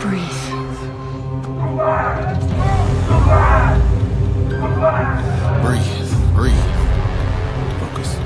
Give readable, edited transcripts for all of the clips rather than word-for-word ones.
Breathe. Breathe. Focus.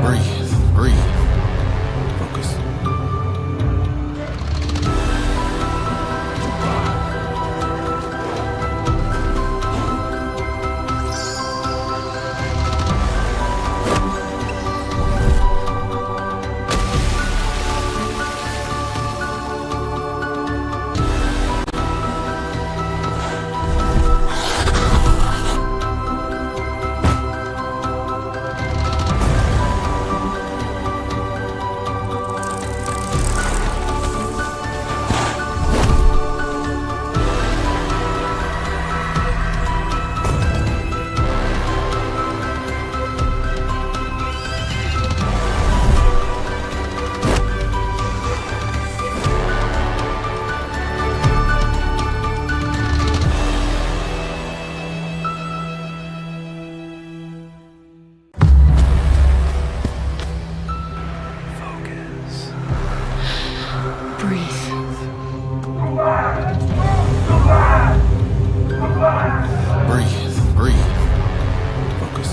Breathe. Breathe. Focus. Breathe. Breathe. Focus.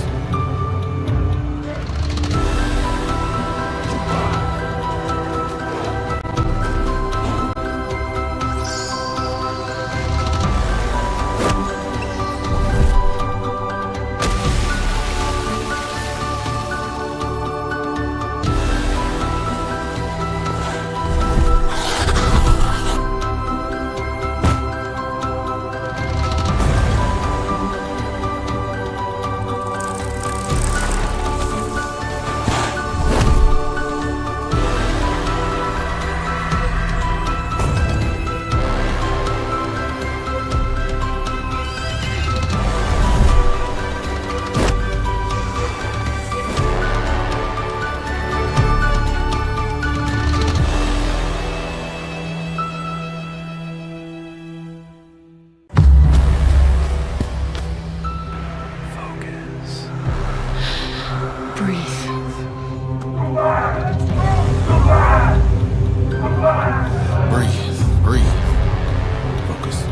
Breathe. Breathe. Focus.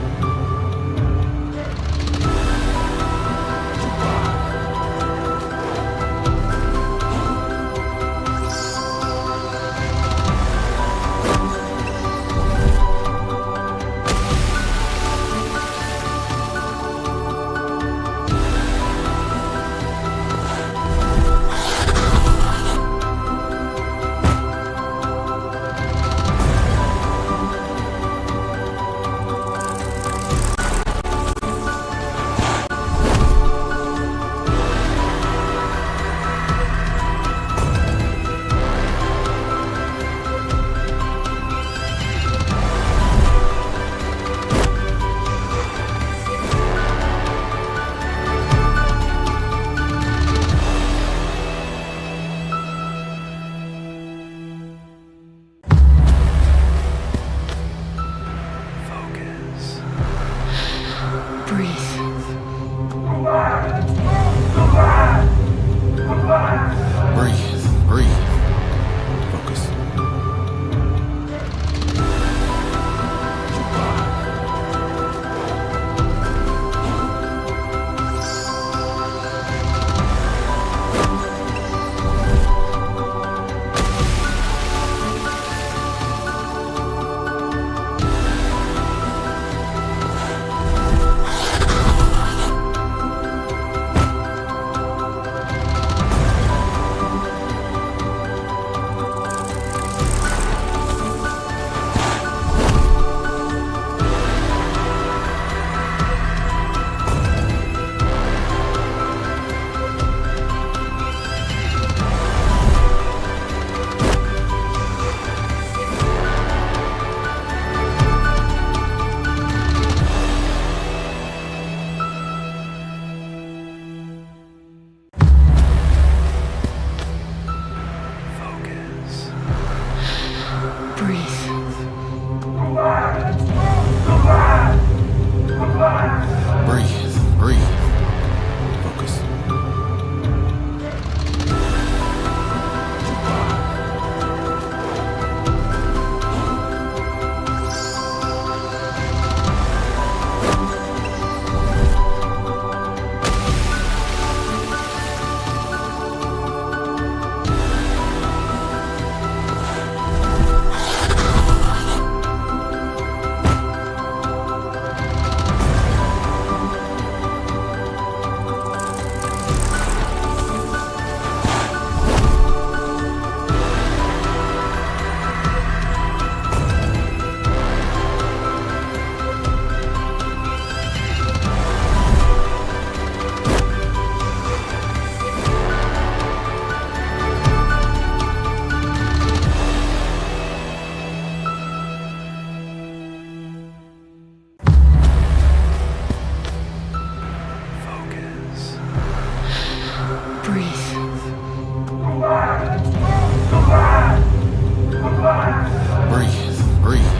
Breathe, breathe.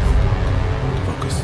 Focus.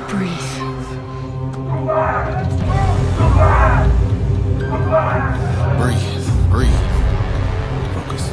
Breathe. Breathe, breathe. Focus.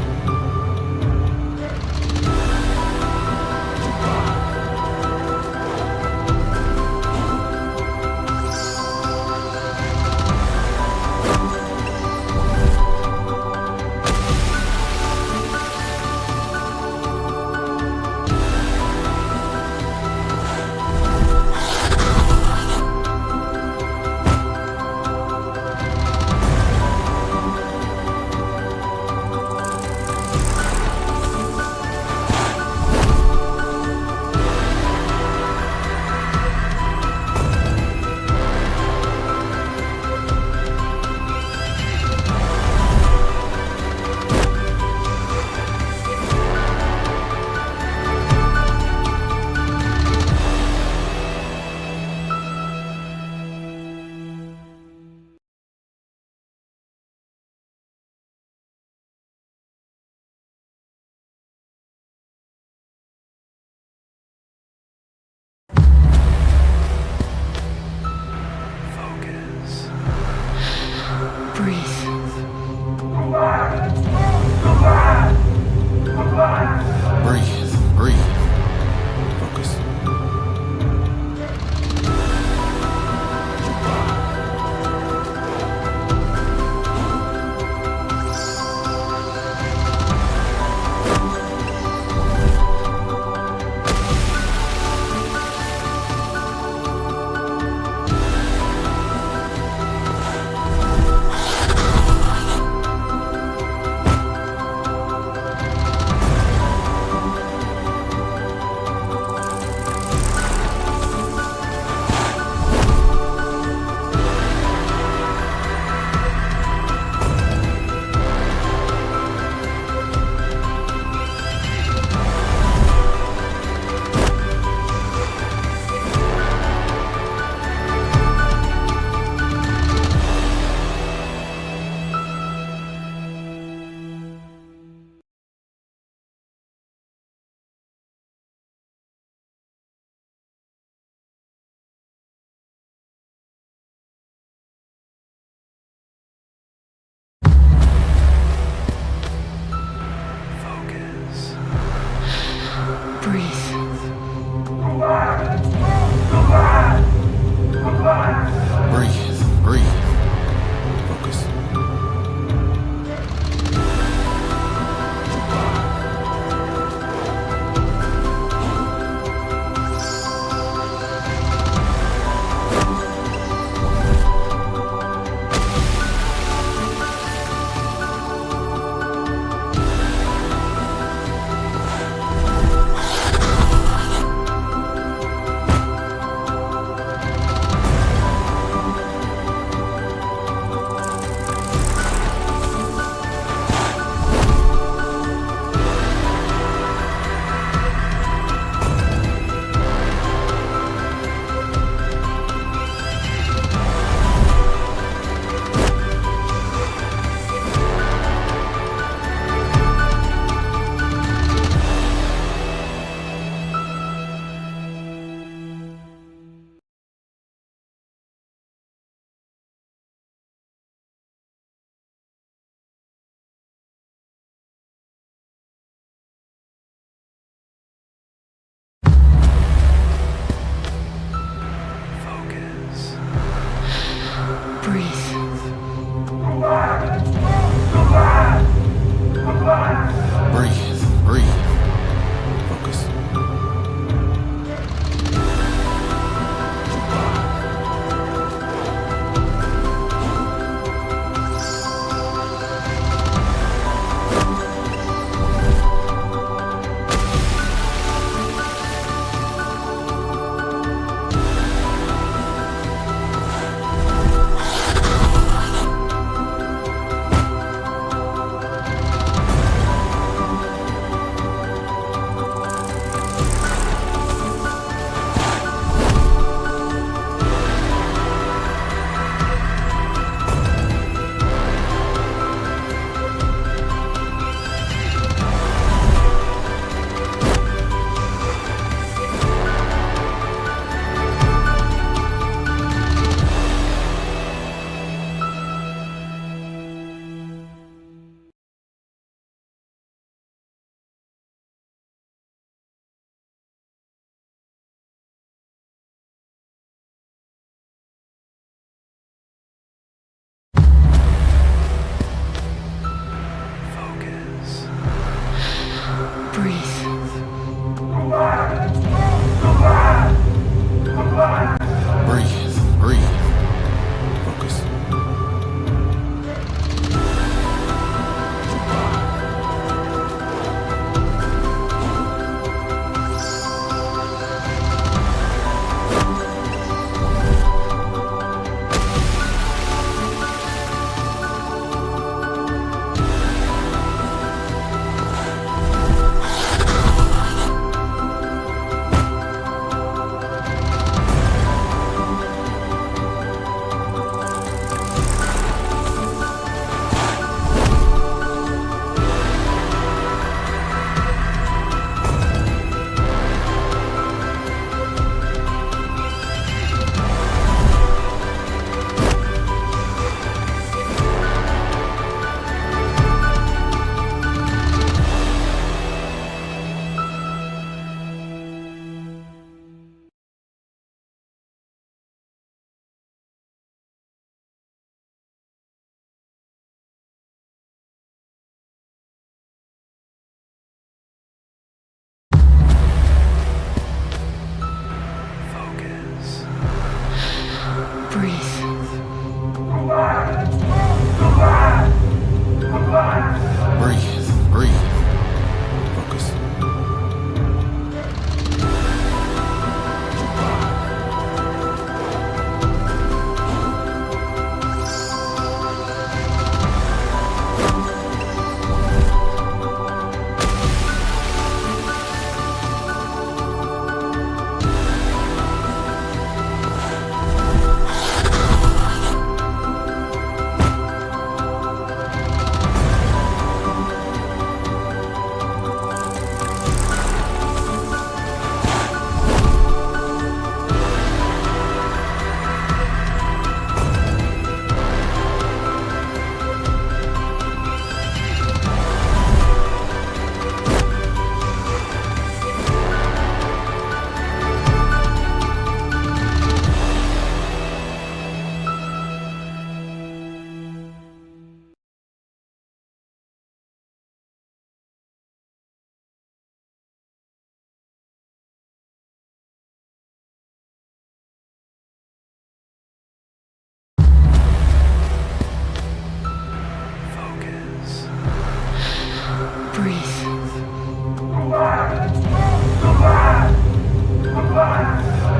Breathe.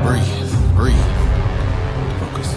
Breathe. Breathe. Focus.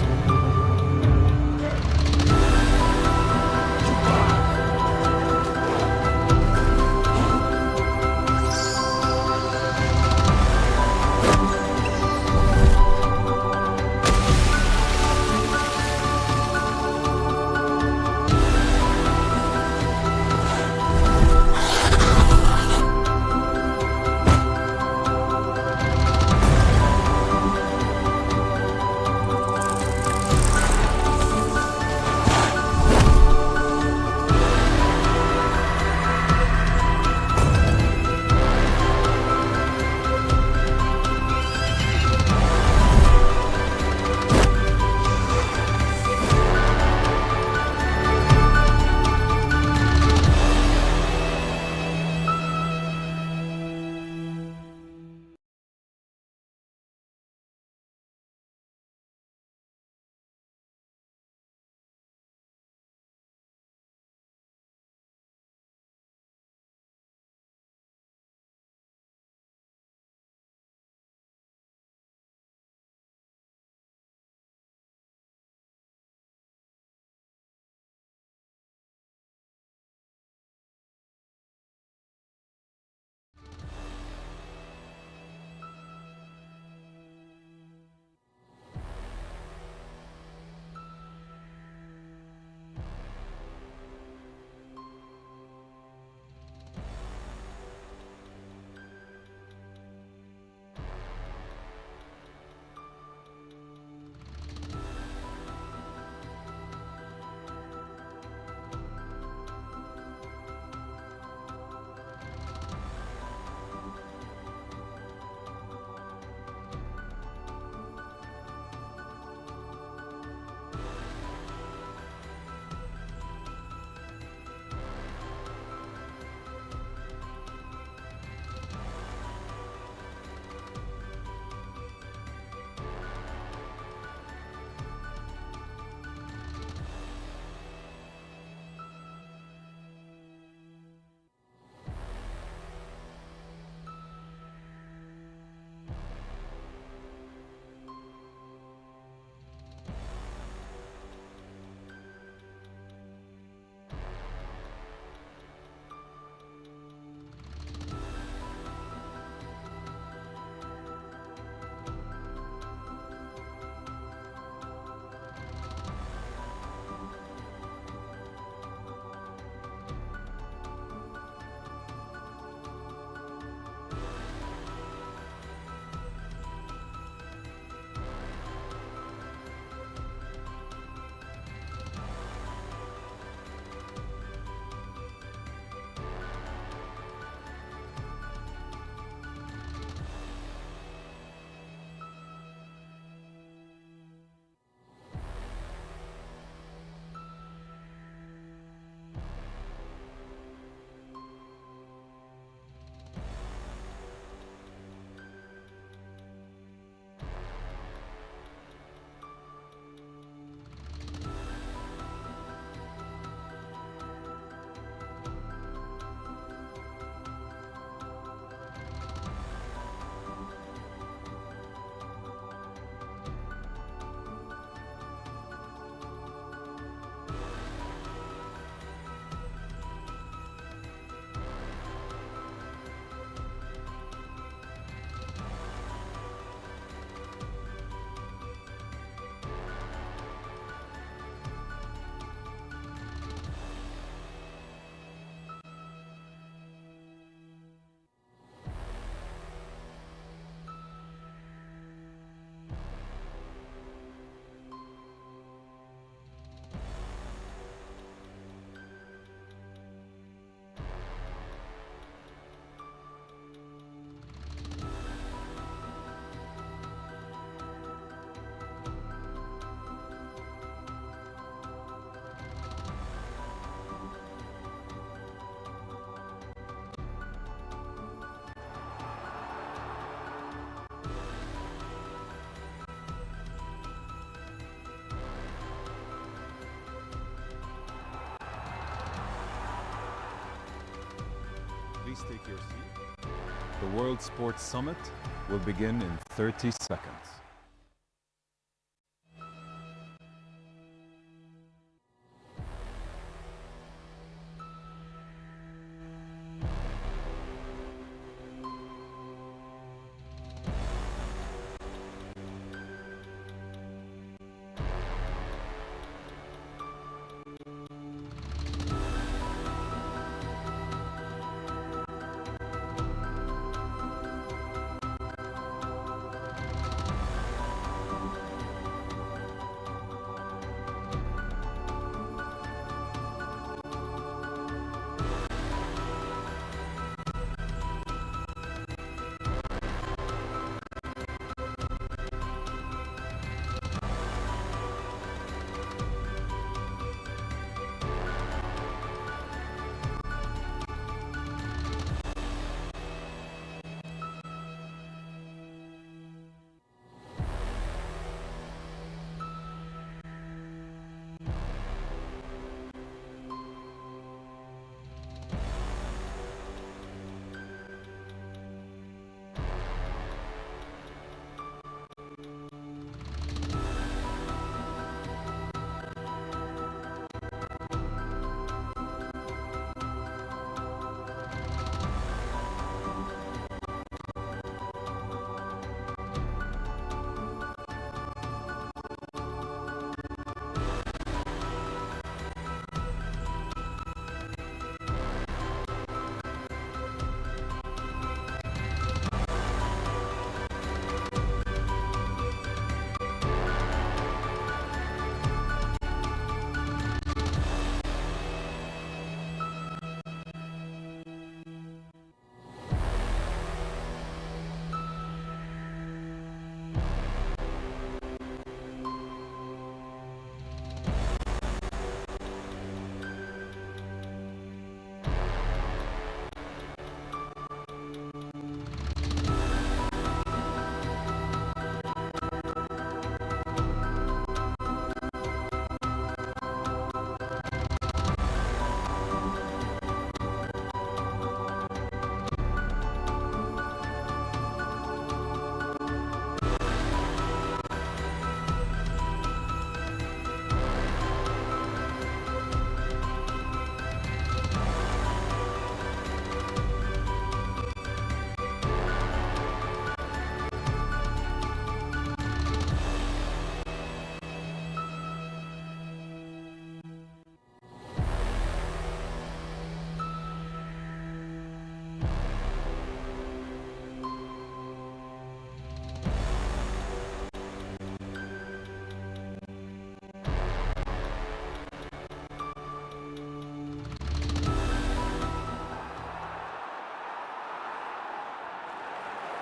Please take your seat. The World Sports Summit will begin in 30 seconds.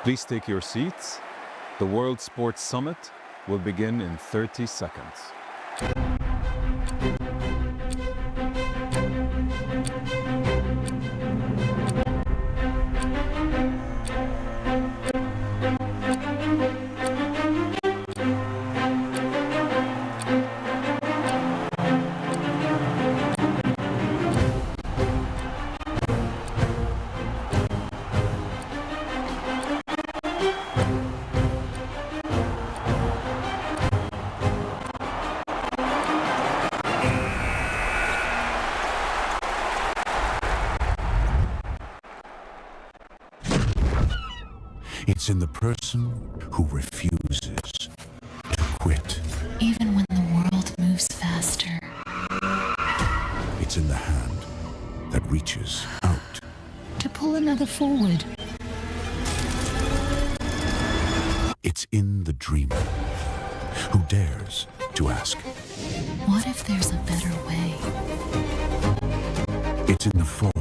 Please take your seats. The World Sports Summit will begin in 30 seconds. It's in the person who refuses to quit. Even when the world moves faster. It's in the hand that reaches out. To pull another forward. It's in the dreamer who dares to ask, What if there's a better way? it's in the fall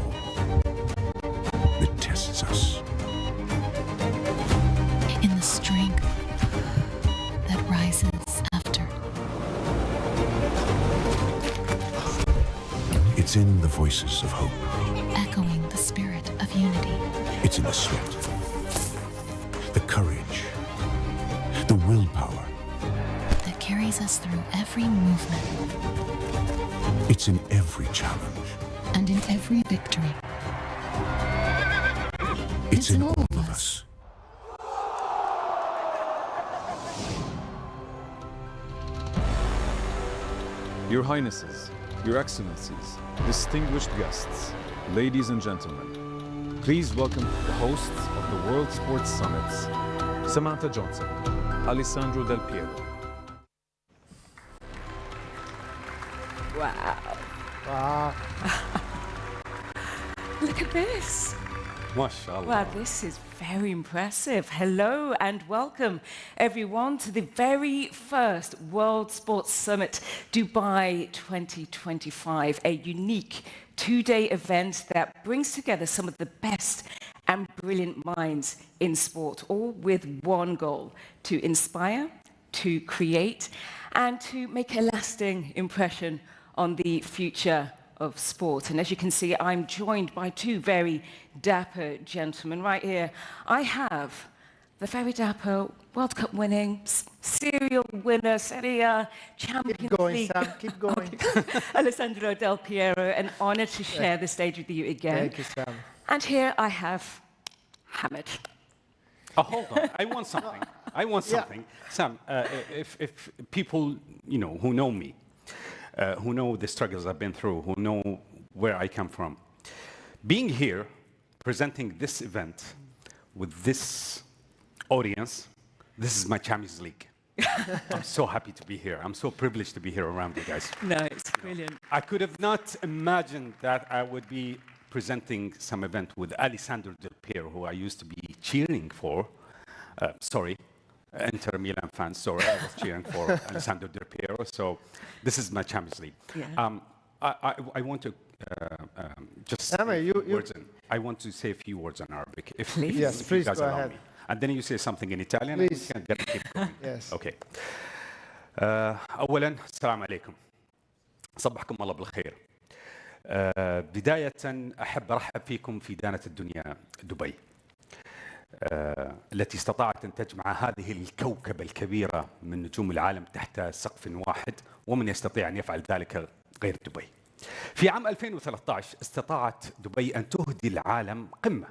that tests us. In the strength that rises after. It's in the voices of hope. Echoing the spirit of unity. It's in the sweat, the courage, the willpower. That carries us through every movement. It's in every challenge. And in every victory. It's in all of us. Your Highnesses, Your Excellencies, distinguished guests, ladies and gentlemen, please welcome the hosts of the World Sports Summits, Samantha Johnson, Alessandro Del Piero. Wow. Look at this. MashaAllah. Wow, this is very impressive. Hello and welcome, everyone, to the very first World Sports Summit Dubai 2025, a unique two-day event that brings together some of the best and brilliant minds in sport, all with one goal: to inspire, to create, and to make a lasting impression on the future of sport. And as you can see, I'm joined by two very dapper gentlemen right here. I have the very dapper World Cup winning, serial winner, Serie A, Champions Keep going, League. Sam, keep going. Alessandro Del Piero, an honor to share the stage with you again. Thank you, Sam. And here I have Hamid. Oh, hold on. I want something. I want something. Sam, if people, who know me, who know the struggles I've been through, who know where I come from, being here, presenting this event with this audience, this is my Champions League. I'm so happy to be here. I'm so privileged to be here around you guys. No, it's brilliant. I could have not imagined that I would be presenting some event with Alessandro Del Piero, who I used to be cheering for. Inter Milan fans, sorry, I was cheering for Alessandro Del Piero. So this is my Champions League. Yeah. I want to just Sam, say a few words I want to say a few words in Arabic. Please. Yes, if please you guys go allow ahead. me. And then you say something in Italian. Please. And we can keep going. Yes. Okay. أولا السلام عليكم. صبحكم الله بالخير. بداية أحب أرحب فيكم في دانة الدنيا دبي التي استطاعت أن تجمع هذه الكوكبة الكبيرة من نجوم العالم تحت سقف واحد، ومن يستطيع أن يفعل ذلك غير دبي. في عام 2013 استطاعت دبي أن تهدي العالم قمة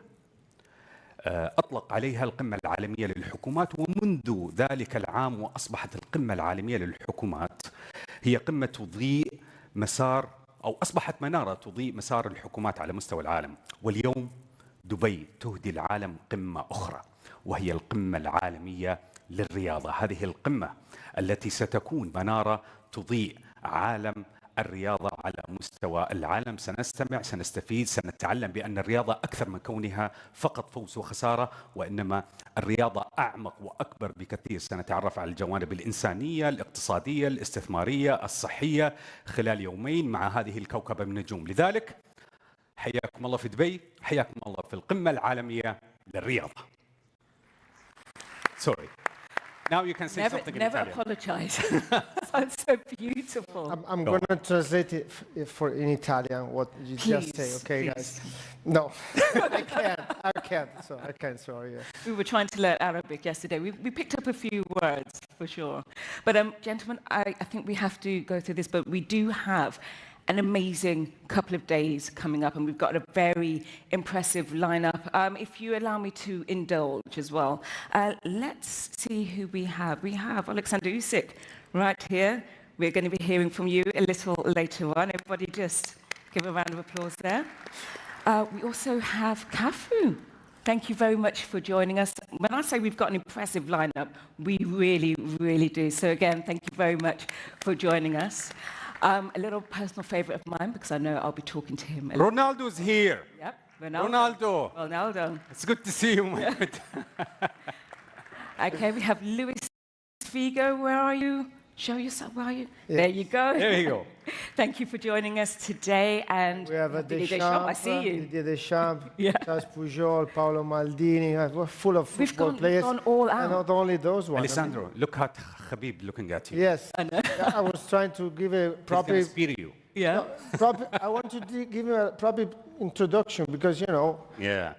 أطلق عليها القمة العالمية للحكومات، ومنذ ذلك العام وأصبحت القمة العالمية للحكومات هي قمة تضيء مسار، أو أصبحت منارة تضيء مسار الحكومات على مستوى العالم. واليوم دبي تهدي العالم قمة أخرى، وهي القمة العالمية للرياضة. هذه القمة التي ستكون منارة تضيء عالم الرياضة على مستوى العالم. سنستمع، سنستفيد، سنتعلم بأن الرياضة أكثر من كونها فقط فوز وخسارة، وإنما الرياضة أعمق وأكبر بكثير. سنتعرف على الجوانب الإنسانية، الاقتصادية، الاستثمارية، الصحية خلال يومين مع هذه الكوكبة من النجوم. لذلك حياكم الله في دبي، حياكم الله في القمة العالمية للرياضة. Sorry. Now you can say something in Never Italian. apologize. Sounds so beautiful. I'm going to translate it in Italian, what you just say, okay, guys? No, I can't, sorry. Yeah. We were trying to learn Arabic yesterday. We picked up a few words, for sure. But gentlemen, I think we have to go through this, but we do have an amazing couple of days coming up, and we've got a very impressive lineup. If you allow me to indulge as well, let's see who we have. We have Alexander Usyk right here. We're going to be hearing from you a little later on. Everybody just give a round of applause there. We also have Cafu. Thank you very much for joining us. When I say we've got an impressive lineup, we really, really do. So again, thank you very much for joining us. A little personal favorite of mine, because I know I'll be talking to him. Ronaldo's here. Yep, Ronaldo. It's good to see you, man. Okay, we have Luis Figo. Where are you? Show yourself. Where are you? Yeah. There you go. There you go. Thank you for joining us today. And We have Didier Deschamps, I see you. Didier Deschamps, Yeah. Charles Pujol, Paolo Maldini. We're full of football players. We've gone all out. And not only those ones. Alessandro, look at Khabib looking at you. Yes. I was trying to give a proper... He's gonna spear you. Yeah. I want to give him a proper introduction because, Yeah.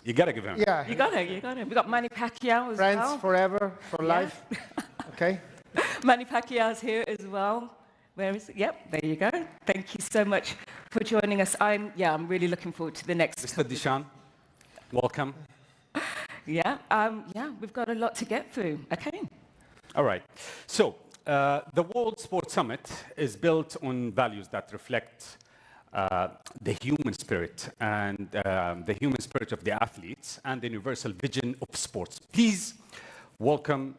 You gotta give him. yeah, You got it. We've got Manny Pacquiao as friends well. forever, for Yeah. life. Okay? Manny Pacquiao's here as well. Where is it? Yep, there you go. Thank you so much for joining us. I'm really looking forward to the next. Mr. Deschamps, welcome. Yeah, we've got a lot to get through. Okay. All right. So, the World Sports Summit is built on values that reflect the human spirit and the human spirit of the athletes and the universal vision of sports. Please welcome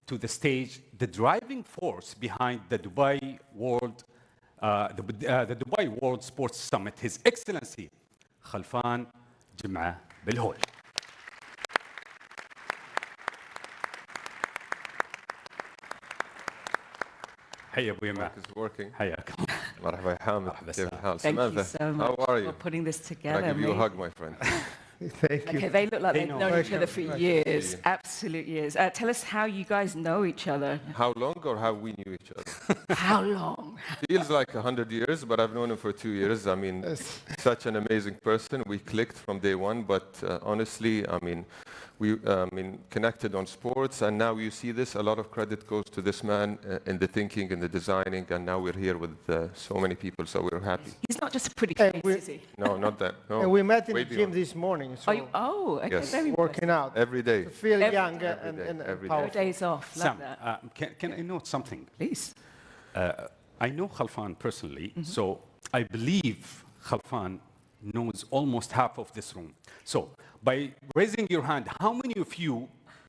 to the stage the driving force behind the Dubai World Sports Summit, His Excellency Khalfan Jum'a Bilhol. حيا ابو يمان. It's working. حياك. مرحبا يا حامد. كيف الحال؟ Thank you Samantha, so much how are you? for putting this Can together. I give you a Amazing. hug, my friend? Thank you. Okay, they look like they've know. known each other for years, you. absolute years. Tell us how you guys know each other. How long or how we knew each other? How long? Feels like 100 years, but I've known him for 2 years. I mean, such an amazing person. We clicked from day one, but honestly, I mean, we connected on sports, and now you see this. A lot of credit goes to this man in the thinking and the designing, and now we're here with so many people, so we're happy. He's not just a pretty And face, we- is he? No, not that. No. And we met in Way the gym beyond. this morning, so Okay, Yes. very working out. Every day. To feel Every young day. and, Every day, and every day. No powerful. days off. Love Sam, that. can I note something? Please. I know Khalfan personally, so I believe Khalfan knows almost half of this room. So, by raising your hand, how many of you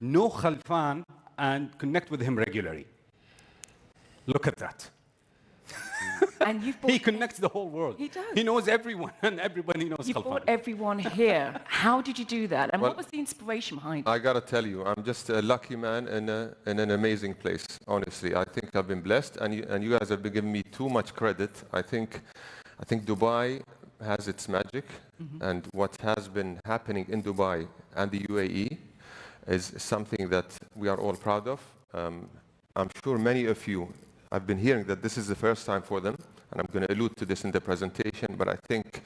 know Khalfan and connect with him regularly? Look at that. And you've He brought, connects the whole world. He does. He knows everyone, and everybody knows you've Khalfan. brought everyone here. How did you do that? And Well, what was the inspiration behind it? I gotta tell you, I'm just a lucky man in an amazing place. Honestly, I think I've been blessed, and you guys have been giving me too much credit. I think Dubai has its magic, and what has been happening in Dubai and the UAE is something that we are all proud of. I'm sure many of you, I've been hearing that this is the first time for them, and I'm going to allude to this in the presentation, but I think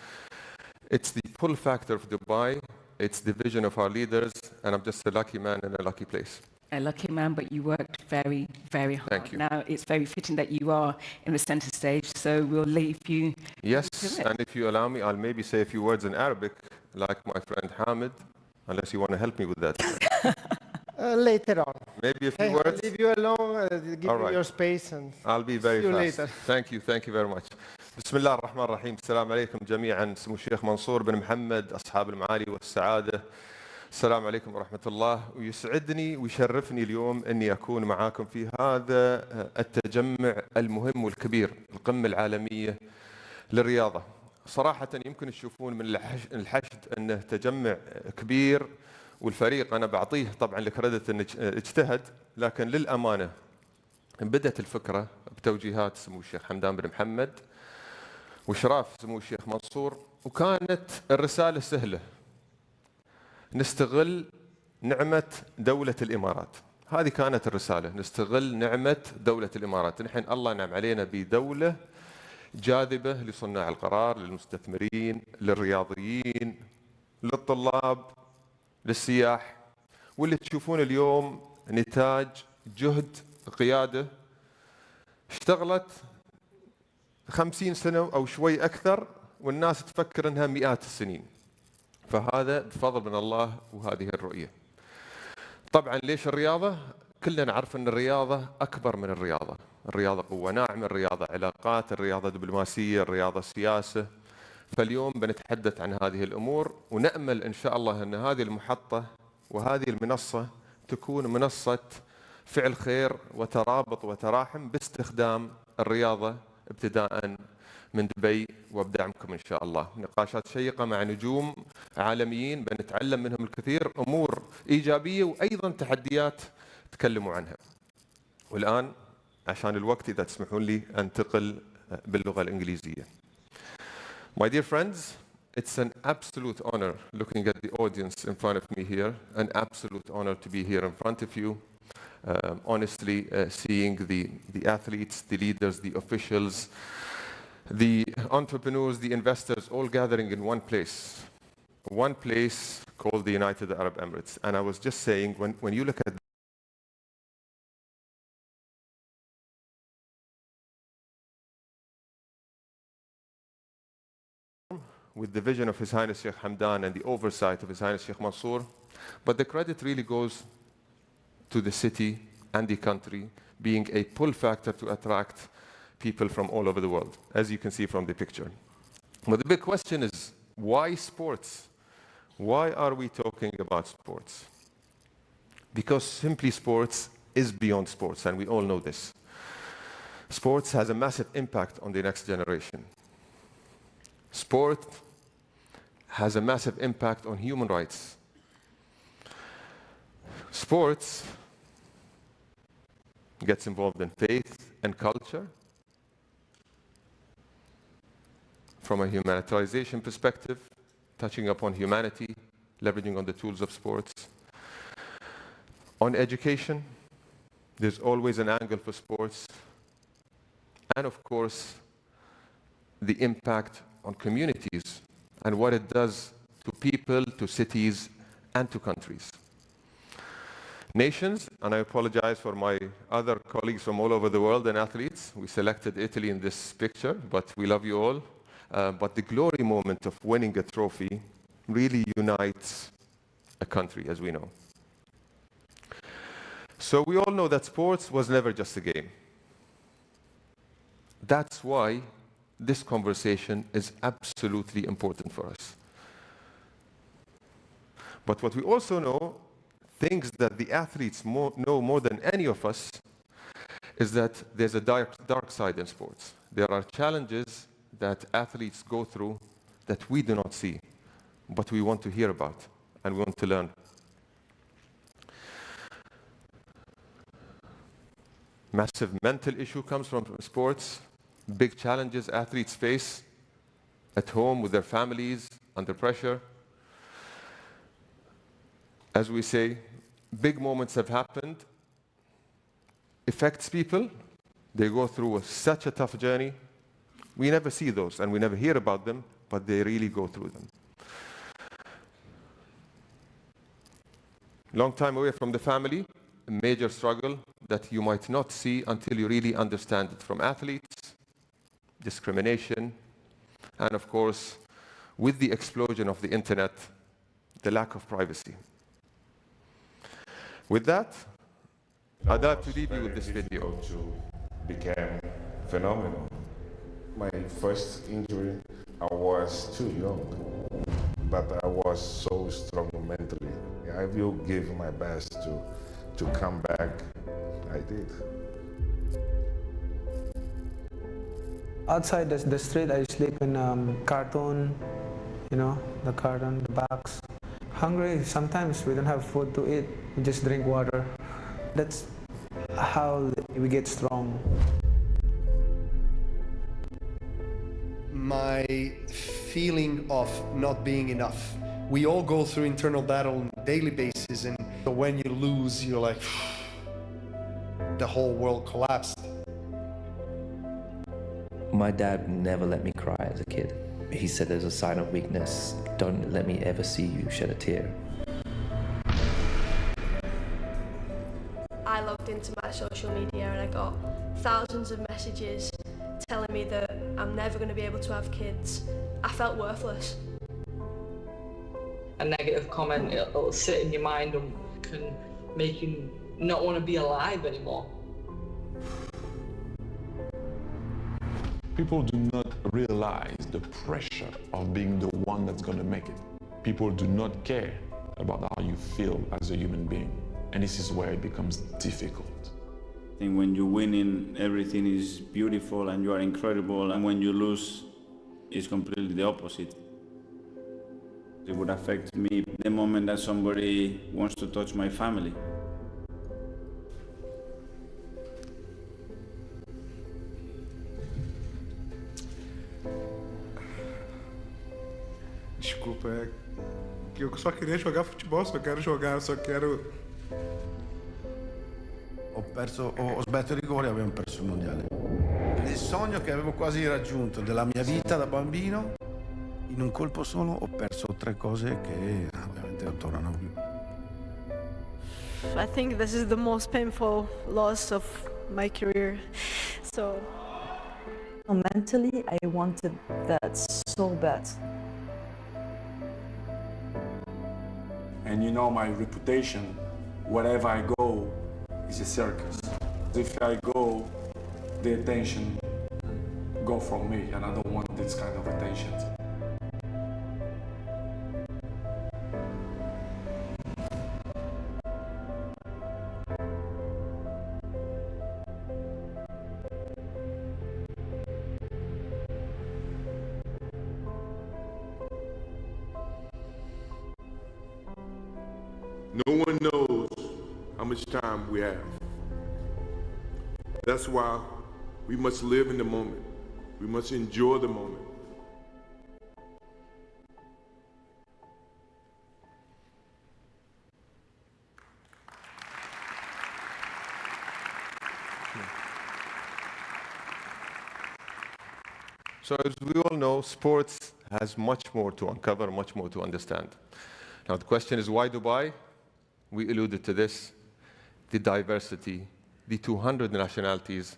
it's the pull factor of Dubai, it's the vision of our leaders, and I'm just a lucky man in a lucky place. A lucky man, but you worked very, very hard. Thank you. Now, it's very fitting that you are in the center stage, so we'll leave you. Yes, to it. and if you allow me, I'll maybe say a few words in Arabic, like my friend Hamid, unless you want to help me with that. Later on. Maybe a few Hey, I'll words. leave you alone, give All you right. your space, and I'll be very see you fast. later. Thank you very much. بسم الله الرحمن الرحيم. السلام عليكم جميعا. سمو الشيخ منصور بن محمد، أصحاب المعالي والسعادة. السلام عليكم ورحمة الله. ويسعدني ويشرفني اليوم أني أكون معاكم في هذا التجمع المهم والكبير، القمة العالمية للرياضة. صراحة يمكن تشوفون من الحشد أنه تجمع كبير، والفريق أنا بعطيه طبعا الكريدت أنه اجتهد، لكن للأمانة بدأت الفكرة بتوجيهات سمو الشيخ حمدان بن محمد وإشراف سمو الشيخ منصور، وكانت الرسالة سهلة: نستغل نعمة دولة الإمارات. هذه كانت الرسالة، نستغل نعمة دولة الإمارات. نحن الله نعم علينا بدولة جاذبة لصناع القرار، للمستثمرين، للرياضيين، للطلاب، للسياح، واللي تشوفون اليوم نتاج جهد قيادة اشتغلت 50 سنة أو شوي أكثر، والناس تفكر أنها مئات السنين. فهذا بفضل من الله وهذه الرؤية. طبعا ليش الرياضة؟ كلنا نعرف أن الرياضة أكبر من الرياضة. الرياضة قوة ناعمة، الرياضة علاقات، الرياضة دبلوماسية، الرياضة سياسة. فاليوم بنتحدث عن هذه الأمور، ونأمل إن شاء الله أن هذه المحطة وهذه المنصة تكون منصة فعل خير وترابط وتراحم باستخدام الرياضة ابتداء من دبي وبدعمكم إن شاء الله. نقاشات شيقة مع نجوم عالميين بنتعلم منهم الكثير، أمور إيجابية وأيضا تحديات تكلموا عنها. والآن عشان الوقت إذا تسمحون لي أنتقل باللغة الإنجليزية. My dear friends, it's an absolute honor looking at the audience in front of me here, an absolute honor to be here in front of you. Honestly, seeing the athletes, the leaders, the officials, the entrepreneurs, the investors all gathering in one place called the United Arab Emirates. And I was just saying, when you look at with the vision of His Highness Sheikh Hamdan and the oversight of His Highness Sheikh Mansour, But the credit really goes to the city and the country being a pull factor to attract people from all over the world, as you can see from the picture. But the big question is, why sports? Why are we talking about sports? Because simply sports is beyond sports, and we all know this. Sports has a massive impact on the next generation. Sport has a massive impact on human rights. Sports gets involved in faith and culture. From a humanitarian perspective, touching upon humanity, leveraging on the tools of sports. On education, there's always an angle for sports. And of course, the impact on communities and what it does to people, to cities, and to countries. Nations, and I apologize for my other colleagues from all over the world and athletes. We selected Italy in this picture, but we love you all. But the glory moment of winning a trophy really unites a country, as we know. So we all know that sports was never just a game. That's why this conversation is absolutely important for us. But what we also know, things that the athletes know more than any of us, is that there's a dark side in sports. There are challenges that athletes go through that we do not see, but we want to hear about and we want to learn. Massive mental issue comes from sports. Big challenges athletes face at home with their families, under pressure. As we say, big moments have happened, affects people. They go through such a tough journey. We never see those and we never hear about them, but they really go through them. Long time away from the family, a major struggle that you might not see until you really understand it, from athletes, discrimination, and of course, with the explosion of the internet, the lack of privacy. With that, I'd like to leave you with this video. Became phenomenal. My first injury, I was too young, but I was so strong mentally. I will give my best to come back. I did. Outside the street, I sleep in carton, the carton, the box. Hungry, sometimes we don't have food to eat, we just drink water. That's how we get strong. My feeling of not being enough. We all go through internal battle on a daily basis, and when you lose, you're like, the whole world collapsed. My dad never let me cry as a kid. He said there's a sign of weakness. Don't let me ever see you shed a tear. I logged into my social media and I got thousands of messages telling me that I'm never going to be able to have kids. I felt worthless. A negative comment, it'll sit in your mind and can make you not want to be alive anymore. People do not realize the pressure of being the one that's going to make it. People do not care about how you feel as a human being. And this is where it becomes difficult. I think when you're winning, everything is beautiful and you are incredible. And when you lose, it's completely the opposite. It would affect me the moment that somebody wants to touch my family. Desculpa, é que eu só queria jogar futebol, só quero jogar, só quero... Ho sbattuto i rigori e abbiamo perso il mondiale. Il sogno che avevo quasi raggiunto della mia vita da bambino, in un colpo solo ho perso 3 cose che ovviamente non tornano più. I think this is the most painful loss of my career. So mentally, I wanted that so bad. And you know my reputation, wherever I go, is a circus. If I go, the attention go from me, and I don't want this kind of attention. No one knows how much time we have. That's why we must live in the moment. We must enjoy the moment. So as we all know, sports has much more to uncover, much more to understand. Now the question is, why Dubai? We alluded to this, the diversity, the 200 nationalities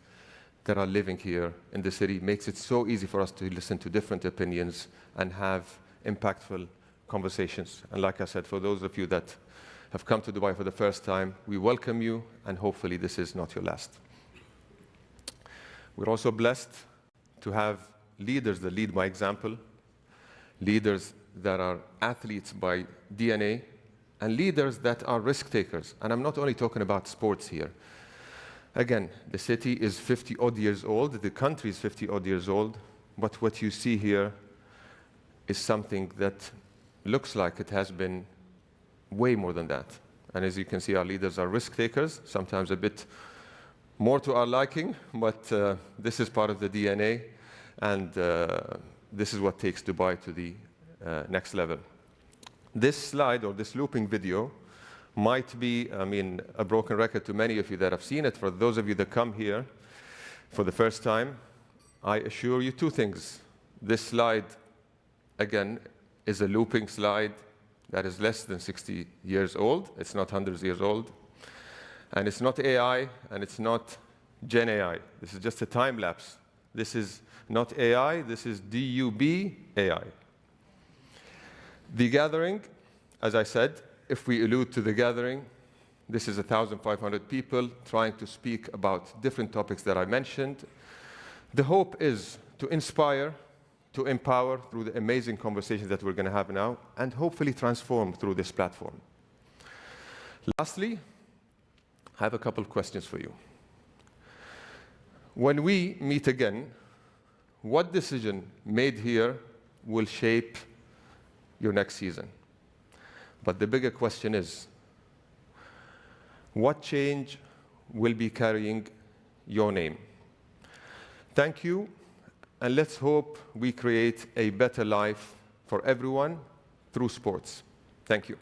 that are living here in the city makes it so easy for us to listen to different opinions and have impactful conversations. And like I said, for those of you that have come to Dubai for the first time, we welcome you, and hopefully this is not your last. We're also blessed to have leaders that lead by example, leaders that are athletes by DNA, and leaders that are risk takers. And I'm not only talking about sports here. Again, the city is 50-odd years old, the country is 50-odd years old, but what you see here is something that looks like it has been way more than that. And as you can see, our leaders are risk takers, sometimes a bit more to our liking, but this is part of the DNA, and this is what takes Dubai to the next level. This slide, or this looping video, might be, a broken record to many of you that have seen it. For those of you that come here for the first time, I assure you two things. This slide, again, is a looping slide that is less than 60 years old. It's not hundreds of years old. And it's not AI, and it's not Gen AI. This is just a time lapse. This is not AI, this is DUB AI. The gathering, as I said, if we allude to the gathering, this is 1,500 people trying to speak about different topics that I mentioned. The hope is to inspire, to empower through the amazing conversations that we're going to have now, and hopefully transform through this platform. Lastly, I have a couple of questions for you. When we meet again, what decision made here will shape your next season? But the bigger question is, what change will be carrying your name? Thank you, and let's hope we create a better life for everyone through sports. Thank you.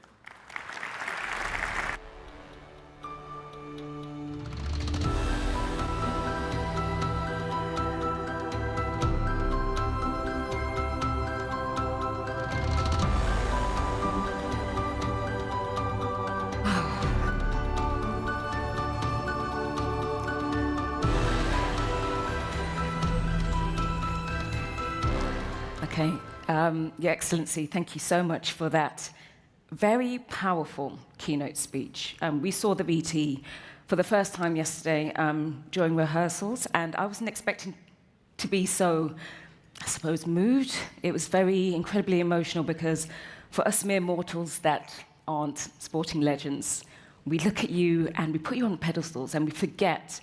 Okay, Your Excellency, thank you so much for that very powerful keynote speech. We saw the VT for the first time yesterday during rehearsals, and I wasn't expecting to be so, I suppose, moved. It was very incredibly emotional because for us mere mortals that aren't sporting legends, we look at you and we put you on pedestals and we forget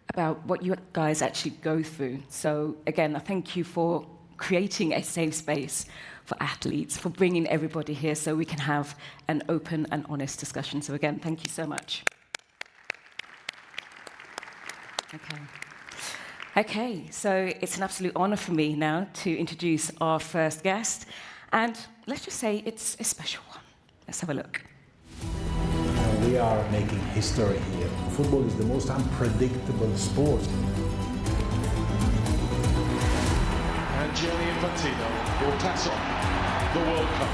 about what you guys actually go through. So again, I thank you for creating a safe space for athletes, for bringing everybody here so we can have an open and honest discussion. So again, thank you so much. Okay, so it's an absolute honor for me now to introduce our first guest. And let's just say it's a special one. Let's have a look. We are making history here. Football is the most unpredictable sport. And Gianni Infantino will pass on the World Cup.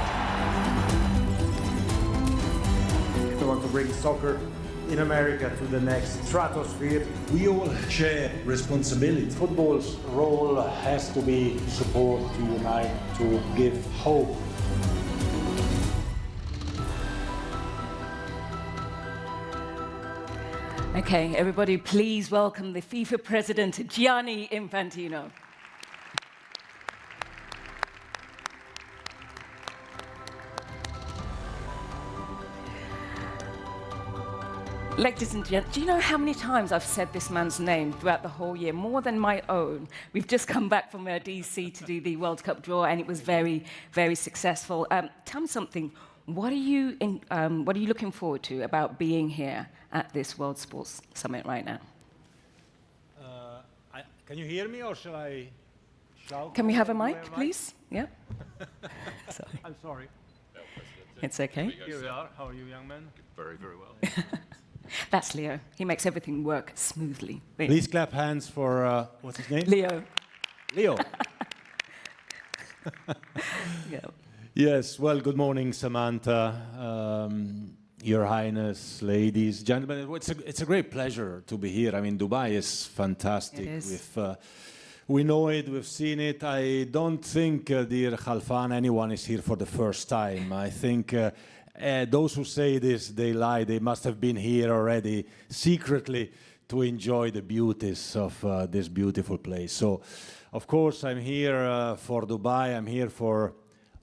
We want to bring soccer in America to the next stratosphere. We all share responsibility. Football's role has to be support, to unite, to give hope. Okay, everybody, please welcome the FIFA president, Gianni Infantino. Ladies and gentlemen, do you know how many times I've said this man's name throughout the whole year? More than my own. We've just come back from DC to do the World Cup draw, and it was very, very successful. Tell me something. What are you looking forward to about being here at this World Sports Summit right now? Can you hear me, or shall I shout? Can we have a mic, please? Yeah. Sorry. I'm sorry. It's okay. Here we are. How are you, young man? Very, very well. That's Leo. He makes everything work smoothly. Please clap hands for, what's his name? Leo. Leo. Yeah. Yes, well, good morning, Samantha, Your Highness, ladies, gentlemen. It's a great pleasure to be here. I mean, Dubai is fantastic. It is. We know it, we've seen it. I don't think, dear Khalfan, anyone is here for the first time. I think those who say this, they lie. They must have been here already secretly to enjoy the beauties of this beautiful place. So, of course, I'm here for Dubai. I'm here for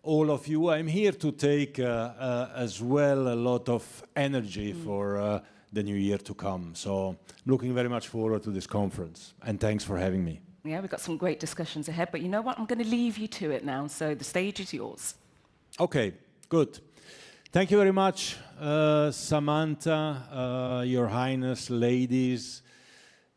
all of you. I'm here to take as well a lot of energy for the new year to come. So, looking very much forward to this conference. And thanks for having me. Yeah, we've got some great discussions ahead. But you know what? I'm going to leave you to it now. So the stage is yours. Okay, good. Thank you very much, Samantha, Your Highness, ladies,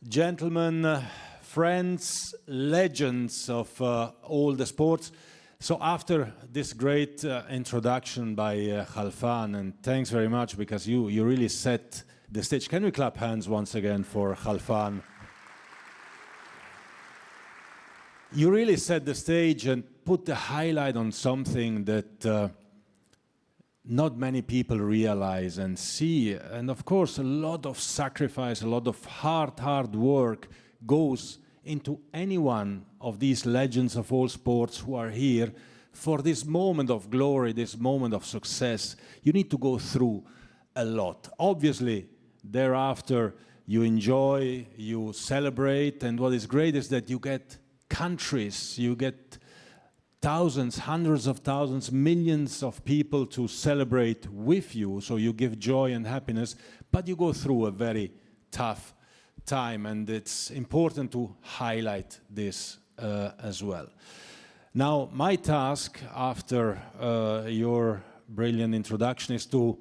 gentlemen, friends, legends of all the sports. So after this great introduction by Khalfan, and thanks very much because you really set the stage. Can we clap hands once again for Khalfan? You really set the stage and put the highlight on something that not many people realize and see. And of course, a lot of sacrifice, a lot of hard work goes into any one of these legends of all sports who are here for this moment of glory, this moment of success. You need to go through a lot. Obviously, thereafter, you enjoy, you celebrate, and what is great is that you get countries, you get thousands, hundreds of thousands, millions of people to celebrate with you, so you give joy and happiness, but you go through a very tough time, and it's important to highlight this as well. Now, my task after your brilliant introduction is to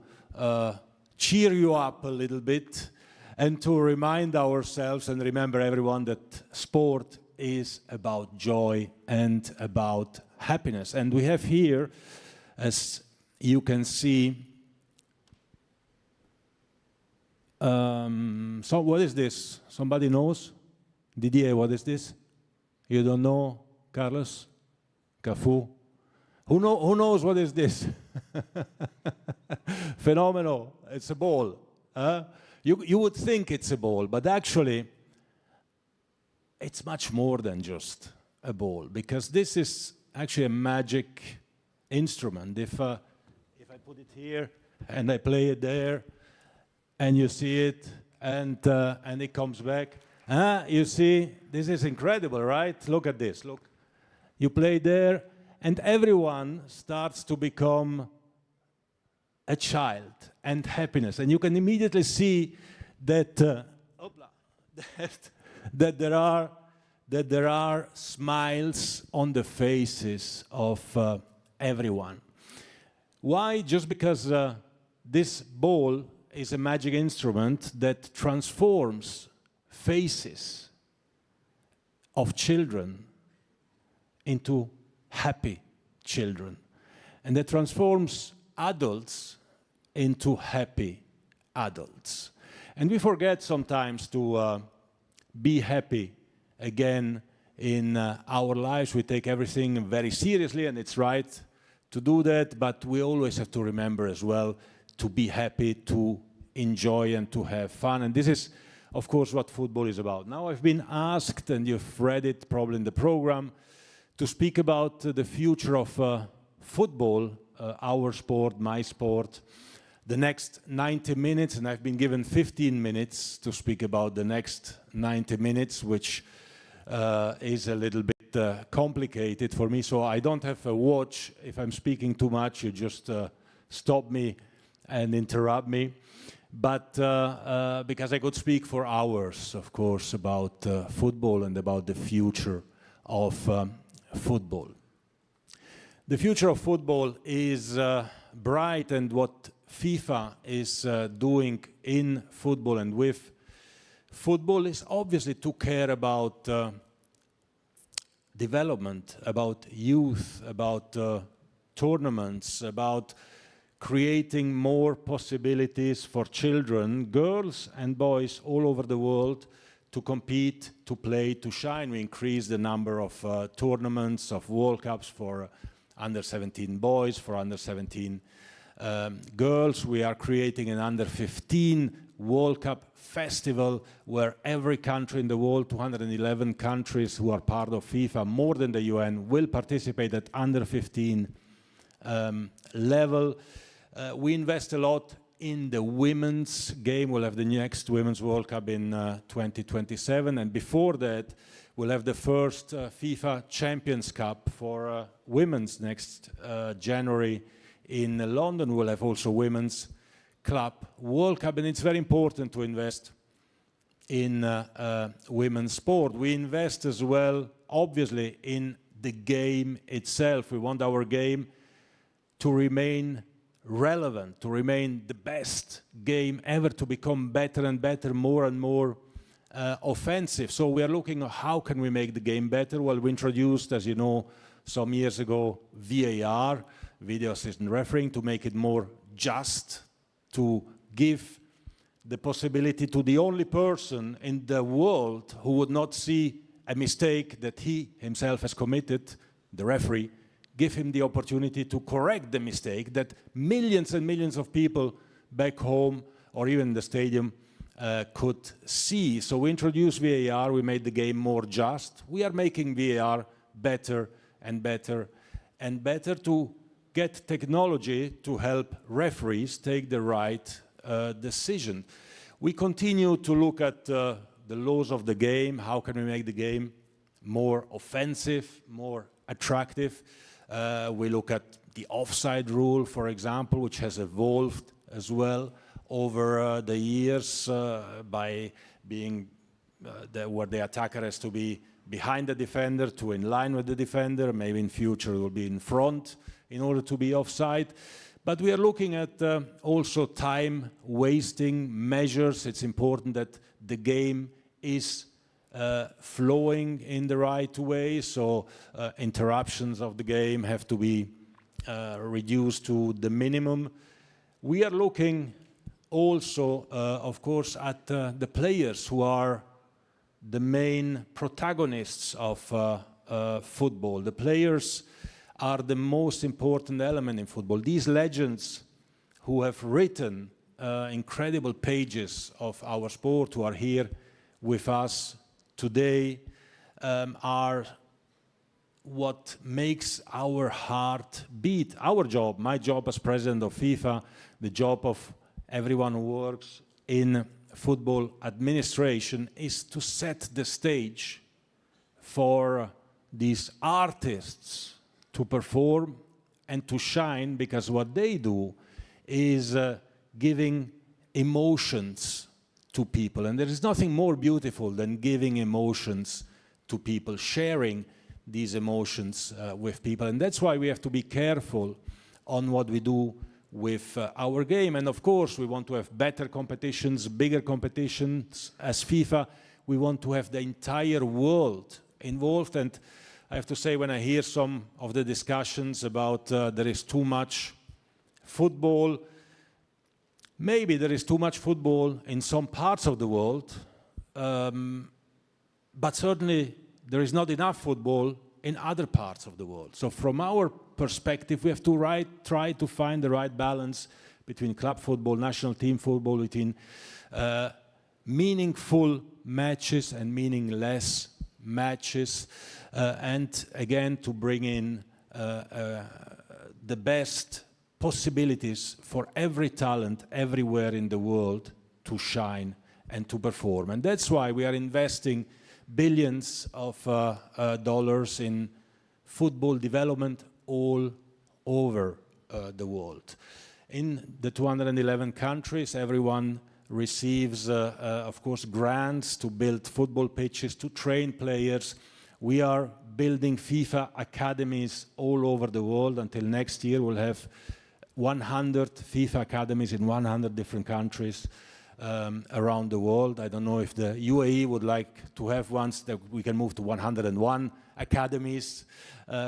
cheer you up a little bit and to remind ourselves and remember everyone that sport is about joy and about happiness. And we have here, as you can see, so what is this? Somebody knows? Didier, what is this? You don't know? Carlos? Cafu? Who knows what is this? Phenomenal. It's a ball. You would think it's a ball, but actually, it's much more than just a ball, because this is actually a magic instrument. If I put it here and I play it there, and you see it, and it comes back, you see, this is incredible, right? Look at this. Look, you play there, and everyone starts to become a child and happiness, and you can immediately see that that there are smiles on the faces of everyone. Why? Just because this ball is a magic instrument that transforms faces of children into happy children, and that transforms adults into happy adults. And we forget sometimes to be happy again in our lives. We take everything very seriously, and it's right to do that, but we always have to remember as well to be happy, to enjoy, and to have fun. And this is, of course, what football is about. Now, I've been asked, and you've read it probably in the program, to speak about the future of football, our sport, my sport. the next 90 minutes, and I've been given 15 minutes to speak about the next 90 minutes, which is a little bit complicated for me. So I don't have a watch. If I'm speaking too much, you just stop me and interrupt me. But because I could speak for hours, of course, about football and about the future of football. The future of football is bright, and what FIFA is doing in football and with football is obviously to care about development, about youth, about tournaments, about creating more possibilities for children, girls and boys all over the world to compete, to play, to shine. We increase the number of tournaments, of World Cups for under-17 boys, for under-17 girls. We are creating an under-15 World Cup festival where every country in the world, 211 countries who are part of FIFA, more than the UN, will participate at under-15 level. We invest a lot in the women's game. We'll have the next Women's World Cup in 2027, and before that, we'll have the first FIFA Champions Cup for women's next January in London. We'll have also Women's Club World Cup, and it's very important to invest in women's sport. We invest as well, obviously, in the game itself. We want our game to remain relevant, to remain the best game ever, to become better and better, more and more offensive. So we are looking at how can we make the game better. Well, we introduced, as you know, some years ago, VAR, video assistant refereeing, to make it more just, to give the possibility to the only person in the world who would not see a mistake that he himself has committed, the referee, give him the opportunity to correct the mistake that millions and millions of people back home or even in the stadium could see. So we introduced VAR, we made the game more just. We are making VAR better and better and better to get technology to help referees take the right decision. We continue to look at the laws of the game. How can we make the game more offensive, more attractive? We look at the offside rule, for example, which has evolved as well over the years by being where the attacker has to be behind the defender to in line with the defender. Maybe in future it will be in front in order to be offside. But we are looking at also time-wasting measures. It's important that the game is flowing in the right way, so interruptions of the game have to be reduced to the minimum. We are looking also, of course, at the players who are the main protagonists of football. The players are the most important element in football. These legends who have written incredible pages of our sport, who are here with us today, are what makes our heart beat. Our job, my job as president of FIFA, the job of everyone who works in football administration, is to set the stage for these artists to perform and to shine, because what they do is giving emotions to people. And there is nothing more beautiful than giving emotions to people, sharing these emotions with people. And that's why we have to be careful on what we do with our game. And of course, we want to have better competitions, bigger competitions. As FIFA, we want to have the entire world involved. And I have to say, when I hear some of the discussions about there is too much football, maybe there is too much football in some parts of the world, but certainly there is not enough football in other parts of the world. So from our perspective, we have to try to find the right balance between club football, national team football, between meaningful matches and meaningless matches, and again to bring in the best possibilities for every talent everywhere in the world to shine and to perform. And that's why we are investing billions of dollars in football development all over the world. In the 211 countries, everyone receives, of course, grants to build football pitches, to train players. We are building FIFA academies all over the world. Until next year, we'll have 100 FIFA academies in 100 different countries around the world. I don't know if the UAE would like to have ones that we can move to 101 academies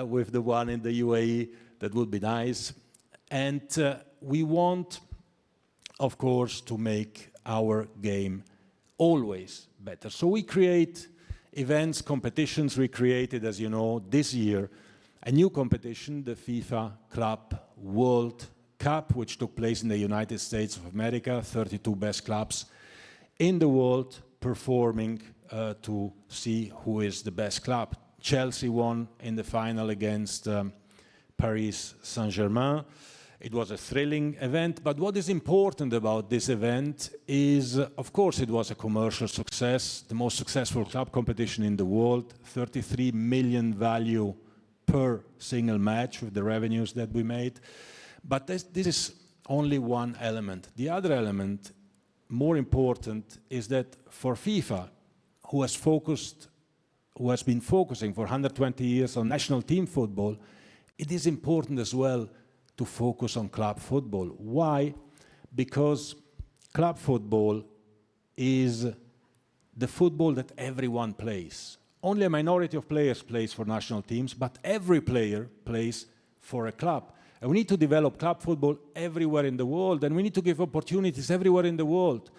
with the one in the UAE. That would be nice. And we want, of course, to make our game always better. So we create events, competitions. We created, as you know, this year, a new competition, the FIFA Club World Cup, which took place in the United States of America, 32 best clubs in the world performing to see who is the best club. Chelsea won in the final against Paris Saint-Germain. It was a thrilling event, but what is important about this event is, of course, it was a commercial success, the most successful club competition in the world, 33 million value per single match with the revenues that we made. But this is only one element. The other element, more important, is that for FIFA, who has been focusing for 120 years on national team football, it is important as well to focus on club football. Why? Because club football is the football that everyone plays. Only a minority of players plays for national teams, but every player plays for a club. And we need to develop club football everywhere in the world, and we need to give opportunities everywhere in the world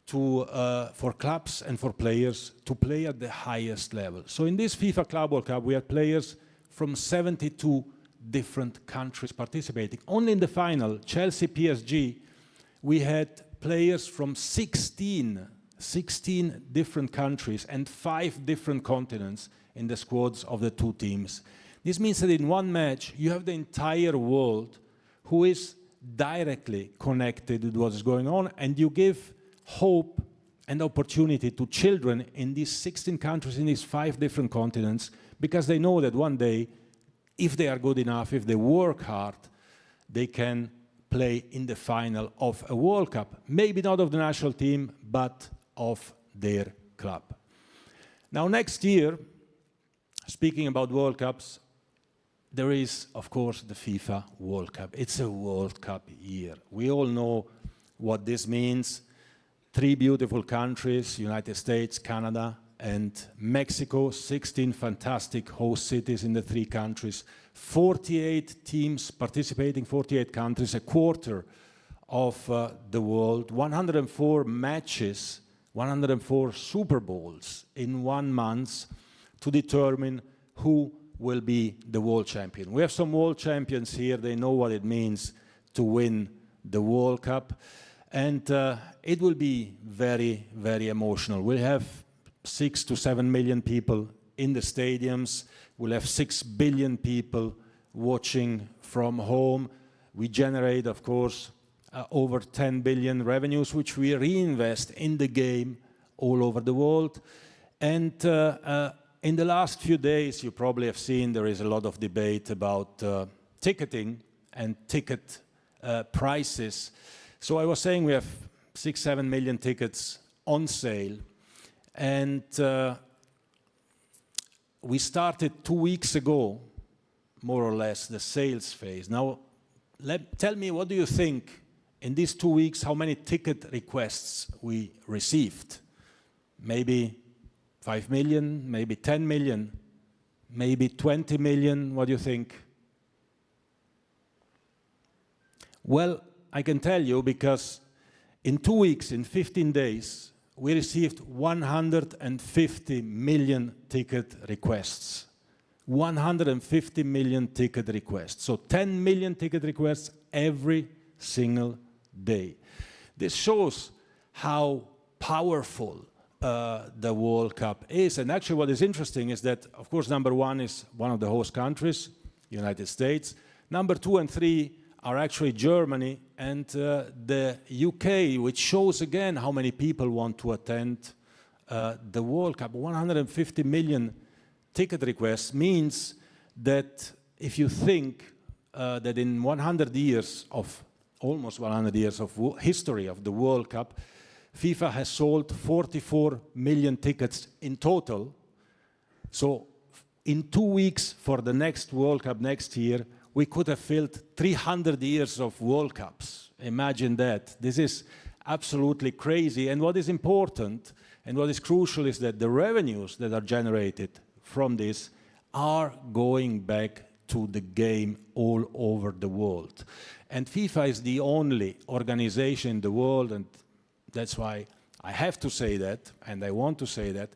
for clubs and for players to play at the highest level. So in this FIFA Club World Cup, we had players from 72 different countries participating. Only in the final, Chelsea-PSG, we had players from 16 different countries and 5 different continents in the squads of the two teams. This means that in one match, you have the entire world who is directly connected with what is going on, and you give hope and opportunity to children in these 16 countries, in these 5 different continents, because they know that one day, if they are good enough, if they work hard, they can play in the final of a World Cup. Maybe not of the national team, but of their club. Now, next year, speaking about World Cups, there is, of course, the FIFA World Cup. It's a World Cup year. We all know what this means. 3 beautiful countries, United States, Canada, and Mexico, 16 fantastic host cities in the 3 countries, 48 teams participating, 48 countries, a quarter of the world, 104 matches, 104 Super Bowls in 1 month to determine who will be the world champion. We have some world champions here. They know what it means to win the World Cup. And it will be very, very emotional. We'll have 6 to 7 million people in the stadiums. We'll have 6 billion people watching from home. We generate, of course, over 10 billion revenues, which we reinvest in the game all over the world. And in the last few days, you probably have seen there is a lot of debate about ticketing and ticket prices. So I was saying we have 6, 7 million tickets on sale. And we started 2 weeks ago, more or less, the sales phase. Now, tell me, what do you think in these 2 weeks, how many ticket requests we received? Maybe 5 million, maybe 10 million, maybe 20 million. What do you think? Well, I can tell you, because in 2 weeks, in 15 days, we received 150 million ticket requests. 150 million ticket requests. So 10 million ticket requests every single day. This shows how powerful the World Cup is. And actually what is interesting is that, of course, number 1 is one of the host countries, United States. Number 2 and 3 are actually Germany and the UK, which shows again how many people want to attend the World Cup. 150 million ticket requests means that if you think that in 100 years of, almost 100 years of history of the World Cup, FIFA has sold 44 million tickets in total. So in 2 weeks for the next World Cup next year, we could have filled 300 years of World Cups. Imagine that. This is absolutely crazy. And what is important and what is crucial is that the revenues that are generated from this are going back to the game all over the world. And FIFA is the only organization in the world, and that's why I have to say that, and I want to say that,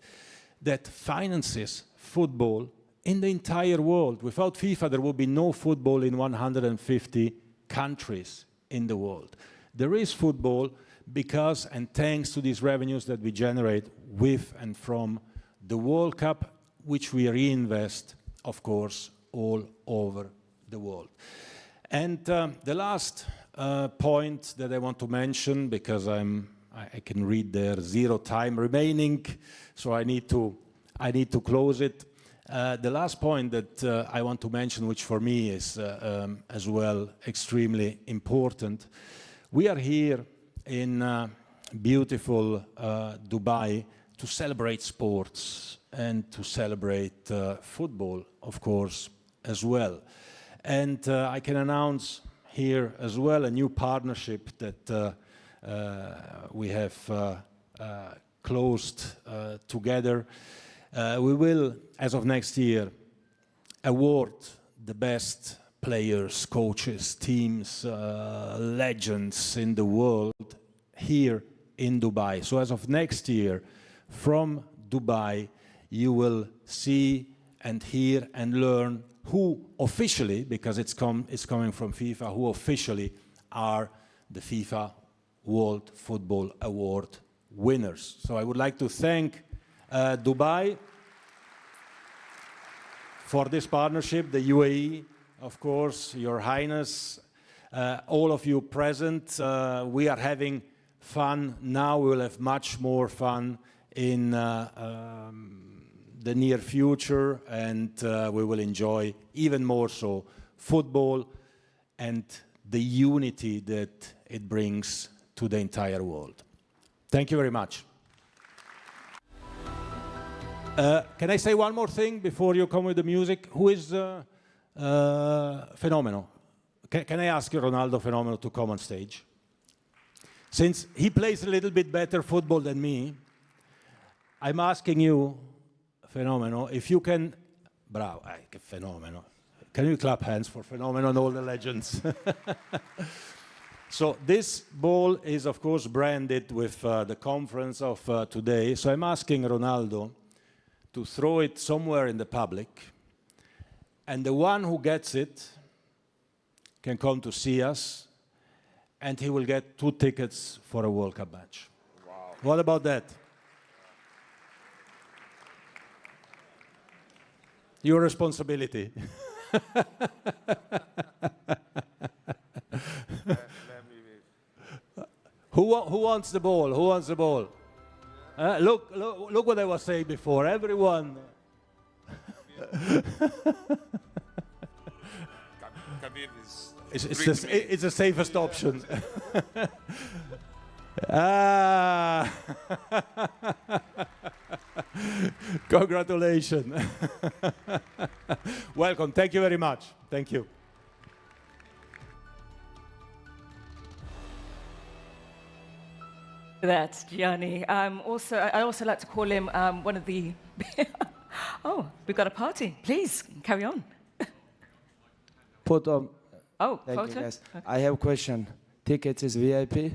that finances football in the entire world. Without FIFA, there would be no football in 150 countries in the world. There is football because and thanks to these revenues that we generate with and from the World Cup, which we reinvest, of course, all over the world. And the last point that I want to mention, because I can read there, 0 time remaining, so I need to close it. The last point that I want to mention, which for me is as well extremely important, we are here in beautiful Dubai to celebrate sports and to celebrate football, of course, as well. And I can announce here as well a new partnership that we have closed together. We will, as of next year, award the best players, coaches, teams, legends in the world here in Dubai. So as of next year, from Dubai, you will see and hear and learn who officially, because it's coming from FIFA, who officially are the FIFA World Football Award winners. So I would like to thank Dubai for this partnership, the UAE, of course, Your Highness, all of you present. We are having fun now. We will have much more fun in the near future, and we will enjoy even more so football and the unity that it brings to the entire world. Thank you very much. Can I say one more thing before you come with the music? Who is Fenomeno? Can I ask you, Ronaldo Fenomeno, to come on stage? Since he plays a little bit better football than me, I'm asking you, Fenomeno, if you can... Bravo, che fenomeno. Can you clap hands for Fenomeno and all the legends? So this ball is, of course, branded with the conference of today. So I'm asking Ronaldo to throw it somewhere in the public, and the one who gets it can come to see us, and he will get 2 tickets for a World Cup match. Wow. What about that? Your responsibility. Who wants the ball? Who wants the ball? Look what I was saying before. Everyone. It's the safest option. Congratulations. Welcome. Thank you very much. Thank you. That's Gianni. I also like to call him one of the... Oh, we've got a party. Please, carry on. Put on. Oh, thank photo? you, guys. Okay. I have a question. Tickets is VIP?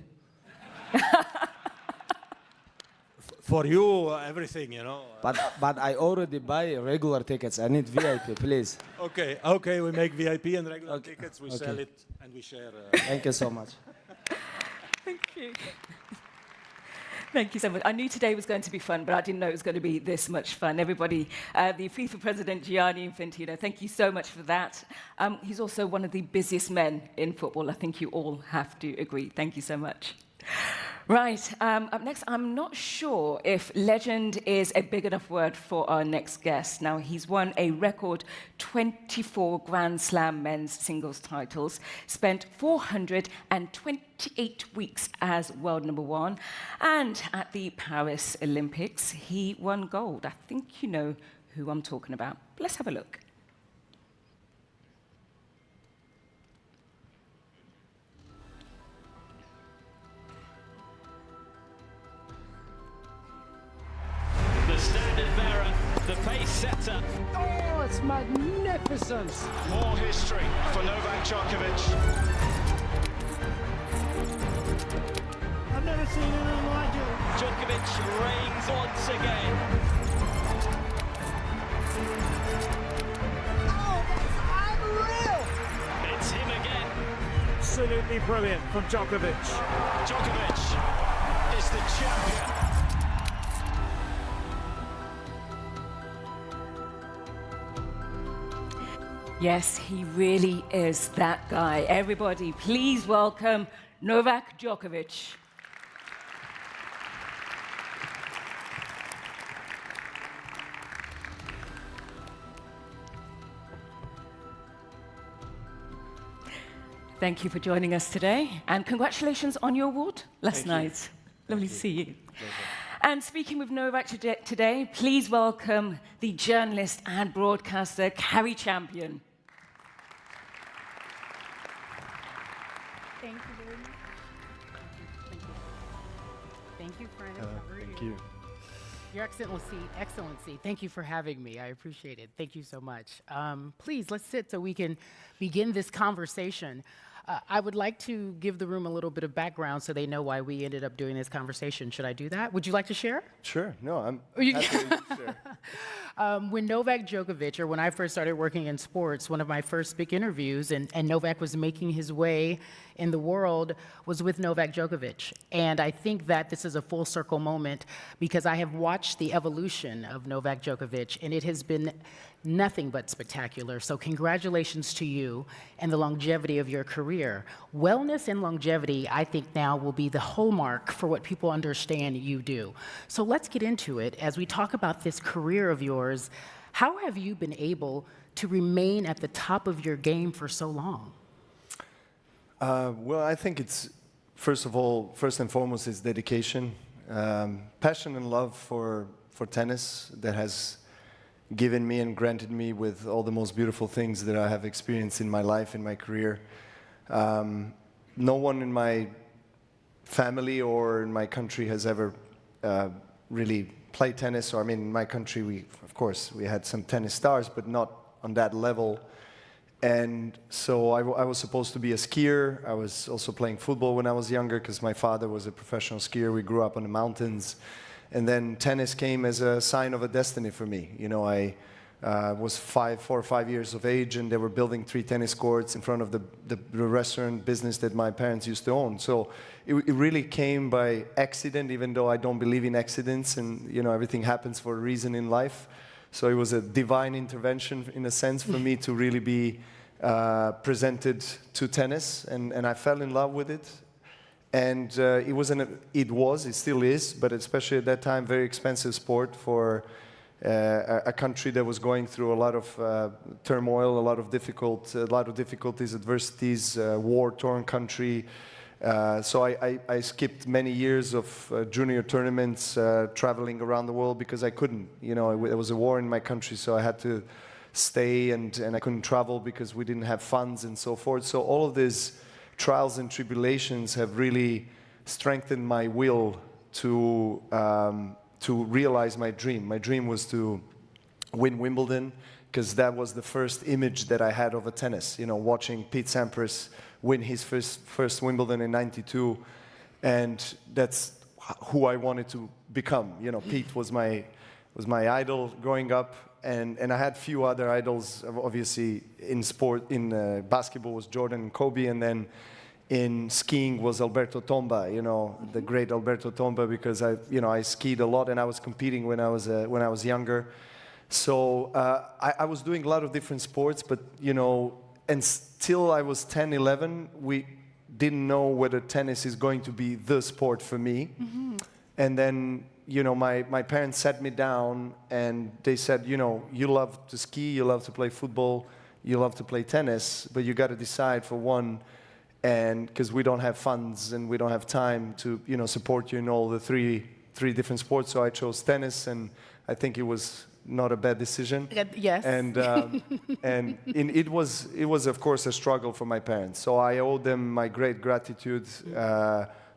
For you, everything, you know. But I already buy regular tickets. I need VIP, please. Okay, we make VIP and regular tickets. We sell it and we share. Thank you so much. Thank you. Thank you so much. I knew today was going to be fun, but I didn't know it was going to be this much fun. Everybody, the FIFA president, Gianni Infantino, thank you so much for that. He's also one of the busiest men in football. I think you all have to agree. Thank you so much. Right, up next, I'm not sure if legend is a big enough word for our next guest. Now, he's won a record 24 Grand Slam men's singles titles, spent 428 weeks as world number one, and at the Paris Olympics, he won gold. I think you know who I'm talking about. Let's have a look. The standard bearer, the pace setter. Oh, it's magnificent. More history for Novak Djokovic. I've never seen anything like it. Djokovic reigns once again. Oh, that's unreal. It's him again. Absolutely brilliant from Djokovic. Djokovic is the champion. Yes, he really is that guy. Everybody, please welcome Novak Djokovic. Thank you for joining us today, and congratulations on your award last night. Lovely to see you. And speaking with Novak today, please welcome the journalist and broadcaster, Carrie Champion. Thank you very much. Thank you, friend. How are you? Thank you. Your Excellency, thank you for having me. I appreciate it. Thank you so much. Please, let's sit so we can begin this conversation. I would like to give the room a little bit of background so they know why we ended up doing this conversation. Should I do that? Would you like to share? Sure. No, I'm You- happy to share. When Novak Djokovic, or when I first started working in sports, one of my first big interviews, and Novak was making his way in the world, was with Novak Djokovic. And I think that this is a full circle moment because I have watched the evolution of Novak Djokovic, and it has been nothing but spectacular. So congratulations to you and the longevity of your career. Wellness and longevity, I think now will be the hallmark for what people understand you do. So let's get into it. As we talk about this career of yours, how have you been able to remain at the top of your game for so long? Well, I think it's, first and foremost, it's dedication, passion and love for tennis that has given me and granted me with all the most beautiful things that I have experienced in my life, in my career. No one in my family or in my country has ever really played tennis. Or, I mean, in my country, of course, we had some tennis stars, but not on that level. And so I was supposed to be a skier. I was also playing football when I was younger because my father was a professional skier. We grew up on the mountains. And then tennis came as a sign of a destiny for me. You know, I was 4 or 5 years of age, and they were building 3 tennis courts in front of the restaurant business that my parents used to own. So it really came by accident, even though I don't believe in accidents, and you know, everything happens for a reason in life. So it was a divine intervention, in a sense, for me to really be presented to tennis, and I fell in love with it. And it still is, but especially at that time, very expensive sport for a country that was going through a lot of turmoil, a lot of difficulties, adversities, war-torn country. So I skipped many years of junior tournaments, traveling around the world because I couldn't. You know, there was a war in my country, so I had to stay, and I couldn't travel because we didn't have funds and so forth. So all of these trials and tribulations have really strengthened my will to realize my dream. My dream was to win Wimbledon because that was the first image that I had of a tennis. You know, watching Pete Sampras win his first Wimbledon in '92, and that's who I wanted to become. You know, Pete was my idol growing up, and I had few other idols. Obviously, in basketball was Jordan and Kobe, and then in skiing was Alberto Tomba, the great Alberto Tomba, because I skied a lot and I was competing when I was younger. So I was doing a lot of different sports, but and till I was 10, 11, we didn't know whether tennis is going to be the sport for me. Mm-hmm. And then my parents sat me down and they said, you love to ski, you love to play football, you love to play tennis, but you got to decide for one. And because we don't have funds and we don't have time to, support you in all the three different sports, so I chose tennis, and I think it was not a bad decision. Yes. And it was of course a struggle for my parents. So I owe them my great gratitude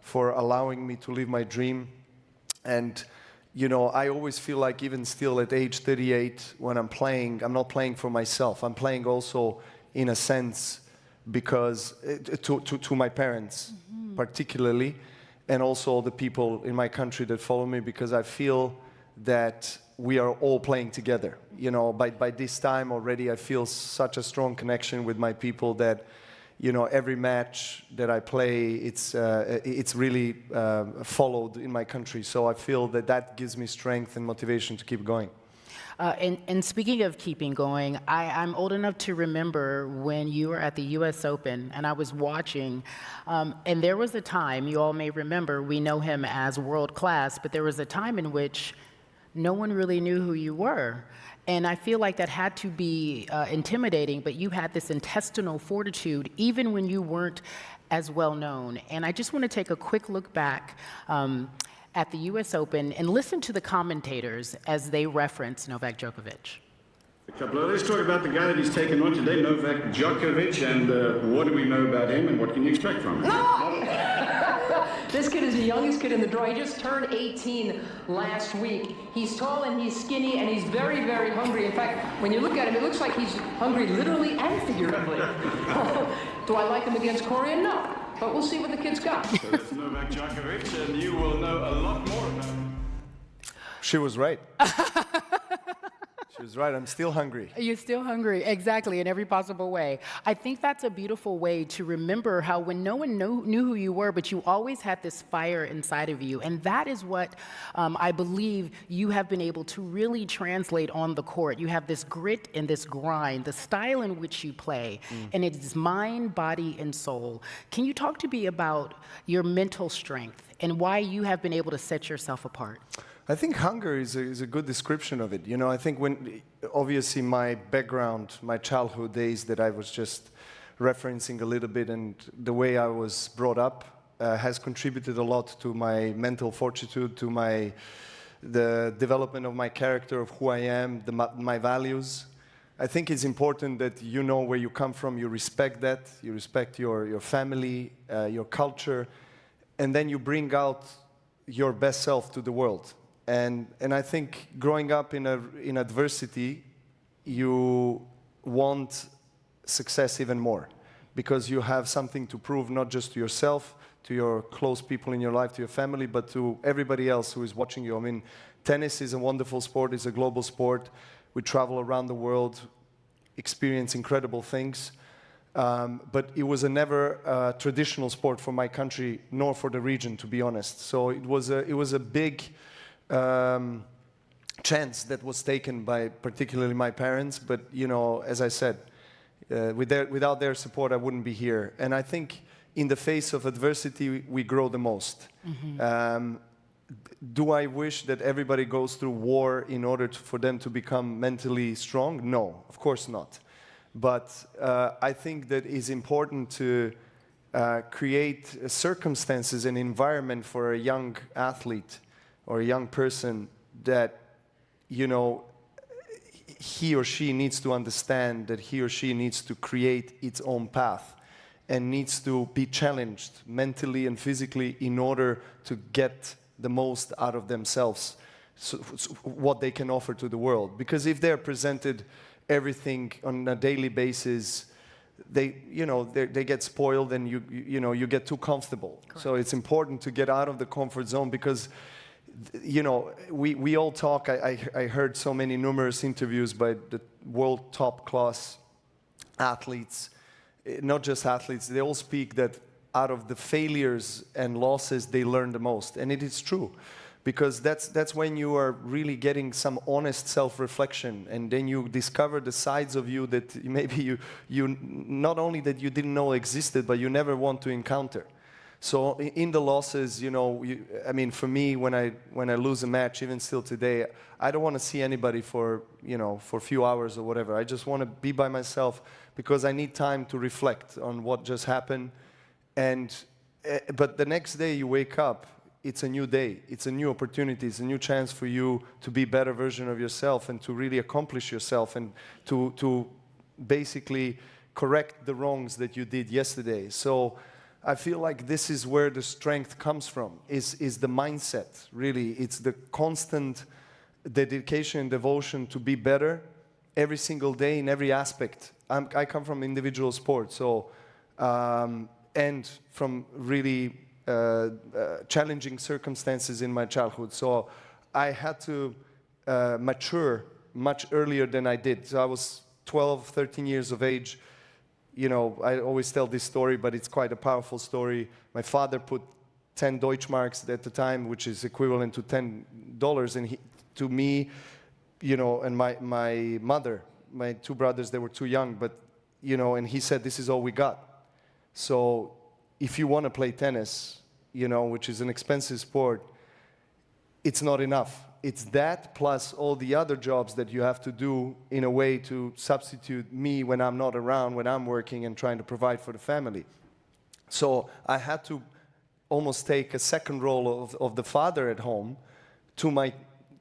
for allowing me to live my dream. And I always feel like even still at age 38, when I'm playing, I'm not playing for myself. I'm playing also in a sense because to my parents, mm-hmm. particularly, and also the people in my country that follow me, because I feel that we are all playing together. By this time already, I feel such a strong connection with my people that, every match that I play, it's really followed in my country. So I feel that gives me strength and motivation to keep going. And speaking of keeping going, I'm old enough to remember when you were at the US Open and I was watching, and there was a time, you all may remember, we know him as world class, but there was a time in which no one really knew who you were. And I feel like that had to be intimidating, but you had this intestinal fortitude even when you weren't as well known. And I just want to take a quick look back at the US Open and listen to the commentators as they reference Novak Djokovic. Let's talk about the guy that he's taken on today, Novak Djokovic, and what do we know about him and what can you expect from him? This kid is the youngest kid in the draw. He just turned 18 last week. He's tall and he's skinny and he's very, very hungry. In fact, when you look at him, it looks like he's hungry literally and figuratively. Do I like him against Korea? No. But we'll see what the kid's got. So that's Novak Djokovic, and you will know a lot more about him. She was right. She was right. I'm still hungry. You're still hungry, exactly, in every possible way. I think that's a beautiful way to remember how when no one knew who you were, but you always had this fire inside of you. And that is what I believe you have been able to really translate on the court. You have this grit and this grind, the style in which you play, and it is mind, body, and soul. Can you talk to me about your mental strength and why you have been able to set yourself apart? I think hunger is a good description of it. I think obviously my background, my childhood days that I was just referencing a little bit, and the way I was brought up has contributed a lot to my mental fortitude, to the development of my character, of who I am, my values. I think it's important that you know where you come from, you respect that, you respect your family, your culture, and then you bring out your best self to the world. And I think growing up in adversity, you want success even more because you have something to prove, not just to yourself, to your close people in your life, to your family, but to everybody else who is watching you. I mean, tennis is a wonderful sport. It's a global sport. We travel around the world, experience incredible things. But it was never a traditional sport for my country, nor for the region, to be honest. So it was a big chance that was taken by particularly my parents, but as I said, without their support I wouldn't be here. And I think in the face of adversity we grow the most. Mm-hmm. Do I wish that everybody goes through war in order for them to become mentally strong? No, of course not. But I think that it's important to create circumstances and environment for a young athlete or a young person that, he or she needs to understand that he or she needs to create its own path and needs to be challenged mentally and physically in order to get the most out of themselves, so what they can offer to the world. Because if they're presented everything on a daily basis, they get spoiled and you get too comfortable. Correct. So it's important to get out of the comfort zone because we all talk. I heard so many numerous interviews by the world top class athletes, not just athletes. They all speak that out of the failures and losses, they learn the most. And it is true, because that's when you are really getting some honest self-reflection, and then you discover the sides of you that maybe you not only that you didn't know existed, but you never want to encounter. So in the losses, you know, I mean, for me, when I lose a match, even still today, I don't want to see anybody for, you know, for a few hours or whatever. I just want to be by myself, because I need time to reflect on what just happened. And but the next day you wake up, it's a new day, it's a new opportunity, it's a new chance for you to be a better version of yourself and to really accomplish yourself and to basically correct the wrongs that you did yesterday. So I feel like this is where the strength comes from, is the mindset, really. It's the constant dedication and devotion to be better every single day in every aspect. I come from individual sports, so, and from really challenging circumstances in my childhood. So I had to mature much earlier than I did. So I was 12, 13 years of age. You know, I always tell this story, but it's quite a powerful story. My father put 10 Deutschmarks at the time, which is equivalent to $10, and to me, you know, and my mother, my two brothers, they were too young, but, you know, and he said, this is all we got. So if you want to play tennis, you know, which is an expensive sport, it's not enough. It's that plus all the other jobs that you have to do in a way to substitute me when I'm not around, when I'm working and trying to provide for the family. So I had to almost take a second role of the father at home to my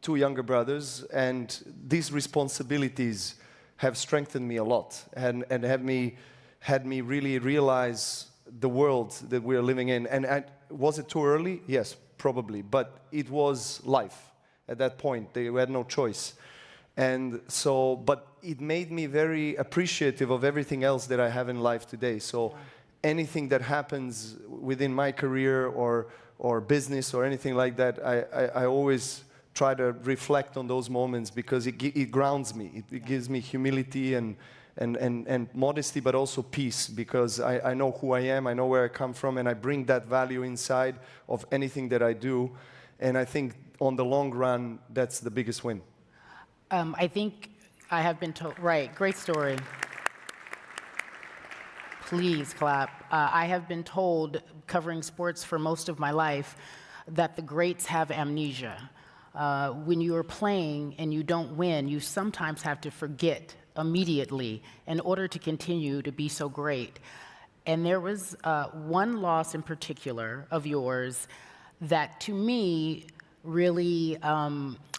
two younger brothers, and these responsibilities have strengthened me a lot and had me really realize the world that we are living in. And was it too early? Yes, probably, but it was life. At that point, they had no choice. And so, but it made me very appreciative of everything else that I have in life today. So anything that happens within my career or business or anything like that, I always try to reflect on those moments, because it grounds me. It gives me humility and modesty, but also peace, because I know who I am, I know where I come from, and I bring that value inside of anything that I do. And I think on the long run, that's the biggest win. I think I have been told, right, great story. Please clap. I have been told, covering sports for most of my life, that the greats have amnesia. When you are playing and you don't win, you sometimes have to forget immediately in order to continue to be so great. And there was one loss in particular of yours that, to me, really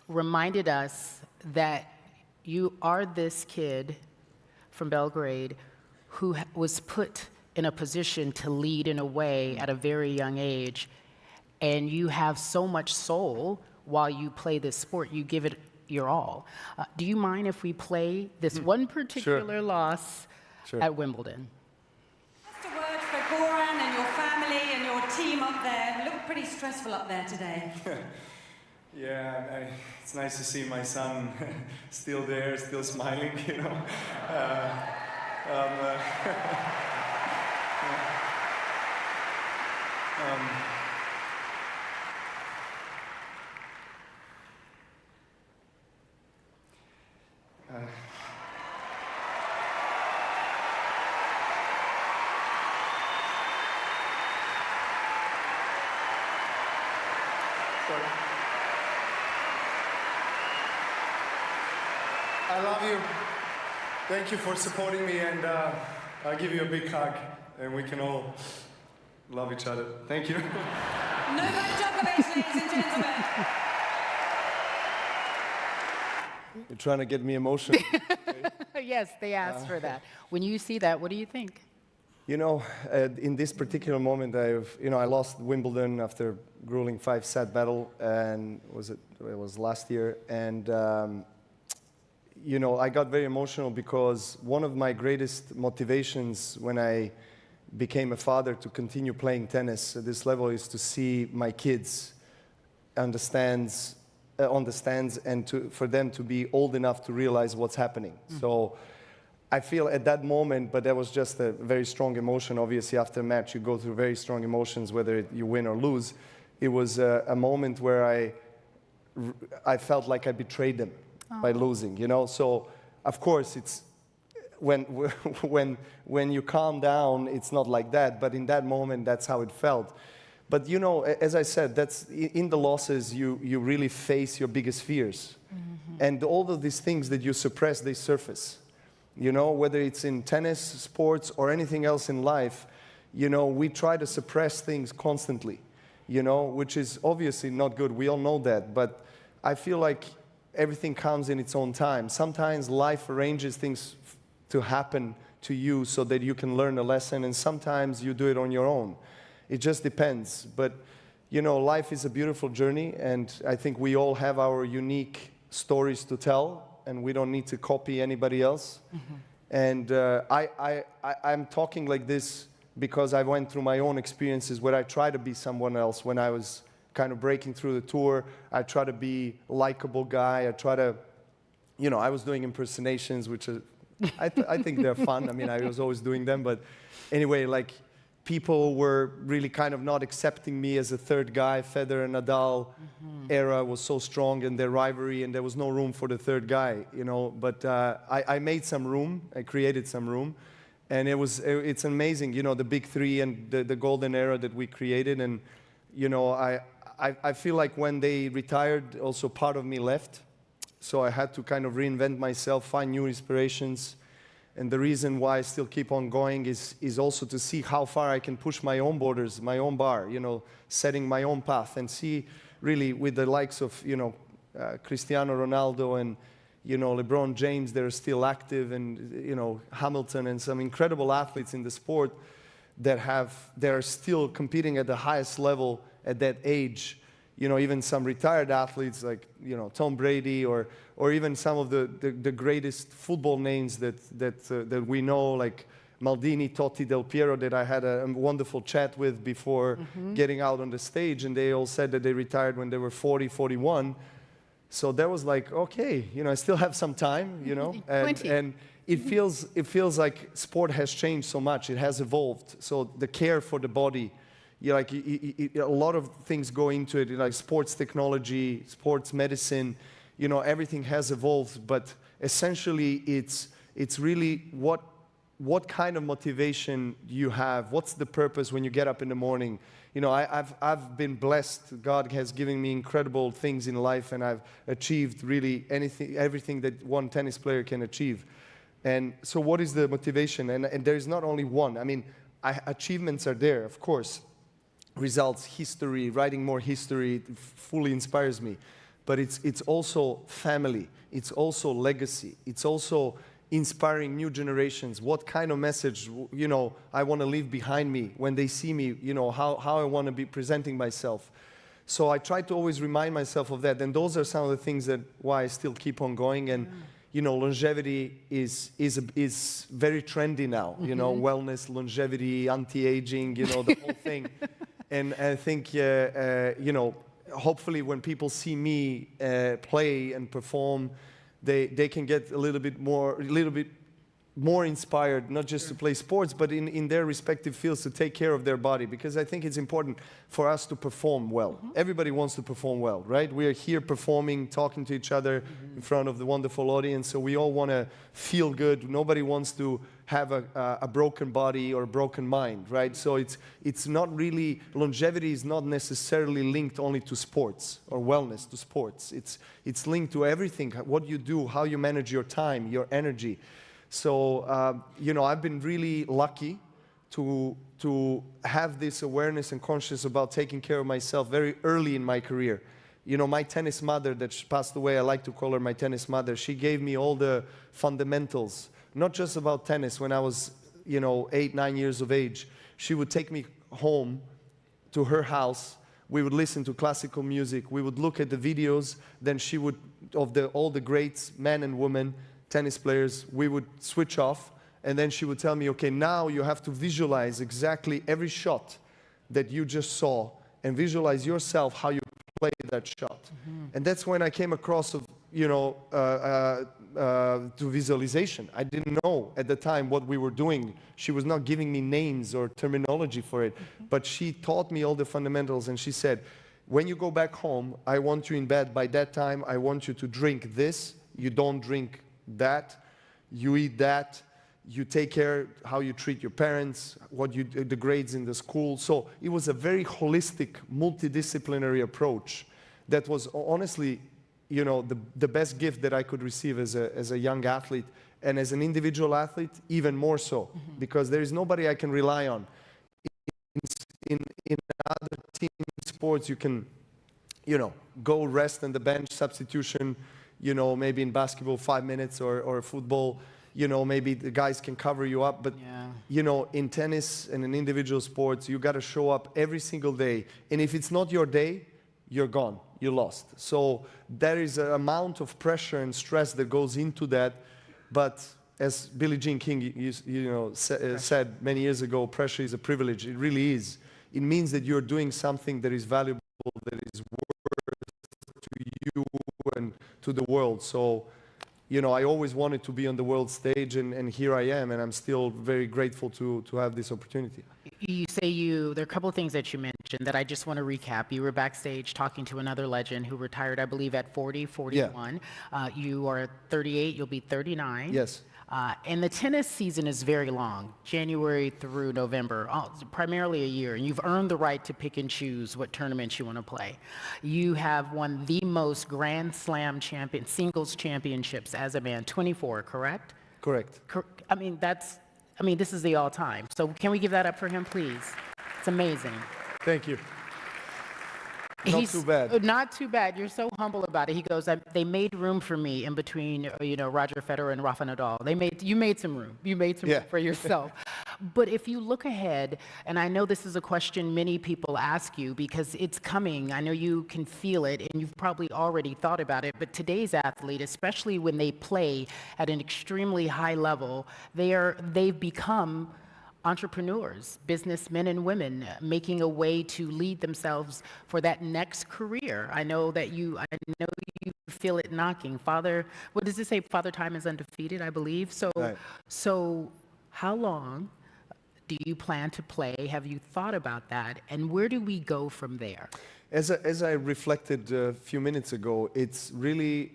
reminded us that you are this kid from Belgrade who was put in a position to lead in a way at a very young age, and you have so much soul while you play this sport. You give it your all. Do you mind if we play this one particular loss at Wimbledon? Just a word for Goran and your family and your team up there. Look pretty stressful up there today. Yeah, it's nice to see my son still there, still smiling, you know. I love you. Thank you for supporting me, and I'll give you a big hug, and we can all love each other. Thank you. Novak Djokovic, ladies and gentlemen. You're trying to get me emotional. Yes, they asked for that. When you see that, what do you think? You know, in this particular moment, I lost Wimbledon after a grueling 5-set battle, and it was last year, and you know, I got very emotional because one of my greatest motivations when I became a father to continue playing tennis at this level is to see my kids on the stands and for them to be old enough to realize what's happening. So I feel at that moment, but that was just a very strong emotion. Obviously, after a match, you go through very strong emotions, whether you win or lose. It was a moment where I felt like I betrayed them by losing, you know. So, of course, it's when you calm down, it's not like that. But in that moment, that's how it felt. But you know, as I said, that's in the losses you really face your biggest fears, and all of these things that you suppress, they surface. You know, whether it's in tennis, sports, or anything else in life, you know, we try to suppress things constantly, you know, which is obviously not good. We all know that. But I feel like everything comes in its own time. Sometimes life arranges things to happen to you so that you can learn a lesson, and sometimes you do it on your own. It just depends. But, you know, life is a beautiful journey, and I think we all have our unique stories to tell, and we don't need to copy anybody else. And I'm talking like this because I went through my own experiences where I tried to be someone else when I was kind of breaking through the tour. I try to be a likable guy. I try to, you know, I was doing impersonations, which are, I think they're fun. I mean, I was always doing them. But anyway, like, people were really kind of not accepting me as a third guy. Federer and Nadal era was so strong in their rivalry, and there was no room for the third guy, you know. But I made some room. I created some room. And it's amazing, you know, the big three and the golden era that we created. And, you know, I feel like when they retired, also part of me left. So I had to kind of reinvent myself, find new inspirations. And the reason why I still keep on going is also to see how far I can push my own borders, my own bar, you know, setting my own path, and see really with the likes of, you know, Cristiano Ronaldo and, you know, LeBron James, they're still active, and, you know, Hamilton and some incredible athletes in the sport that are still competing at the highest level at that age. You know, even some retired athletes like, you know, Tom Brady, or even some of the greatest football names that we know, like Maldini, Totti, Del Piero, that I had a wonderful chat with before getting out on the stage, and they all said that they retired when they were 40, 41. So that was like, okay, you know, I still have some time, you know, and it feels like sport has changed so much. It has evolved. So the care for the body, you know, like a lot of things go into it, like sports technology, sports medicine, you know, everything has evolved. But essentially, it's really what kind of motivation you have. What's the purpose when you get up in the morning? You know, I've been blessed. God has given me incredible things in life, and I've achieved really everything that one tennis player can achieve. And so, what is the motivation? And there is not only one. I mean, achievements are there, of course. Results, history, writing more history, it fully inspires me. But it's also family, it's also legacy, it's also inspiring new generations. What kind of message, you know, I want to leave behind me when they see me, you know, how I want to be presenting myself. So I try to always remind myself of that. And those are some of the things that why I still keep on going. And, you know, longevity is very trendy now, you know, wellness, longevity, anti-aging, you know, the whole thing. And I think, you know, hopefully when people see me play and perform, they can get a little bit more inspired, not just to play sports, but in their respective fields to take care of their body. Because I think it's important for us to perform well. Everybody wants to perform well, right? We are here performing, talking to each other in front of the wonderful audience, so we all want to feel good. Nobody wants to have a broken body or a broken mind, right? So it's not really, longevity is not necessarily linked only to sports or wellness to sports. It's linked to everything, what you do, how you manage your time, your energy. So, you know, I've been really lucky to have this awareness and conscious about taking care of myself very early in my career. You know, my tennis mother that passed away, I like to call her my tennis mother, she gave me all the fundamentals, not just about tennis. When I was, you know, 8, 9 years of age, she would take me home to her house. We would listen to classical music. We would look at the videos. Then she would, of all the greats, men and women, tennis players, we would switch off, and then she would tell me, okay, now you have to visualize exactly every shot that you just saw, and visualize yourself how you play that shot. And that's when I came across, you know, to visualization. I didn't know at the time what we were doing. She was not giving me names or terminology for it, but she taught me all the fundamentals, and she said, when you go back home, I want you in bed by that time, I want you to drink this, you don't drink that, you eat that, you take care how you treat your parents, the grades in the school. So it was a very holistic, multidisciplinary approach that was honestly, you know, the best gift that I could receive as a young athlete, and as an individual athlete, even more so, because there is nobody I can rely on. In other team sports, you can, you know, go rest on the bench, substitution, you know, maybe in basketball 5 minutes, or football, you know, maybe the guys can cover you up. But, you know, in tennis and in individual sports, you got to show up every single day. And if it's not your day, you're gone. You lost. So there is an amount of pressure and stress that goes into that. But as Billie Jean King, said many years ago, pressure is a privilege. It really is. It means that you're doing something that is valuable, that is worth to you and to the world. So, you know, I always wanted to be on the world stage, and here I am, and I'm still very grateful to have this opportunity. You say there are a couple of things that you mentioned that I just want to recap. You were backstage talking to another legend who retired, I believe, at 41. Yeah. You are 38, you'll be 39. Yes. And the tennis season is very long, January through November, primarily a year, and you've earned the right to pick and choose what tournaments you want to play. You have won the most Grand Slam singles championships as a man, 24, correct? Correct. This is the all-time. So can we give that up for him, please? It's amazing. Thank you. Not too bad. Not too bad. You're so humble about it. He goes, they made room for me in between, Roger Federer and Rafa Nadal. You made some room. You made some room for yourself. But if you look ahead, and I know this is a question many people ask you because it's coming. I know you can feel it, and you've probably already thought about it. But today's athlete, especially when they play at an extremely high level, they've become entrepreneurs, businessmen and women, making a way to lead themselves for that next career. I know you feel it knocking. What does it say? Father Time is undefeated, I believe. So, right. So how long do you plan to play? Have you thought about that? And where do we go from there? As I reflected a few minutes ago, it's really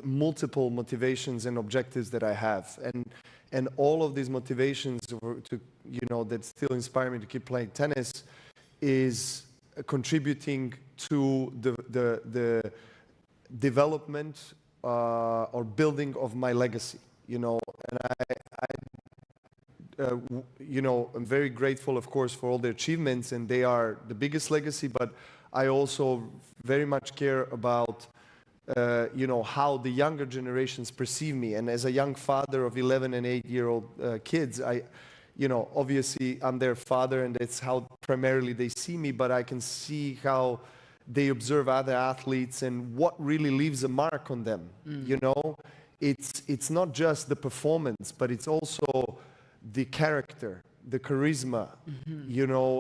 multiple motivations and objectives that I have. And all of these motivations that still inspire me to keep playing tennis is contributing to the development or building of my legacy. And I'm very grateful, of course, for all the achievements, and they are the biggest legacy, but I also very much care about how the younger generations perceive me. And as a young father of 11 and 8-year-old kids, obviously I'm their father, and that's how primarily they see me, but I can see how they observe other athletes and what really leaves a mark on them. It's not just the performance, but it's also the character, the charisma,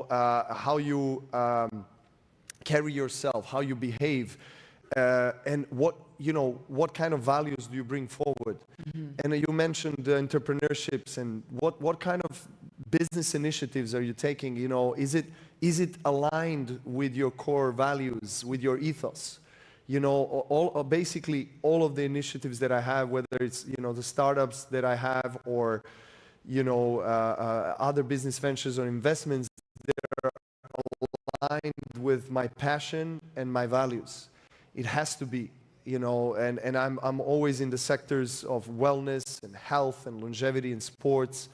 how you carry yourself, how you behave. And what kind of values do you bring forward? And you mentioned entrepreneurships, and what kind of business initiatives are you taking? Is it aligned with your core values, with your ethos? Basically all of the initiatives that I have, whether it's the startups that I have, or other business ventures or investments, they're aligned with my passion and my values. It has to be, and I'm always in the sectors of wellness and health and longevity and sports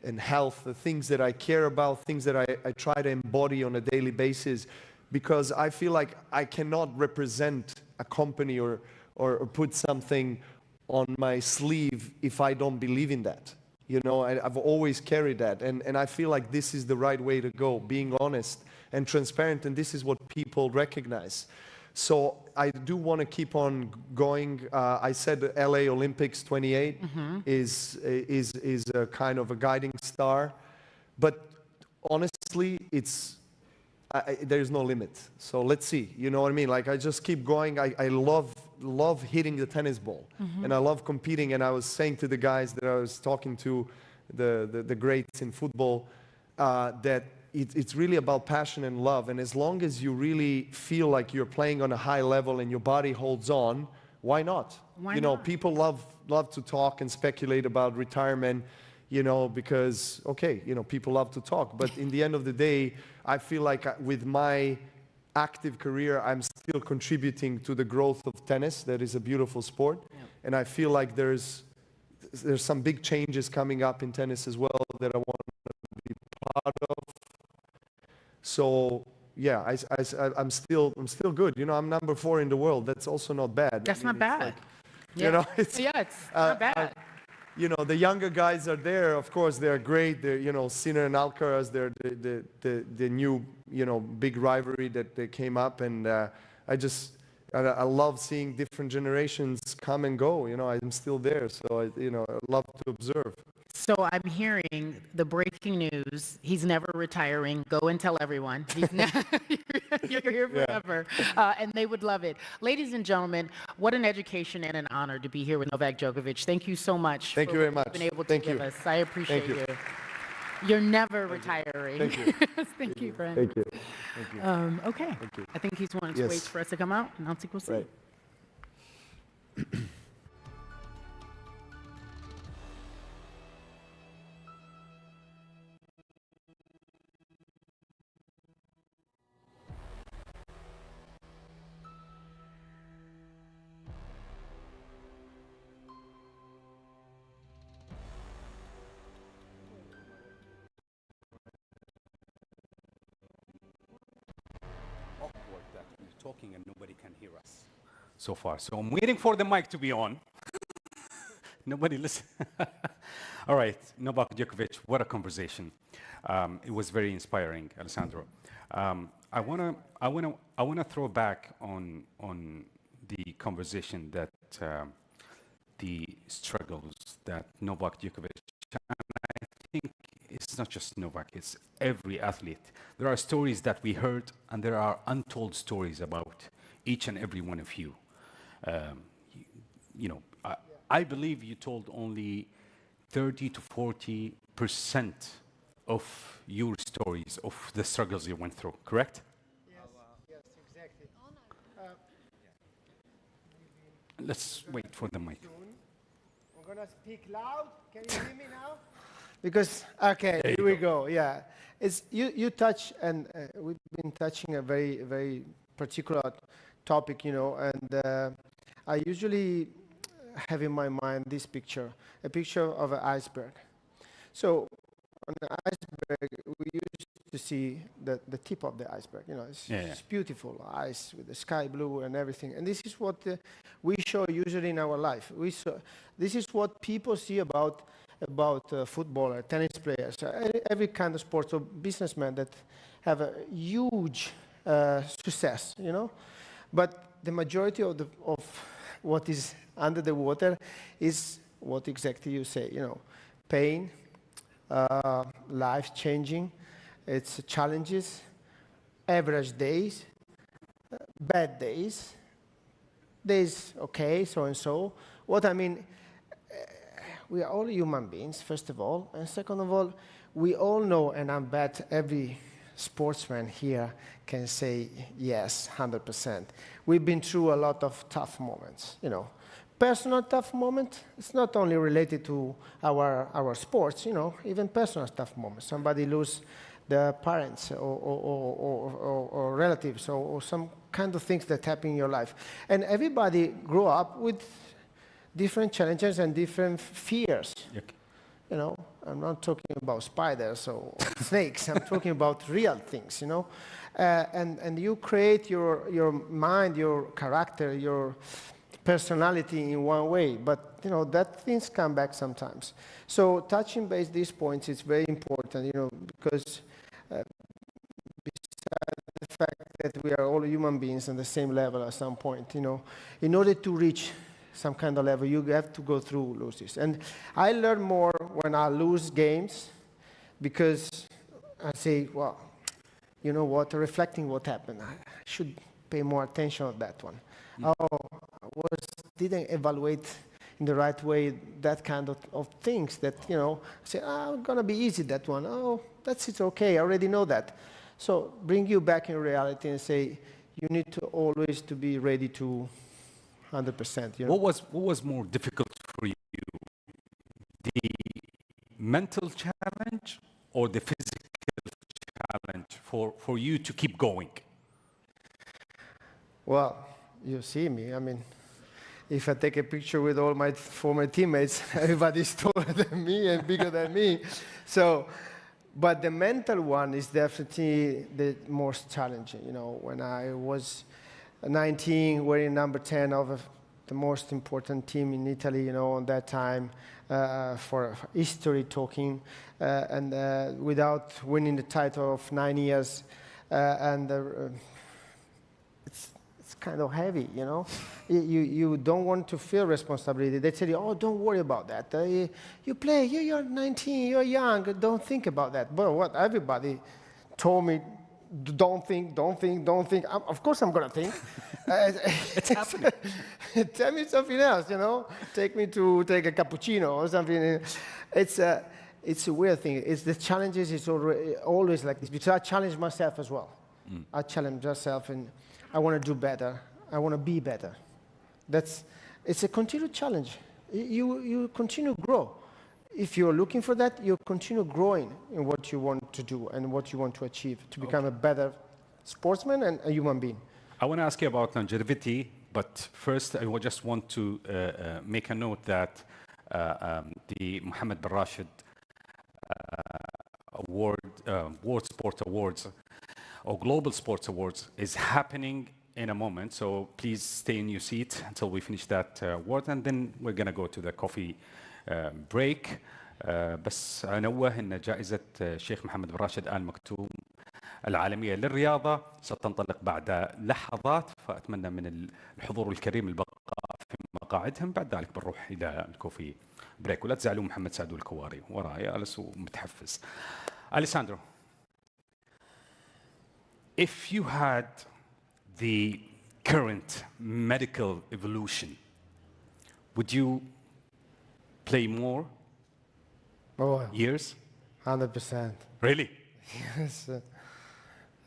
and health, the things that I care about, things that I try to embody on a daily basis, because I feel like I cannot represent a company or put something on my sleeve if I don't believe in that. I've always carried that, and I feel like this is the right way to go, being honest and transparent, and this is what people recognize. So I do want to keep on going. I said the LA Olympics 28 is a kind of a guiding star, but honestly, there's no limit. So let's see. You know what I mean? Like, I just keep going. I love love hitting the tennis ball. And I love competing. And I was saying to the guys that I was talking to, the greats in football, that it's really about passion and love. And as long as you really feel like you're playing on a high level and your body holds on, why not? Why you know, not? people love to talk and speculate about retirement, you know, because, okay, you know, people love to talk. But in the end of the day, I feel like with my active career, I'm still contributing to the growth of tennis. That is a beautiful sport. Yeah. And I feel like there's some big changes coming up in tennis as well that I want to be part of. So yeah, I'm still good. You know, I'm number 4 in the world. That's also not bad. That's not bad. Like, yeah. You know, it's not bad. You know, the younger guys are there. Of course, they're great. They're, you know, Sinner and Alcaraz. They're the new, you know, big rivalry that they came up. And I love seeing different generations come and go. You know, I'm still there, so I love to observe. So I'm hearing the breaking news. He's never retiring. Go and tell everyone. You're here forever. And they would love it. Ladies and gentlemen, what an education and an honor to be here with Novak Djokovic. Thank you so much. Thank you very much. For being able to give us. I appreciate you. You're never retiring. Thank you. Thank you, friend. Thank you. Thank you. Okay. Thank you. I think he's wanting to wait for us to come out, and I'll think we'll see. Right. Awkward that we're talking and nobody can hear us so far. So I'm waiting for the mic to be on. Nobody listen. All right, Novak Djokovic, what a conversation. It was very inspiring, Alessandro. I wanna throw back on the conversation that the struggles that Novak Djokovic, and I think it's not just Novak, it's every athlete. There are stories that we heard, and there are untold stories about each and every one of you. You know, I believe you told only 30 to 40% of your stories of the struggles you went through, correct? Yes, exactly. Let's wait for the mic. I'm gonna speak loud. Can you hear me now? Because, okay, here we go. Yeah, it's you touch, and we've been touching a very, very particular topic, you know, and I usually have in my mind this picture, a picture of an iceberg. So on the iceberg, we used to see the tip of the iceberg. You know, it's beautiful ice with the sky blue and everything. And this is what we show usually in our life. This is what people see about footballers, tennis players, every kind of sport, or businessmen that have a huge success, you know. But the majority of what is under the water is what exactly you say, you know, pain, life-changing, it's challenges, average days, bad days, okay, so and so. What I mean, we are all human beings, first of all, and second of all, we all know, and I bet every sportsman here can say yes, 100%. We've been through a lot of tough moments, you know. Personal tough moment, it's not only related to our sports, you know, even personal tough moments. Somebody lose their parents or relatives or some kind of things that happen in your life. And everybody grew up with different challenges and different fears. You know, I'm not talking about spiders or snakes. I'm talking about real things, you know. And you create your mind, your character, your personality in one way. But, you know, that things come back sometimes. So touching base these points is very important, you know, because besides the fact that we are all human beings on the same level at some point, you know, in order to reach some kind of level, you have to go through losses. And I learn more when I lose games, because I say, well, you know what, reflecting what happened, I should pay more attention on that one. Oh, I was didn't evaluate in the right way that kind of things that, you know, say, I'm going to be easy, that one. Oh, that's it, okay, I already know that. So bring you back in reality and say, you need to always to be ready to 100%. You know? What was more difficult for you? The mental challenge or the physical challenge for you to keep going? Well, you see me. I mean, if I take a picture with all my former teammates, everybody's taller than me and bigger than me. So, but the mental one is definitely the most challenging. You know, when I was 19, wearing number 10 of the most important team in Italy, you know, on that time, for history talking, and without winning the title of 9 years, it's kind of heavy, you know. You don't want to feel responsibility. They tell you, oh, don't worry about that. You play, you're 19, you're young, don't think about that. But what everybody told me, don't think. Of course I'm going to think. It's happening. Tell me something else, you know. Take me to take a cappuccino or something. It's a weird thing. It's the challenges. It's always like this. Because I challenge myself as well. I challenge myself, and I want to do better. I want to be better. It's a continued challenge. You continue to grow. If you're looking for that, you continue growing in what you want to do and what you want to achieve to become a better sportsman and a human being. I want to ask you about longevity, but first I just want to make a note that the Mohammed bin Rashid World Sport Awards or Global Sports Awards is happening in a moment, so please stay in your seat until we finish that award, and then we're going to go to the coffee بريك. بس أنوه أن جائزة الشيخ محمد بن راشد آل مكتوم العالمية للرياضة ستنطلق بعد لحظات، فأتمنى من الحضور الكريم البقاء في مقاعدهم. بعد ذلك بنروح إلى الكوفي بريك. ولا تزعلوا محمد سعد الكواري وراي جالس ومتحفز. Alessandro, if you had the current medical evolution, would you play more years? 100%. Really? Yes.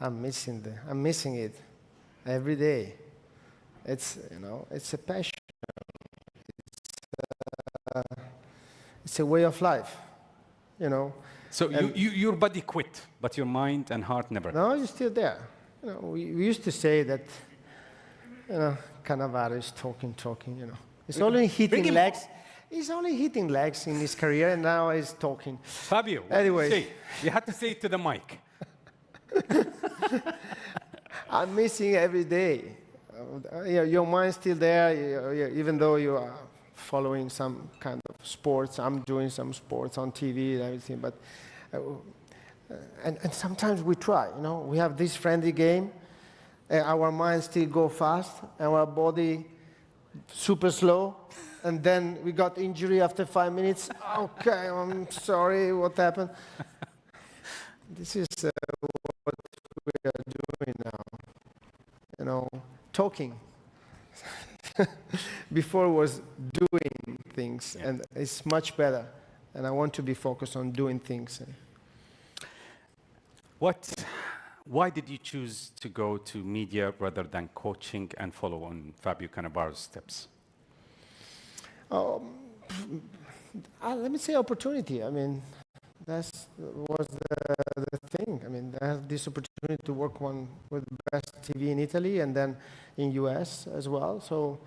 I'm missing it every day. It's, you know, it's a passion. It's a way of life, you know. So your body quit, but your mind and heart never. No, you're still there. You know, we used to say that, you know, Cannavaro is talking, you know. It's only hitting legs. He's only hitting legs in his career, and now he's talking. Fabio, anyway, you had to say it to the mic. I'm missing every day. Your mind's still there, even though you are following some kind of sports. I'm doing some sports on TV and everything, but and sometimes we try. You know, we have this friendly game. Our minds still go fast, and our body super slow. And then we got injury after 5 minutes. Okay, I'm sorry, what happened? This is what we are doing now. You know, talking. Before was doing things, and it's much better. And I want to be focused on doing things. Why did you choose to go to media rather than coaching and follow on Fabio Cannavaro's steps? Let me say opportunity. I mean, that was the thing. I mean, I have this opportunity to work with best TV in Italy and then in US as well. So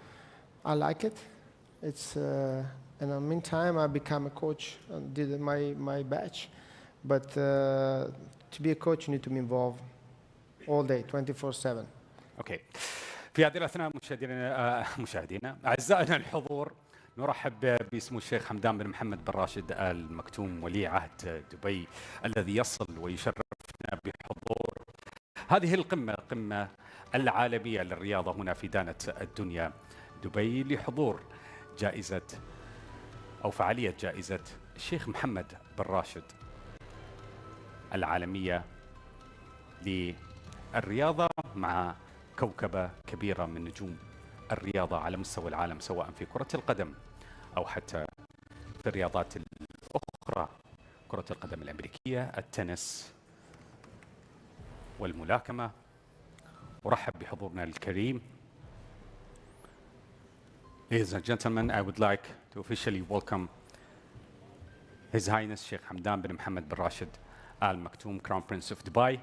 I like it. It's and in the meantime, I became a coach and did my batch. But to be a coach, you need to be involved all day, 24/7. Okay. في هذه الأثناء مشاهدينا أعزائنا الحضور، نرحب باسم الشيخ حمدان بن محمد بن راشد آل مكتوم ولي عهد دبي الذي يصل ويشرفنا بحضور هذه القمة العالمية للرياضة هنا في دانة الدنيا دبي، لحضور جائزة أو فعالية جائزة الشيخ محمد بن راشد العالمية للرياضة مع كوكبة كبيرة من نجوم الرياضة على مستوى العالم، سواء في كرة القدم أو حتى في الرياضات الأخرى، كرة القدم الأمريكية، التنس والملاكمة. أرحب بحضورنا الكريم. Ladies and gentlemen, I would like to officially welcome His Highness Sheikh Hamdan bin Mohammed bin Rashid Al Maktoum, Crown Prince of Dubai.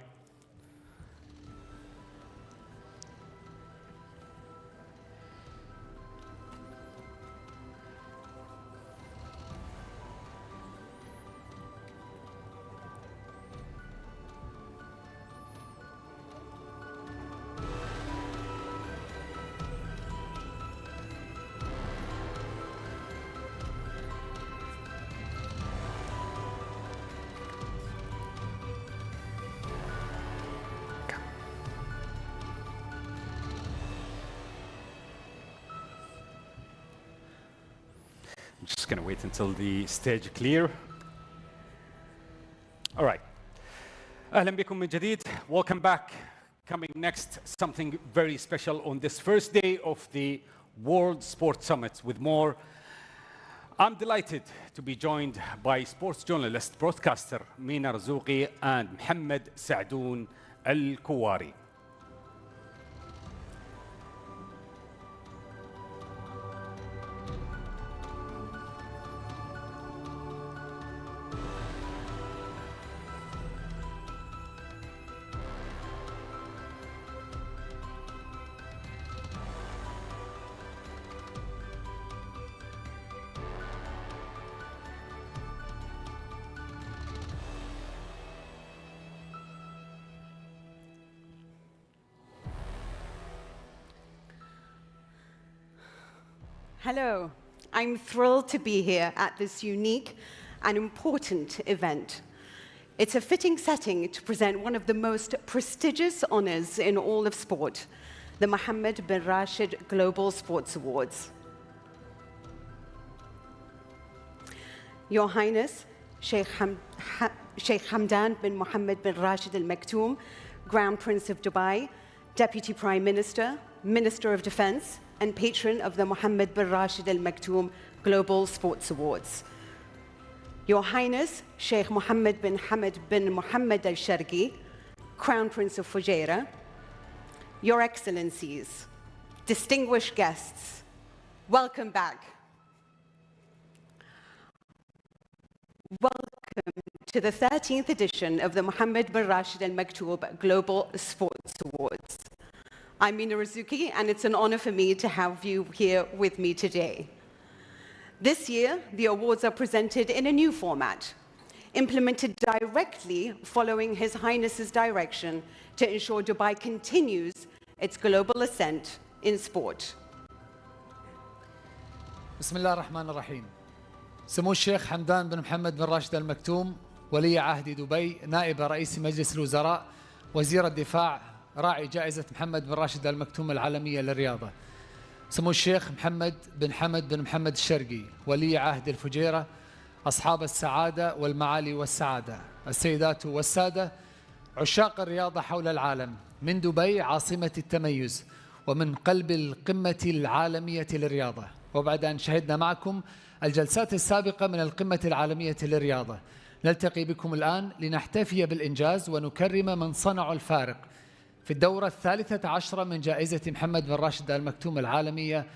I'm just going to wait until the stage clear. All right. أهلا بكم من جديد. Welcome back. Coming next, something very special on this first day of the World Sports Summit with more. I'm delighted to be joined by sports journalist, broadcaster Mina Razouqi and Mohammed Sadoun Al-Kouari. Hello, I'm thrilled to be here at this unique and important event. It's a fitting setting to present one of the most prestigious honors in all of sport, the Mohammed bin Rashid Global Sports Awards. Your Highness, Sheikh Hamdan bin Mohammed bin Rashid Al Maktoum, Crown Prince of Dubai, Deputy Prime Minister, Minister of Defense, and patron of the Mohammed bin Rashid Al Maktoum Global Sports Awards. Your Highness, Sheikh Mohammed bin Hamad bin Mohammed Al Sharqi, Crown Prince of Fujairah, Your Excellencies, distinguished guests, welcome back. Welcome to the 13th edition of the Mohammed bin Rashid Al Maktoum Global Sports Awards. I'm Mina Razouqi, and it's an honor for me to have you here with me today. This year, the awards are presented in a new format, implemented directly following His Highness's direction to ensure Dubai continues its global ascent in sport. بسم الله الرحمن الرحيم. سمو الشيخ حمدان بن محمد بن راشد المكتوم ولي عهد دبي، نائب رئيس مجلس الوزراء، وزير الدفاع، راعي جائزة محمد بن راشد المكتوم العالمية للرياضة. سمو الشيخ محمد بن حمد بن محمد الشرقي، ولي عهد الفجيرة، أصحاب السعادة والمعالي والسعادة، السيدات والسادة، عشاق الرياضة حول العالم، من دبي عاصمة التميز ومن قلب القمة العالمية للرياضة. وبعد أن شهدنا معكم الجلسات السابقة من القمة العالمية للرياضة، نلتقي بكم الآن لنحتفي بالإنجاز ونكرم من صنعوا الفارق في الدورة 13 من جائزة محمد بن راشد المكتوم العالمية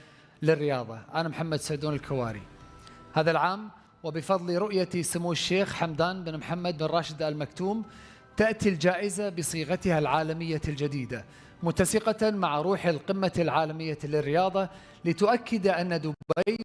للرياضة. أنا محمد سعدون الكواري. هذا العام وبفضل رؤية سمو الشيخ حمدان بن محمد بن راشد المكتوم تأتي الجائزة بصيغتها العالمية الجديدة، متسقة مع روح القمة العالمية للرياضة، لتؤكد أن دبي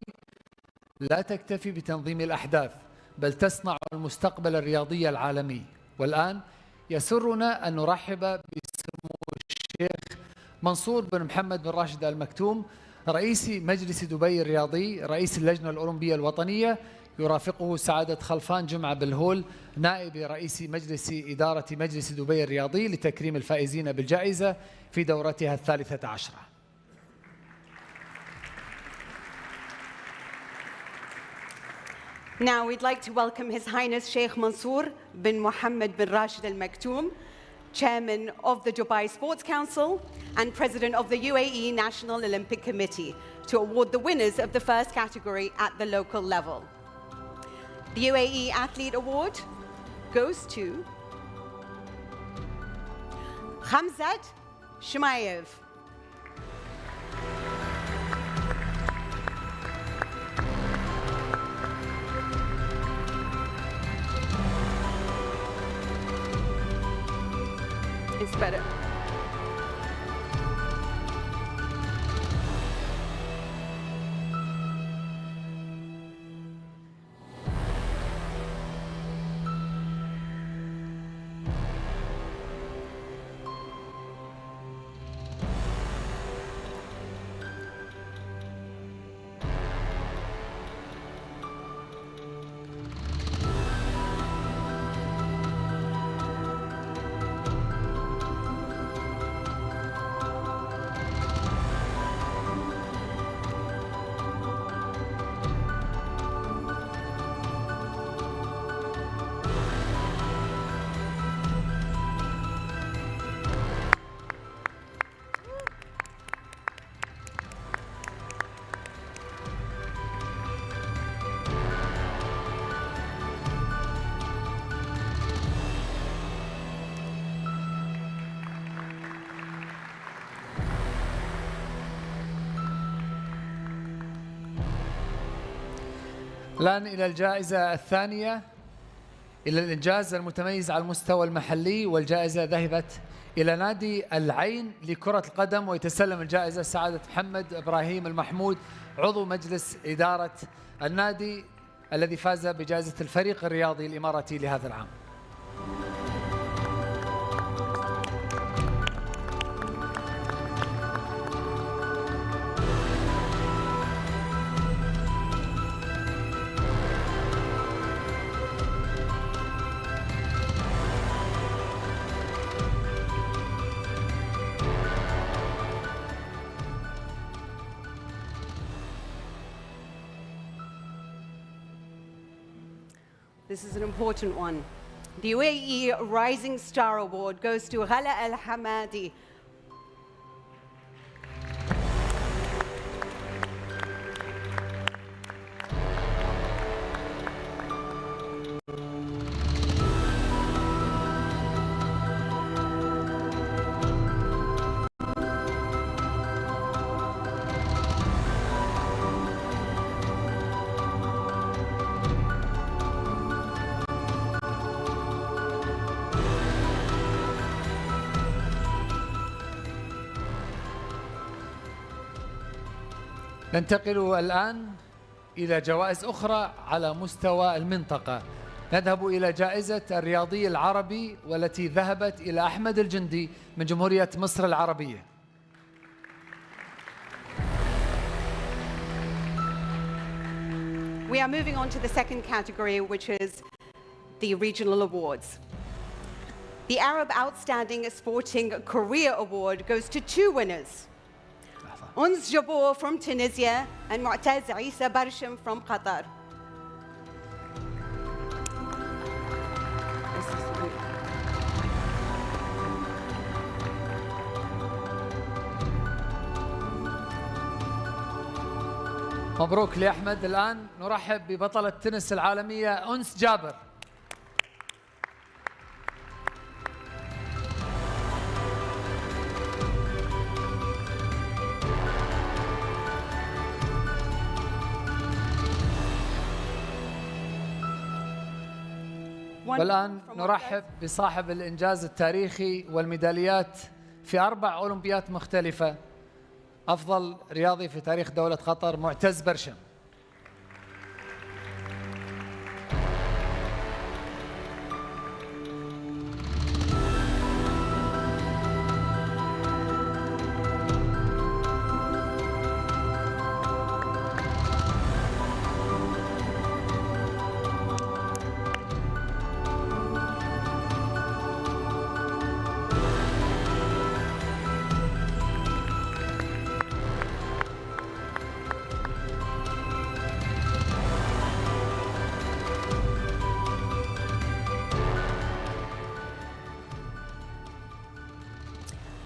لا تكتفي بتنظيم الأحداث بل تصنع المستقبل الرياضي العالمي. والآن يسرنا أن نرحب بسمو الشيخ منصور بن محمد بن راشد المكتوم، رئيس مجلس دبي الرياضي، رئيس اللجنة الأولمبية الوطنية. يرافقه سعادة خلفان جمعة بالهول، نائب رئيس مجلس إدارة مجلس دبي الرياضي، لتكريم الفائزين بالجائزة في دورتها 13. Now we'd like to welcome His Highness Sheikh Mansour bin Mohammed bin Rashid Al Maktoum, Chairman of the Dubai Sports Council and President of the UAE National Olympic Committee, to award the winners of the first category at the local level. The UAE Athlete Award goes to Khamzat Shumayev. It's better. الآن إلى الجائزة الثانية، إلى الإنجاز المتميز على المستوى المحلي، والجائزة ذهبت إلى نادي العين لكرة القدم، ويتسلم الجائزة سعادة محمد إبراهيم المحمود عضو مجلس إدارة النادي الذي فاز بجائزة الفريق الرياضي الإماراتي لهذا العام. This is an important one. The UAE Rising Star Award goes to Ghala Al Hamadi. ننتقل الآن إلى جوائز أخرى على مستوى المنطقة. نذهب إلى جائزة الرياضي العربي والتي ذهبت إلى أحمد الجندي من جمهورية مصر العربية. We are moving on to the second category, which is the regional awards. The Arab Outstanding Sporting Career Award goes to two winners. Uns Jabor from Tunisia and Mu'taz Isa Barsham from Qatar. مبروك لأحمد. الآن نرحب ببطلة التنس العالمية أنس جابر. والآن نرحب بصاحب الإنجاز التاريخي والميداليات في 4 أولمبيات مختلفة، أفضل رياضي في تاريخ دولة قطر، معتز برشم.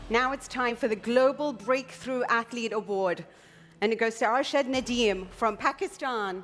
Now it's time for the Global Breakthrough Athlete Award. And it goes to Arshad Nadeem from Pakistan.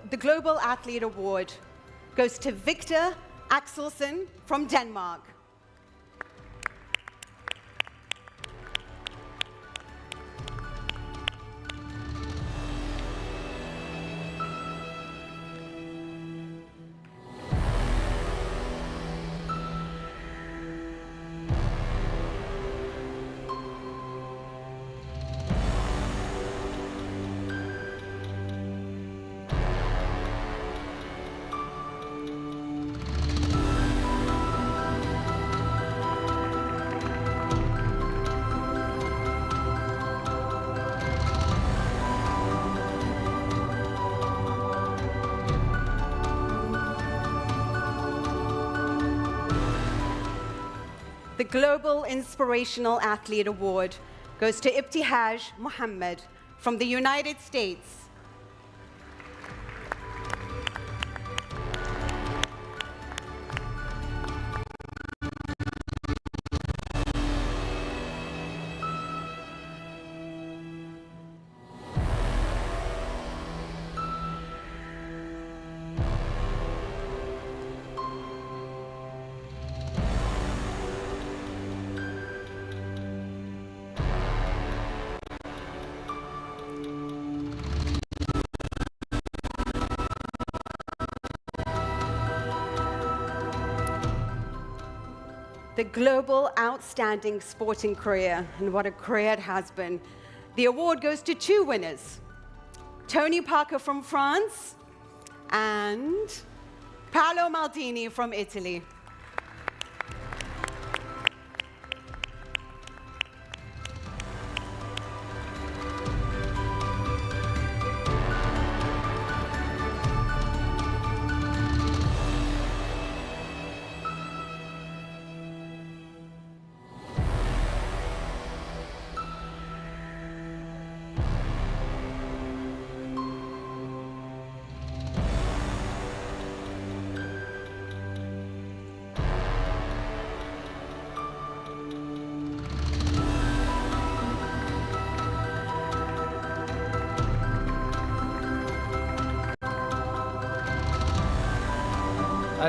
The Global Athlete Award goes to Victor Axelsen from Denmark. The Global Inspirational Athlete Award goes to Ibtihaj Muhammad from the United States. The Global Outstanding Sporting Career, and what a career it has been. The award goes to two winners, Tony Parker from France and Paolo Maldini from Italy.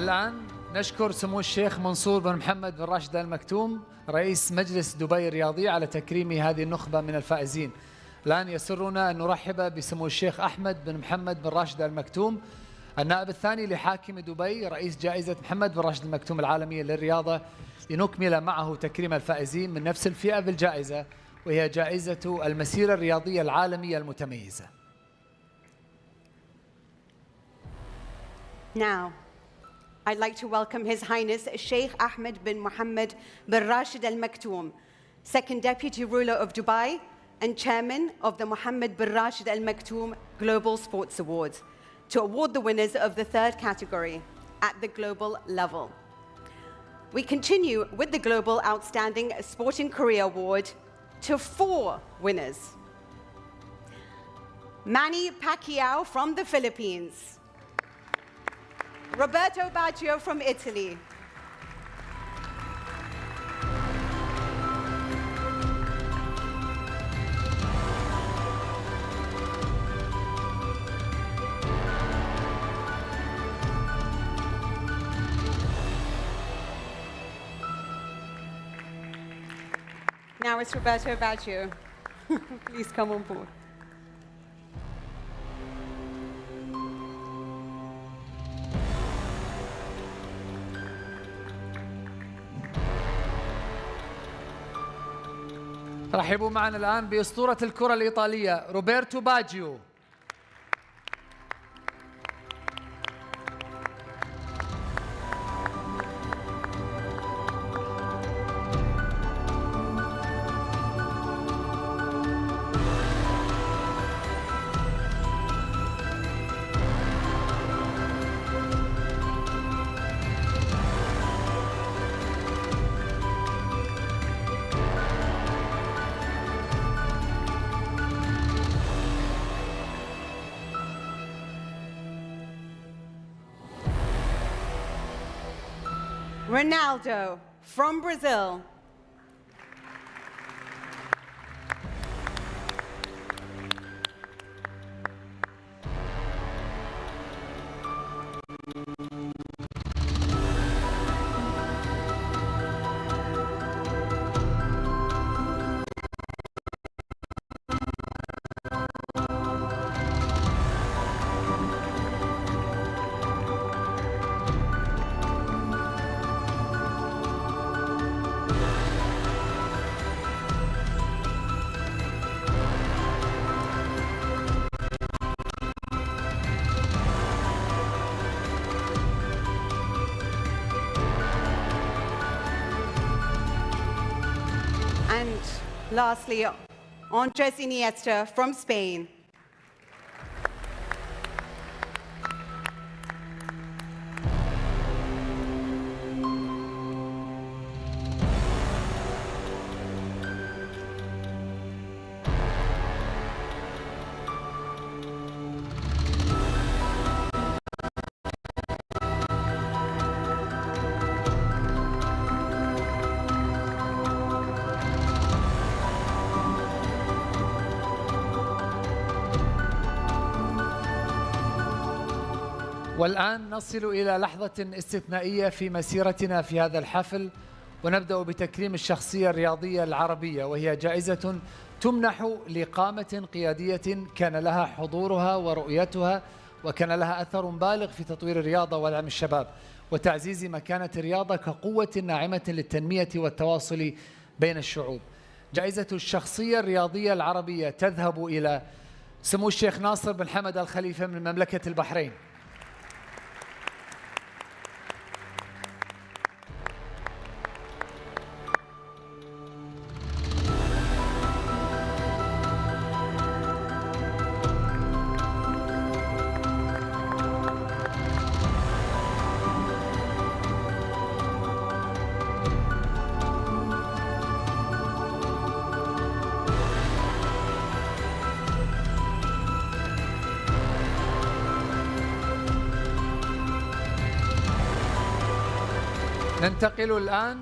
الآن نشكر سمو الشيخ منصور بن محمد بن راشد آل مكتوم رئيس مجلس دبي الرياضي على تكريم هذه النخبة من الفائزين. الآن يسرنا أن نرحب بسمو الشيخ أحمد بن محمد بن راشد آل مكتوم النائب الثاني لحاكم دبي رئيس جائزة محمد بن راشد المكتوم العالمية للرياضة لنكمل معه تكريم الفائزين من نفس الفئة بالجائزة وهي جائزة المسيرة الرياضية العالمية المتميزة. Now, I'd like to welcome His Highness Sheikh Ahmed bin Mohammed bin Rashid Al Maktoum, Second Deputy Ruler of Dubai and Chairman of the Mohammed bin Rashid Al Maktoum Global Sports Awards, to award the winners of the third category at the global level. We continue with the Global Outstanding Sporting Career Award to 4 winners. Manny Pacquiao from the Philippines. Roberto Baggio from Italy. Now it's Roberto Baggio. Please come on board. رحبوا معنا الآن بأسطورة الكرة الإيطالية روبرتو باجيو. Ronaldo from Brazil. And lastly, Andres Iniesta from Spain. والآن نصل إلى لحظة استثنائية في مسيرتنا في هذا الحفل، ونبدأ بتكريم الشخصية الرياضية العربية، وهي جائزة تمنح لقامة قيادية كان لها حضورها ورؤيتها، وكان لها أثر بالغ في تطوير الرياضة ودعم الشباب وتعزيز مكانة الرياضة كقوة ناعمة للتنمية والتواصل بين الشعوب. جائزة الشخصية الرياضية العربية تذهب إلى سمو الشيخ ناصر بن حمد الخليفة من مملكة البحرين. ننتقل الآن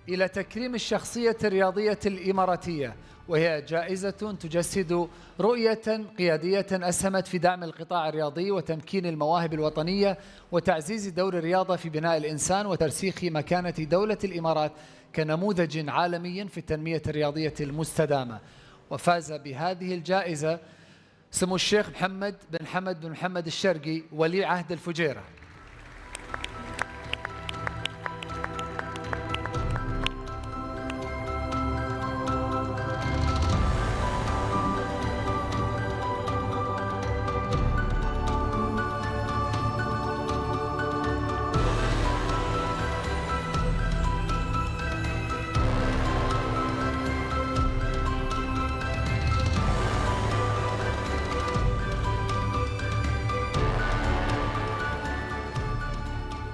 إلى تكريم الشخصية الرياضية الإماراتية، وهي جائزة تجسد رؤية قيادية أسهمت في دعم القطاع الرياضي وتمكين المواهب الوطنية وتعزيز دور الرياضة في بناء الإنسان وترسيخ مكانة دولة الإمارات كنموذج عالمي في التنمية الرياضية المستدامة. وفاز بهذه الجائزة سمو الشيخ محمد بن حمد بن محمد الشرقي ولي عهد الفجيرة.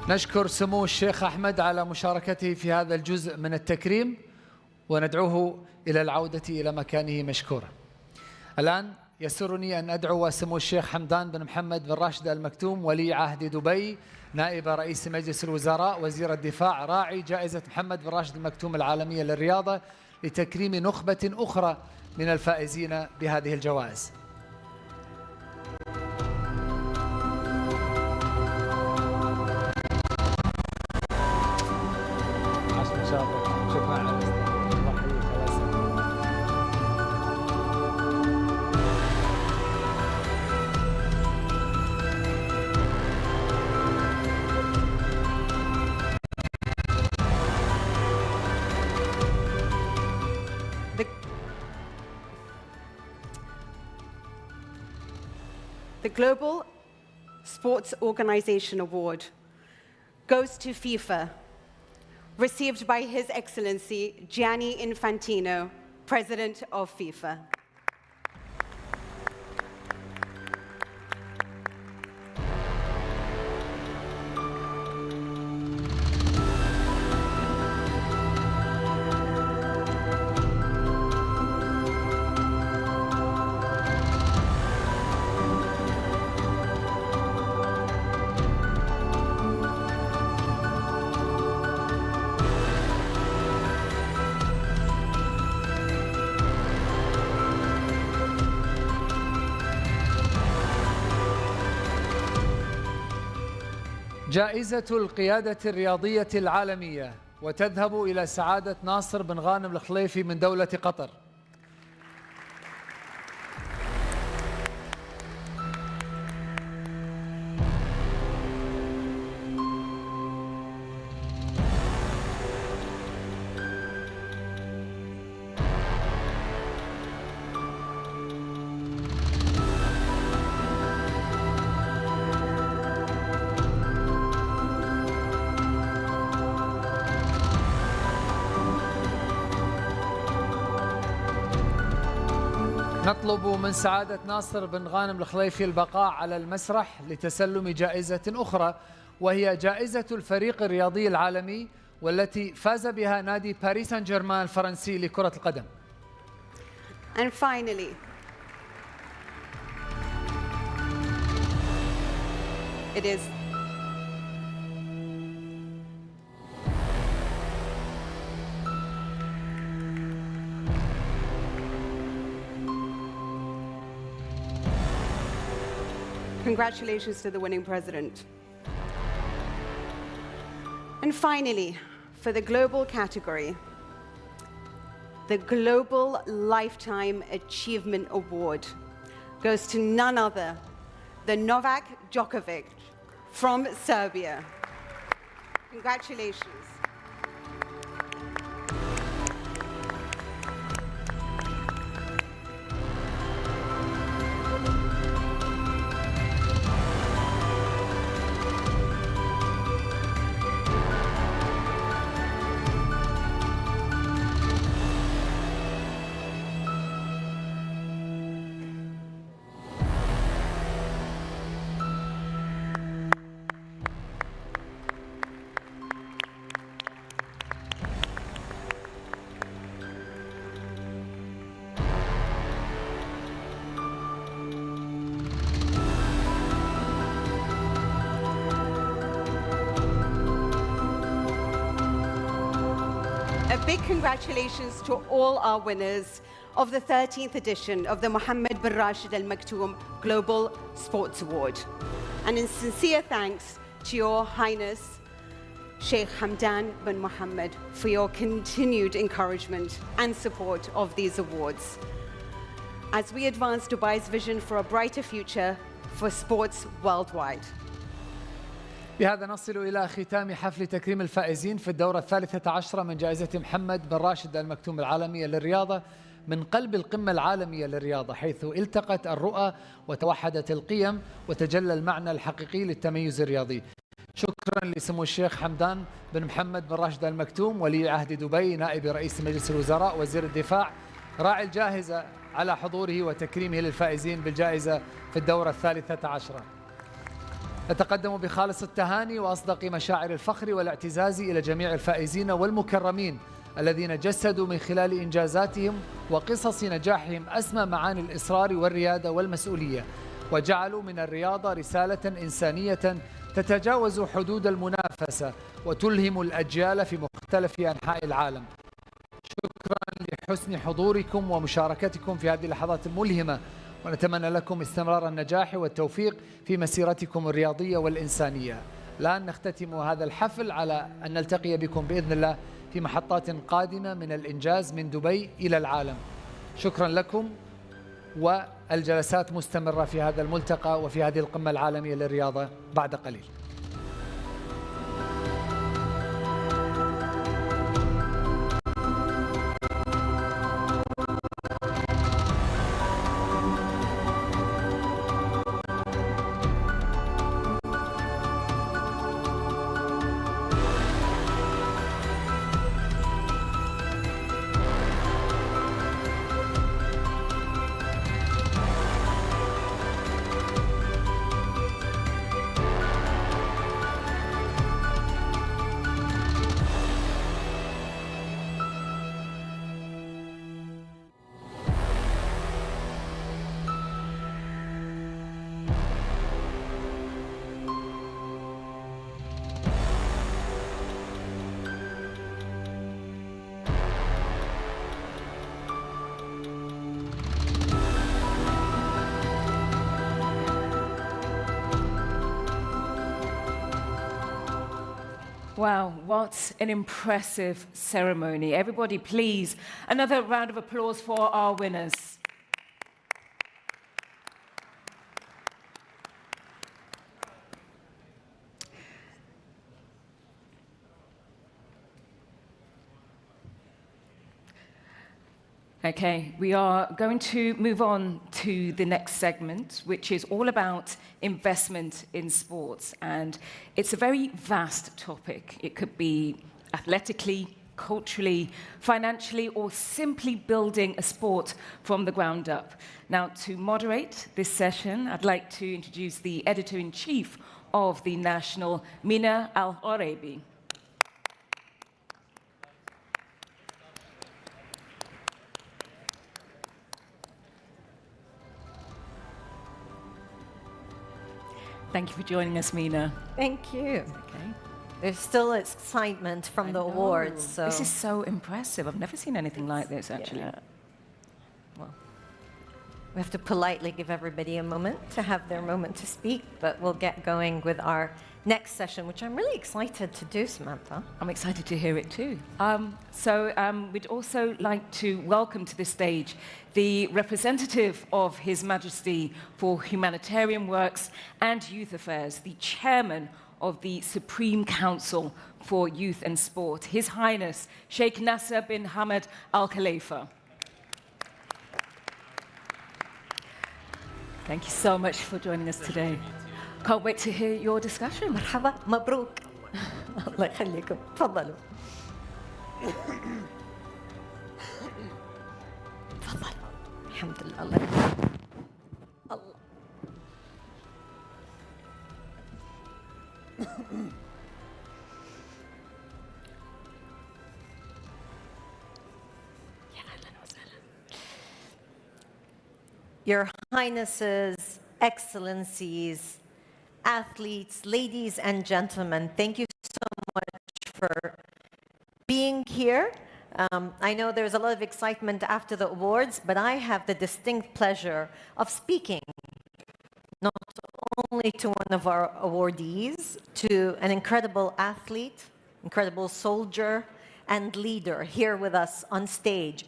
نشكر سمو الشيخ أحمد على مشاركته في هذا الجزء من التكريم، وندعوه إلى العودة إلى مكانه مشكورا. الآن يسرني أن أدعو سمو الشيخ حمدان بن محمد بن راشد المكتوم ولي عهد دبي نائب رئيس مجلس الوزراء وزير الدفاع راعي جائزة محمد بن راشد المكتوم العالمية للرياضة لتكريم نخبة أخرى من الفائزين بهذه الجوائز. The Global Sports Organization Award goes to FIFA, received by His Excellency Gianni Infantino, President of FIFA. جائزة القيادة الرياضية العالمية وتذهب إلى سعادة ناصر بن غانم الخليفي من دولة قطر. نطلب من سعادة ناصر بن غانم الخليفي البقاء على المسرح لتسلم جائزة أخرى، وهي جائزة الفريق الرياضي العالمي والتي فاز بها نادي باريس سان جيرمان الفرنسي لكرة القدم. And finally, it is congratulations to the winning president. And finally, for the global category, the Global Lifetime Achievement Award goes to none other than Novak Djokovic from Serbia. Congratulations. A big congratulations to all our winners of the 13th edition of the Mohammed bin Rashid Al Maktoum Global Sports Award. And in sincere thanks to Your Highness, Sheikh Hamdan bin Mohammed, for your continued encouragement and support of these awards, as we advance Dubai's vision for a brighter future for sports worldwide. بهذا نصل إلى ختام حفل تكريم الفائزين في الدورة 13 من جائزة محمد بن راشد المكتوم العالمية للرياضة من قلب القمة العالمية للرياضة، حيث التقت الرؤى وتوحدت القيم وتجلى المعنى الحقيقي للتميز الرياضي. شكرا لسمو الشيخ حمدان بن محمد بن راشد المكتوم ولي عهد دبي نائب رئيس مجلس الوزراء وزير الدفاع راعي الجائزة على حضوره وتكريمه للفائزين بالجائزة في الدورة 13. نتقدم بخالص التهاني وأصدق مشاعر الفخر والاعتزاز إلى جميع الفائزين والمكرمين الذين جسدوا من خلال إنجازاتهم وقصص نجاحهم أسمى معاني الإصرار والريادة والمسؤولية، وجعلوا من الرياضة رسالة إنسانية تتجاوز حدود المنافسة وتلهم الأجيال في مختلف أنحاء العالم. شكرا لحسن حضوركم ومشاركتكم في هذه اللحظات الملهمة، ونتمنى لكم استمرار النجاح والتوفيق في مسيرتكم الرياضية والإنسانية. الآن نختتم هذا الحفل على أن نلتقي بكم بإذن الله في محطات قادمة من الإنجاز من دبي إلى العالم. شكرا لكم، والجلسات مستمرة في هذا الملتقى وفي هذه القمة العالمية للرياضة بعد قليل. Wow, what an impressive ceremony. Everybody, please, another round of applause for our winners. Okay, we are going to move on to the next segment, which is all about investment in sports. And it's a very vast topic. It could be athletically, culturally, financially, or simply building a sport from the ground up. Now, to moderate this session, I'd like to introduce the editor-in-chief of the National, Nasser Al-Khelaifi. Thank you for joining us, Mina. Thank you. Okay. There's still excitement from the awards. So. This is so impressive. I've never seen anything like this, actually. Yeah. Well, we have to politely give everybody a moment to have their moment to speak, but we'll get going with our next session, which I'm really excited to do, Samantha. I'm excited to hear it too. We'd also like to welcome to the stage the representative of His Majesty for Humanitarian Works and Youth Affairs, the chairman of the Supreme Council for Youth and Sport, His Highness Sheikh Nasser bin Hamad Al-Khelaifi. Thank you so much for joining us today. Can't wait to hear your discussion. مرحبا مبروك. الله يخليكم. تفضلوا. تفضل. الحمد لله. الله يخليك. الله. يا أهلا وسهلا. Your Highnesses, Excellencies, athletes, ladies and gentlemen, thank you so much for being here. I know there's a lot of excitement after the awards, but I have the distinct pleasure of speaking not only to one of our awardees, to an incredible athlete, incredible soldier, and leader here with us on stage.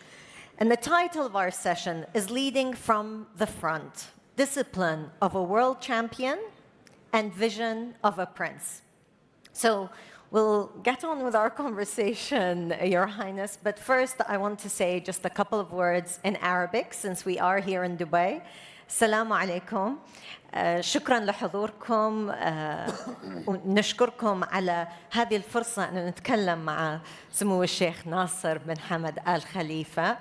And the title of our session is Leading from the Front, Discipline of a World Champion and Vision of a Prince. So we'll get on with our conversation, Your Highness, but first I want to say just a couple of words in Arabic since we are here in Dubai. Assalamu alaikum. شكرا لحضوركم ونشكركم على هذه الفرصة أن نتكلم مع سمو الشيخ ناصر بن حمد آل خليفة.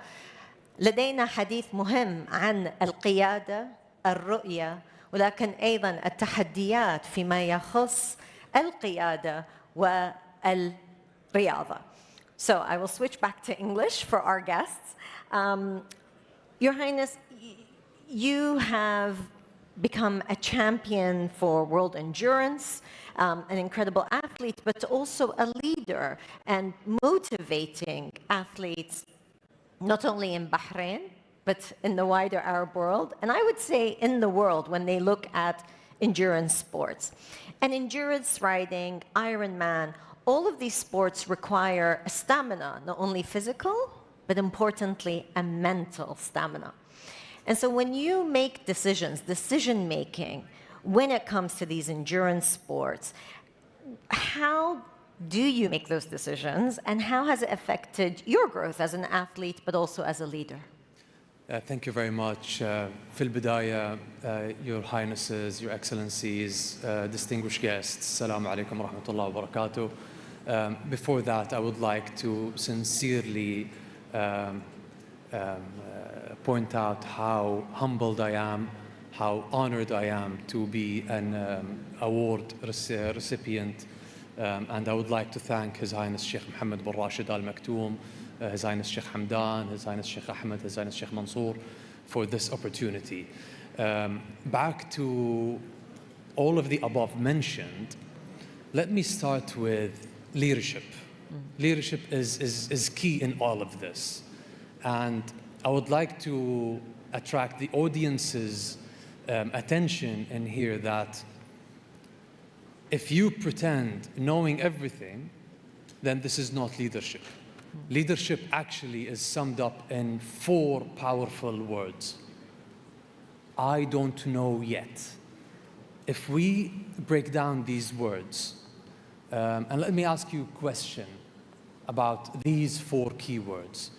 لدينا حديث مهم عن القيادة، الرؤية، ولكن أيضا التحديات فيما يخص القيادة والرياضة. So I will switch back to English for our guests. Your Highness, you have become a champion for world endurance, an incredible athlete, but also a leader and motivating athletes, not only in Bahrain, but in the wider Arab world, and I would say in the world when they look at endurance sports. And endurance riding, Ironman, all of these sports require a stamina, not only physical, but importantly, a mental stamina. And so when you make decisions, decision making, when it comes to these endurance sports, how do you make those decisions and how has it affected your growth as an athlete, but also as a leader? Thank you very much. في البداية, Your Highnesses, Your Excellencies, distinguished guests, Assalamu alaikum wa rahmatullahi wa barakatuh. Before that, I would like to sincerely point out how humbled I am, how honored I am to be an award recipient. And I would like to thank His Highness Sheikh Mohammed bin Rashid Al Maktoum, His Highness Sheikh Hamdan, His Highness Sheikh Ahmed, His Highness Sheikh Mansour for this opportunity. Back to all of the above mentioned, let me start with leadership. Leadership is key in all of this. And I would like to attract the audience's attention in here that If you pretend knowing everything, then this is not leadership. Leadership actually is summed up in 4 powerful words. I don't know yet. If we break down these words, and let me ask you a question about these 4 keywords.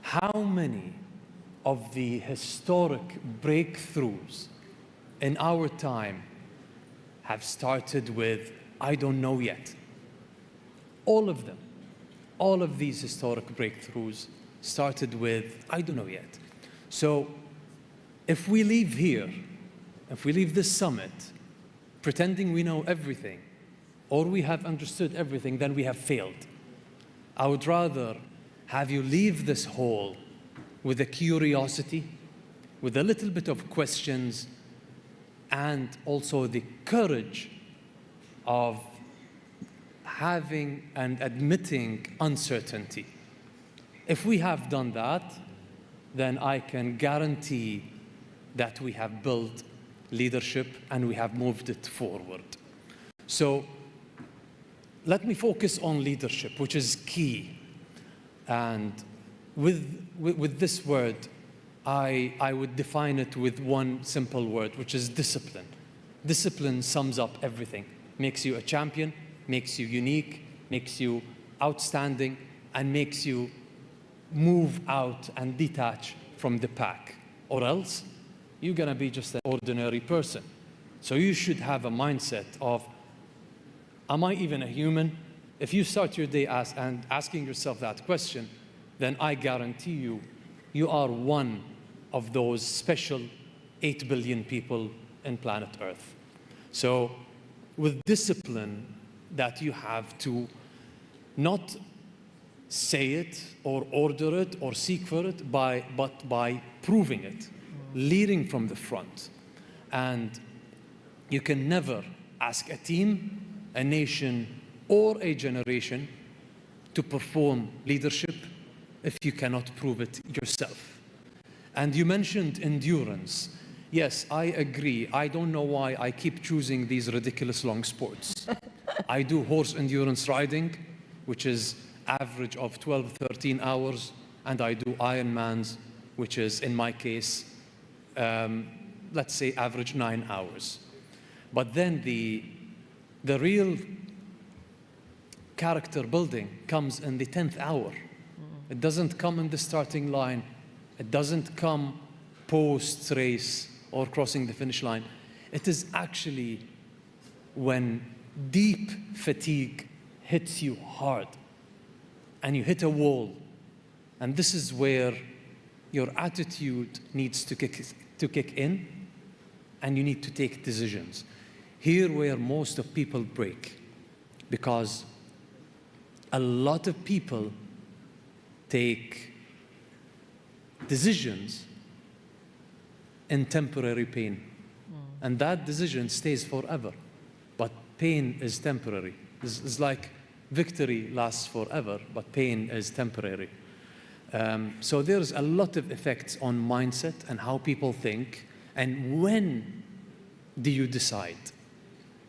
How many of the historic breakthroughs in our time have started with, I don't know yet? All of them. All of these historic breakthroughs started with, I don't know yet. So if we leave here, if we leave this summit, pretending we know everything, or we have understood everything, then we have failed. I would rather have you leave this hall with a curiosity, with a little bit of questions, and also the courage of having and admitting uncertainty. If we have done that, then I can guarantee that we have built leadership and we have moved it forward. So let me focus on leadership, which is key. And with this word, I would define it with one simple word, which is discipline. Discipline sums up everything. Makes you a champion, makes you unique, makes you outstanding, and makes you move out and detach from the pack. Or else, you're gonna be just an ordinary person. So you should have a mindset of, am I even a human? If you start your day asking yourself that question, then I guarantee you, you are one of those special 8 billion people in planet Earth. So with discipline that you have to not say it or order it or seek for it, but by proving it, leading from the front. And you can never ask a team, a nation, or a generation to perform leadership if you cannot prove it yourself. And you mentioned endurance. Yes, I agree. I don't know why I keep choosing these ridiculous long sports. I do horse endurance riding, which is average of 12, 13 hours, and I do Ironmans, which is, in my case, let's say average 9 hours. But then the real character building comes in the 10th hour. It doesn't come in the starting line. It doesn't come post-race or crossing the finish line. It is actually when deep fatigue hits you hard and you hit a wall. And this is where your attitude needs to kick in, and you need to take decisions. Here where most of people break, because a lot of people take decisions in temporary pain. And that decision stays forever. But pain is temporary. It's like victory lasts forever, but pain is temporary. So there's a lot of effects on mindset and how people think. And when do you decide?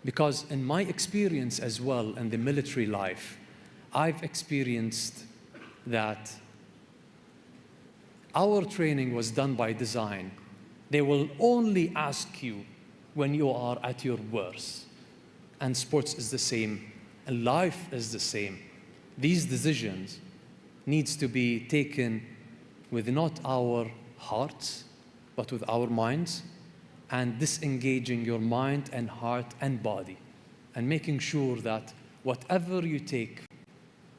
Because in my experience as well in the military life, I've experienced that our training was done by design. They will only ask you when you are at your worst. And sports is the same, and life is the same. These decisions needs to be taken with not our hearts, but with our minds, and disengaging your mind and heart and body, and making sure that whatever you take,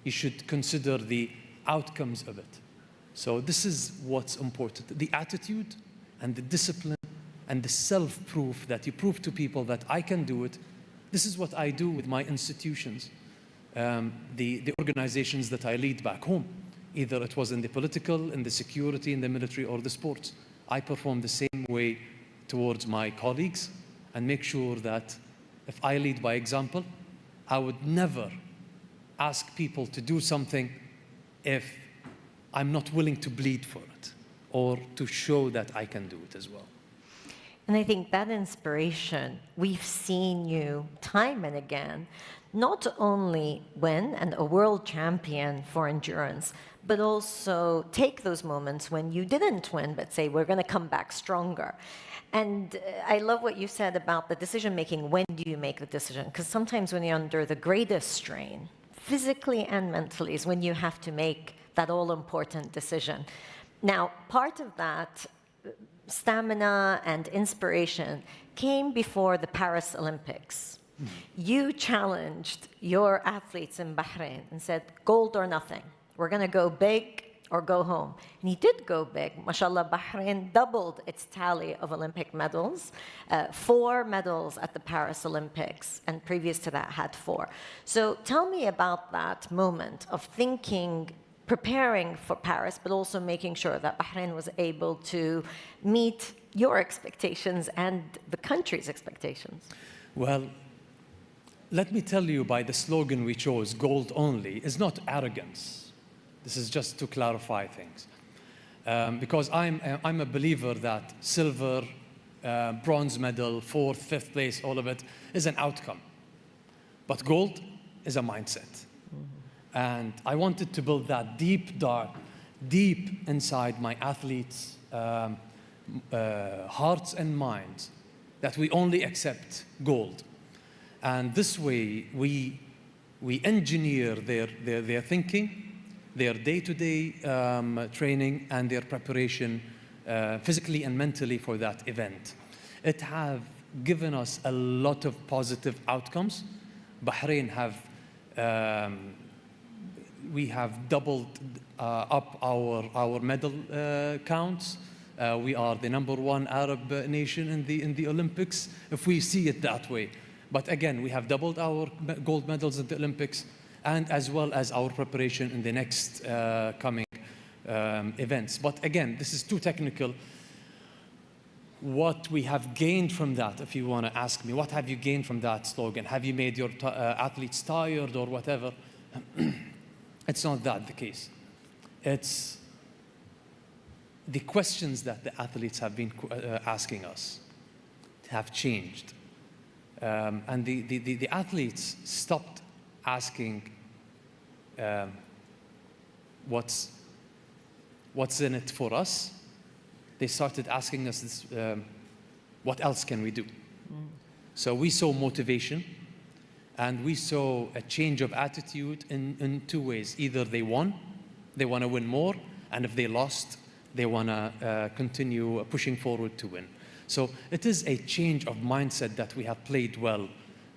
you should consider the outcomes of it. So this is what's important. The attitude and the discipline and the self-proof that you prove to people that I can do it. This is what I do with my institutions, the organizations that I lead back home. Either it was in the political, in the security, in the military, or the sports. I perform the same way towards my colleagues and make sure that if I lead by example, I would never ask people to do something if I'm not willing to bleed for it or to show that I can do it as well. And I think that inspiration, we've seen you time and again, not only win and a world champion for endurance, but also take those moments when you didn't win, but say, we're going to come back stronger. And I love what you said about the decision making. When do you make the decision? Because sometimes when you're under the greatest strain, physically and mentally, is when you have to make that all-important decision. Now, part of that stamina and inspiration came before the Paris Olympics. You challenged your athletes in Bahrain and said, gold or nothing. We're going to go big or go home. And he did go big. MashaAllah, Bahrain doubled its tally of Olympic medals, 4 medals at the Paris Olympics, and previous to that had 4. So tell me about that moment of thinking, preparing for Paris, but also making sure that Bahrain was able to meet your expectations and the country's expectations. Well, let me tell you, by the slogan we chose, gold only, is not arrogance. This is just to clarify things. Because I'm a believer that silver, bronze medal, 4th, 5th place, all of it is an outcome. But gold is a mindset. And I wanted to build that deep inside my athletes' hearts and minds, that we only accept gold. And this way, we engineer their thinking, their day-to-day training, and their preparation physically and mentally for that event. It have given us a lot of positive outcomes. Bahrain we have doubled up our medal counts. We are the #1 Arab nation in the Olympics, if we see it that way. But again, we have doubled our gold medals in the Olympics, and as well as our preparation in the next coming events. But again, this is too technical. What we have gained from that, if you want to ask me, what have you gained from that slogan? Have you made your athletes tired or whatever? It's not that the case. It's the questions that the athletes have been asking us have changed. And the athletes stopped asking what's in it for us. They started asking us this, what else can we do? So we saw motivation, and we saw a change of attitude in 2 ways. Either they won, they want to win more, and if they lost, they want to continue pushing forward to win. So it is a change of mindset that we have played well,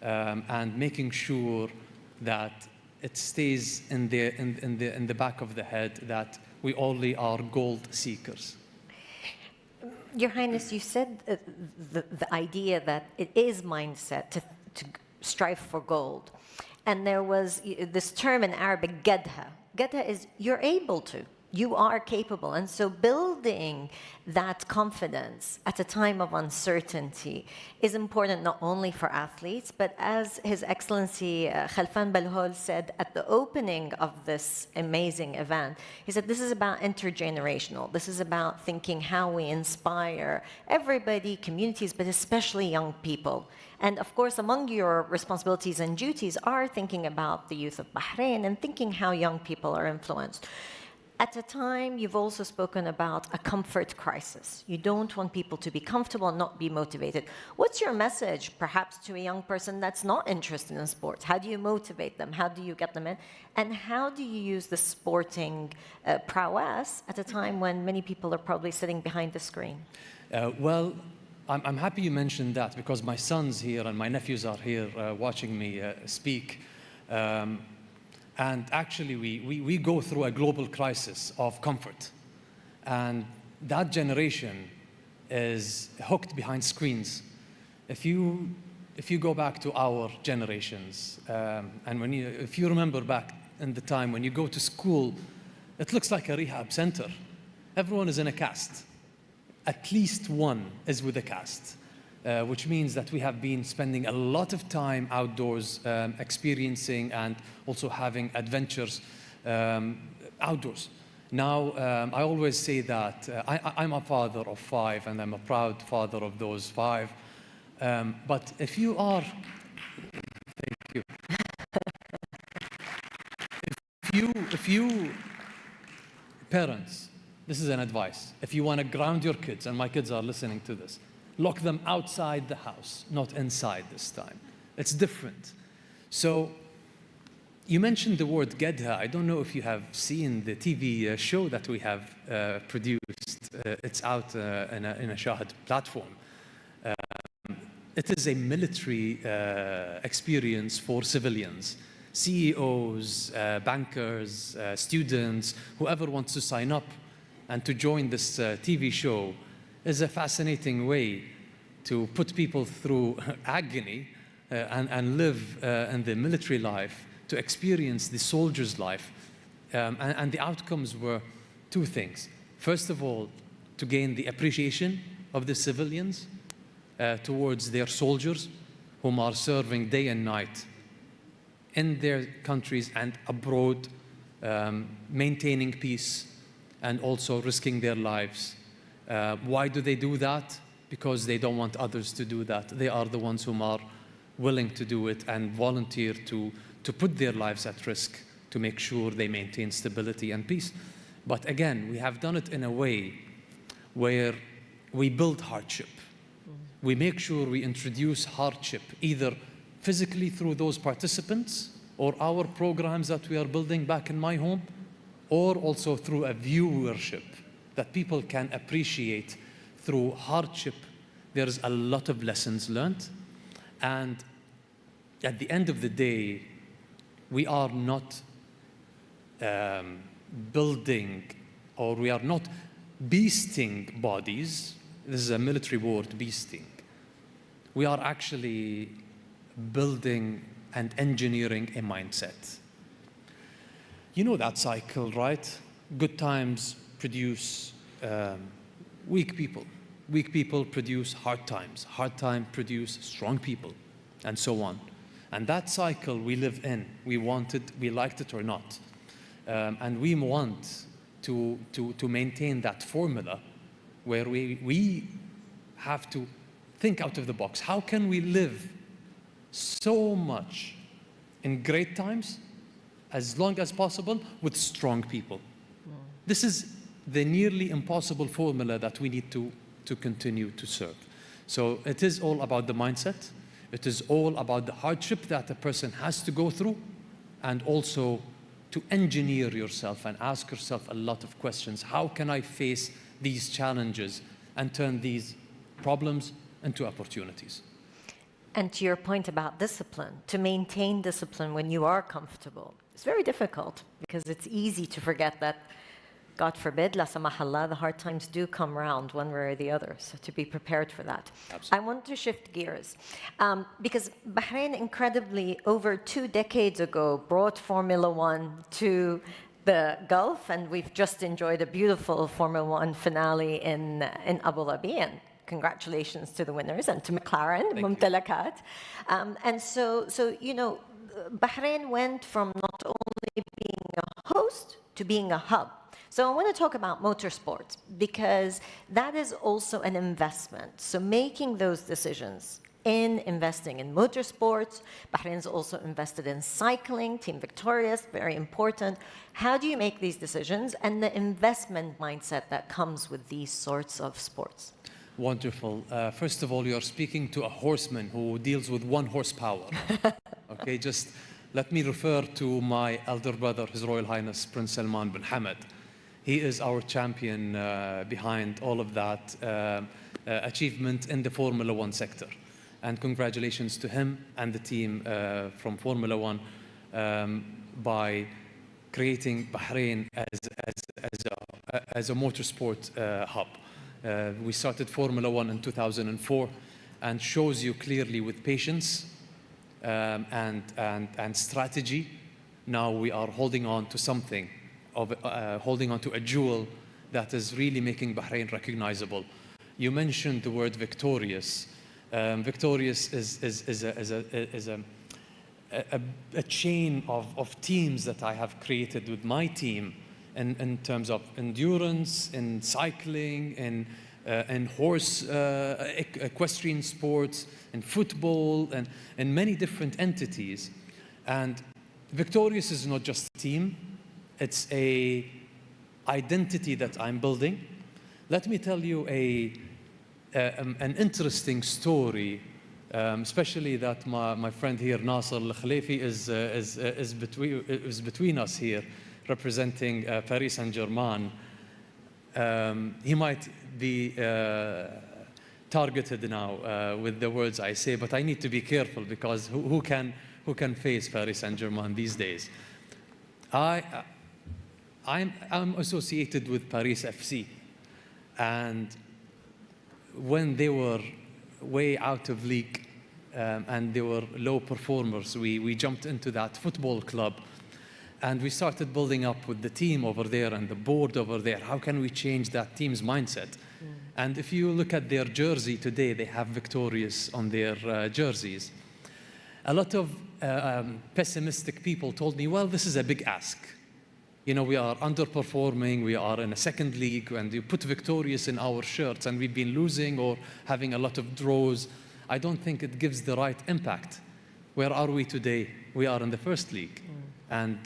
and making sure that it stays in the back of the head that we only are gold seekers. Your Highness, you said the idea that it is mindset to strive for gold. And there was this term in Arabic, gadha. Gadha is you're able to. You are capable. And so building that confidence at a time of uncertainty is important not only for athletes, but as His Excellency Khalfan Balhol said at the opening of this amazing event, he said, this is about intergenerational. This is about thinking how we inspire everybody, communities, but especially young people. And of course, among your responsibilities and duties are thinking about the youth of Bahrain and thinking how young people are influenced. At a time, you've also spoken about a comfort crisis. You don't want people to be comfortable and not be motivated. What's your message, perhaps, to a young person that's not interested in sports? How do you motivate them? How do you get them in? And how do you use the sporting prowess at a time when many people are probably sitting behind the screen? Well, I'm happy you mentioned that, because my son's here and my nephews are here watching me speak. And actually, we go through a global crisis of comfort. And that generation is hooked behind screens. If you go back to our generations, and if you remember back in the time when you go to school, it looks like a rehab center. Everyone is in a cast. At least one is with a cast. Which means that we have been spending a lot of time outdoors, experiencing and also having adventures outdoors. Now, I always say that I'm a father of 5, and I'm a proud father of those 5. But if you are, thank you. If you parents, this is an advice. If you want to ground your kids, and my kids are listening to this, lock them outside the house, not inside this time. It's different. So you mentioned the word Gedha. I don't know if you have seen the TV show that we have produced. It's out in a Shahid platform. It is a military experience for civilians. CEOs, bankers, students, whoever wants to sign up and to join this TV show is a fascinating way to put people through agony and live in the military life, to experience the soldier's life. And the outcomes were 2 things. First of all, to gain the appreciation of the civilians towards their soldiers whom are serving day and night in their countries and abroad, maintaining peace and also risking their lives. Why do they do that? Because they don't want others to do that. They are the ones who are willing to do it and volunteer to put their lives at risk to make sure they maintain stability and peace. But again, we have done it in a way where we build hardship. We make sure we introduce hardship, either physically through those participants or our programs that we are building back in my home, or also through a viewership that people can appreciate through hardship. There's a lot of lessons learned. And at the end of the day, we are not building, or we are not beasting bodies. This is a military word, beasting. We are actually building and engineering a mindset. You know that cycle, right? Good times produce weak people. Weak people produce hard times. Hard times produce strong people, and so on. And that cycle we live in, we want it, we liked it or not. And we want to maintain that formula where we have to think out of the box. How can we live so much in great times, as long as possible, with strong people? This is the nearly impossible formula that we need to continue to serve. So it is all about the mindset. It is all about the hardship that a person has to go through, and also to engineer yourself and ask yourself a lot of questions. How can I face these challenges and turn these problems into opportunities? And to your point about discipline, to maintain discipline when you are comfortable, it's very difficult because it's easy to forget that, God forbid, la samahallah, the hard times do come around one way or the other. So to be prepared for that. Absolutely. I want to shift gears because Bahrain, incredibly, over 2 decades ago, brought Formula One to the Gulf, and we've just enjoyed a beautiful Formula One finale in Abu Dhabi. And congratulations to the winners and to McLaren, Mumtalakat. And so, you know, Bahrain went from not only being a host to being a hub. So I want to talk about motorsports because that is also an investment. So making those decisions in investing in motorsports, Bahrain's also invested in cycling, Team Victorious, very important. How do you make these decisions and the investment mindset that comes with these sorts of sports? Wonderful. First of all, you're speaking to a horseman who deals with 1 horsepower. Okay, just let me refer to my elder brother, His Royal Highness Prince Salman bin Hamad. He is our champion behind all of that achievement in the Formula One sector. And congratulations to him and the team from Formula One by creating Bahrain as a motorsport hub. We started Formula One in 2004, and shows you clearly with patience and strategy. Now we are holding on to something, holding on to a jewel that is really making Bahrain recognizable. You mentioned the word victorious. Victorious is a chain of teams that I have created with my team in terms of endurance, in cycling, in horse equestrian sports, in football, and in many different entities. And Victorious is not just a team, it's a identity that I'm building. Let me tell you an interesting story, especially that my friend here, Nasser Al-Khelaifi, is between us here, representing Paris Saint-Germain. He might be targeted now with the words I say, but I need to be careful because who can face Paris Saint-Germain these days? I'm associated with Paris FC, and when they were way out of league and they were low performers, we jumped into that football club and we started building up with the team over there and the board over there. How can we change that team's mindset? And if you look at their jersey today, they have Victorious on their jerseys. A lot of pessimistic people told me, well, this is a big ask. You know, we are underperforming, we are in a second league, and you put Victorious in our shirts, and we've been losing or having a lot of draws. I don't think it gives the right impact. Where are we today? We are in the first league. And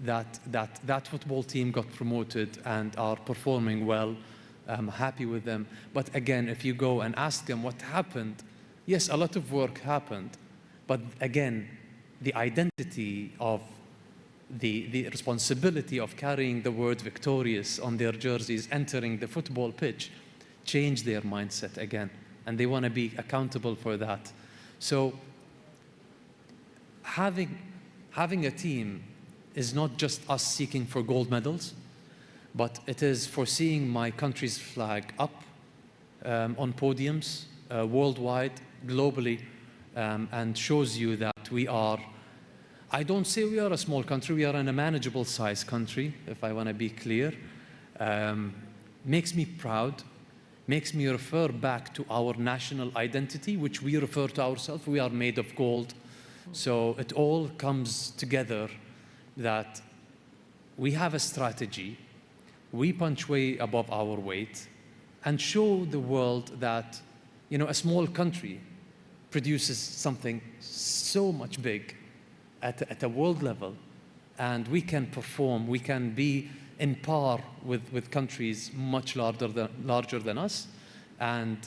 that football team got promoted and are performing well. I'm happy with them. But again, if you go and ask them what happened, yes, a lot of work happened. But again, the identity of the responsibility of carrying the word Victorious on their jerseys, entering the football pitch, changed their mindset again. And they want to be accountable for that. So having a team is not just us seeking for gold medals, but it is for seeing my country's flag up on podiums worldwide, globally, and shows you that we are, I don't say we are a small country, we are in a manageable size country, if I want to be clear. Makes me proud, makes me refer back to our national identity, which we refer to ourselves, we are made of gold. So it all comes together that we have a strategy, we punch way above our weight, and show the world that, you know, a small country produces something so much big at a world level, and we can perform, we can be in par with countries much larger than us, and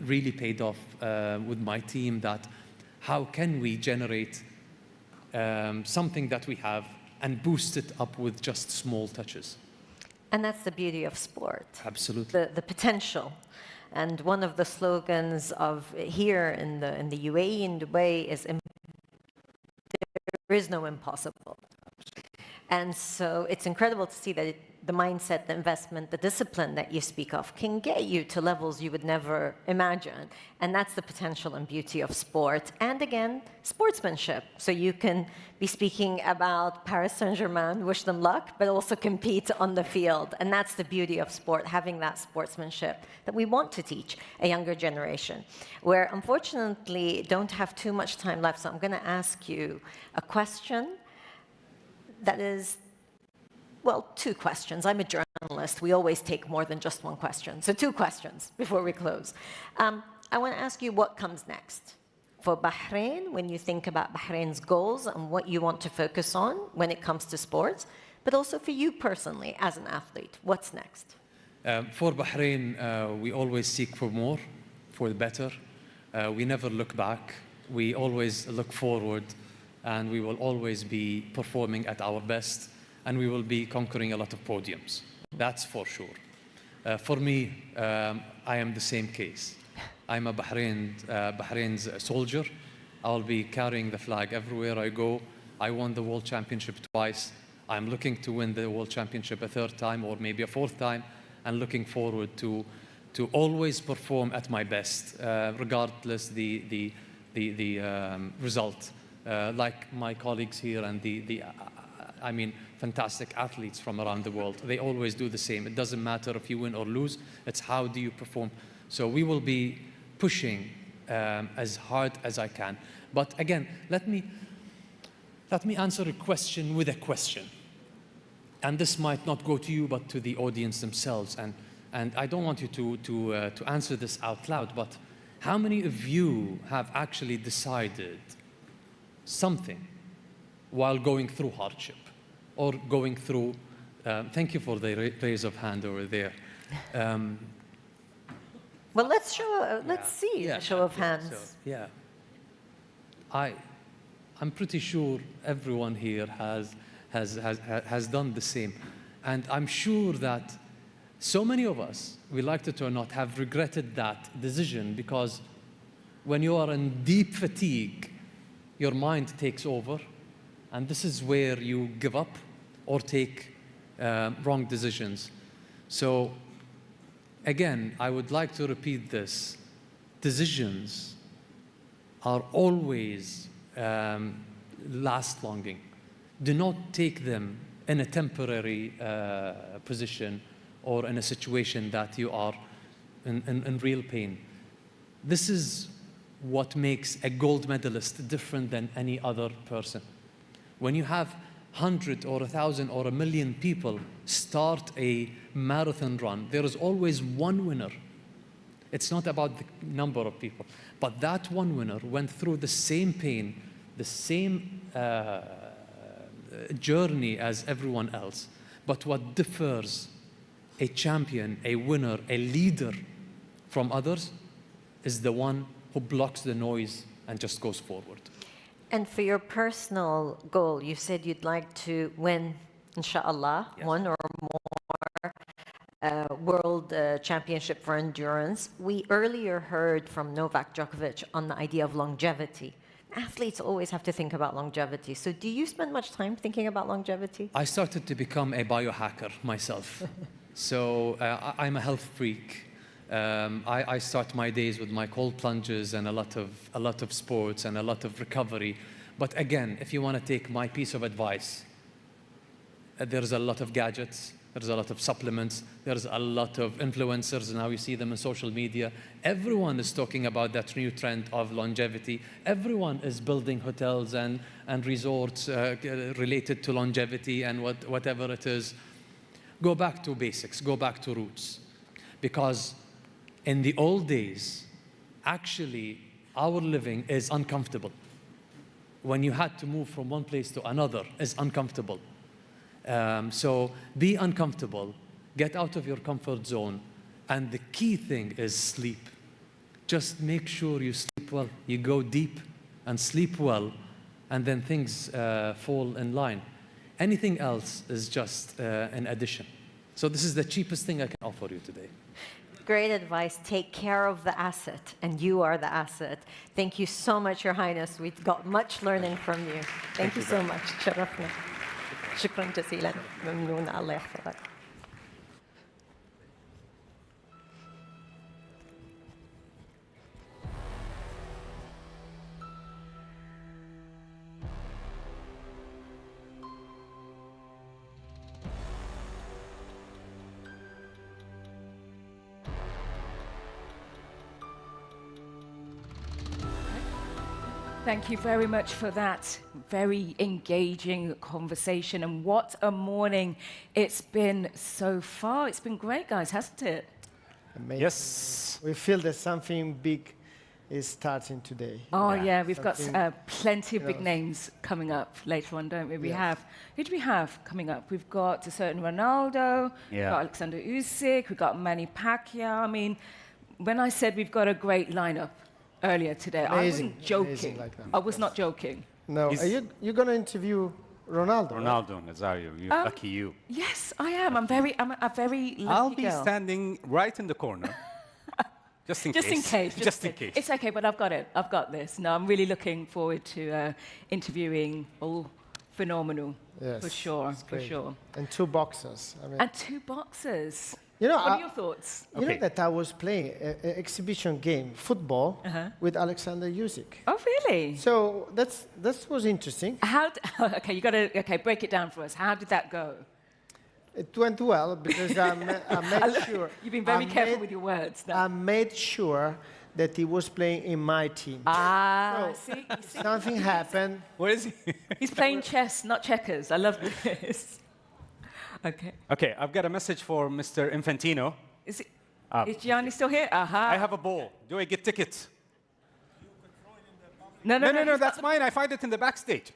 really paid off with my team that how can we generate something that we have and boost it up with just small touches. And that's the beauty of sport. Absolutely. The potential. And one of the slogans of here in the UAE, in Dubai, is there is no impossible. And so it's incredible to see that the mindset, the investment, the discipline that you speak of can get you to levels you would never imagine. And that's the potential and beauty of sport. And again, sportsmanship. So you can be speaking about Paris Saint-Germain, wish them luck, but also compete on the field. And that's the beauty of sport, having that sportsmanship that we want to teach a younger generation. We're unfortunately don't have too much time left, so I'm going to ask you a question that is, well, two questions. I'm a journalist. We always take more than just one question. So two questions before we close. I want to ask you what comes next for Bahrain when you think about Bahrain's goals and what you want to focus on when it comes to sports, but also for you personally as an athlete. What's next? For Bahrain, we always seek for more, for the better. We never look back. We always look forward, and we will always be performing at our best, and we will be conquering a lot of podiums. That's for sure. For me, I am the same case. I'm a Bahrain's soldier. I'll be carrying the flag everywhere I go. I won the World Championship twice. I'm looking to win the World Championship a third time or maybe a fourth time, and looking forward to always perform at my best, regardless the result. Like my colleagues here and I mean, fantastic athletes from around the world. They always do the same. It doesn't matter if you win or lose. It's how do you perform. So we will be pushing as hard as I can. But again, let me let me answer a question with a question. And this might not go to you, but to the audience themselves. And I don't want you to answer this out loud, but how many of you have actually decided something while going through hardship or going through, thank you for the raise of hand over there. Well, let's see a show of hands. So, yeah. I'm pretty sure everyone here has done the same. And I'm sure that so many of us, we like it or not, have regretted that decision, because when you are in deep fatigue, your mind takes over, and this is where you give up or take wrong decisions. So again, I would like to repeat this. Decisions are always last-longing. Do not take them in a temporary position or in a situation that you are in real pain. This is what makes a gold medalist different than any other person. When you have 100 or 1,000 or 1,000,000 people start a marathon run, there is always one winner. It's not about the number of people, but that one winner went through the same pain, the same journey as everyone else. But what differs a champion, a winner, a leader from others is the one who blocks the noise and just goes forward. And for your personal goal, you said you'd like to win, inshallah, one or more world championship for endurance. We earlier heard from Novak Djokovic on the idea of longevity. Athletes always have to think about longevity. So do you spend much time thinking about longevity? I started to become a biohacker myself. So I'm a health freak. I start my days with my cold plunges and a lot of sports and a lot of recovery. But again, if you want to take my piece of advice, there's a lot of gadgets, there's a lot of supplements, there's a lot of influencers, now you see them in social media. Everyone is talking about that new trend of longevity. Everyone is building hotels and resorts related to longevity and whatever it is. Go back to basics, go back to roots. Because in the old days, actually, our living is uncomfortable. When you had to move from one place to another, is uncomfortable. So be uncomfortable, get out of your comfort zone, and the key thing is sleep. Just make sure you sleep well. You go deep and sleep well, and then things fall in line. Anything else is just an addition. So this is the cheapest thing I can offer you today. Great advice. Take care of the asset, and you are the asset. Thank you so much, Your Highness. We've got much learning from you. Thank you so much. شرفنا. شكرا جزيلا. ممنون. الله يحفظك. Thank you very much for that very engaging conversation. And what a morning it's been so far. It's been great, guys, hasn't it? Amazing. Yes. We feel that something big is starting today. Oh, yeah, we've got Something, plenty of big names coming up later on, don't we? We have, who do we have coming up? We've got a certain Ronaldo, we've got Alexander Usyk, we've got Manny Pacquiao. I mean, when I said we've got a great lineup earlier today, I wasn't joking. like that. I was not joking. No, are you going to interview Ronaldo? Ronaldo Nazario, lucky you. Yes, I am. I'm a very lucky I'll be girl. standing right in the corner. Just in case. Just in case. It's okay, but I've got it. I've got this. No, I'm really looking forward to interviewing all phenomenal. Yes, for sure, it's for great. sure. And two boxers. I mean, And two boxers. you know, What are your thoughts? You know that I was playing an exhibition game, football, with Alexander Usyk. Oh, really? So that was interesting. Okay, you got to break it down for us. How did that go? It went well because I made sure. You've been very careful with your words. I made sure that he was playing in my team. See? Something happened. Where is he? He's playing chess, not checkers. I love this. Okay. Okay, I've got a message for Mr. Infantino. Is Gianni still here? I have a ball. Do I get tickets? No, that's mine. I find it in the backstage.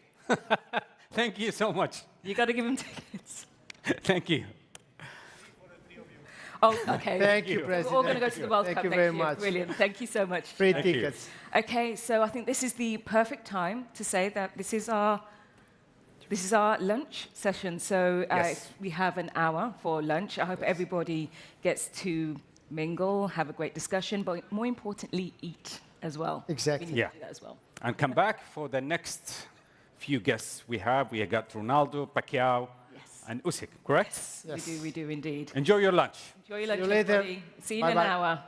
Thank you so much. You got to give him tickets. Thank you. Oh, okay. Thank you, President. We're all going to go to the World Cup Thank you next very year. much. Brilliant. Thank you so much. Free tickets. Okay, so I think this is the perfect time to say that this is our lunch session. So Yes. we have an hour for lunch. I hope everybody gets to mingle, have a great discussion, but more importantly, eat as well. Exactly. We need to do that as well. And come back for the next few guests we have. We have got Ronaldo, Pacquiao, and Usyk, correct? Yes. We do indeed. Enjoy your lunch. Enjoy your lunch, See you later. everybody. See you in an Bye-bye. hour.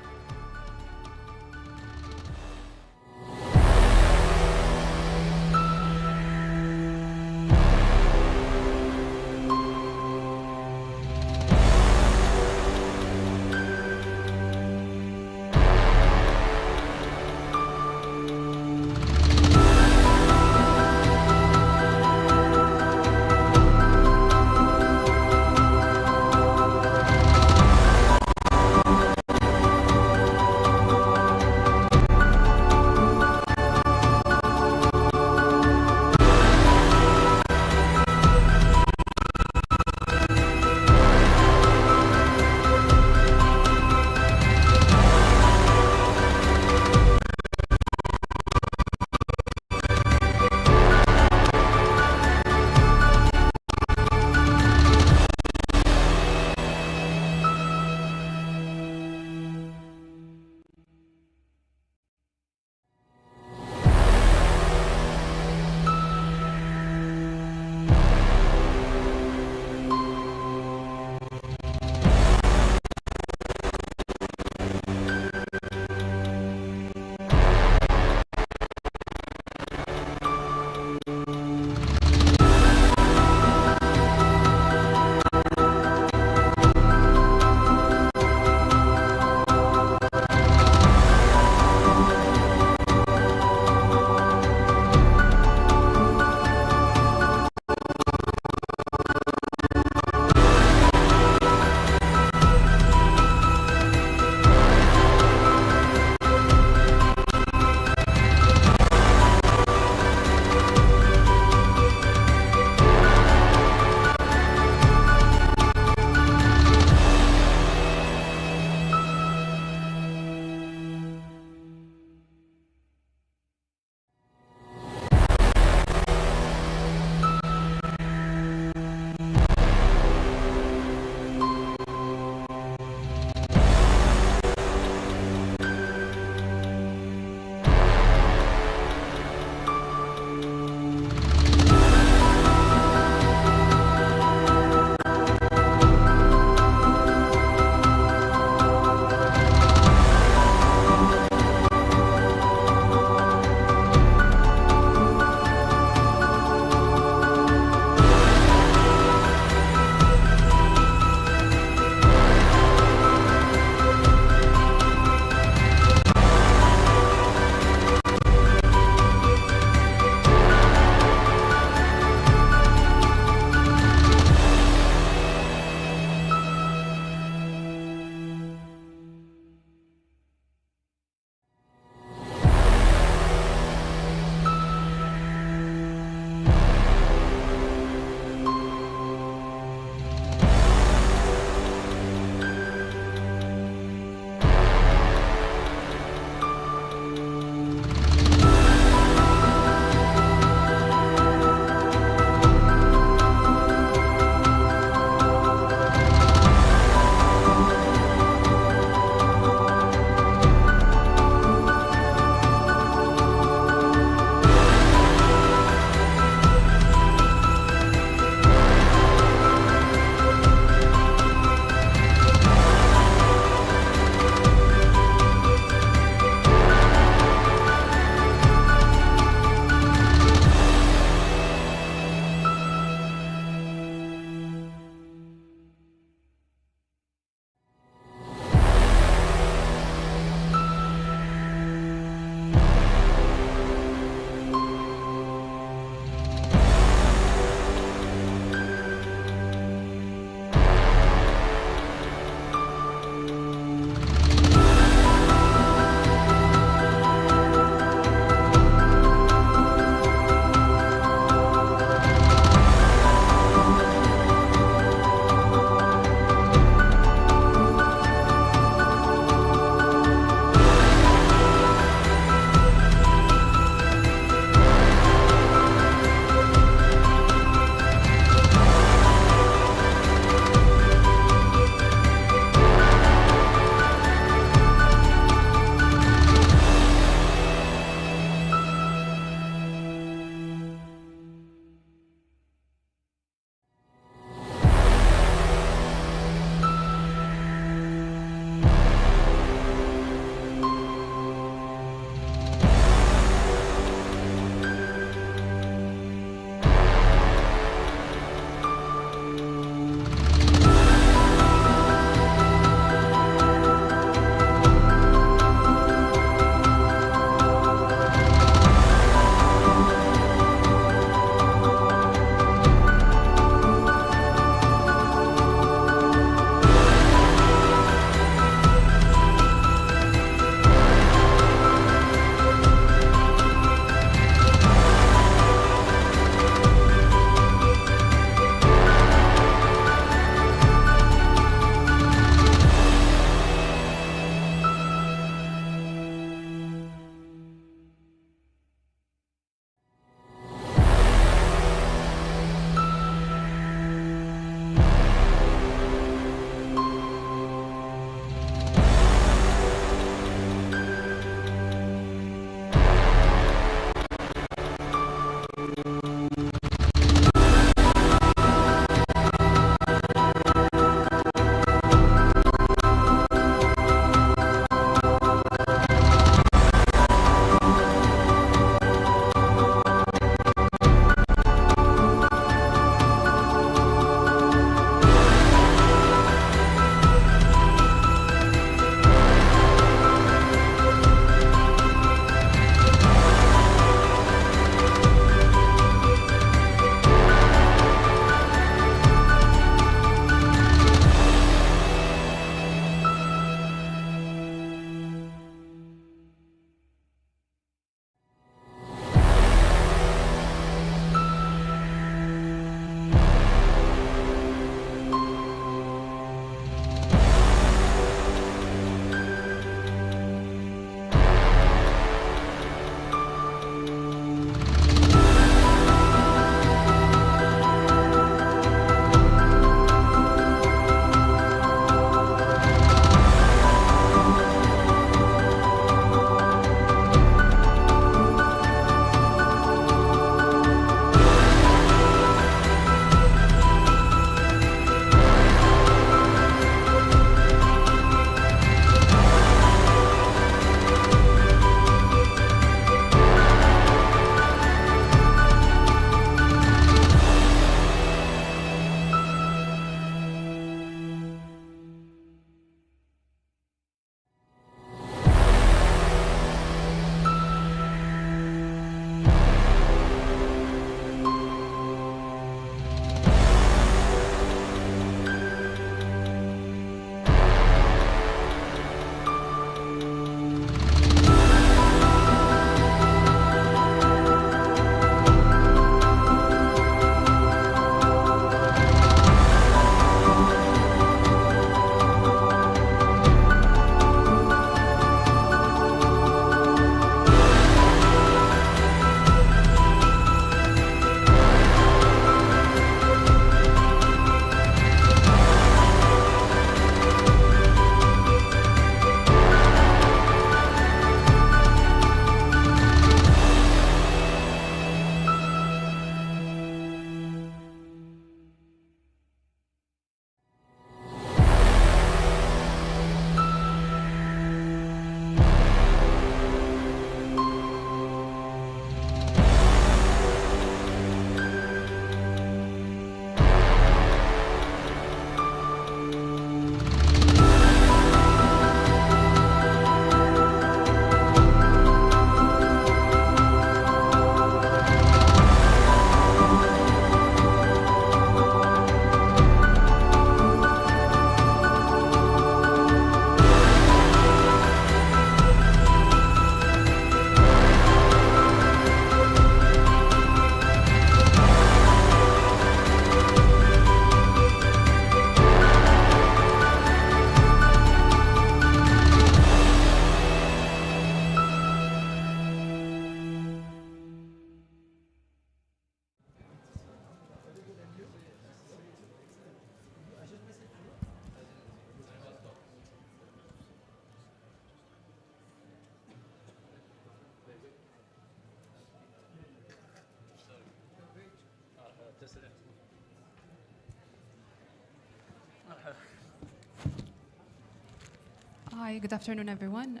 Hi, good afternoon, everyone.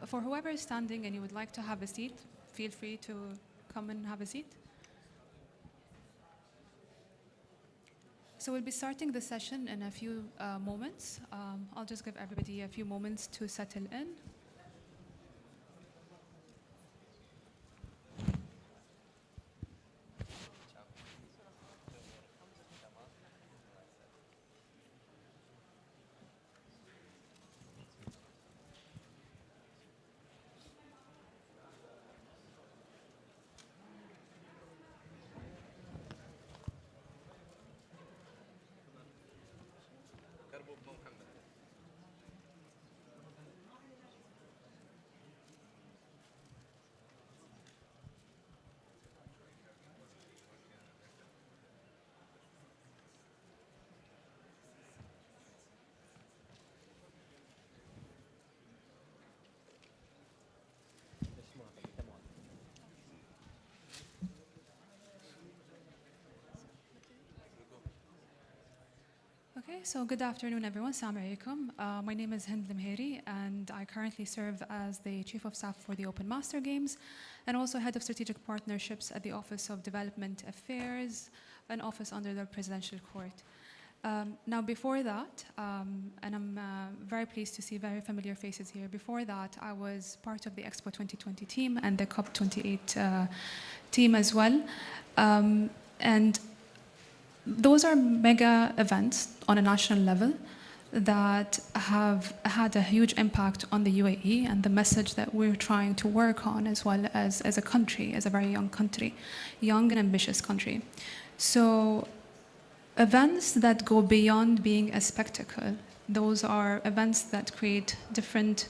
For whoever is standing and you would like to have a seat, feel free to come and have a seat. So we'll be starting the session in a few moments. I'll just give everybody a few moments to settle in. Okay, so good afternoon, everyone. Assalamu alaikum. My name is Hind Lemheri, and I currently serve as the Chief of Staff for the Open Master Games and also Head of Strategic Partnerships at the Office of Development Affairs, an office under the Presidential Court. Now, before that, and I'm very pleased to see very familiar faces here. Before that, I was part of the Expo 2020 team and the COP28 team as well. And those are mega events on a national level that have had a huge impact on the UAE and the message that we're trying to work on as well as a country, as a very young country, young and ambitious country. So events that go beyond being a spectacle, those are events that create different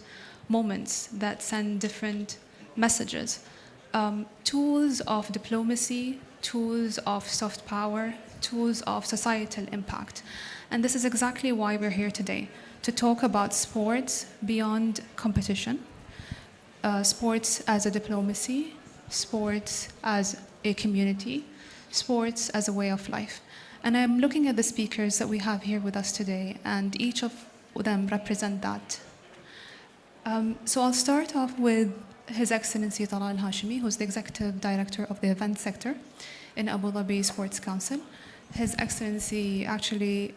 moments that send different messages. Tools of diplomacy, tools of soft power, tools of societal impact. And this is exactly why we're here today, to talk about sports beyond competition, sports as a diplomacy, sports as a community, sports as a way of life. And I'm looking at the speakers that we have here with us today, and each of them represent that. So I'll start off with His Excellency Talal Hashimi, who's the Executive Director of the Event Sector in Abu Dhabi Sports Council. His Excellency actually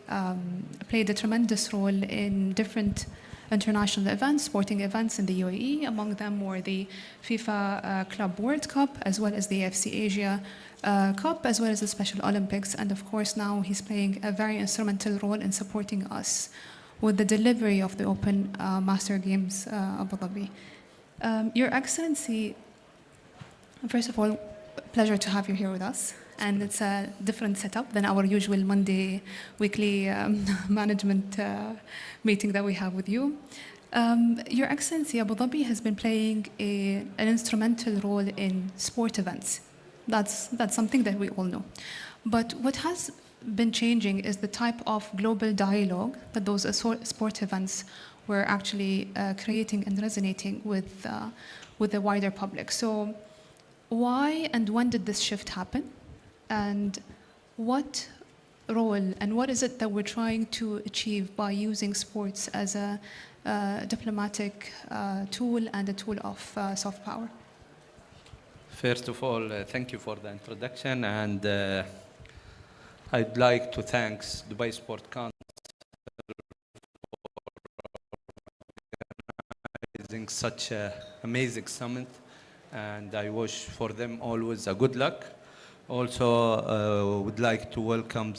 played a tremendous role in different international events, sporting events in the UAE. Among them were the FIFA Club World Cup, as well as the AFC Asia Cup, as well as the Special Olympics. And of course, now he's playing a very instrumental role in supporting us with the delivery of the Open Master Games Abu Dhabi. Your Excellency, first of all, pleasure to have you here with us. And it's a different setup than our usual Monday weekly management meeting that we have with you. Your Excellency, Abu Dhabi has been playing an instrumental role in sport events. That's something that we all know. But what has been changing is the type of global dialogue that those sport events were actually creating and resonating with the wider public. So why and when did this shift happen? And what role and what is it that we're trying to achieve by using sports as a diplomatic tool and a tool of soft power? First of all, thank you for the introduction, and I'd like to thank Dubai Sport Council for organizing such an amazing summit, and I wish for them always a good luck. Also, would like to welcome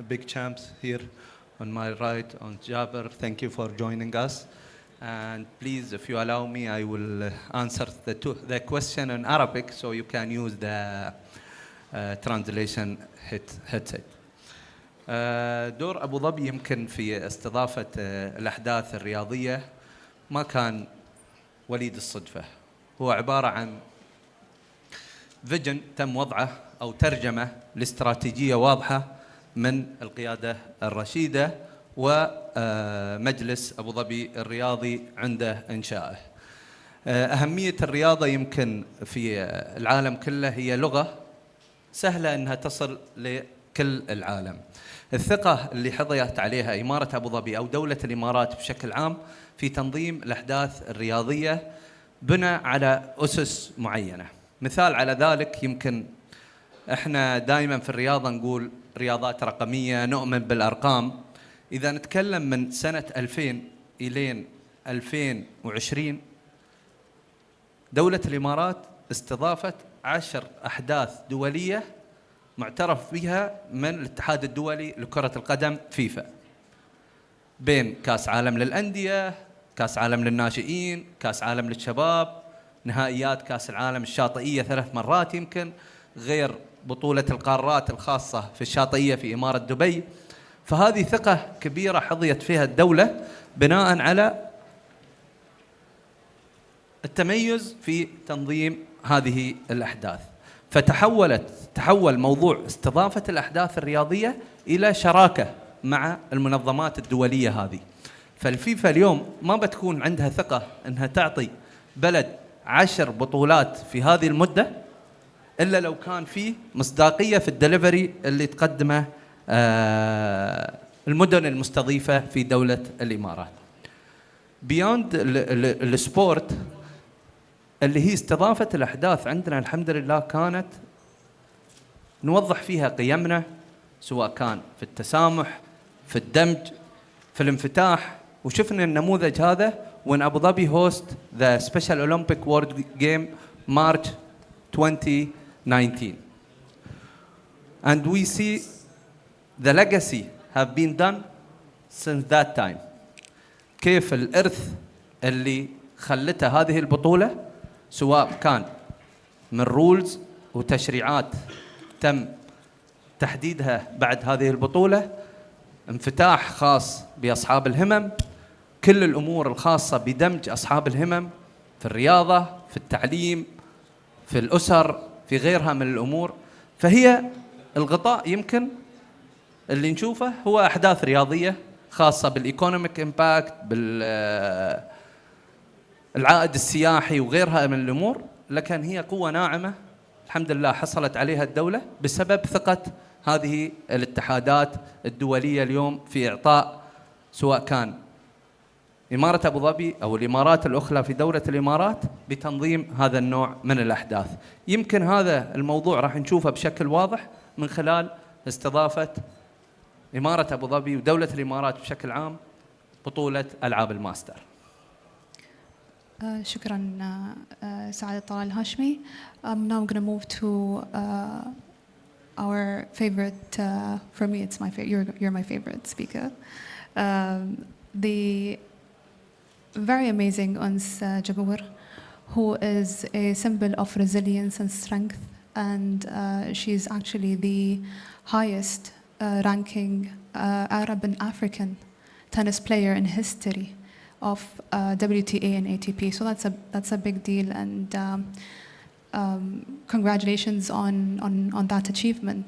big champs here on my right, on Jabir. Thank you for joining us. And please, if you allow me, I will answer the question in Arabic, so you can use the translation headset. دور أبو ظبي يمكن في استضافة الأحداث الرياضية ما كان وليد الصدفة. هو عبارة عن فيجن تم وضعه أو ترجمة لاستراتيجية واضحة من القيادة الرشيدة ومجلس أبو ظبي الرياضي عند إنشائه. أهمية الرياضة يمكن في العالم كله هي لغة سهلة أنها تصل كل العالم. الثقة اللي حظيت عليها إمارة أبو ظبي أو دولة الإمارات بشكل عام في تنظيم الأحداث الرياضية بنى على أسس معينة. مثال على ذلك، يمكن احنا دائما في الرياضة نقول رياضات رقمية، نؤمن بالأرقام. إذا نتكلم من سنة 2000 إلى 2020 دولة الإمارات استضافت 10 أحداث دولية معترف بها من الاتحاد الدولي لكرة القدم فيفا، بين كأس عالم للأندية، كأس عالم للناشئين، كأس عالم للشباب، نهائيات كأس العالم الشاطئية 3 مرات يمكن، غير بطولة القارات الخاصة في الشاطئية في إمارة دبي. فهذه ثقة كبيرة حظيت فيها الدولة بناء على التميز في تنظيم هذه الأحداث. تحول موضوع استضافة الأحداث الرياضية إلى شراكة مع المنظمات الدولية هذه. فالفيفا اليوم ما بتكون عندها ثقة أنها تعطي بلد 10 بطولات في هذه المدة إلا لو كان في مصداقية في الدليفري اللي تقدمه المدن المستضيفة في دولة الإمارات. بيوند السبورت اللي هي استضافة الأحداث عندنا الحمد لله كانت نوضح فيها قيمنا، سواء كان في التسامح، في الدمج، في الانفتاح. وشفنا النموذج هذا when Abu Dhabi host the Special Olympic World Game March 2019. And we see the legacy have been done since that time. كيف الإرث اللي خلته هذه البطولة، سواء كان من رولز وتشريعات تم تحديدها بعد هذه البطولة، انفتاح خاص بأصحاب الهمم، كل الأمور الخاصة بدمج أصحاب الهمم في الرياضة، في التعليم، في الأسر، في غيرها من الأمور. فهي الغطاء يمكن اللي نشوفه هو أحداث رياضية خاصة بالإيكونوميك إمباكت، بالعائد السياحي وغيرها من الأمور، لكن هي قوة ناعمة الحمد لله حصلت عليها الدولة بسبب ثقة هذه الاتحادات الدولية اليوم في إعطاء سواء كان إمارة أبو ظبي أو الإمارات الأخرى في دولة الإمارات بتنظيم هذا النوع من الأحداث. يمكن هذا الموضوع راح نشوفه بشكل واضح من خلال استضافة إمارة أبو ظبي ودولة الإمارات بشكل عام بطولة ألعاب الماستر. شكرا سعادة طلال الهاشمي. I'm now going to move to our favorite, for me it's my favorite, you're my favorite speaker. The very amazing Uns Jabawar, who is a symbol of resilience and strength, and she's actually the highest ranking Arab and African tennis player in history of WTA and ATP. So that's a big deal, and congratulations on that achievement.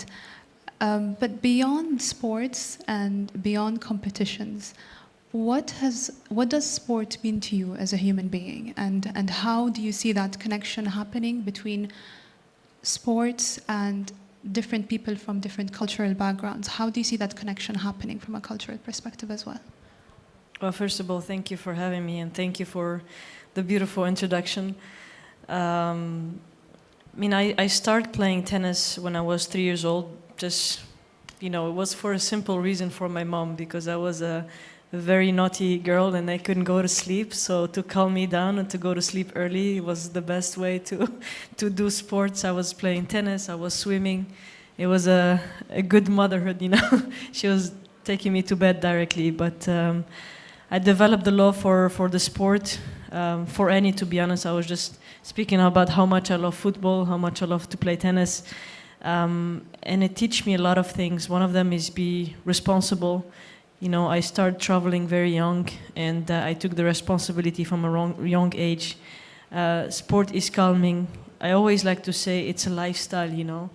But beyond sports and beyond competitions, what does sport mean to you as a human being, and how do you see that connection happening between sports and different people from different cultural backgrounds? How do you see that connection happening from a cultural perspective as well? Well, first of all, thank you for having me, and thank you for the beautiful introduction. I started playing tennis when I was 3 years old. Just, it was for a simple reason for my mom, because I was a very naughty girl and I couldn't go to sleep. So to calm me down and to go to sleep early was the best way to do sports. I was playing tennis, I was swimming. It was a good motherhood, She was taking me to bed directly, but I developed the love for the sport, for any, to be honest. I was just speaking about how much I love football, how much I love to play tennis. And it teach me a lot of things. One of them is be responsible. I started traveling very young, and I took the responsibility from a young age. Sport is calming. I always like to say it's a lifestyle,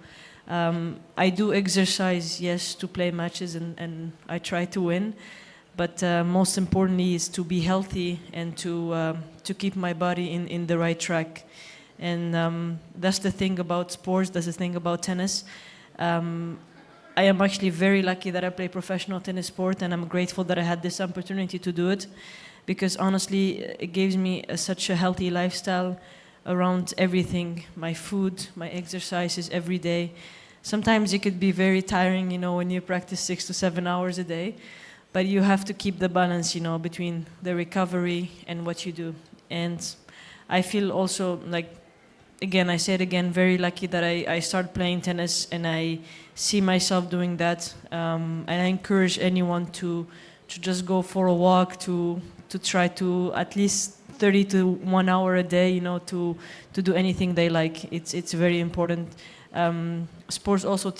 I do exercise, yes, to play matches, and I try to win. But most importantly is to be healthy and to keep my body in the right track. And that's the thing about sports, that's the thing about tennis. I am actually very lucky that I play professional tennis sport, and I'm grateful that I had this opportunity to do it, because honestly, it gives me such a healthy lifestyle around everything, my food, my exercises every day. Sometimes it could be very tiring, you know, when you practice 6 to 7 hours a day, but you have to keep the balance, you know, between the recovery and what you do. And I feel also like, again, I say it again, very lucky that I started playing tennis, and I see myself doing that. And I encourage anyone to just go for a walk, to try to at least 30 to 1 hour a day, you know, to do anything they like. It's very important. Sports also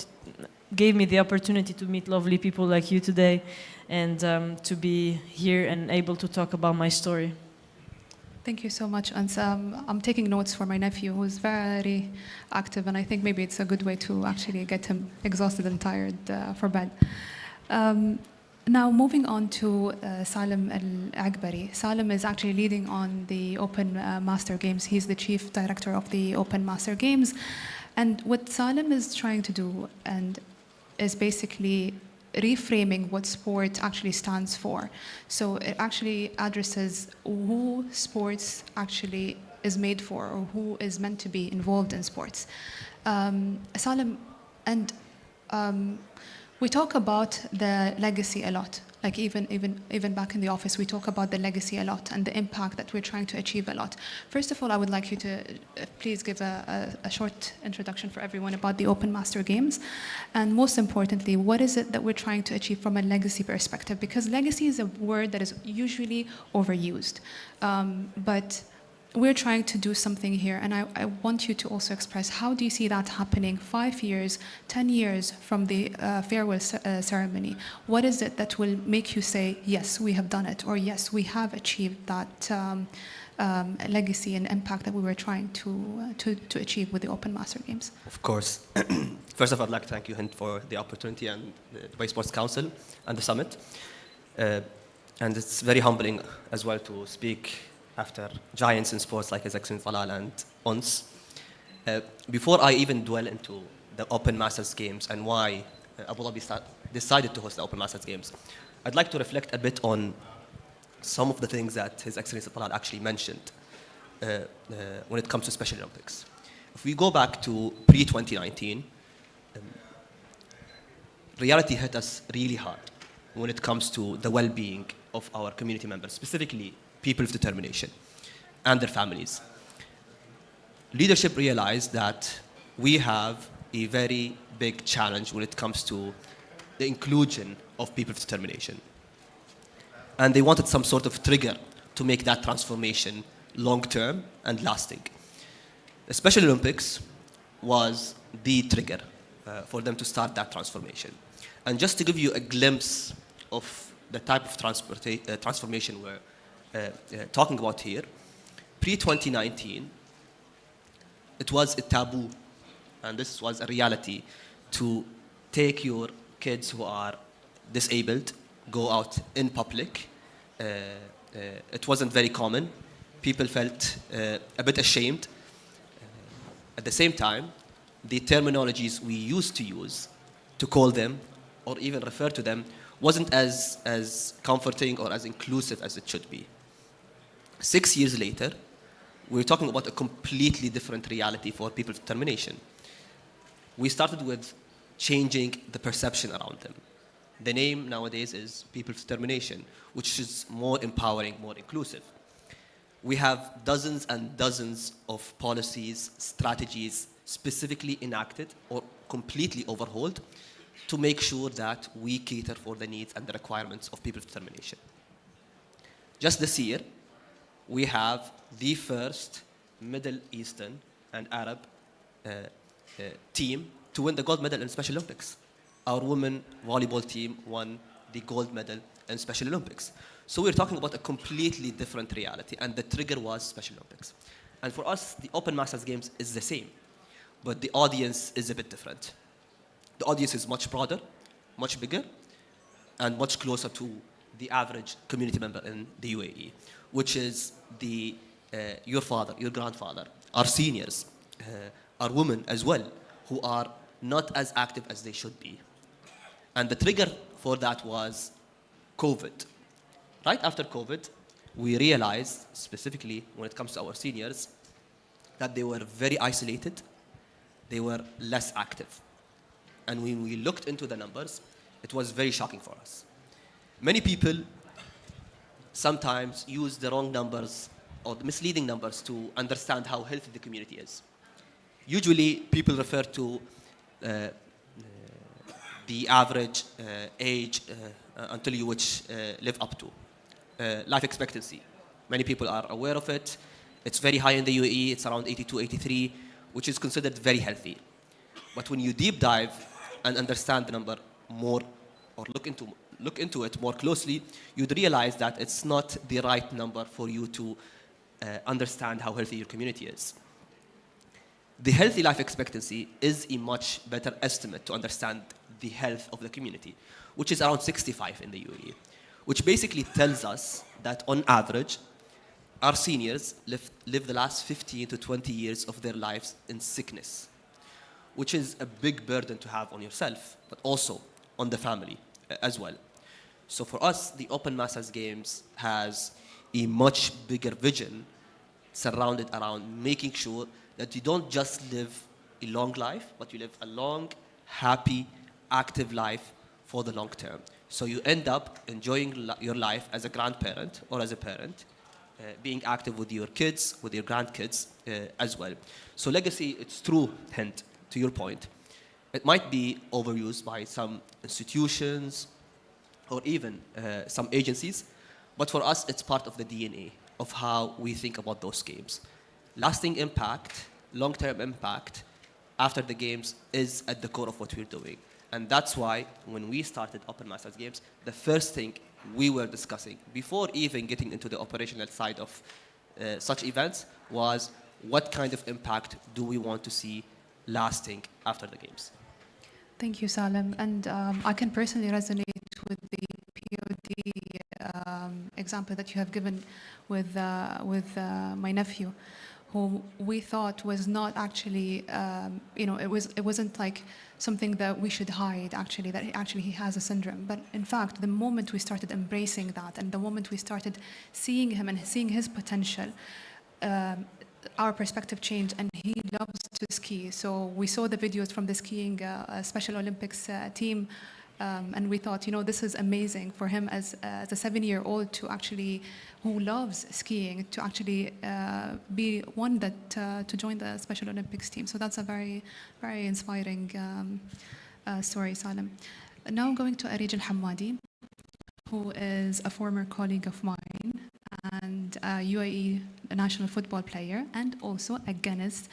gave me the opportunity to meet lovely people like you today, and to be here and able to talk about my story. Thank you so much. And I'm taking notes for my nephew, who's very active, and I think maybe it's a good way to actually get him exhausted and tired for bed. Now, moving on to Salim Al-Agbari. Salim is actually leading on the Open Master Games. He's the chief director of the Open Master Games. And what Salim is trying to do and is basically reframing what sport actually stands for. So it actually addresses who sports actually is made for, or who is meant to be involved in sports. Salim, and we talk about the legacy a lot. Like even back in the office, we talk about the legacy a lot and the impact that we're trying to achieve a lot. First of all, I would like you to please give a short introduction for everyone about the Open Master Games. And most importantly, what is it that we're trying to achieve from a legacy perspective? Because legacy is a word that is usually overused. But we're trying to do something here, and I want you to also express, how do you see that happening 5 years, 10 years from the farewell ceremony? What is it that will make you say, yes, we have done it, or yes, we have achieved that legacy and impact that we were trying to achieve with the Open Master Games? Of course. First of all, I'd like to thank you, Hind, for the opportunity, and the Dubai Sports Council and the summit. And it's very humbling as well to speak after giants in sports like His Excellency Talal and Ons. Before I even dwell into the Open Masters Games and why Abu Dhabi decided to host the Open Masters Games, I'd like to reflect a bit on some of the things that His Excellency Talal actually mentioned when it comes to Special Olympics. If we go back to pre-2019, reality hit us really hard when it comes to the well-being of our community members, specifically people of determination and their families. Leadership realized that we have a very big challenge when it comes to the inclusion of people of determination. And they wanted some sort of trigger to make that transformation long-term and lasting. The Special Olympics was the trigger for them to start that transformation. And just to give you a glimpse of the type of transformation we're talking about here, pre-2019, it was a taboo, and this was a reality, to take your kids who are disabled, go out in public. It wasn't very common. People felt a bit ashamed. At the same time, the terminologies we used to use to call them or even refer to them wasn't as comforting or as inclusive as it should be. 6 years later, we're talking about a completely different reality for people of determination. We started with changing the perception around them. The name nowadays is People of Determination, which is more empowering, more inclusive. We have dozens and dozens of policies, strategies specifically enacted or completely overhauled to make sure that we cater for the needs and the requirements of people of determination. Just this year, we have the first Middle Eastern and Arab team to win the gold medal in Special Olympics. Our women volleyball team won the gold medal in Special Olympics. So we're talking about a completely different reality, and the trigger was Special Olympics. And for us, the Open Masters Games is the same, but the audience is a bit different. The audience is much broader, much bigger, and much closer to the average community member in the UAE, which is your father, your grandfather, our seniors, our women as well, who are not as active as they should be. And the trigger for that was COVID. Right after COVID, we realized, specifically when it comes to our seniors, that they were very isolated, they were less active. And when we looked into the numbers, it was very shocking for us. Many people sometimes use the wrong numbers or the misleading numbers to understand how healthy the community is. Usually, people refer to the average age until you live up to. Life expectancy. Many people are aware of it. It's very high in the UAE. It's around 82, 83, which is considered very healthy. But when you deep dive and understand the number more, or look into it more closely, you'd realize that it's not the right number for you to understand how healthy your community is. The healthy life expectancy is a much better estimate to understand the health of the community, which is around 65 in the UAE, which basically tells us that on average, our seniors live the last 15 to 20 years of their lives in sickness, which is a big burden to have on yourself, but also on the family as well. So for us, the Open Masters Games has a much bigger vision surrounded around making sure that you don't just live a long life, but you live a long, happy, active life for the long term. So you end up enjoying your life as a grandparent or as a parent, being active with your kids, with your grandkids as well. So legacy, it's true, hint, to your point. It might be overused by some institutions or even some agencies, but for us, it's part of the DNA of how we think about those games. Lasting impact, long-term impact after the games is at the core of what we're doing. And that's why when we started Open Masters Games, the first thing we were discussing before even getting into the operational side of such events was what kind of impact do we want to see lasting after the games. Thank you, Salim. And I can personally resonate with the POD example that you have given with my nephew, who we thought was not actually, it wasn't like something that we should hide, actually, that he has a syndrome. But in fact, the moment we started embracing that and the moment we started seeing him and seeing his potential, our perspective changed, and he loves to ski. So we saw the videos from the skiing Special Olympics team, and we thought, this is amazing for him as a 7-year-old to actually, who loves skiing, to actually be one that to join the Special Olympics team. So that's a very, very inspiring story, Salim. Now going to Arij Al-Hamadi, who is a former colleague of mine and a UAE national football player, and also a Guinness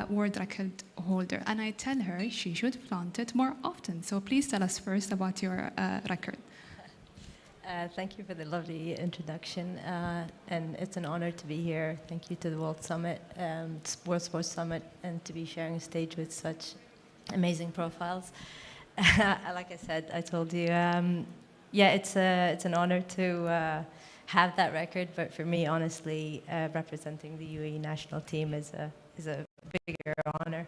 world record holder. And I tell her she should flaunt it more often. So please tell us first about your record. Thank you for the lovely introduction. And it's an honor to be here. Thank you to the World Summit, World Sports Summit, and to be sharing a stage with such amazing profiles. Like I said, I told you, it's an honor to have that record, but for me, honestly, representing the UAE national team is a bigger honor.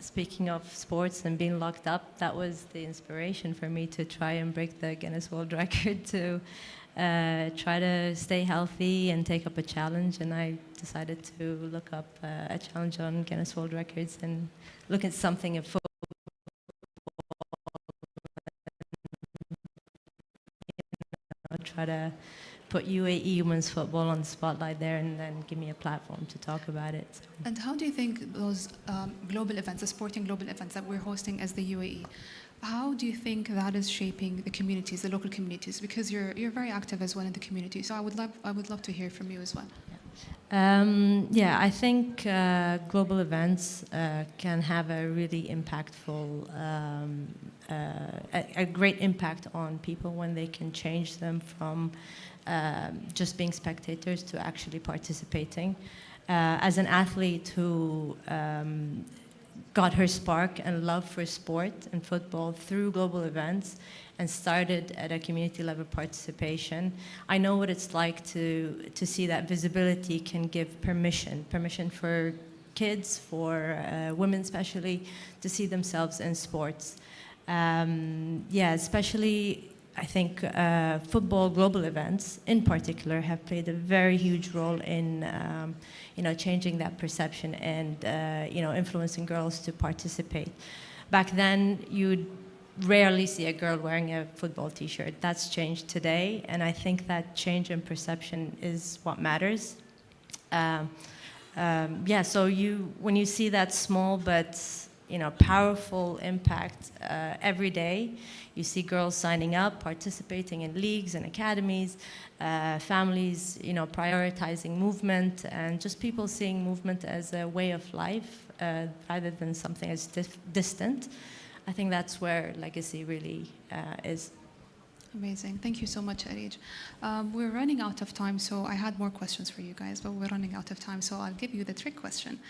Speaking of sports and being locked up, that was the inspiration for me to try and break the Guinness World Record, to try to stay healthy and take up a challenge. And I decided to look up a challenge on Guinness World Records and look at something in football. Try to put UAE women's football on the spotlight there, and then give me a platform to talk about it. So. And how do you think those global events, the sporting global events that we're hosting as the UAE, how do you think that is shaping the communities, the local communities? Because you're very active as well in the community. So I would love to hear from you as well. I think global events can have a really impactful, a great impact on people when they can change them from just being spectators to actually participating. As an athlete who got her spark and love for sport and football through global events and started at a community level participation, I know what it's like to see that visibility can give permission for kids, for women especially, to see themselves in sports. Yeah, especially I think football global events in particular have played a very huge role in changing that perception and influencing girls to participate. Back then, you'd rarely see a girl wearing a football t-shirt. That's changed today, and I think that change in perception is what matters. Yeah, so when you see that small but powerful impact every day, you see girls signing up, participating in leagues and academies, families, prioritizing movement, and just people seeing movement as a way of life rather than something as distant. I think that's where legacy really is. Amazing. Thank you so much, Arij. We're running out of time, so I had more questions for you guys, but we're running out of time, so I'll give you the trick question,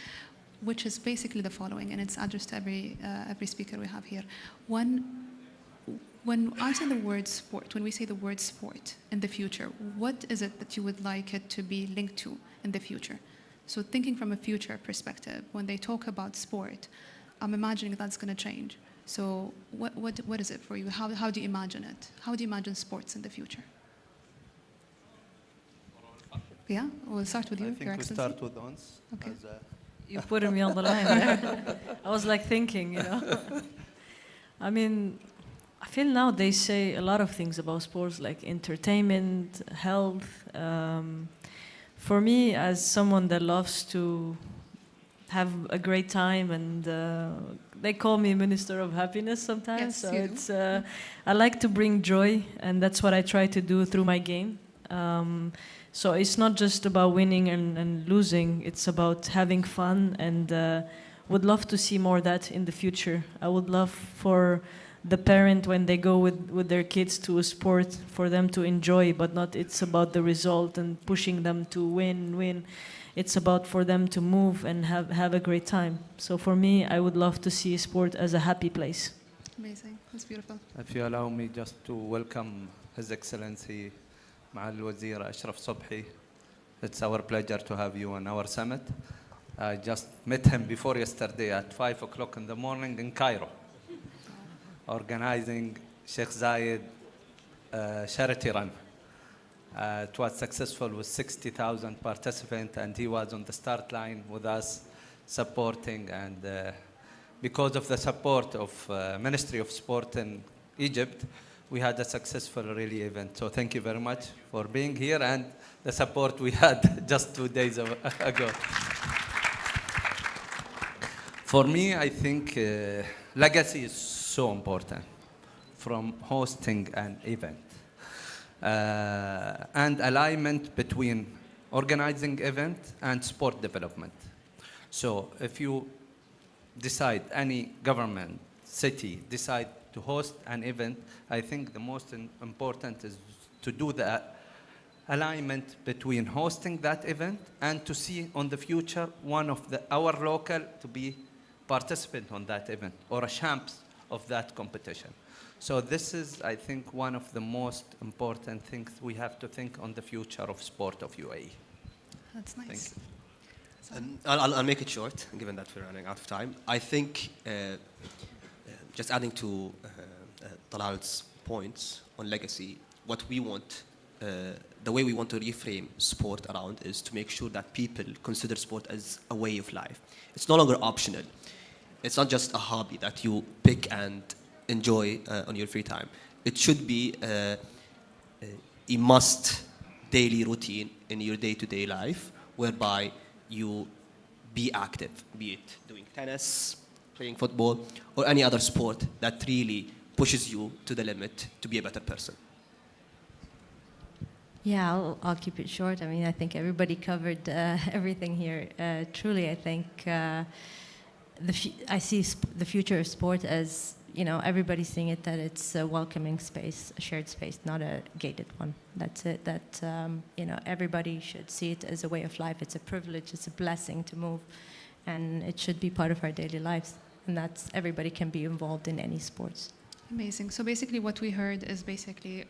which is basically the following, and it's addressed to every speaker we have here. When I say the word sport, when we say the word sport in the future, what is it that you would like it to be linked to in the future? So thinking from a future perspective, when they talk about sport, I'm imagining that's going to change. So what is it for you? How do you imagine it? How do you imagine sports in the future? Yeah, we'll start with you. I think we start with Ons. Okay. You put me on the line there. I was like thinking, I mean, I feel now they say a lot of things about sports, like entertainment, health. For me, as someone that loves to have a great time, and they call me Minister of Happiness sometimes. Yes, so I like to bring joy, and that's what I try to do through my game. So it's not just about winning and losing, it's about having fun, and would love to see more of that in the future. I would love for the parent, when they go with their kids to a sport, for them to enjoy, but not it's about the result and pushing them to win. It's about for them to move and have a great time. So for me, I would love to see sport as a happy place. Amazing, that's beautiful. If you allow me just to welcome His Excellency Ma'al Wazir Ashraf Sobhi. It's our pleasure to have you on our summit. I just met him before yesterday at 5 o'clock in the morning in Cairo, organizing Sheikh Zayed charity run. It was successful with 60,000 participants, and he was on the start line with us, supporting. And because of the support of Ministry of Sport in Egypt, we had a successful really event. So thank you very much for being here and the support we had just 2 days ago. For me, I think legacy is so important, from hosting an event. And alignment between organizing event and sport development. So if you decide, any government, city, decide to host an event, I think the most important is to do the alignment between hosting that event and to see on the future one of our local to be participant on that event or a champs of that competition. So this is, I think, one of the most important things we have to think on the future of sport of UAE. That's nice. And I'll make it short, given that we're running out of time. I think, just adding to Talal's points on legacy, what we want, the way we want to reframe sport around is to make sure that people consider sport as a way of life. It's no longer optional. It's not just a hobby that you pick and enjoy on your free time. It should be a must daily routine in your day-to-day life, whereby you be active, be it doing tennis, playing football, or any other sport that really pushes you to the limit to be a better person. Yeah, I'll keep it short. I mean, I think everybody covered everything here. Truly, I think I see the future of sport as, everybody's seeing it, that it's a welcoming space, a shared space, not a gated one. That's it. That, everybody should see it as a way of life. It's a privilege, it's a blessing to move, and it should be part of our daily lives. And that's, everybody can be involved in any sports. Amazing. So basically what we heard is basically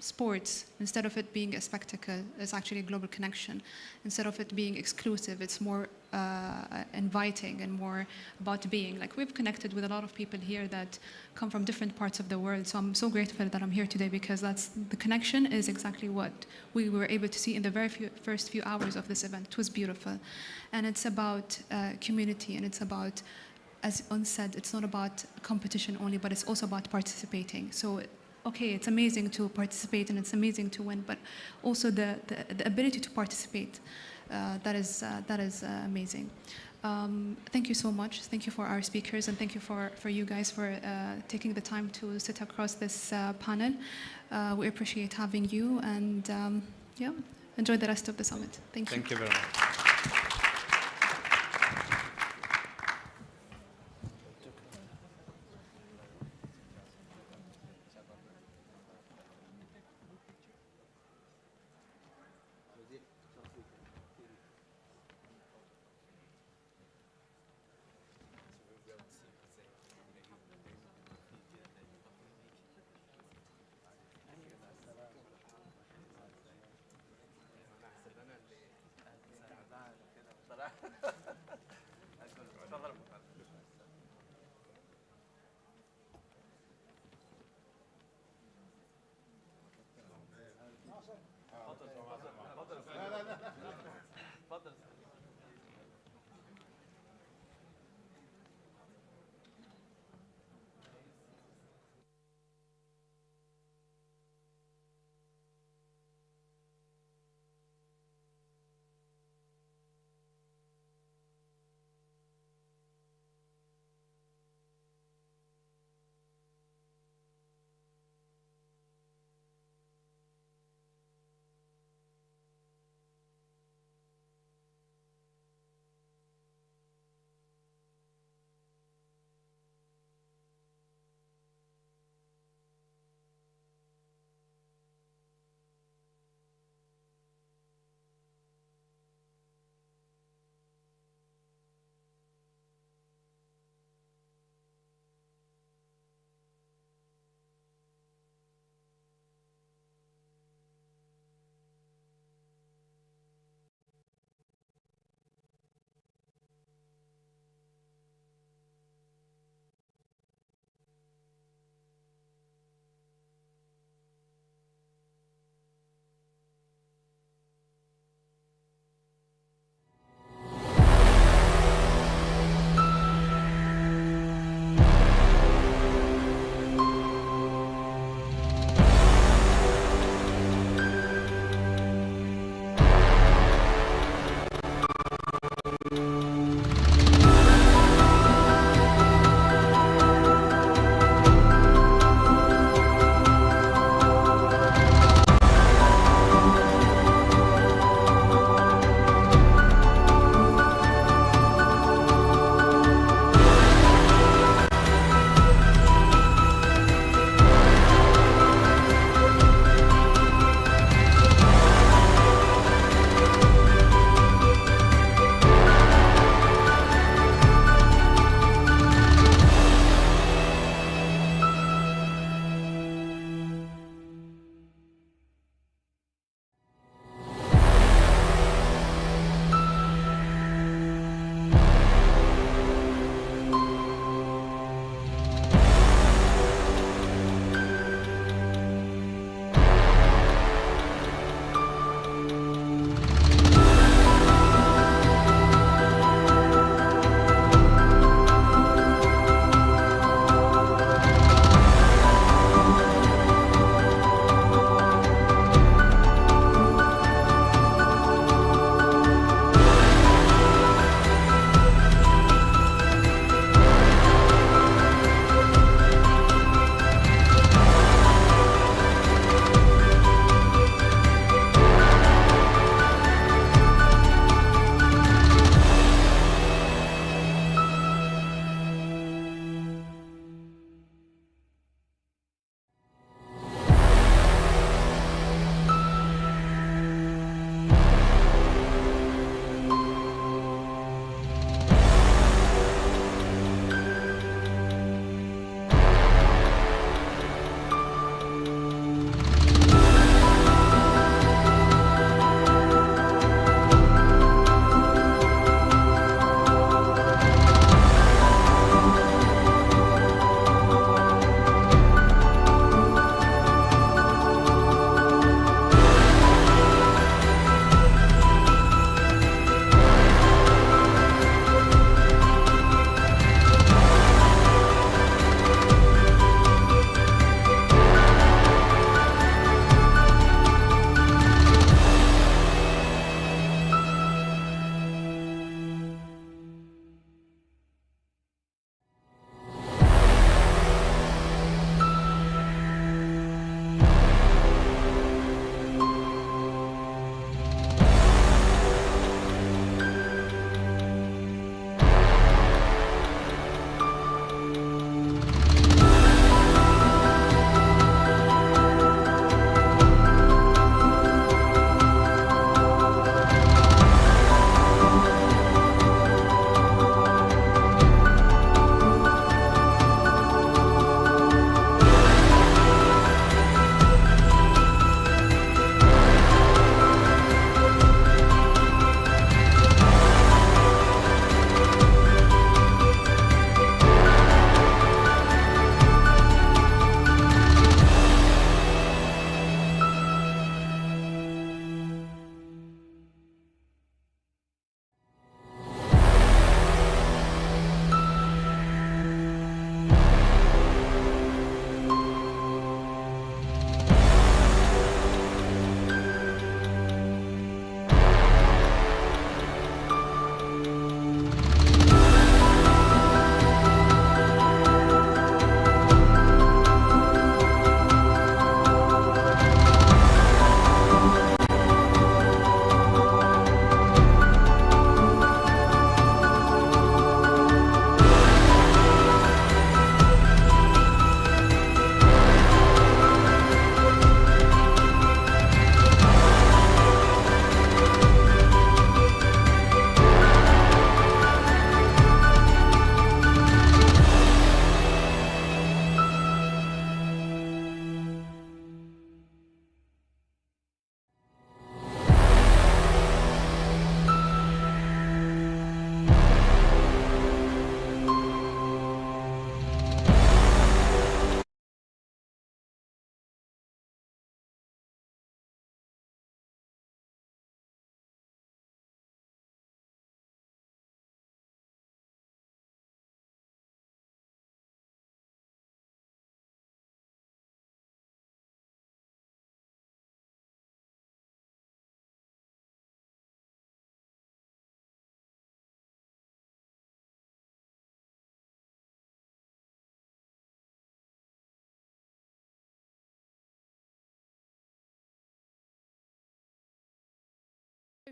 sports, instead of it being a spectacle, is actually a global connection. Instead of it being exclusive, it's more inviting and more about being. Like, we've connected with a lot of people here that come from different parts of the world. So I'm so grateful that I'm here today, because the connection is exactly what we were able to see in the first few hours of this event. It was beautiful. And it's about community, and it's about, as On said, it's not about competition only, but it's also about participating. So, okay, it's amazing to participate and it's amazing to win, but also the ability to participate, that is amazing. Thank you so much. Thank you for our speakers, and thank you for you guys for taking the time to sit across this panel. We appreciate having you, and yeah, enjoy the rest of the summit. Thank you. Thank you very much.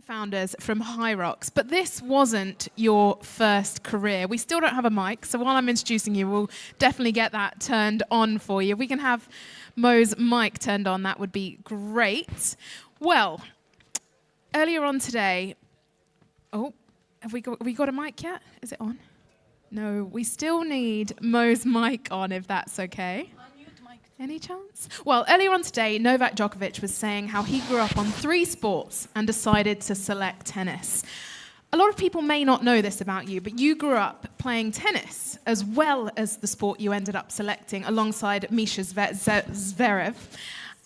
Founders from High Rocks, but this wasn't your first career. We still don't have a mic, so while I'm introducing you, we'll definitely get that turned on for you. If we can have Mo's mic turned on, that would be great. Well, earlier on today, oh, have we got a mic yet? Is it on? No, we still need Mo's mic on, if that's okay. Any chance? Well, earlier on today, Novak Djokovic was saying how he grew up on 3 sports and decided to select tennis. A lot of people may not know this about you, but you grew up playing tennis as well as the sport you ended up selecting alongside Misha Zverev.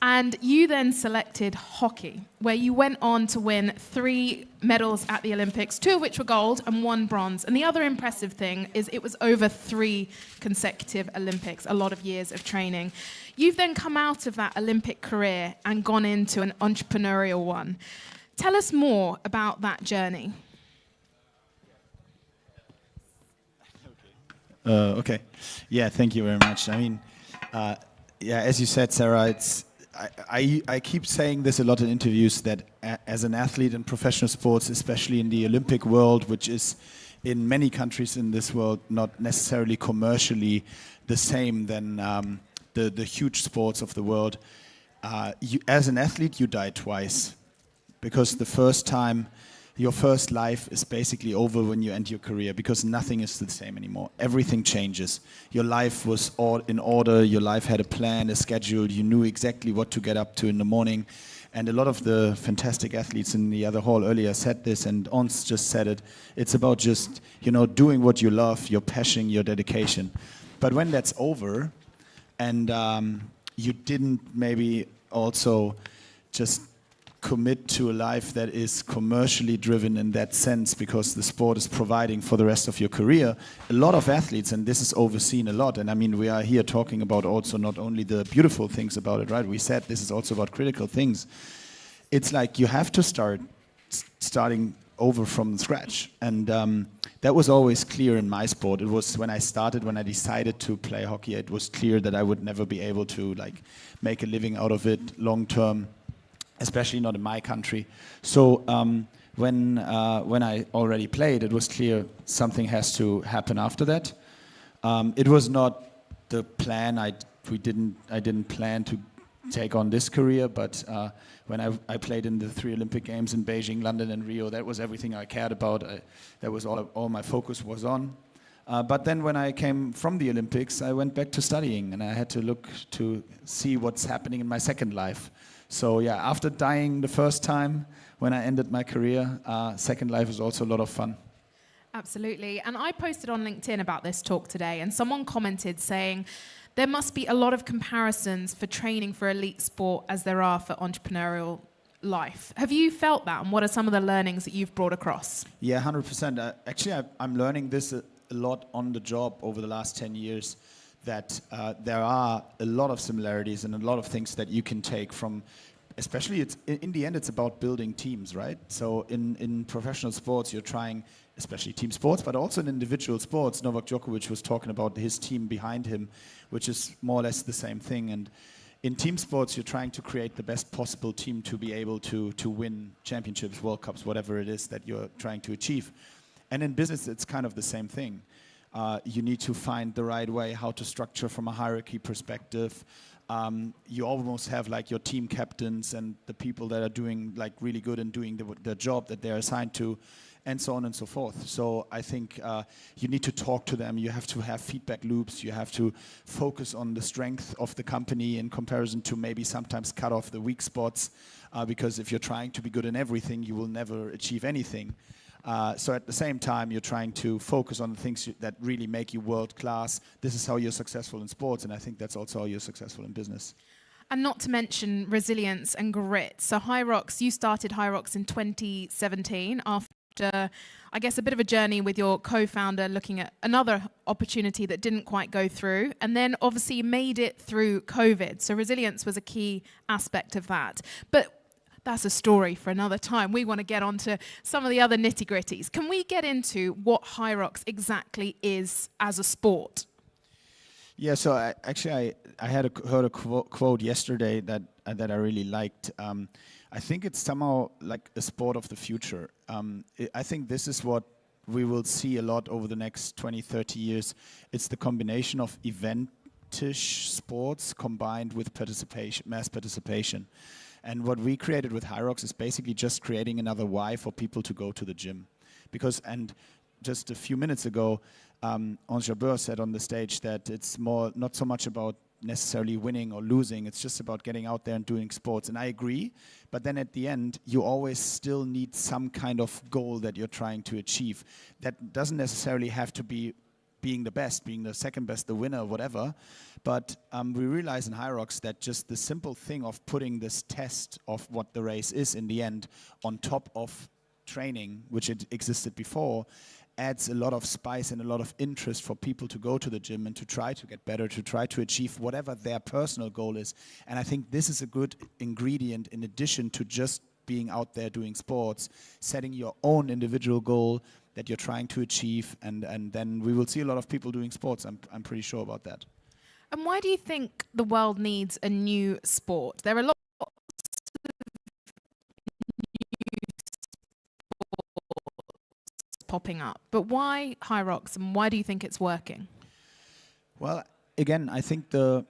And you then selected hockey, where you went on to win 3 medals at the Olympics, 2 of which were gold and 1 bronze. And the other impressive thing is it was over 3 consecutive Olympics, a lot of years of training. You've then come out of that Olympic career and gone into an entrepreneurial one. Tell us more about that journey. Okay. Yeah, thank you very much. I mean, yeah, as you said, Sarah, I keep saying this a lot in interviews that as an athlete in professional sports, especially in the Olympic world, which is in many countries in this world not necessarily commercially the same than the huge sports of the world, as an athlete you die twice, because the first time, your first life is basically over when you end your career, because nothing is the same anymore. Everything changes. Your life was all in order. Your life had a plan, a schedule. You knew exactly what to get up to in the morning. And a lot of the fantastic athletes in the other hall earlier said this, and Ons just said it. It's about just, doing what you love, your passion, your dedication. But when that's over, and you didn't maybe also just commit to a life that is commercially driven in that sense, because the sport is providing for the rest of your career. A lot of athletes, and this is overseen a lot, and I mean, we are here talking about also not only the beautiful things about it, right? We said this is also about critical things. It's like you have to starting over from scratch. And that was always clear in my sport. It was when I decided to play hockey, it was clear that I would never be able to make a living out of it long term, especially not in my country. So when I already played, it was clear something has to happen after that. It was not the plan. I didn't plan to take on this career, but when I played in the 3 Olympic Games in Beijing, London, and Rio, that was everything I cared about. That was all my focus was on. But then when I came from the Olympics, I went back to studying, and I had to look to see what's happening in my second life. So yeah, after dying the first time, when I ended my career, second life was also a lot of fun. Absolutely. And I posted on LinkedIn about this talk today, and someone commented saying, there must be a lot of comparisons for training for elite sport as there are for entrepreneurial life. Have you felt that, and what are some of the learnings that you've brought across? Yeah, 100%. Actually, I'm learning this a lot on the job over the last 10 years, that there are a lot of similarities and a lot of things that you can take from, especially in the end, it's about building teams, right? So in professional sports, you're trying, especially team sports, but also in individual sports. Novak Djokovic was talking about his team behind him, which is more or less the same thing. And in team sports, you're trying to create the best possible team to be able to win championships, World Cups, whatever it is that you're trying to achieve. And in business, it's kind of the same thing. You need to find the right way how to structure from a hierarchy perspective. You almost have your team captains and the people that are doing really good and doing the job that they're assigned to, and so on and so forth. So I think you need to talk to them. You have to have feedback loops. You have to focus on the strength of the company in comparison to maybe sometimes cut off the weak spots, because if you're trying to be good in everything, you will never achieve anything. So at the same time, you're trying to focus on the things that really make you world class. This is how you're successful in sports, and I think that's also how you're successful in business. And not to mention resilience and grit. So High Rocks, you started High Rocks in 2017 after, I guess, a bit of a journey with your co-founder looking at another opportunity that didn't quite go through. And then obviously you made it through COVID. So resilience was a key aspect of that. But that's a story for another time. We want to get on to some of the other nitty-gritties. Can we get into what High Rocks exactly is as a sport? Yeah, so I heard a quote yesterday that I really liked. I think it's somehow like a sport of the future. I think this is what we will see a lot over the next 20, 30 years. It's the combination of eventish sports combined with participation, mass participation. And what we created with Hyrox is basically just creating another why for people to go to the gym. Because, and just a few minutes ago, Ange Jabeur said on the stage that it's more, not so much about necessarily winning or losing, it's just about getting out there and doing sports. And I agree, but then at the end, you always still need some kind of goal that you're trying to achieve. That doesn't necessarily have to be being the best, being the second best, the winner, whatever. But we realize in Hyrox that just the simple thing of putting this test of what the race is in the end on top of training, which it existed before, adds a lot of spice and a lot of interest for people to go to the gym and to try to get better, to try to achieve whatever their personal goal is. And I think this is a good ingredient in addition to just being out there doing sports, setting your own individual goal that you're trying to achieve, and then we will see a lot of people doing sports. I'm pretty sure about that. And why do you think the world needs a new sport? There are lots of new sports popping up, but why Hyrox, and why do you think it's working? Well, again, I think the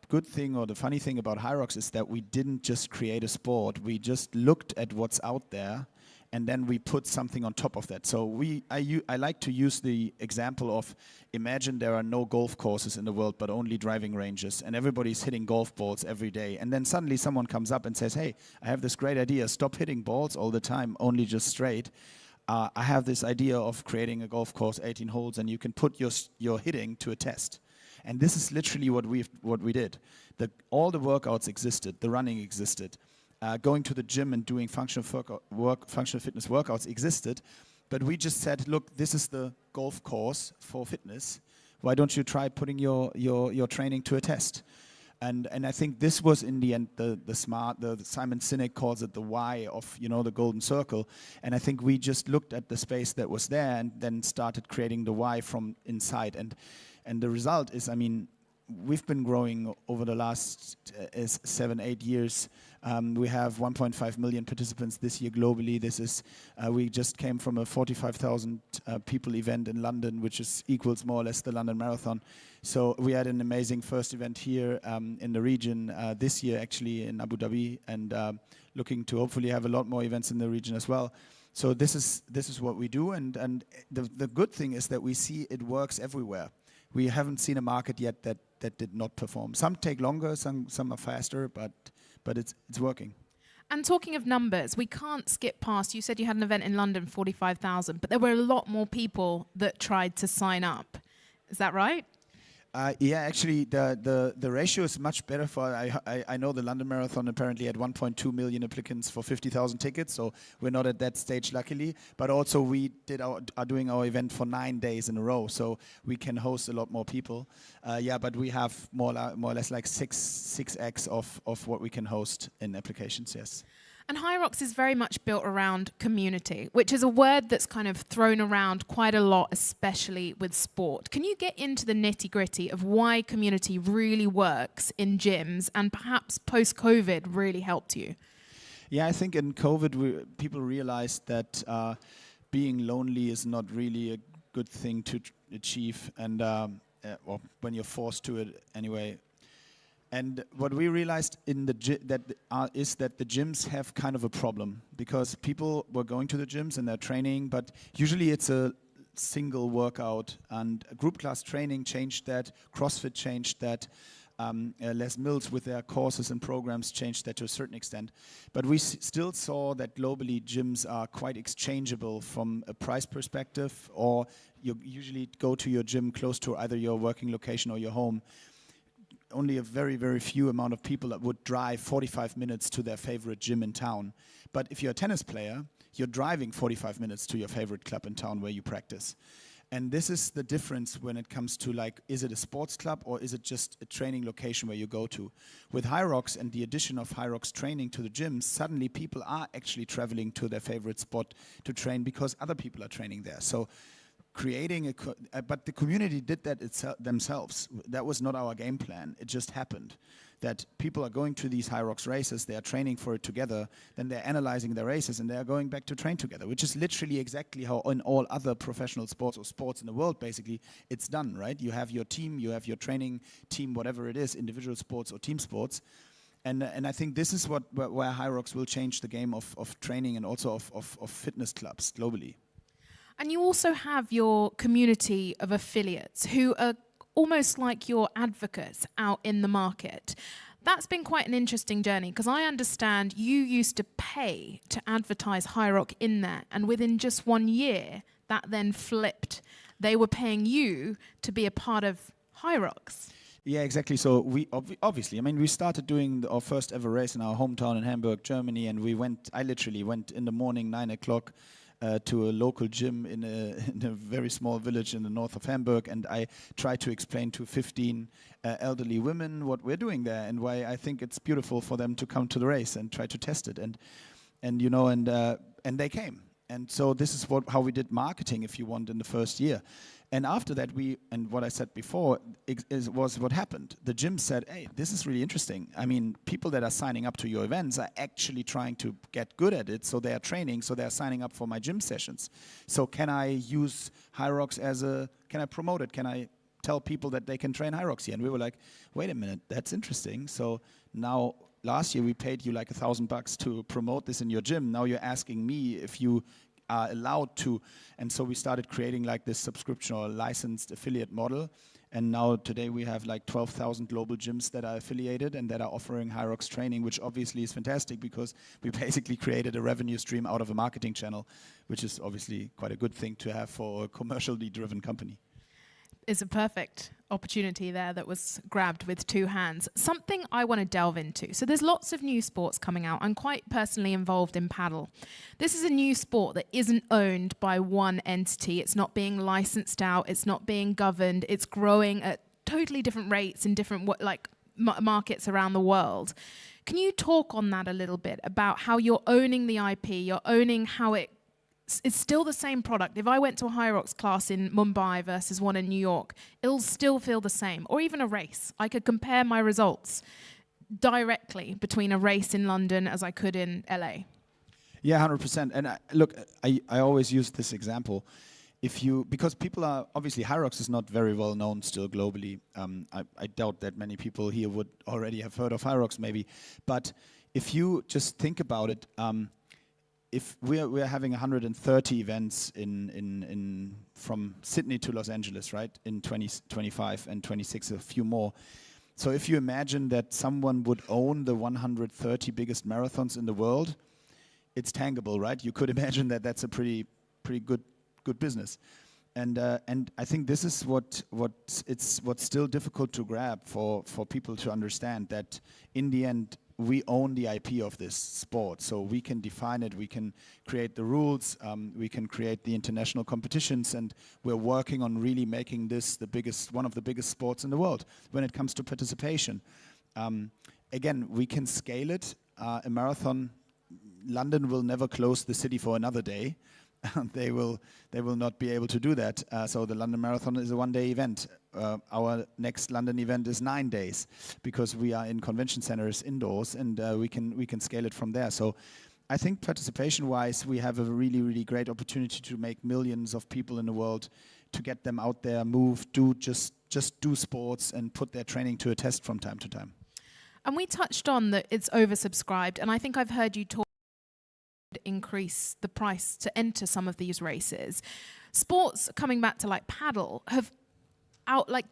good thing or the funny thing about Hyrox is that we didn't just create a sport. We just looked at what's out there, and then we put something on top of that. So I like to use the example of, imagine there are no golf courses in the world, but only driving ranges, and everybody's hitting golf balls every day. And then suddenly someone comes up and says, hey, I have this great idea. Stop hitting balls all the time, only just straight. I have this idea of creating a golf course, 18 holes, and you can put your hitting to a test. And this is literally what we did. All the workouts existed, the running existed. Going to the gym and doing functional fitness workouts existed, but we just said, look, this is the golf course for fitness. Why don't you try putting your training to a test? And I think this was in the end the Simon Sinek calls it the why of the golden circle. And I think we just looked at the space that was there and then started creating the why from inside. And the result is, I mean, we've been growing over the last 7-8 years. We have 1.5 million participants this year globally. This is we just came from a 45,000 people event in London, which equals more or less the London Marathon. So we had an amazing first event here in the region this year, actually in Abu Dhabi, and looking to hopefully have a lot more events in the region as well. So this is what we do, and the good thing is that we see it works everywhere. We haven't seen a market yet that did not perform. Some take longer, some are faster, but it's working. And talking of numbers, we can't skip past, you said you had an event in London, 45,000, but there were a lot more people that tried to sign up. Is that right? Yeah, actually, the ratio is much better for, I know the London Marathon apparently had 1.2 million applicants for 50,000 tickets, so we're not at that stage, luckily. But also we are doing our event for 9 days in a row, so we can host a lot more people. Yeah, but we have more or less like 6x of what we can host in applications, yes. And Hyrox is very much built around community, which is a word that's kind of thrown around quite a lot, especially with sport. Can you get into the nitty-gritty of why community really works in gyms and perhaps post-COVID really helped you? Yeah, I think in COVID, people realized that being lonely is not really a good thing to achieve, and well, when you're forced to it anyway. And what we realized in is that the gyms have kind of a problem, because people were going to the gyms and they're training, but usually it's a single workout, and group class training changed that, CrossFit changed that, Les Mills with their courses and programs changed that to a certain extent. But we still saw that globally gyms are quite exchangeable from a price perspective, or you usually go to your gym close to either your working location or your home. Only a very, very few amount of people that would drive 45 minutes to their favorite gym in town. But if you're a tennis player, you're driving 45 minutes to your favorite club in town where you practice. And this is the difference when it comes to, like, is it a sports club or is it just a training location where you go to? With Hyrox and the addition of Hyrox training to the gyms, suddenly people are actually traveling to their favorite spot to train because other people are training there. So creating but the community did that themselves. That was not our game plan. It just happened that people are going to these Hyrox races, they are training for it together, then they're analyzing their races, and they are going back to train together, which is literally exactly how in all other professional sports or sports in the world, basically, it's done, right? You have your team, you have your training team, whatever it is, individual sports or team sports. And I think this is where Hyrox will change the game of training and also of fitness clubs globally. And you also have your community of affiliates who are almost like your advocates out in the market. That's been quite an interesting journey, because I understand you used to pay to advertise Hyrox in there, and within just 1 year, that then flipped. They were paying you to be a part of Hyrox. Yeah, exactly. So we obviously, I mean, we started doing our first ever race in our hometown in Hamburg, Germany, and I literally went in the morning, 9 o'clock, to a local gym in a very small village in the north of Hamburg, and I tried to explain to 15 elderly women what we're doing there and why I think it's beautiful for them to come to the race and try to test it, and they came. And so this is how we did marketing, if you want, in the first year. And after that, and what I said before was what happened. The gym said, hey, this is really interesting. I mean, people that are signing up to your events are actually trying to get good at it, so they are training, so they are signing up for my gym sessions. So can I use Hyrox can I promote it? Can I tell people that they can train Hyrox here? And we were like, wait a minute, that's interesting. So now, last year we paid you like $1,000 to promote this in your gym. Now you're asking me if you are allowed to. And so we started creating like this subscription or licensed affiliate model. And now today we have like 12,000 global gyms that are affiliated and that are offering Hyrox training, which obviously is fantastic because we basically created a revenue stream out of a marketing channel, which is obviously quite a good thing to have for a commercially driven company. Is a perfect opportunity there that was grabbed with two hands. Something I want to delve into. So there's lots of new sports coming out. I'm quite personally involved in paddle. This is a new sport that isn't owned by one entity. It's not being licensed out. It's not being governed. It's growing at totally different rates in different markets around the world. Can you talk on that a little bit about how you're owning the IP, you're owning how it's still the same product. If I went to a Hyrox class in Mumbai versus one in New York, it'll still feel the same. Or even a race. I could compare my results directly between a race in London as I could in LA. Yeah, 100%. And look, I always use this example. Because people are, obviously Hyrox is not very well known still globally. I doubt that many people here would already have heard of Hyrox maybe. But if you just think about it, if we're having 130 events from Sydney to Los Angeles, right, in 2025 and 26, a few more. So if you imagine that someone would own the 130 biggest marathons in the world, it's tangible, right? You could imagine that that's a pretty good business. And I think this is what's still difficult to grab for people to understand, that in the end we own the IP of this sport, so we can define it, we can create the rules, we can create the international competitions, and we're working on really making this one of the biggest sports in the world when it comes to participation. Again, we can scale it. A marathon, London will never close the city for another day. They will not be able to do that. So the London Marathon is a one-day event. Our next London event is 9 days because we are in convention centers indoors, and we can scale it from there. So I think participation-wise, we have a really, really great opportunity to make millions of people in the world, to get them out there, move, just do sports, and put their training to a test from time to time. And we touched on that it's oversubscribed, and I think I've heard you talk increase the price to enter some of these races. Sports, coming back to like paddle,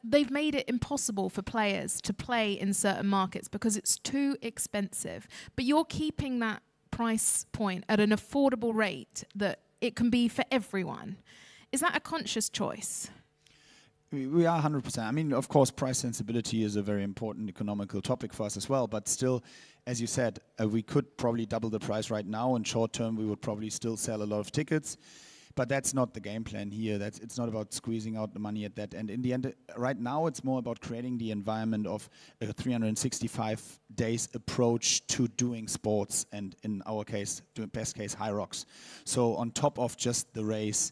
they've made it impossible for players to play in certain markets because it's too expensive. But you're keeping that price point at an affordable rate that it can be for everyone. Is that a conscious choice? We are 100%. I mean, of course, price sensibility is a very important economical topic for us as well. But still, as you said, we could probably double the price right now. In short term, we would probably still sell a lot of tickets. But that's not the game plan here. It's not about squeezing out the money at that end. In the end, right now, it's more about creating the environment of a 365 days approach to doing sports, and in our case, best case, Hyrox. So on top of just the race,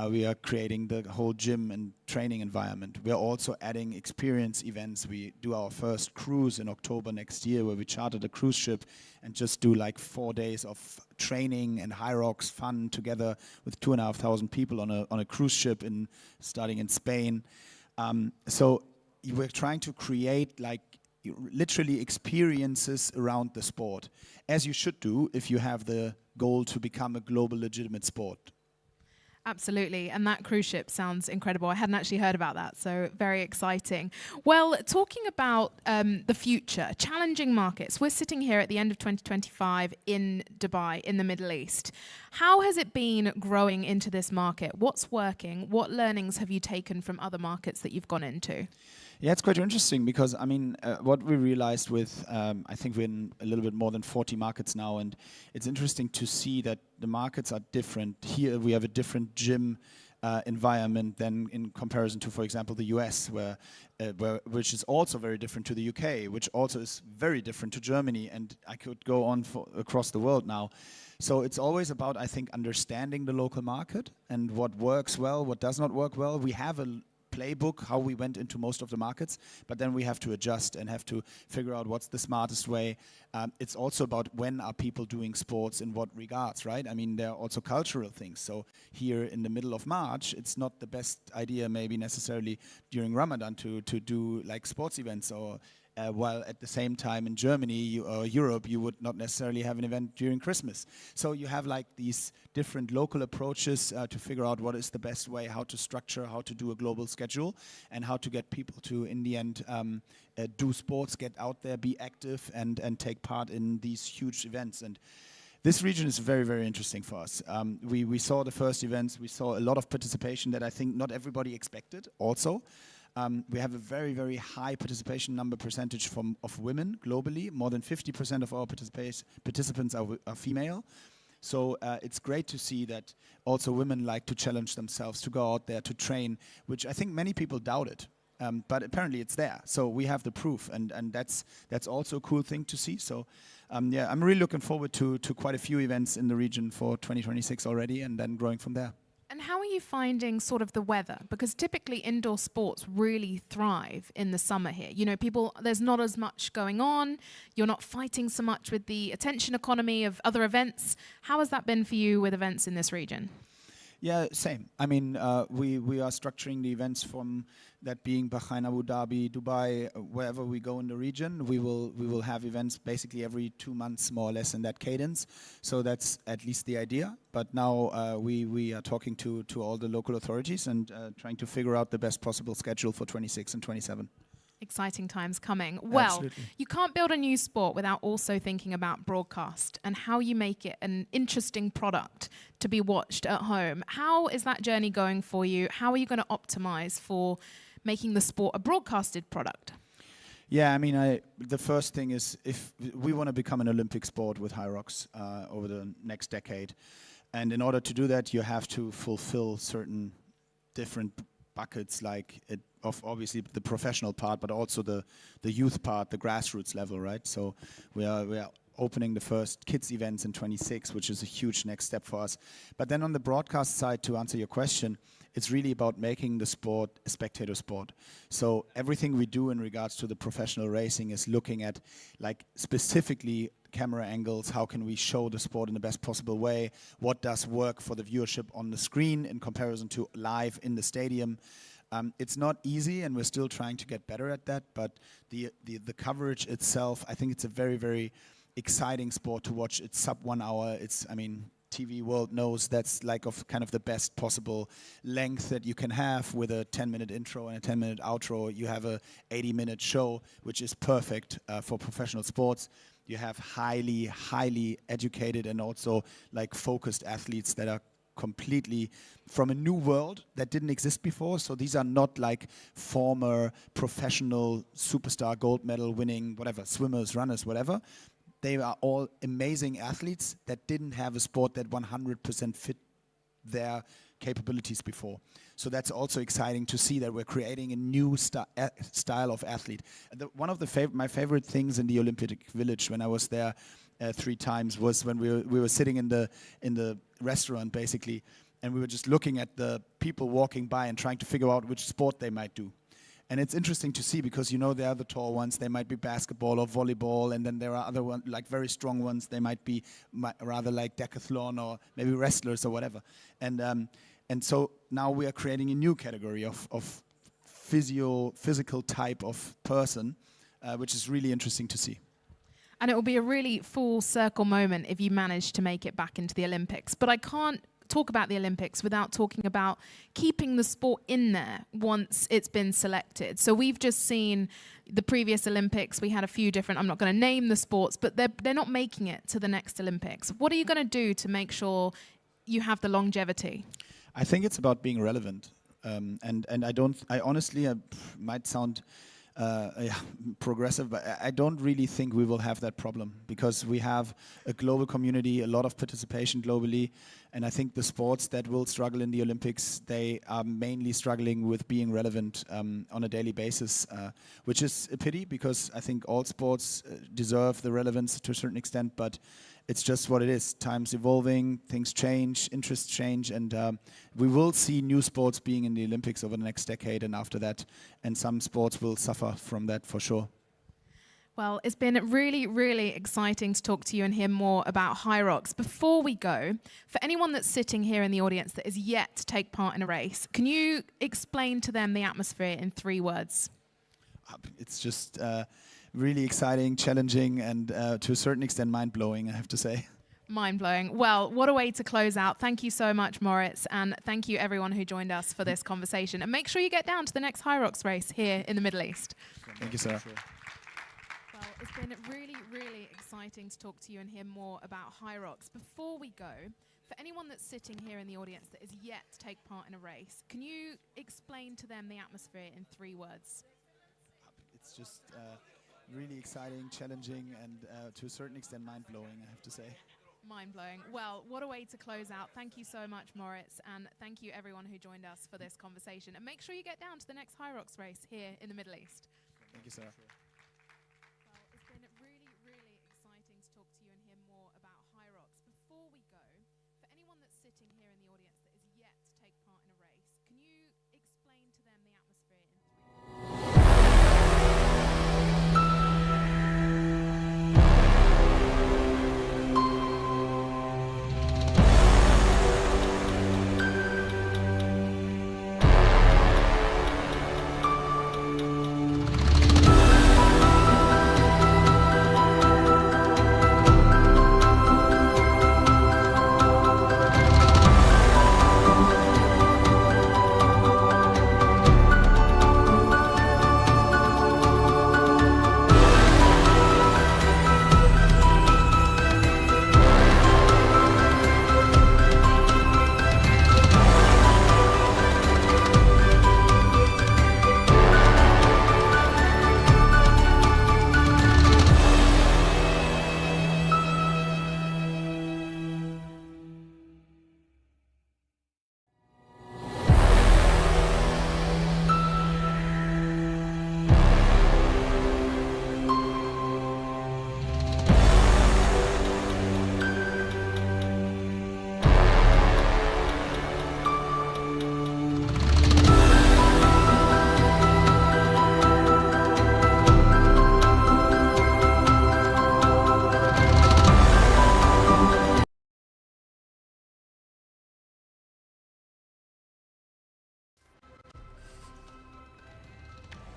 We are creating the whole gym and training environment. We are also adding experience events. We do our first cruise in October next year, where we chartered a cruise ship and just do like 4 days of training and high rocks fun together with 2,500 people on a cruise ship starting in Spain. So we're trying to create like literally experiences around the sport, as you should do if you have the goal to become a global legitimate sport. Absolutely, and that cruise ship sounds incredible. I hadn't actually heard about that, so very exciting. Well, talking about the future, challenging markets. We're sitting here at the end of 2025 in Dubai, in the Middle East. How has it been growing into this market? What's working? What learnings have you taken from other markets that you've gone into? Yeah, it's quite interesting because, I mean, what we realized with, I think we're in a little bit more than 40 markets now, and it's interesting to see that the markets are different. Here we have a different gym environment than in comparison to, for example, the US, which is also very different to the UK, which also is very different to Germany, and I could go on across the world now. So it's always about, I think, understanding the local market and what works well, what does not work well. We have a playbook how we went into most of the markets, but then we have to adjust and have to figure out what's the smartest way. It's also about when are people doing sports in what regards, right? I mean, there are also cultural things. So here in the middle of March, it's not the best idea maybe necessarily during Ramadan to do like sports events, or while at the same time in Germany or Europe, you would not necessarily have an event during Christmas. So you have like these different local approaches to figure out what is the best way, how to structure, how to do a global schedule, and how to get people to, in the end, do sports, get out there, be active, and take part in these huge events. And this region is very, very interesting for us. We saw the first events. We saw a lot of participation that I think not everybody expected also. We have a very, very high participation number percentage of women globally. More than 50% of our participants are female. So it's great to see that also women like to challenge themselves, to go out there, to train, which I think many people doubted. But apparently it's there. So we have the proof, and that's also a cool thing to see. So yeah, I'm really looking forward to quite a few events in the region for 2026 already, and then growing from there. And how are you finding sort of the weather? Because typically indoor sports really thrive in the summer here. You know, there's not as much going on. You're not fighting so much with the attention economy of other events. How has that been for you with events in this region? Yeah, same. I mean, we are structuring the events from that being Bahrain, Abu Dhabi, Dubai, wherever we go in the region. We will have events basically every 2 months, more or less, in that cadence. So that's at least the idea. But now we are talking to all the local authorities and trying to figure out the best possible schedule for 26 and 27. Exciting times coming. Well, Absolutely. You can't build a new sport without also thinking about broadcast and how you make it an interesting product to be watched at home. How is that journey going for you? How are you going to optimize for making the sport a broadcasted product? Yeah, I mean, the first thing is if we want to become an Olympic sport with high rocks over the next decade. And in order to do that, you have to fulfill certain different buckets, like of obviously the professional part, but also the youth part, the grassroots level, right? So we are opening the first kids events in 26, which is a huge next step for us. But then on the broadcast side, to answer your question, it's really about making the sport a spectator sport. So everything we do in regards to the professional racing is looking at like specifically camera angles, how can we show the sport in the best possible way, what does work for the viewership on the screen in comparison to live in the stadium. It's not easy, and we're still trying to get better at that, but the coverage itself, I think it's a very, very exciting sport to watch. It's sub 1 hour. I mean, TV world knows that's like kind of the best possible length that you can have with a 10-minute intro and a 10-minute outro. You have a 80-minute show, which is perfect for professional sports. You have highly, highly educated and also like focused athletes that are completely from a new world that didn't exist before. So these are not like former professional superstar gold medal winning, whatever, swimmers, runners, whatever. They are all amazing athletes that didn't have a sport that 100% fit their capabilities before. So that's also exciting to see that we're creating a new style of athlete. One of my favorite things in the Olympic Village when I was there 3 times was when we were sitting in the restaurant basically, and we were just looking at the people walking by and trying to figure out which sport they might do. And it's interesting to see because, you know, there are the tall ones, they might be basketball or volleyball, and then there are other ones, like very strong ones, they might be rather like decathlon or maybe wrestlers or whatever. And so now we are creating a new category of physical type of person, which is really interesting to see. And it will be a really full circle moment if you manage to make it back into the Olympics. But I can't talk about the Olympics without talking about keeping the sport in there once it's been selected. So we've just seen the previous Olympics. We had a few different, I'm not going to name the sports, but they're not making it to the next Olympics. What are you going to do to make sure you have the longevity? I think it's about being relevant. I honestly, might sound progressive, but I don't really think we will have that problem because we have a global community, a lot of participation globally, and I think the sports that will struggle in the Olympics, they are mainly struggling with being relevant on a daily basis, which is a pity because I think all sports deserve the relevance to a certain extent, but it's just what it is. Time's evolving, things change, interests change, and we will see new sports being in the Olympics over the next decade and after that, and some sports will suffer from that for sure. Well, it's been really, really exciting to talk to you and hear more about High Rocks. Before we go, for anyone that's sitting here in the audience that is yet to take part in a race, can you explain to them the atmosphere in 3 words? It's just really exciting, challenging, and to a certain extent mind-blowing, I have to say. Mind-blowing. Well, what a way to close out. Thank you so much, Moritz, and thank you everyone who joined us for this conversation. And make sure you get down to the next High Rocks race here in the Middle East. Thank you, Sarah. Well, it's been really, really exciting to talk to you and hear more about High Rocks. Before we go, for anyone that's sitting here in the audience that is yet to take part in a race, can you explain to them the atmosphere in 3 words? It's just really exciting, challenging, and to a certain extent mind-blowing, I have to say. Mind-blowing. Well, what a way to close out. Thank you so much, Moritz, and thank you everyone who joined us for this conversation. And make sure you get down to the next High Rocks race here in the Middle East. Thank you, Sarah. Well, it's been really, really exciting to talk to you and hear more about High Rocks. Before we go, for anyone that's sitting here in the audience that is yet to take part in a race, can you explain to them the atmosphere in 3 words?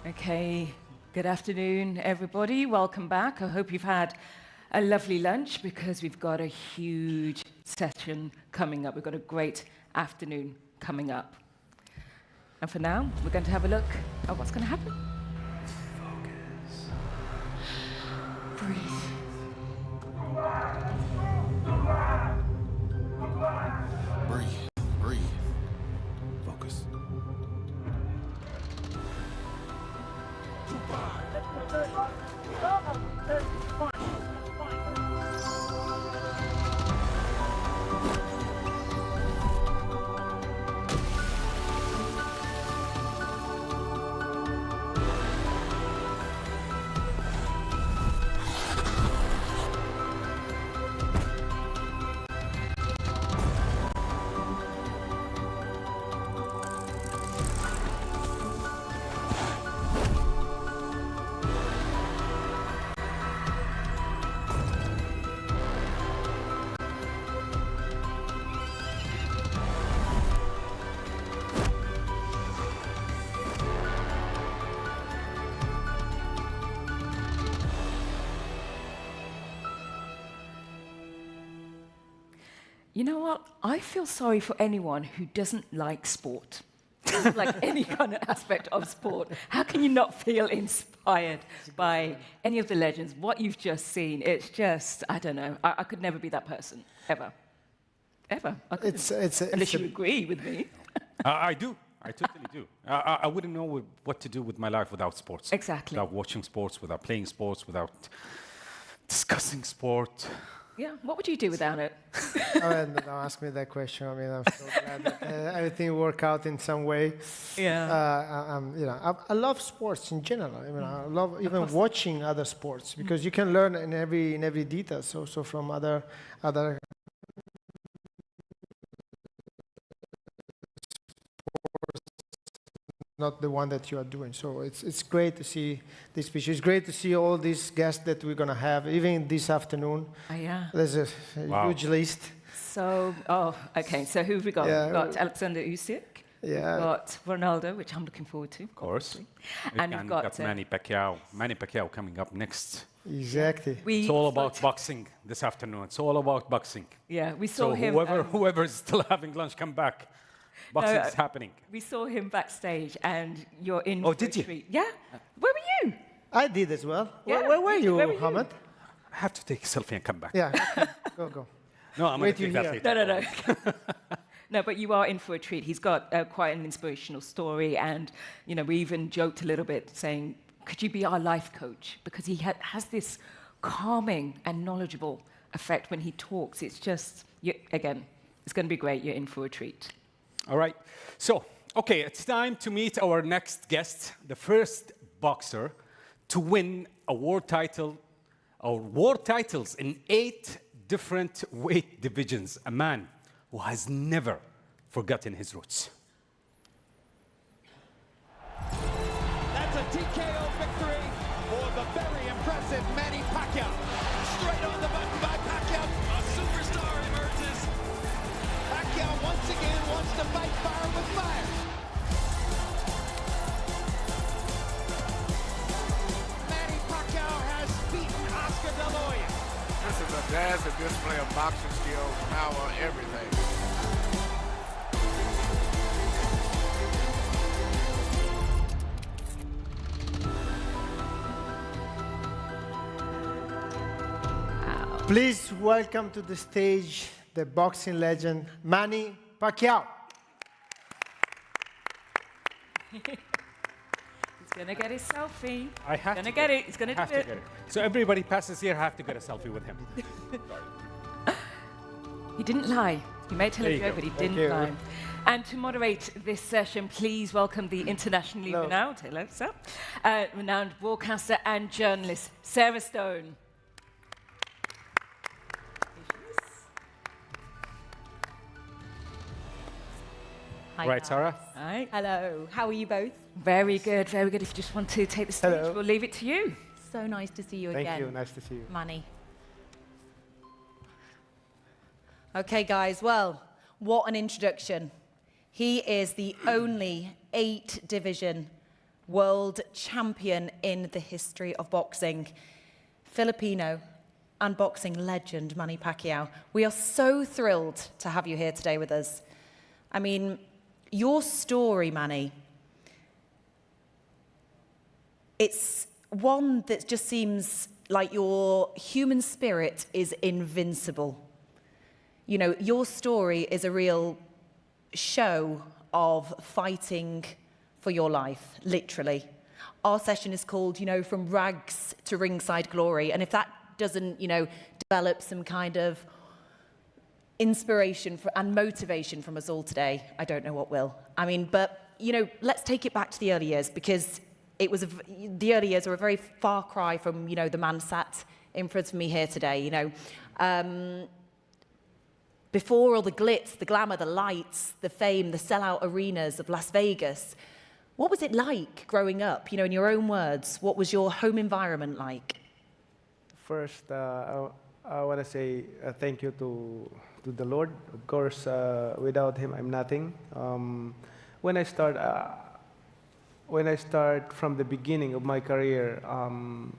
Okay, good afternoon, everybody. Welcome back. I hope you've had a lovely lunch because we've got a huge session coming up. We've got a great afternoon coming up. And for now, we're going to have a look at what's going to happen. Focus. Breathe. Breathe. Breathe. Focus. You know what? I feel sorry for anyone who doesn't like sport. Like any kind of aspect of sport. How can you not feel inspired by any of the legends? What you've just seen, it's just, I don't know. I could never be that person, ever. Ever. Unless you agree with me. I do. I totally do. I wouldn't know what to do with my life without sports. Exactly. Without watching sports, without playing sports, without discussing sport. Yeah, what would you do without it? Don't ask me that question. I mean, I'm so glad that everything worked out in some way. Yeah. You know, I love sports in general. I mean, I love even watching other sports because you can learn in every detail. So from other not the one that you are doing. So it's great to see this picture. It's great to see all these guests that we're going to have, even this afternoon. Oh, yeah. There's a huge list. So, okay. So who have we got? Yeah. We've got Alexander Usyk. Yeah. We've got Ronaldo, which I'm looking forward to. Of course. And we've got Manny Pacquiao. Manny Pacquiao coming up next. Exactly. It's all about boxing this afternoon. It's all about boxing. Yeah, we saw so him. Whoever is still having lunch, come back. Boxing is happening. We saw him backstage, and you're in Oh, for did a you? treat. Yeah. Where were you? I did as well. Yeah, Where were you, where were you? Hamad? I have to take a selfie and come back. Yeah. Go. No, I'm going to take that later. No. No, but you are in for a treat. He's got quite an inspirational story, and you know, we even joked a little bit, saying, "Could you be our life coach?" Because he has this calming and knowledgeable effect when he talks. It's just, again, it's going to be great. You're in for a treat. All right. So, okay, it's time to meet our next guest, the first boxer to win a world title, or world titles in 8 different weight divisions. A man who has never forgotten his roots. That's a TKO victory for the very impressive Manny Pacquiao. Straight on the button by Pacquiao. A superstar emerges. Pacquiao once again wants to fight fire with fire. Manny Pacquiao has beaten Oscar De La Hoya. This is a dazzling display of boxing skill, power, everything. Please welcome to the stage the boxing legend, Manny Pacquiao. He's going to get his selfie. I have He's going to get it. He's going to do it. Get it. So everybody passes here have to get a selfie with him. He didn't lie. He may tell a There you joke, go. but he Thank didn't you. lie. And to moderate this session, please welcome the internationally renowned, renowned broadcaster and journalist, Sarah Stone. Hi, right, Sarah? Hi. Hello. How are you both? Very good, very good. If you just want to take the stage, Hello. we'll leave it to you. So nice to see you Thank again. you. Nice to see you. Manny. Okay, guys. Well, what an introduction. He is the only 8-division world champion in the history of boxing. Filipino and boxing legend, Manny Pacquiao. We are so thrilled to have you here today with us. I mean, your story, Manny, it's one that just seems like your human spirit is invincible. You know, your story is a real show of fighting for your life, literally. Our session is called, you know, From Rags to Ringside Glory. And if that doesn't, you know, develop some kind of inspiration and motivation from us all today, I don't know what will. I mean, but, you know, let's take it back to the early years, because it was the early years are a very far cry from, you know, the man sat in front of me here today, you know. Before all the glitz, the glamour, the lights, the fame, the sellout arenas of Las Vegas, what was it like growing up? You know, in your own words, what was your home environment like? First, I want to say thank you to the Lord. Of course, without Him, I'm nothing. When I start from the beginning of my career,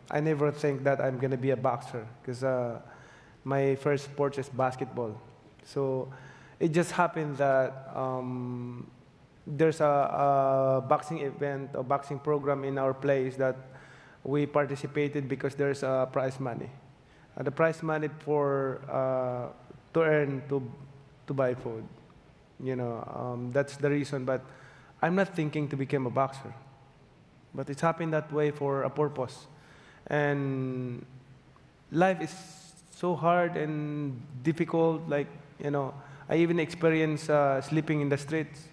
I never think that I'm going to be a boxer, because my first sport is basketball. So it just happened that there's a boxing event, a boxing program in our place that we participated because there's a prize money. The prize money for to earn to buy food. You know, that's the reason. But I'm not thinking to become a boxer. But it's happened that way for a purpose. And life is so hard and difficult. Like, you know, I even experience sleeping in the streets.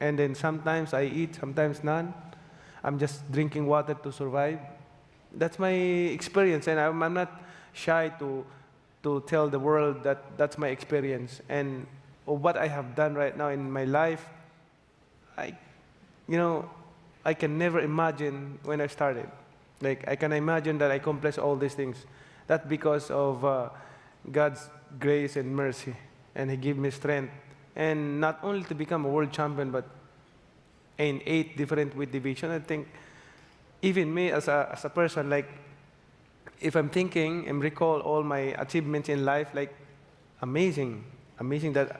And then sometimes I eat, sometimes none. I'm just drinking water to survive. That's my experience, and I'm not shy to tell the world that that's my experience. And what I have done right now in my life, I can never imagine when I started. Like, I can imagine that I accomplished all these things. That's because of God's grace and mercy, and He gave me strength. And not only to become a world champion, but in 8 different weight divisions. I think even me as a person, like, if I'm thinking and recall all my achievements in life, like, amazing that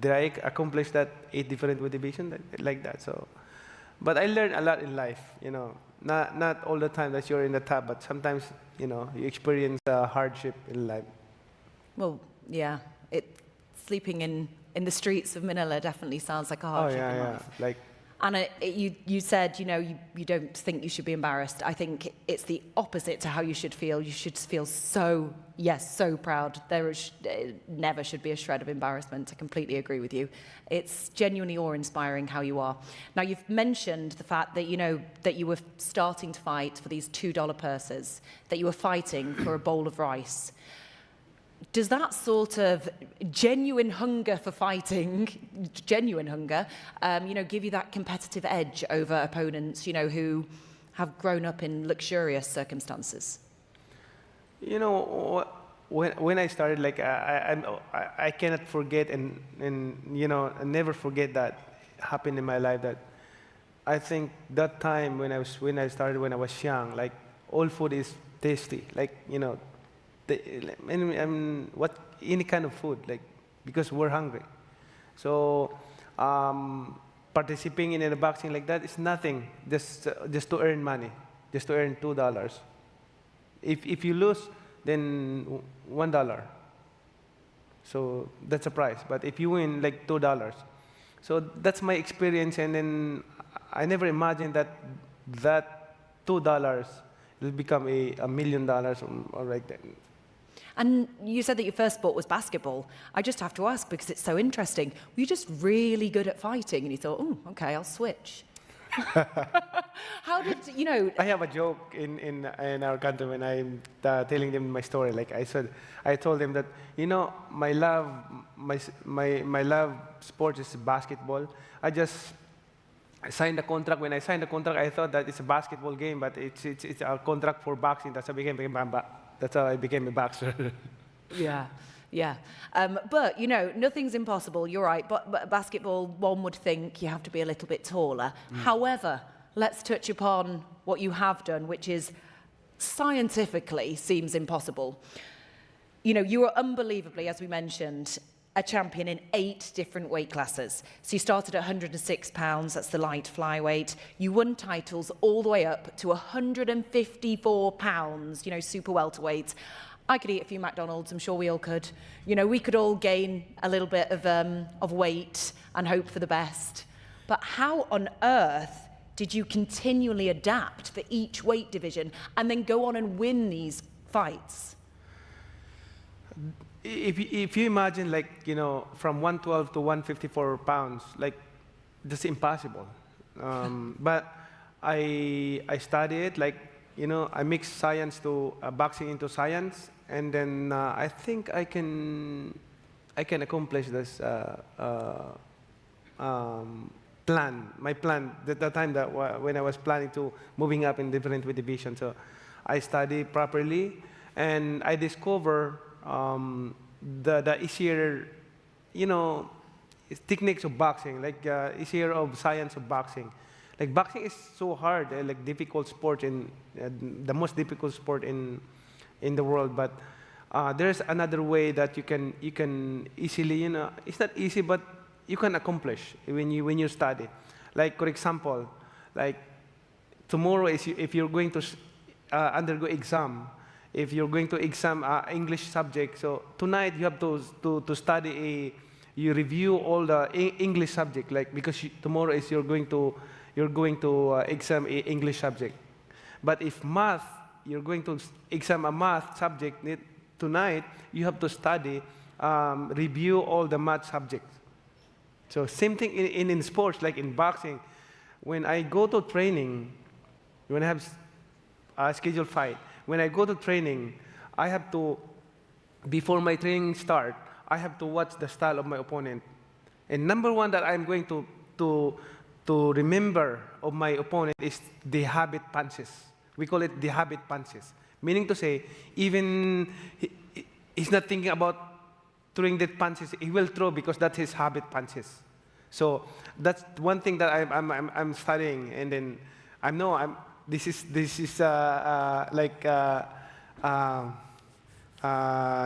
I accomplished that 8 different weight divisions like that. So, but I learned a lot in life, you know. Not all the time that you're in the top, but sometimes, you know, you experience hardship in life. Well, yeah, sleeping in the streets of Manila definitely sounds like a hardship in life. Like, And you said, you know, you don't think you should be embarrassed. I think it's the opposite to how you should feel. You should feel so proud. There never should be a shred of embarrassment. I completely agree with you. It's genuinely awe-inspiring how you are. Now, you've mentioned the fact that, you know, that you were starting to fight for these $2 purses, that you were fighting for a bowl of rice. Does that sort of genuine hunger for fighting, you know, give you that competitive edge over opponents, you know, who have grown up in luxurious circumstances? You know, when I started, like, I cannot forget and you know, I never forget that happened in my life. That I think that time when I started when I was young, like, all food is tasty, like, you know. Any kind of food, like, because we're hungry. So participating in a boxing like that is nothing, just to earn money, just to earn $2. If you lose, then $1. So that's a price. But if you win, like, $2. So that's my experience, and then I never imagined that $2 will become $1 million or like that. And you said that your first sport was basketball. I just have to ask, because it's so interesting, were you just really good at fighting and you thought, oh, okay, I'll switch? How did, you know... I have a joke in our country when I'm telling them my story. Like, I told them that, you know, my love sport is basketball. I signed a contract. When I signed the contract, I thought that it's a basketball game, but it's a contract for boxing. That's how I became a boxer. Yeah. But, you know, nothing's impossible. You're right. But basketball, one would think you have to be a little bit taller. However, let's touch upon what you have done, which is scientifically seems impossible. You know, you were unbelievably, as we mentioned, a champion in 8 different weight classes. So you started at 106 pounds, that's the light flyweight. You won titles all the way up to 154 pounds, you know, super welterweight. I could eat a few McDonald's, I'm sure we all could. You know, we could all gain a little bit of weight and hope for the best. But how on earth did you continually adapt for each weight division and then go on and win these fights? If you imagine, like, you know, from 112 to 154 pounds, like, that's impossible. But I studied, like, you know, I mixed science to boxing into science, and then I think I can accomplish this plan. My plan at the time that when I was planning to moving up in different weight divisions. So I studied properly, and I discover the easier, you know, techniques of boxing, like easier of science of boxing. Like, boxing is so hard, like difficult sport the most difficult sport in the world. But there's another way that you can easily, it's not easy, but you can accomplish when you study. Like, for example, like tomorrow if you're going to undergo exam, if you're going to exam English subject, so tonight you have to study you review all the English subject, like because tomorrow is you're going to exam a English subject. But if math, you're going to exam a math subject tonight, you have to study, review all the math subjects. So same thing in sports, like in boxing. When I go to training, when I have a scheduled fight, when I go to training, I have to, before my training start, I have to watch the style of my opponent. And number one that I'm going to remember of my opponent is the habit punches. We call it the habit punches. Meaning to say, even he's not thinking about throwing that punches, he will throw because that's his habit punches. So that's one thing that I'm studying, and then this is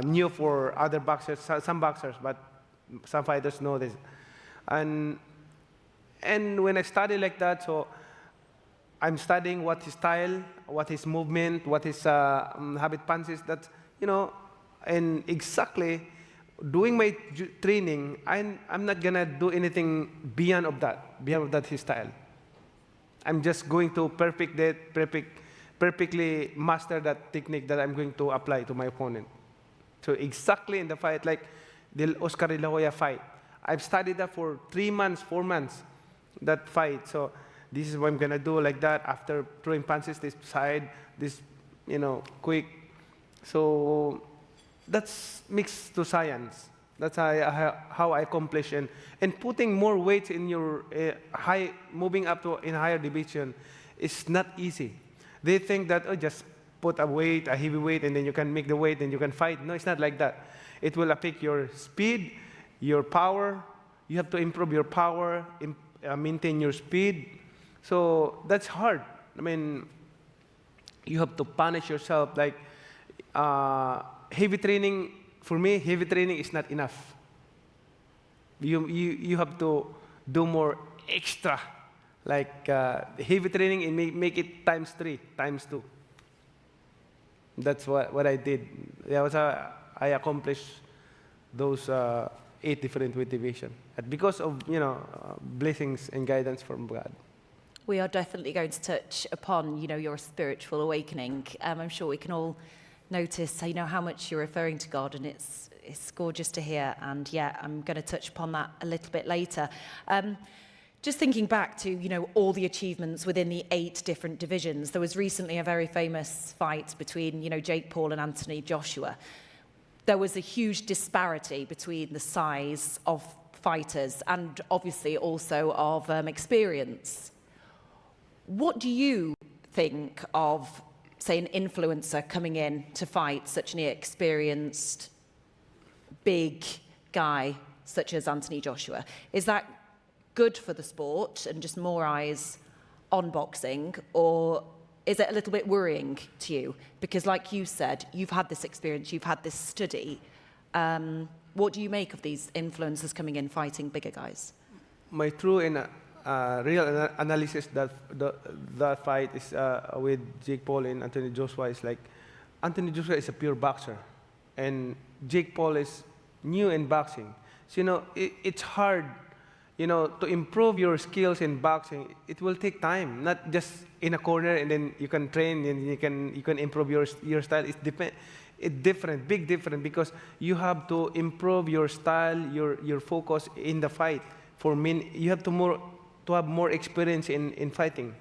new for other boxers, some boxers, but some fighters know this. And when I study like that, so I'm studying what his style, what his movement, what his habit punches. That and exactly doing my training, I'm not gonna do anything beyond of that his style. I'm just going to perfectly master that technique that I'm going to apply to my opponent. So exactly in the fight, like the Oscar De La Hoya fight, I've studied that for 3 months, 4 months, that fight. So this is what I'm gonna do, like that. After throwing punches, this side, this, quick. So that's mixed to science. That's how I accomplish, and putting more weight in your moving up to in higher division is not easy. They think that just put a heavy weight, and then you can make the weight and you can fight. No, it's not like that. It will affect your speed, your power. You have to improve your power, maintain your speed. So that's hard. I mean, you have to punish yourself. Like heavy training, for me, heavy training is not enough. You have to do more extra. Like heavy training, and make it times 3, times 2. That's what I did. I accomplished those 8 different weight divisions because of blessings and guidance from God. We are definitely going to touch upon your spiritual awakening. I'm sure we can all notice how much you're referring to God, and it's gorgeous to hear. And yeah, I'm going to touch upon that a little bit later. Just thinking back to, all the achievements within the 8 different divisions, there was recently a very famous fight between, Jake Paul and Anthony Joshua. There was a huge disparity between the size of fighters and obviously also of experience. What do you think of, say, an influencer coming in to fight such an experienced, big guy such as Anthony Joshua? Is that good for the sport and just more eyes on boxing, or is it a little bit worrying to you? Because like you said, you've had this experience, you've had this study. What do you make of these influencers coming in fighting bigger guys? My true and real analysis that fight is with Jake Paul and Anthony Joshua is like, Anthony Joshua is a pure boxer, and Jake Paul is new in boxing. So it's hard. To improve your skills in boxing, it will take time, not just in a corner and then you can train and you can improve your style. It's different, big different, because you have to improve your style, your focus in the fight. You have to have more experience in fighting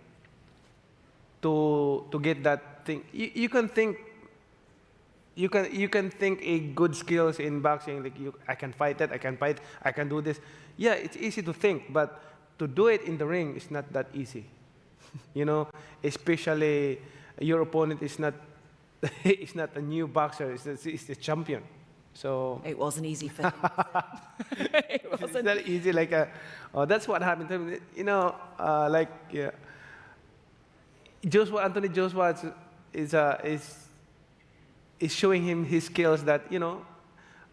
to get that thing. You can think a good skills in boxing, like I can fight that, I can do this. Yeah, it's easy to think, but to do it in the ring is not that easy. Especially your opponent is not it's not a new boxer, it's a champion. So it wasn't easy for him. It's not easy. Like that's what happened to him. Anthony Joshua is is showing him his skills that,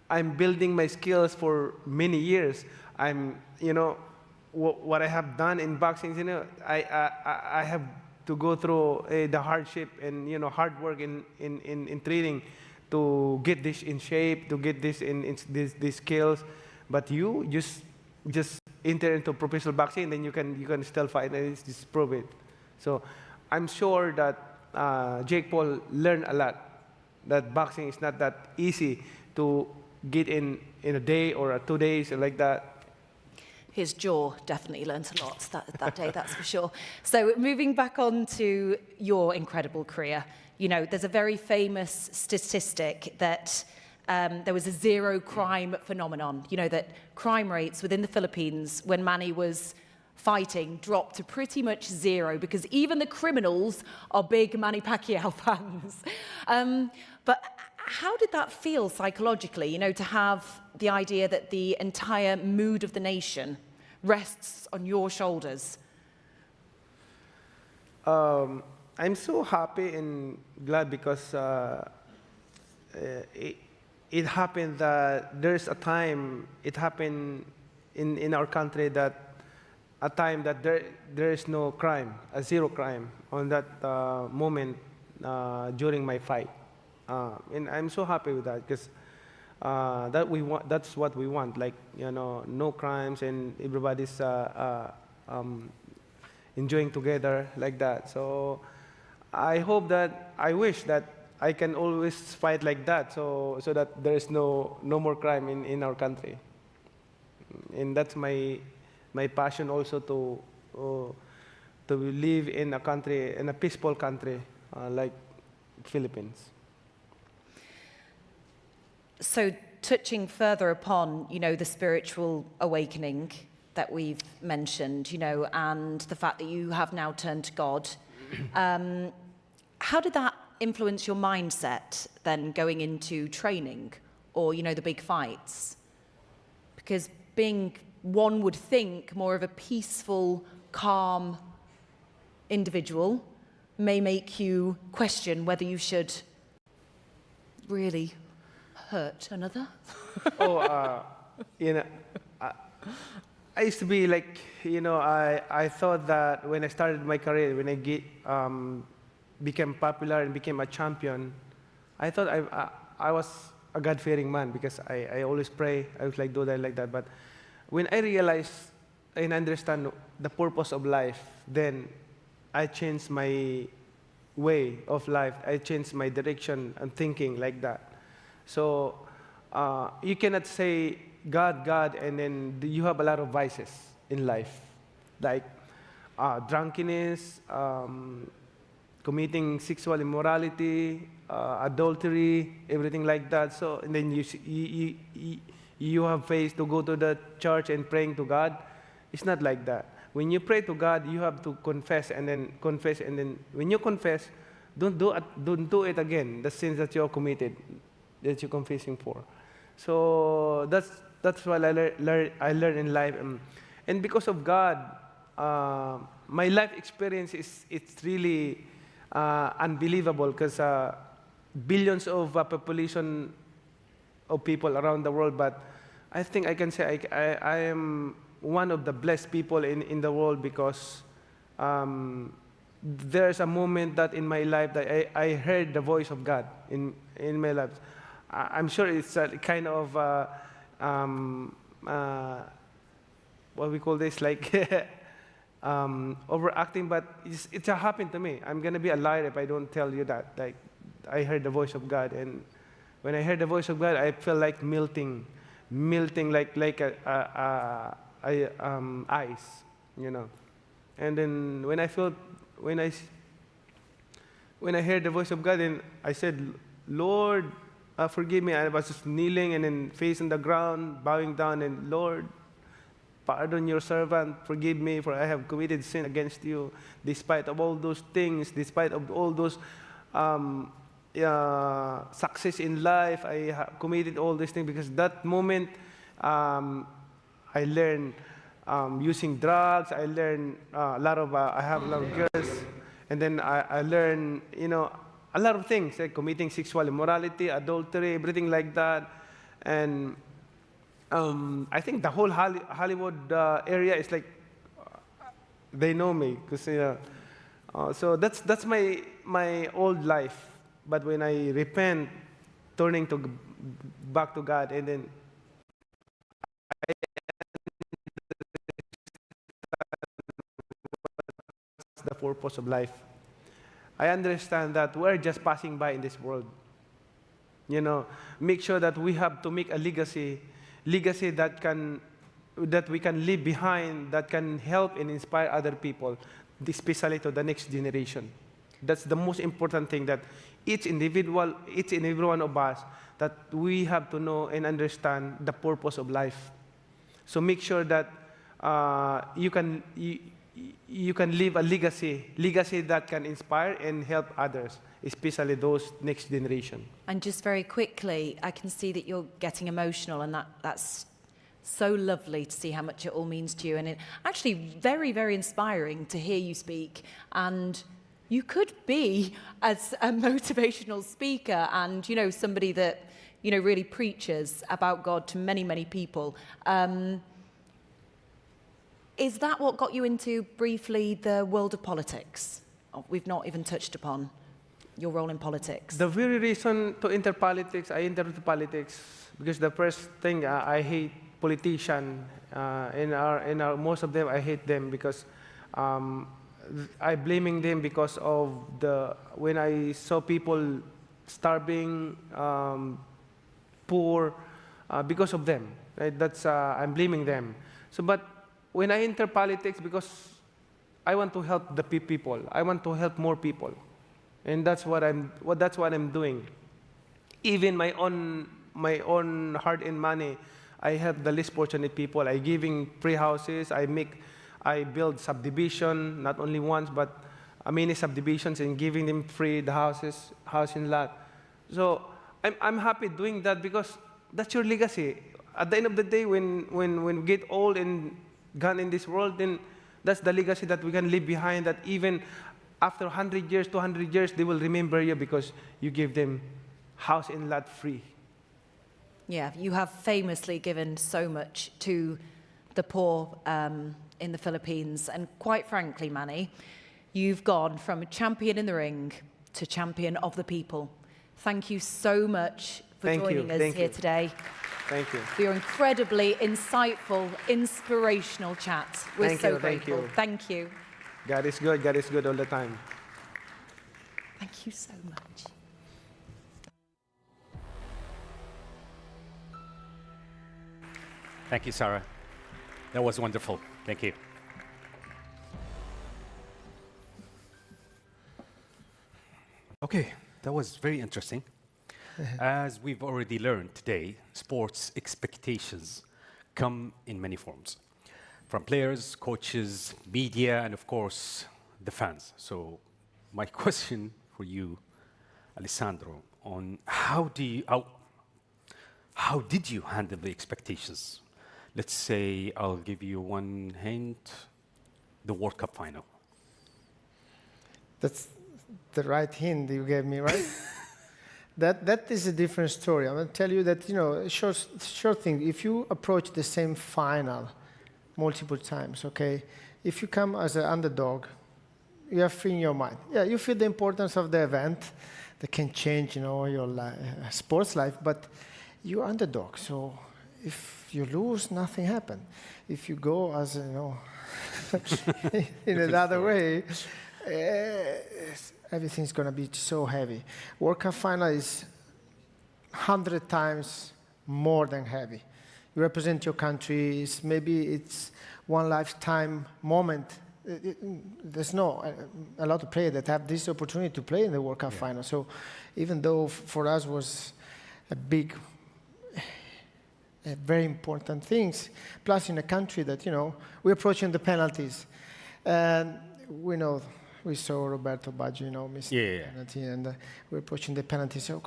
I'm building my skills for many years. I'm, what I have done in boxing, I have to go through the hardship and, hard work in training to get this in shape, to get this in these skills. But you just enter into professional boxing, and then you can still fight and just prove it. So I'm sure that Jake Paul learned a lot, that boxing is not that easy to get in a day or 2 days or like that. His jaw definitely learnt a lot that day, that's for sure. So moving back on to your incredible career, there's a very famous statistic that there was a zero crime phenomenon, that crime rates within the Philippines when Manny was fighting dropped to pretty much zero because even the criminals are big Manny Pacquiao fans. But how did that feel psychologically, to have the idea that the entire mood of the nation rests on your shoulders? I'm so happy and glad because it happened that there's a time, it happened in our country that a time that there is no crime, a zero crime on that moment during my fight. And I'm so happy with that because that's what we want, like, no crimes and everybody's enjoying together like that. So I wish that I can always fight like that so that there is no more crime in our country. And that's my passion also to live in a country, in a peaceful country like Philippines. So touching further upon, the spiritual awakening that we've mentioned, and the fact that you have now turned to God, how did that influence your mindset then going into training or, the big fights? Because being, one would think, more of a peaceful, calm individual may make you question whether you should really hurt another. I used to be like, I thought that when I started my career, when I became popular and became a champion, I thought I was a God-fearing man because I always pray, I was like do that like that. But when I realized and understand the purpose of life, then I changed my way of life. I changed my direction and thinking like that. So you cannot say God, and then you have a lot of vices in life, like drunkenness, committing sexual immorality, adultery, everything like that. So and then you have faith to go to the church and praying to God. It's not like that. When you pray to God, you have to confess, and then when you confess, don't do it again. The sins that you are committed, that you're confessing for. So that's what I learned in life, and because of God, my life experience it's really unbelievable because billions of population of people around the world, but I think I can say I am one of the blessed people in the world because there's a moment that in my life that I heard the voice of God in my life. I'm sure it's a kind of what we call this, like overacting, but it's happened to me. I'm gonna be a liar if I don't tell you that. Like I heard the voice of God, and when I heard the voice of God, I felt like melting like ice, And then when I heard the voice of God, and I said, Lord, forgive me. I was just kneeling and then facing the ground, bowing down, and Lord, pardon your servant, forgive me, for I have committed sin against you. Despite of all those things, despite of all those success in life, I have committed all these things because that moment I learned using drugs. I learned I have a lot of girls, and then I learned, a lot of things, like committing sexual immorality, adultery, everything like that. And I think the whole Hollywood area is like, they know me, because so that's my old life. But when I repent, turning back to God, and then I the purpose of life. I understand that we're just passing by in this world. You know, make sure that we have to make a legacy that we can leave behind, that can help and inspire other people, especially to the next generation. That's the most important thing, that each and every one of us, that we have to know and understand the purpose of life. So make sure that you can leave a legacy that can inspire and help others, especially those next generation. And just very quickly, I can see that you're getting emotional, and that's so lovely to see how much it all means to you. And it actually very, very inspiring to hear you speak. And you could be as a motivational speaker and, you know, somebody that, you know, really preaches about God to many, many people. Is that what got you into, briefly, the world of politics? We've not even touched upon your role in politics. The very reason to enter politics, I entered politics because the first thing, I hate politicians. Most of them, I hate them because I blaming them because of when I saw people starving, poor, because of them. Right? That's I'm blaming them. So, but when I enter politics, because I want to help the people, I want to help more people, and that's what I'm doing. Even my own hard-earned money, I help the less fortunate people. I giving free houses. I build subdivision, not only once, but many subdivisions, and giving them free the houses, housing lot. So I'm happy doing that because that's your legacy. At the end of the day, when we get old and gone in this world, then that's the legacy that we can leave behind, that even after 100 years, 200 years, they will remember you because you gave them house and lot free. Yeah, you have famously given so much to the poor in the Philippines. And quite frankly, Manny, you've gone from a champion in the ring to champion of the people. Thank you so much for joining us here today. Thank you. For your incredibly insightful, inspirational chat. We're so grateful. Thank you. God is good. God is good all the time. Thank you so much. Thank you, Sarah. That was wonderful. Thank you. Okay, that was very interesting. As we've already learned today, sports expectations come in many forms, from players, coaches, media, and of course, the fans. So my question for you, Alessandro, on how did you handle the expectations? Let's say I'll give you one hint, the World Cup final. That's the right hint you gave me, right? That is a different story. I'm going to tell you that, you know, short thing. If you approach the same final multiple times, okay, if you come as an underdog, you are free in your mind. Yeah, you feel the importance of the event that can change, you know, your sports life, but you're underdog. So if you lose, nothing happened. If you go as, you know, in another way, everything's going to be so heavy. World Cup final is 100 times more than heavy. You represent your country. Maybe it's one lifetime moment. There's a lot of players that have this opportunity to play in the World Cup final. So even though for us was very important things, plus in a country that, you know, we're approaching the penalties. And we know, we saw Roberto Baggio, you know, miss the penalty, and we're approaching the penalty. So,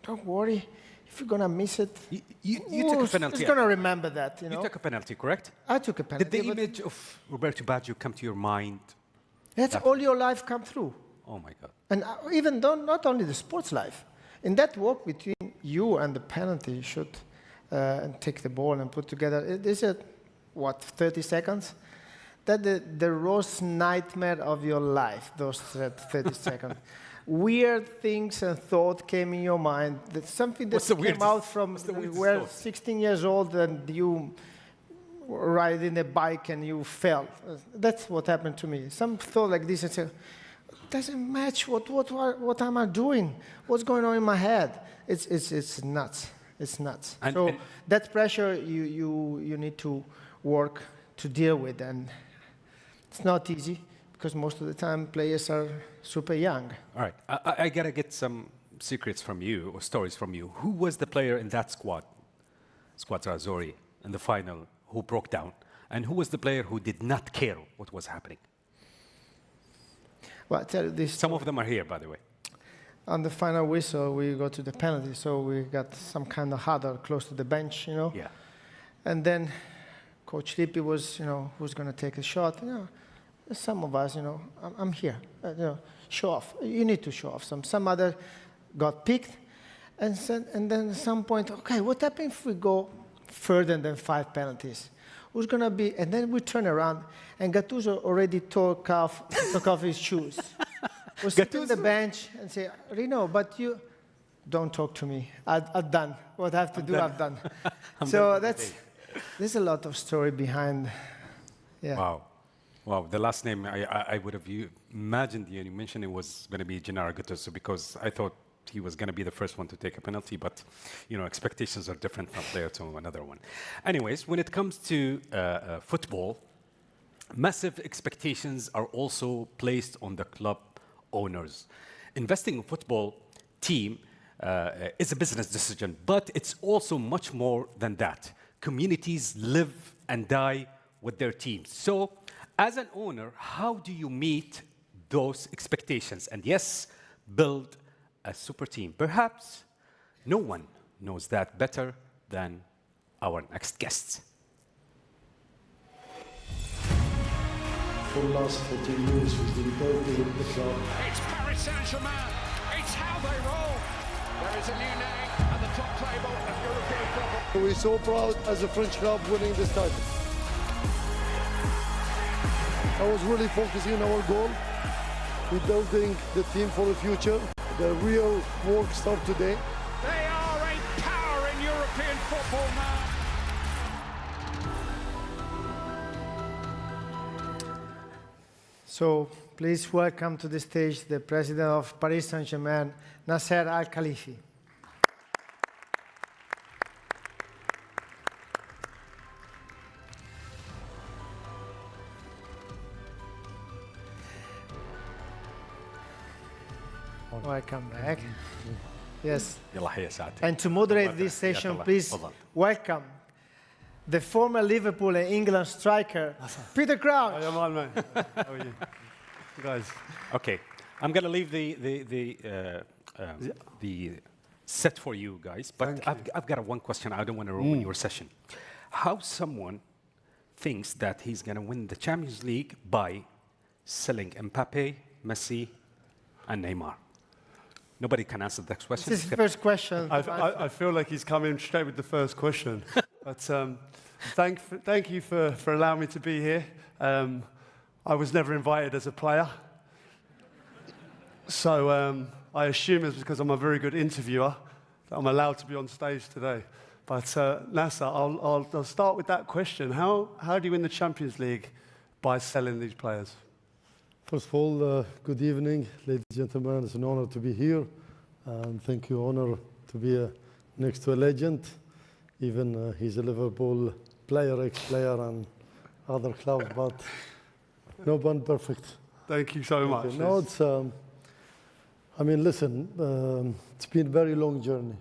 don't worry, if you're gonna miss it, you took a penalty. He's gonna remember that, you know. You took a penalty, correct? I took a penalty. Did the image of Roberto Baggio come to your mind? That's all your life come through. Oh my God. And even though not only the sports life, in that walk between you and the penalty shoot, and take the ball and put together, it is a, what, 30 seconds? That the worst nightmare of your life, those 30 seconds. Weird things and thoughts came in your mind. That something that came out from you were 16 years old and you were riding a bike and you fell. That's what happened to me. Some thought like this and said, it doesn't match. What am I doing? What's going on in my head? It's nuts. It's nuts. So that pressure you need to work to deal with, and it's not easy because most of the time players are super young. All right, I gotta get some secrets from you or stories from you. Who was the player in that squad Razori, in the final, who broke down? And who was the player who did not care what was happening? Well, I tell you this. Some of them are here, by the way. On the final whistle, we go to the penalty, so we got some kind of huddle close to the bench, you know. Yeah. And then Coach Lippi was, who's going to take a shot. Some of us, I'm here. Show off. You need to show off. Some other got picked, and then at some point, okay, what happens if we go further than 5 penalties? Who's going to be? And then we turn around, and Gattuso already took off his shoes. Was sitting on the bench and say, Rino, but you don't talk to me. I've done what I have to do. I've done. So there's a lot of story behind. Yeah. Wow. The last name I would have imagined you mentioned it was going to be Gennaro Gattuso, because I thought he was going to be the first one to take a penalty, but expectations are different from player to another one. Anyways, when it comes to football, massive expectations are also placed on the club owners. Investing in football team is a business decision, but it's also much more than that. Communities live and die with their teams. So, as an owner, how do you meet those expectations? And yes, build a super team. Perhaps no one knows that better than our next guests. For the last 14 years, we've been building the club. It's Paris Saint-Germain. It's how they roll. There is a new name at the top table of European football. We're so proud as a French club winning this title. I was really focusing on our goal. We're building the team for the future. The real work starts today. They are a power in European football now. So please welcome to the stage the president of Paris Saint-Germain, Nasser Al-Khelaifi. Welcome back. Yes. And to moderate this session, please welcome the former Liverpool and England striker, Peter Crouch. How are you? Guys. Okay, I'm going to leave the set for you guys, but I've got one question. I don't want to ruin your session. How someone thinks that he's going to win the Champions League by selling Mbappe, Messi, and Neymar? Nobody can answer that question. This is the first question. I feel like he's coming straight with the first question. But thank you for allowing me to be here. I was never invited as a player. So I assume it's because I'm a very good interviewer that I'm allowed to be on stage today. But Nasser, I'll start with that question. How do you win the Champions League by selling these players? First of all, good evening, ladies and gentlemen. It's an honor to be here. And thank you, honor to be next to a legend. Even he's a Liverpool player, ex-player, and other clubs, but no one perfect. Thank you so much. No, it's, I mean, listen, it's been a very long journey.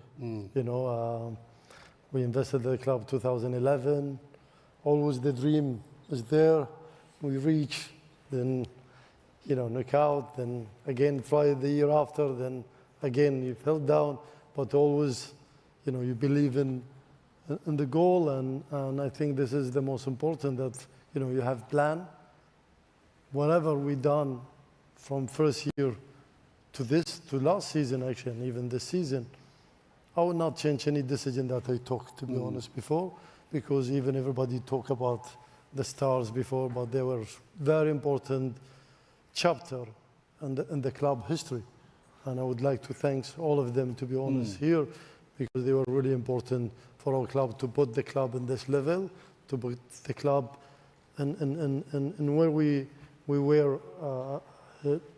We invested in the club 2011. Always the dream was there. We reached, then knockout, then again try the year after, then again you fell down, but always, you believe in the goal, and I think this is the most important, that, you have plan. Whatever we done from first year to last season actually, and even this season, I would not change any decision that I took, to be honest, before, because even everybody talk about the stars before, but they were very important chapter in the club history. And I would like to thank all of them, to be honest, here, because they were really important for our club to put the club in this level, to put the club in where we were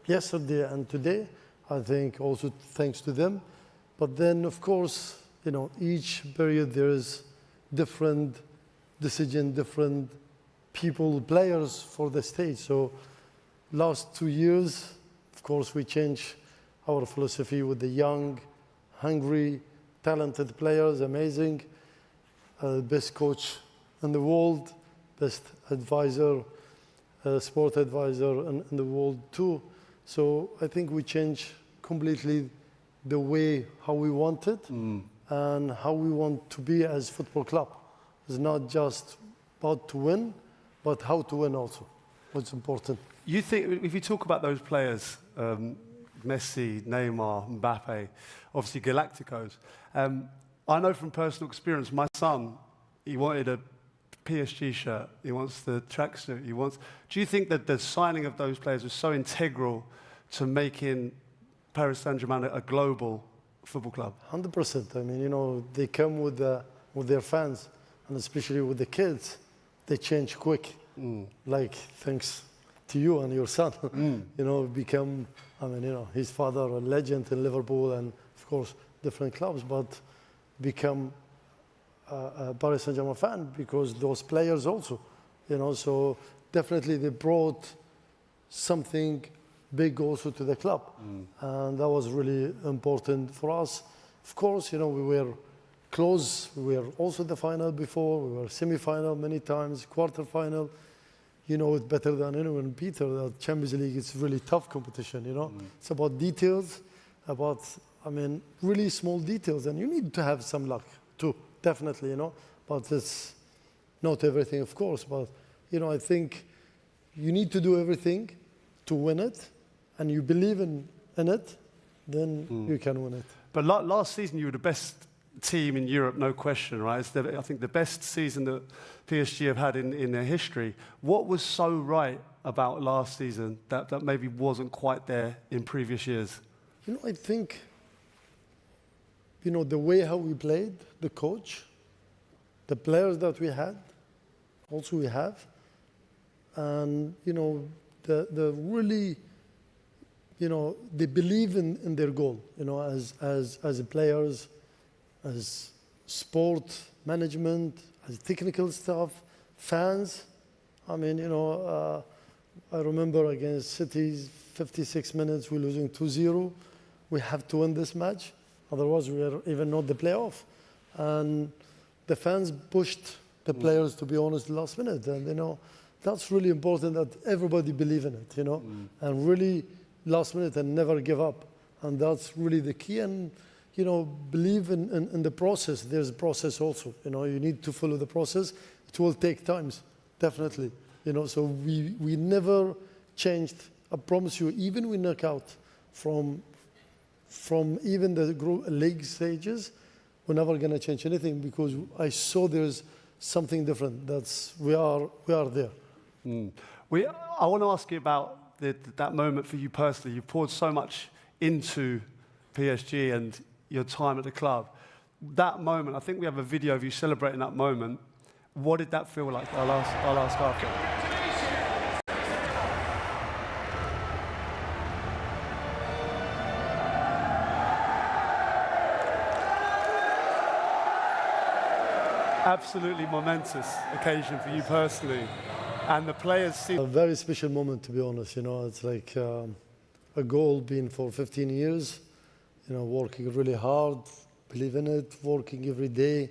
yesterday and today. I think also thanks to them. But then, of course, you know, each period there is different decision, different people, players for the stage. So last 2 years, of course, we changed our philosophy with the young, hungry, talented players, amazing, best coach in the world, best advisor, sport advisor in the world too. So I think we changed completely the way how we want it and how we want to be as football club. It's not just about to win, but how to win also. What's important. You think, if you talk about those players, Messi, Neymar, Mbappe, obviously Galacticos, I know from personal experience, my son, he wanted a PSG shirt, he wants the tracksuit, Do you think that the signing of those players was so integral to making Paris Saint-Germain a global football club? 100%. I mean, you know, they come with their fans, and especially with the kids, they change quick. Like, thanks to you and your son, you know, become, I mean, you know, his father, a legend in Liverpool, and of course, different clubs, but become a Paris Saint-Germain fan because those players also, you know, so definitely they brought something big also to the club. And that was really important for us. Of course, you know, we were close. We were also the final before. We were semi-final many times, quarter-final. You know it better than anyone, Peter, that Champions League is really tough competition, you know. It's about details, about, I mean, really small details. And you need to have some luck too, definitely, you know. But it's not everything, of course. But, you know, I think you need to do everything to win it. And you believe in it, then you can win it. But last season, you were the best team in Europe, no question, right? It's I think the best season that PSG have had in their history. What was so right about last season that maybe wasn't quite there in previous years? You know, I think, you know, the way how we played, the coach, the players that we had, also we have, and, you know, the really, you know, they believe in their goal, you know, as players, as sport management, as technical staff, fans. I mean, you know, I remember against City, 56 minutes, we're losing 2-0. We have to win this match. Otherwise, we are even not the playoff. And the fans pushed the players, to be honest, last minute. And, you know, that's really important that everybody believe in it, you know, and really last minute and never give up. And that's really the key. And, you know, believe in the process. There's a process also. You know, you need to follow the process. It will take times, definitely. You know, so we never changed. I promise you, even we knock out from even the group league stages, we're never going to change anything because I saw there's something different. We are there. I want to ask you about that moment for you personally. You poured so much into PSG and your time at the club. That moment, I think we have a video of you celebrating that moment. What did that feel like? I'll ask after. Absolutely momentous occasion for you personally. And the players seem... A very special moment, to be honest. You know, it's like a goal being for 15 years, you know, working really hard, believe in it, working every day,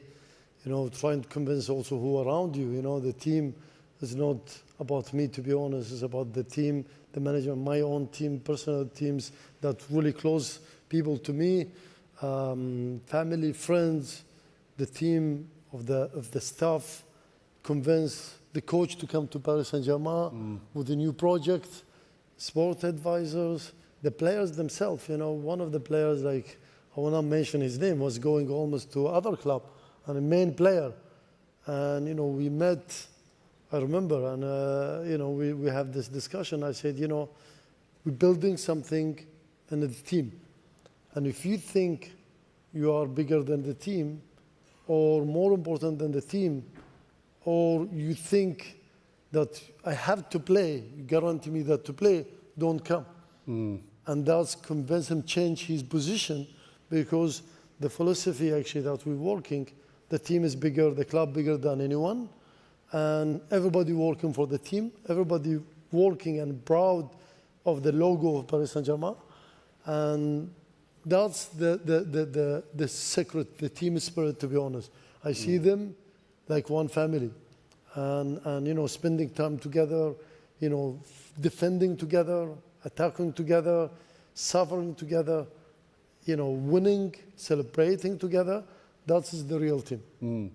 you know, trying to convince also who around you. You know, the team is not about me, to be honest. It's about the team, the management, my own team, personal teams that really close people to me, family, friends, the team of the staff, convince the coach to come to Paris Saint-Germain with a new project, sport advisors, the players themselves, one of the players, like, I will not mention his name, was going almost to other club, and a main player. And, we met, I remember, and, we have this discussion. I said, we're building something in the team. And if you think you are bigger than the team, or more important than the team, or you think that I have to play, you guarantee me that to play, don't come. And that's convinced him change his position, because the philosophy actually that we're working, the team is bigger, the club bigger than anyone, and everybody working for the team, everybody working and proud of the logo of Paris Saint-Germain. And that's the secret, the team spirit, to be honest. I see them like one family. And spending time together, defending together, attacking together, suffering together, winning, celebrating together. That's the real team.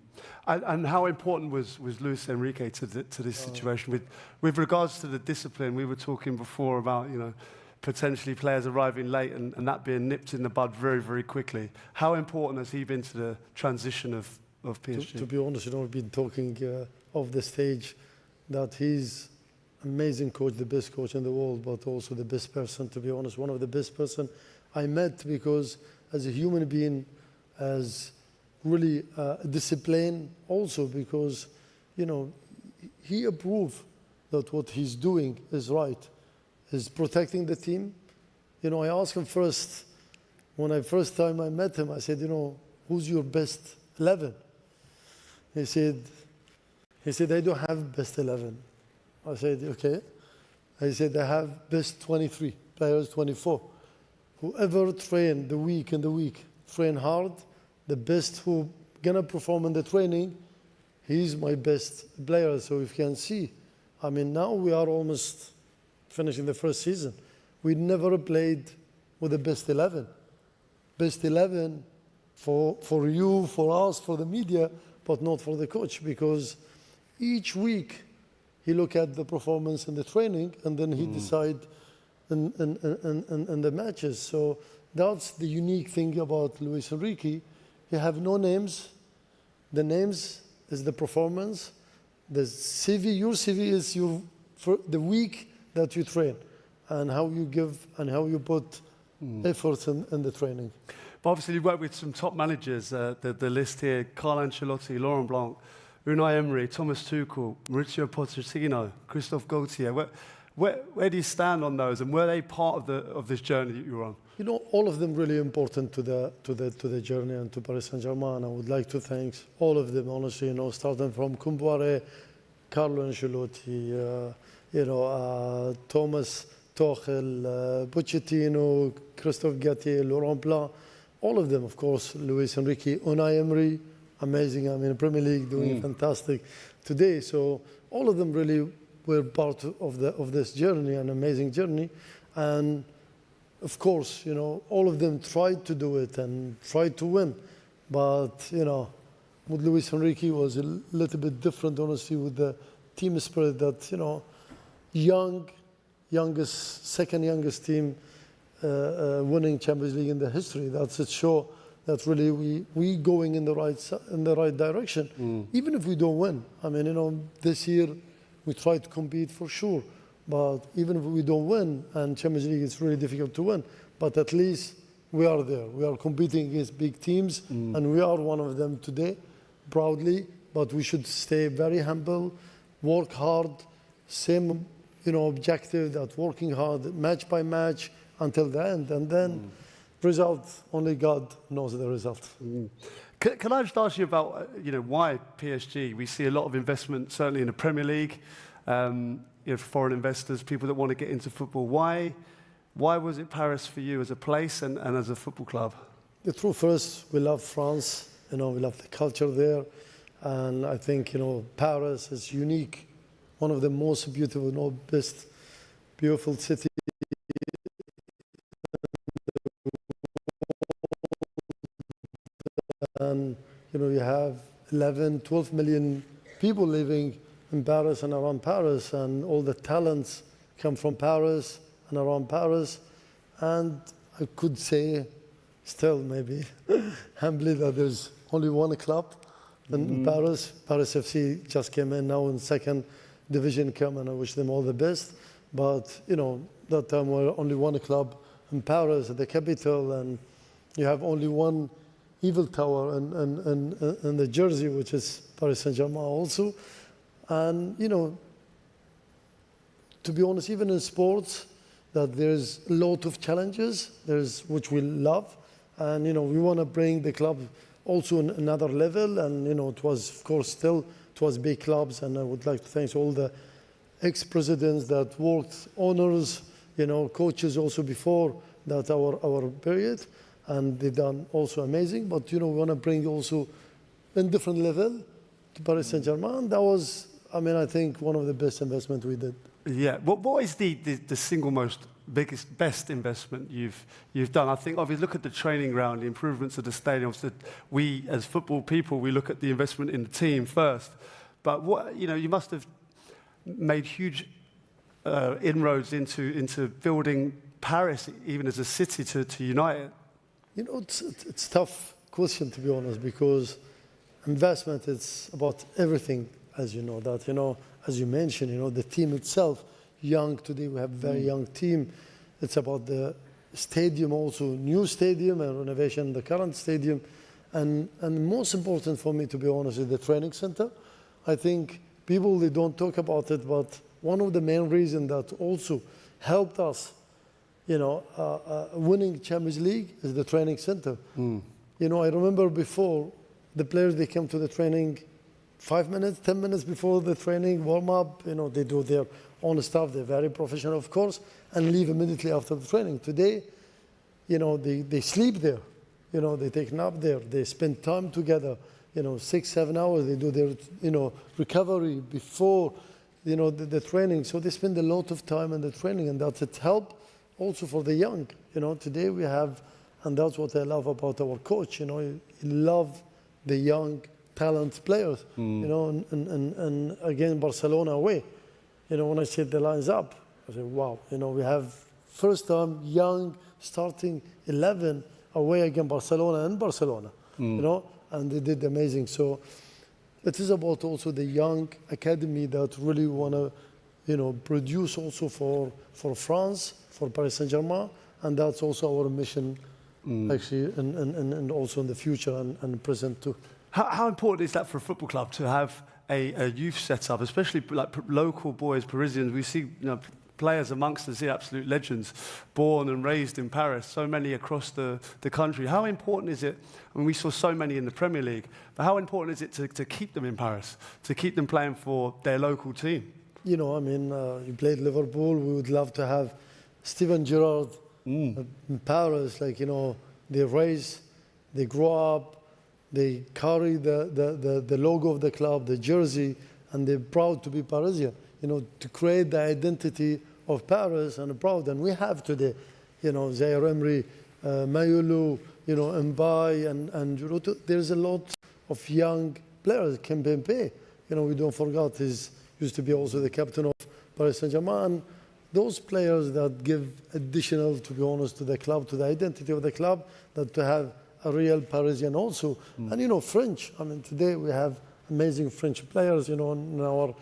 And how important was Luis Enrique to this situation? With regards to the discipline, we were talking before about, potentially players arriving late and that being nipped in the bud very, very quickly. How important has he been to the transition of PSG? To be honest, we've been talking off the stage that he's amazing coach, the best coach in the world, but also the best person, to be honest, one of the best person I met, because as a human being, as really disciplined also, because, he approved that what he's doing is right, is protecting the team. I asked him first, first time I met him, I said, who's your best 11? He said, I don't have best 11. I said, okay. I said, I have best 23, players 24. Whoever train the week in the week, train hard, the best who gonna perform in the training, he's my best player. So if you can see, now we are almost finishing the first season. We never played with the best 11. Best 11 for you, for us, for the media, but not for the coach, because each week he look at the performance in the training and then he decide in the matches. So that's the unique thing about Luis Enrique. He have no names. The names is the performance. The CV, your CV is for the week that you train and how you give and how you put efforts in the training. But obviously, you work with some top managers. The list here: Carlo Ancelotti, Laurent Blanc, Unai Emery, Thomas Tuchel, Mauricio Pochettino, Christophe Gaultier. Where do you stand on those, and were they part of this journey that you were on? All of them really important to the journey and to Paris Saint-Germain. I would like to thank all of them, honestly. Starting from Koumboire, Carlo Ancelotti, Thomas Tuchel, Pochettino, Christophe Gaultier, Laurent Blanc, all of them, of course, Luis Enrique, Unai Emery, amazing. Premier League doing fantastic today. So all of them really were part of this journey, an amazing journey. And of course, all of them tried to do it and tried to win. But, with Luis Enrique was a little bit different, honestly, with the team spirit that, second youngest team winning Champions League in the history. That's a show that really we going in the right direction, even if we don't win. This year we try to compete for sure, but even if we don't win, and Champions League is really difficult to win, but at least we are there. We are competing against big teams, and we are one of them today, proudly. But we should stay very humble, work hard, same objective, that working hard, match by match, until the end, and then result, only God knows the result. Can I just ask you about why PSG? We see a lot of investment, certainly in the Premier League, foreign investors, people that want to get into football. Why was it Paris for you as a place and as a football club? The truth first, we love France. We love the culture there, and I think Paris is unique, one of the most beautiful, best beautiful cities. And you have 11, 12 million people living in Paris and around Paris, and all the talents come from Paris and around Paris. And I could say, still maybe, humbly, that there's only one club in Paris. Paris FC just came in now in second division come, and I wish them all the best. But, you know, that time we were only one club in Paris, the capital, and you have only one Eiffel Tower in the Jersey, which is Paris Saint-Germain also. And, you know, to be honest, even in sports, that there's a lot of challenges, which we love. And, you know, we want to bring the club also in another level. And, you know, it was, of course, it was big clubs. And I would like to thank all the ex-presidents that worked, owners, you know, coaches also before that our period. And they done also amazing. But, you know, we want to bring also in different level to Paris Saint-Germain. That was, I mean, I think one of the best investments we did. Yeah. What is the single most best investment you've done? I think obviously look at the training ground, the improvements of the stadiums. That we as football people, we look at the investment in the team first. But what, you know, you must have made huge inroads into building Paris, even as a city, to unite it. You know, it's a tough question, to be honest, because investment is about everything, as you know, that, you know, as you mentioned, you know, the team itself, young today, we have a very young team. It's about the stadium also, new stadium and renovation of the current stadium. And most important for me, to be honest, is the training center. I think people, they don't talk about it, but one of the main reasons that also helped us, you know, winning Champions League is the training center. You know, I remember before, the players, they came to the training 5 minutes, 10 minutes before the training, warm up, you know, they do their own stuff, they're very professional, of course, and leave immediately after the training. Today, you know, they sleep there, you know, they take nap there, they spend time together, you know, 6-7 hours, they do their, you know, recovery before, you know, the training. So they spend a lot of time in the training, and that's it help also for the young. You know, today we have, and that's what I love about our coach, you know, he love the young talent players, you know, and again, Barcelona away. You know, when I set the lines up, I said, wow, you know, we have first time young starting 11 away against Barcelona and Barcelona, you know, and they did amazing. So it is about also the young academy that really want to, you know, produce also for France, for Paris Saint-Germain, and that's also our mission, actually, and also in the future and present too. How important is that for a football club to have a youth setup, especially like local boys, Parisians? We see, you know, players amongst us here, absolute legends, born and raised in Paris, so many across the country. How important is it, I mean, we saw so many in the Premier League, but how important is it to keep them in Paris, to keep them playing for their local team? You know, I mean, you played Liverpool, we would love to have Steven Gerrard in Paris, like, you know, they raise, they grow up, they carry the logo of the club, the jersey, and they're proud to be Parisian, you know, to create the identity of Paris and proud. And we have today, you know, Zaire Emery, Mayulu, you know, Mbaye, and there's a lot of young players, Kimpembe. You know, we don't forget, he used to be also the captain of Paris Saint-Germain. Those players that give additional, to be honest, to the club, to the identity of the club, that to have a real Parisian also. And, you know, French. I mean, today we have amazing French players, you know, in our,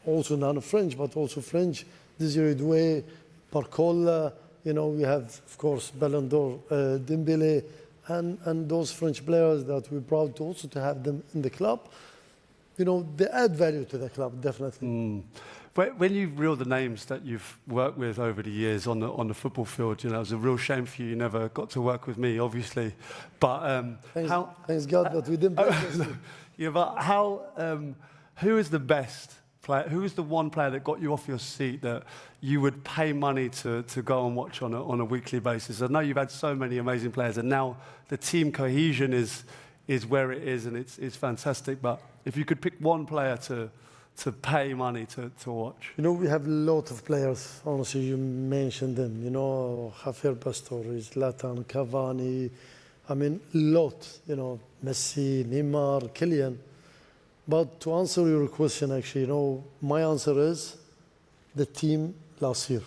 also non-French, but also French. Désiré Doué, Barcola, you know, we have, of course, Ballon d'Or, Dembélé, and those French players that we're proud to also to have them in the club. You know, they add value to the club, definitely. When you reel the names that you've worked with over the years on the football field, you know, it was a real shame for you never got to work with me, obviously. But thanks God that we didn't play. Yeah, but who is the best player? Who is the one player that got you off your seat that you would pay money to go and watch on a weekly basis? I know you've had so many amazing players, and now the team cohesion is where it is, and it's fantastic. But if you could pick one player to pay money to watch. You know, we have a lot of players, honestly, you mentioned them, you know, Javier Pastore, Zlatan, Cavani, I mean, a lot, you know, Messi, Neymar, Kylian. But to answer your question, actually, you know, my answer is the team last year.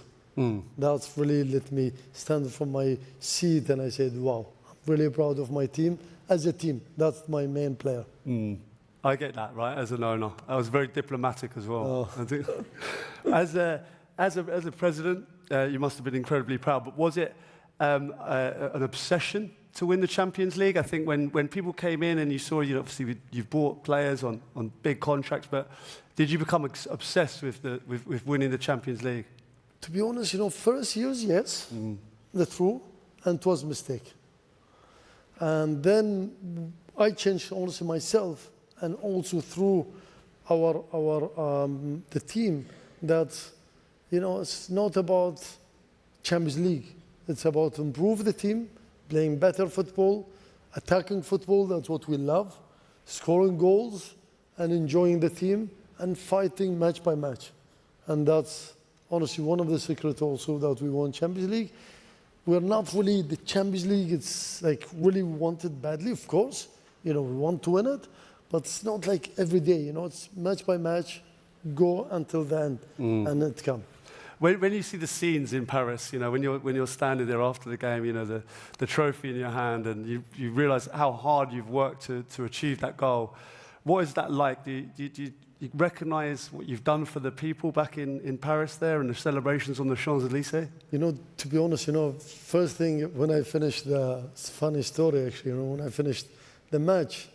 That's really let me stand from my seat, and I said, wow, I'm really proud of my team. As a team, that's my main player. I get that, right, as an owner. I was very diplomatic as well. I think. As a president, you must have been incredibly proud, but was it an obsession to win the Champions League? I think when people came in and you saw, obviously you've bought players on big contracts, but did you become obsessed with winning the Champions League? To be honest, first years, yes, the true, and it was a mistake. And then I changed also myself, and also through the team, that it's not about Champions League. It's about improve the team, playing better football, attacking football. That's what we love, scoring goals, and enjoying the team, and fighting match by match. And that's honestly one of the secrets also that we won Champions League. We're not really the Champions League. It's like really wanted badly, of course. We want to win it, but it's not like every day. It's match by match, go until the end, and it comes. When you see the scenes in Paris, when you're standing there after the game, the trophy in your hand, and you realise how hard you've worked to achieve that goal. What is that like? Do you recognise what you've done for the people back in Paris there, and the celebrations on the Champs-Élysées? To be honest, first thing when I finished it's a funny story actually. When I finished the match,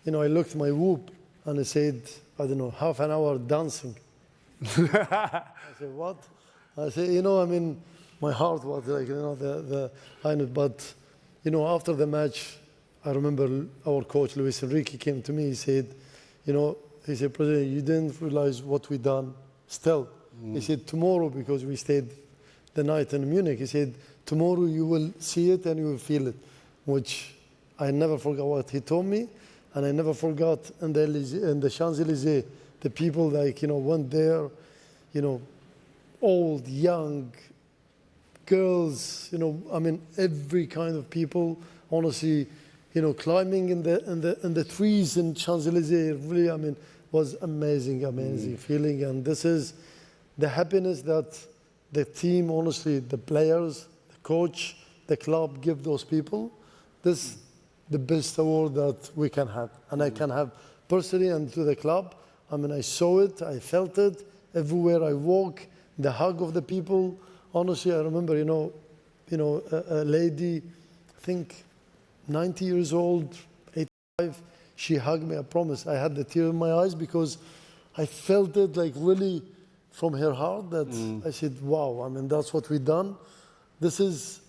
I looked at my whoop and I said, I don't know, half an hour dancing. I said, what? I said, my heart was like, but, after the match, I remember our coach, Luis Enrique, came to me, he said, President, you didn't realize what we done still. He said, tomorrow, because we stayed the night in Munich, he said, tomorrow you will see it and you will feel it, which I never forgot what he told me, and I never forgot in the Champs-Élysées, the people went there, old, young, girls, every kind of people, honestly, climbing in the trees in Champs-Élysées, really, was amazing feeling. And this is the happiness that the team, honestly, the players, the coach, the club give those people. This is the best award that we can have. And I can have personally and to the club. I saw it, I felt it, everywhere I walk, the hug of the people. Honestly, I remember, a lady, I think 90 years old, 85, she hugged me, I promise. I had the tear in my eyes because I felt it like really from her heart that I said, wow, that's what we've done. This is,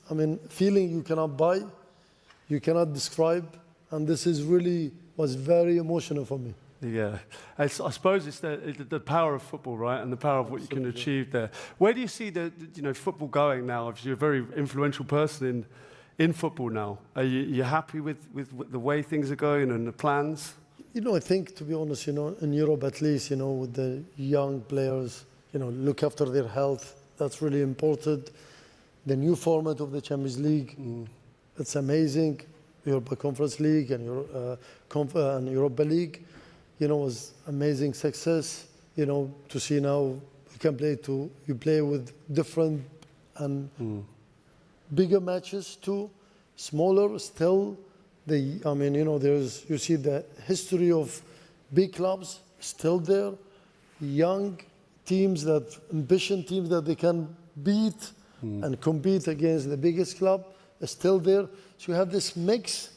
feeling you cannot buy, you cannot describe, and this is really was very emotional for me. Yeah, I suppose it's the power of football, right, and the power of what you can achieve there. Where do you see the football going now? If you're a very influential person in football now, are you happy with the way things are going and the plans? I think, to be honest, in Europe at least, with the young players, look after their health. That's really important. The new format of the Champions League, it's amazing. Europa Conference League and Europa League. Was amazing success. To see now you can play with different and bigger matches too, smaller still. You see the history of big clubs still there, young teams ambition teams that they can beat and compete against the biggest club is still there. So you have this mix,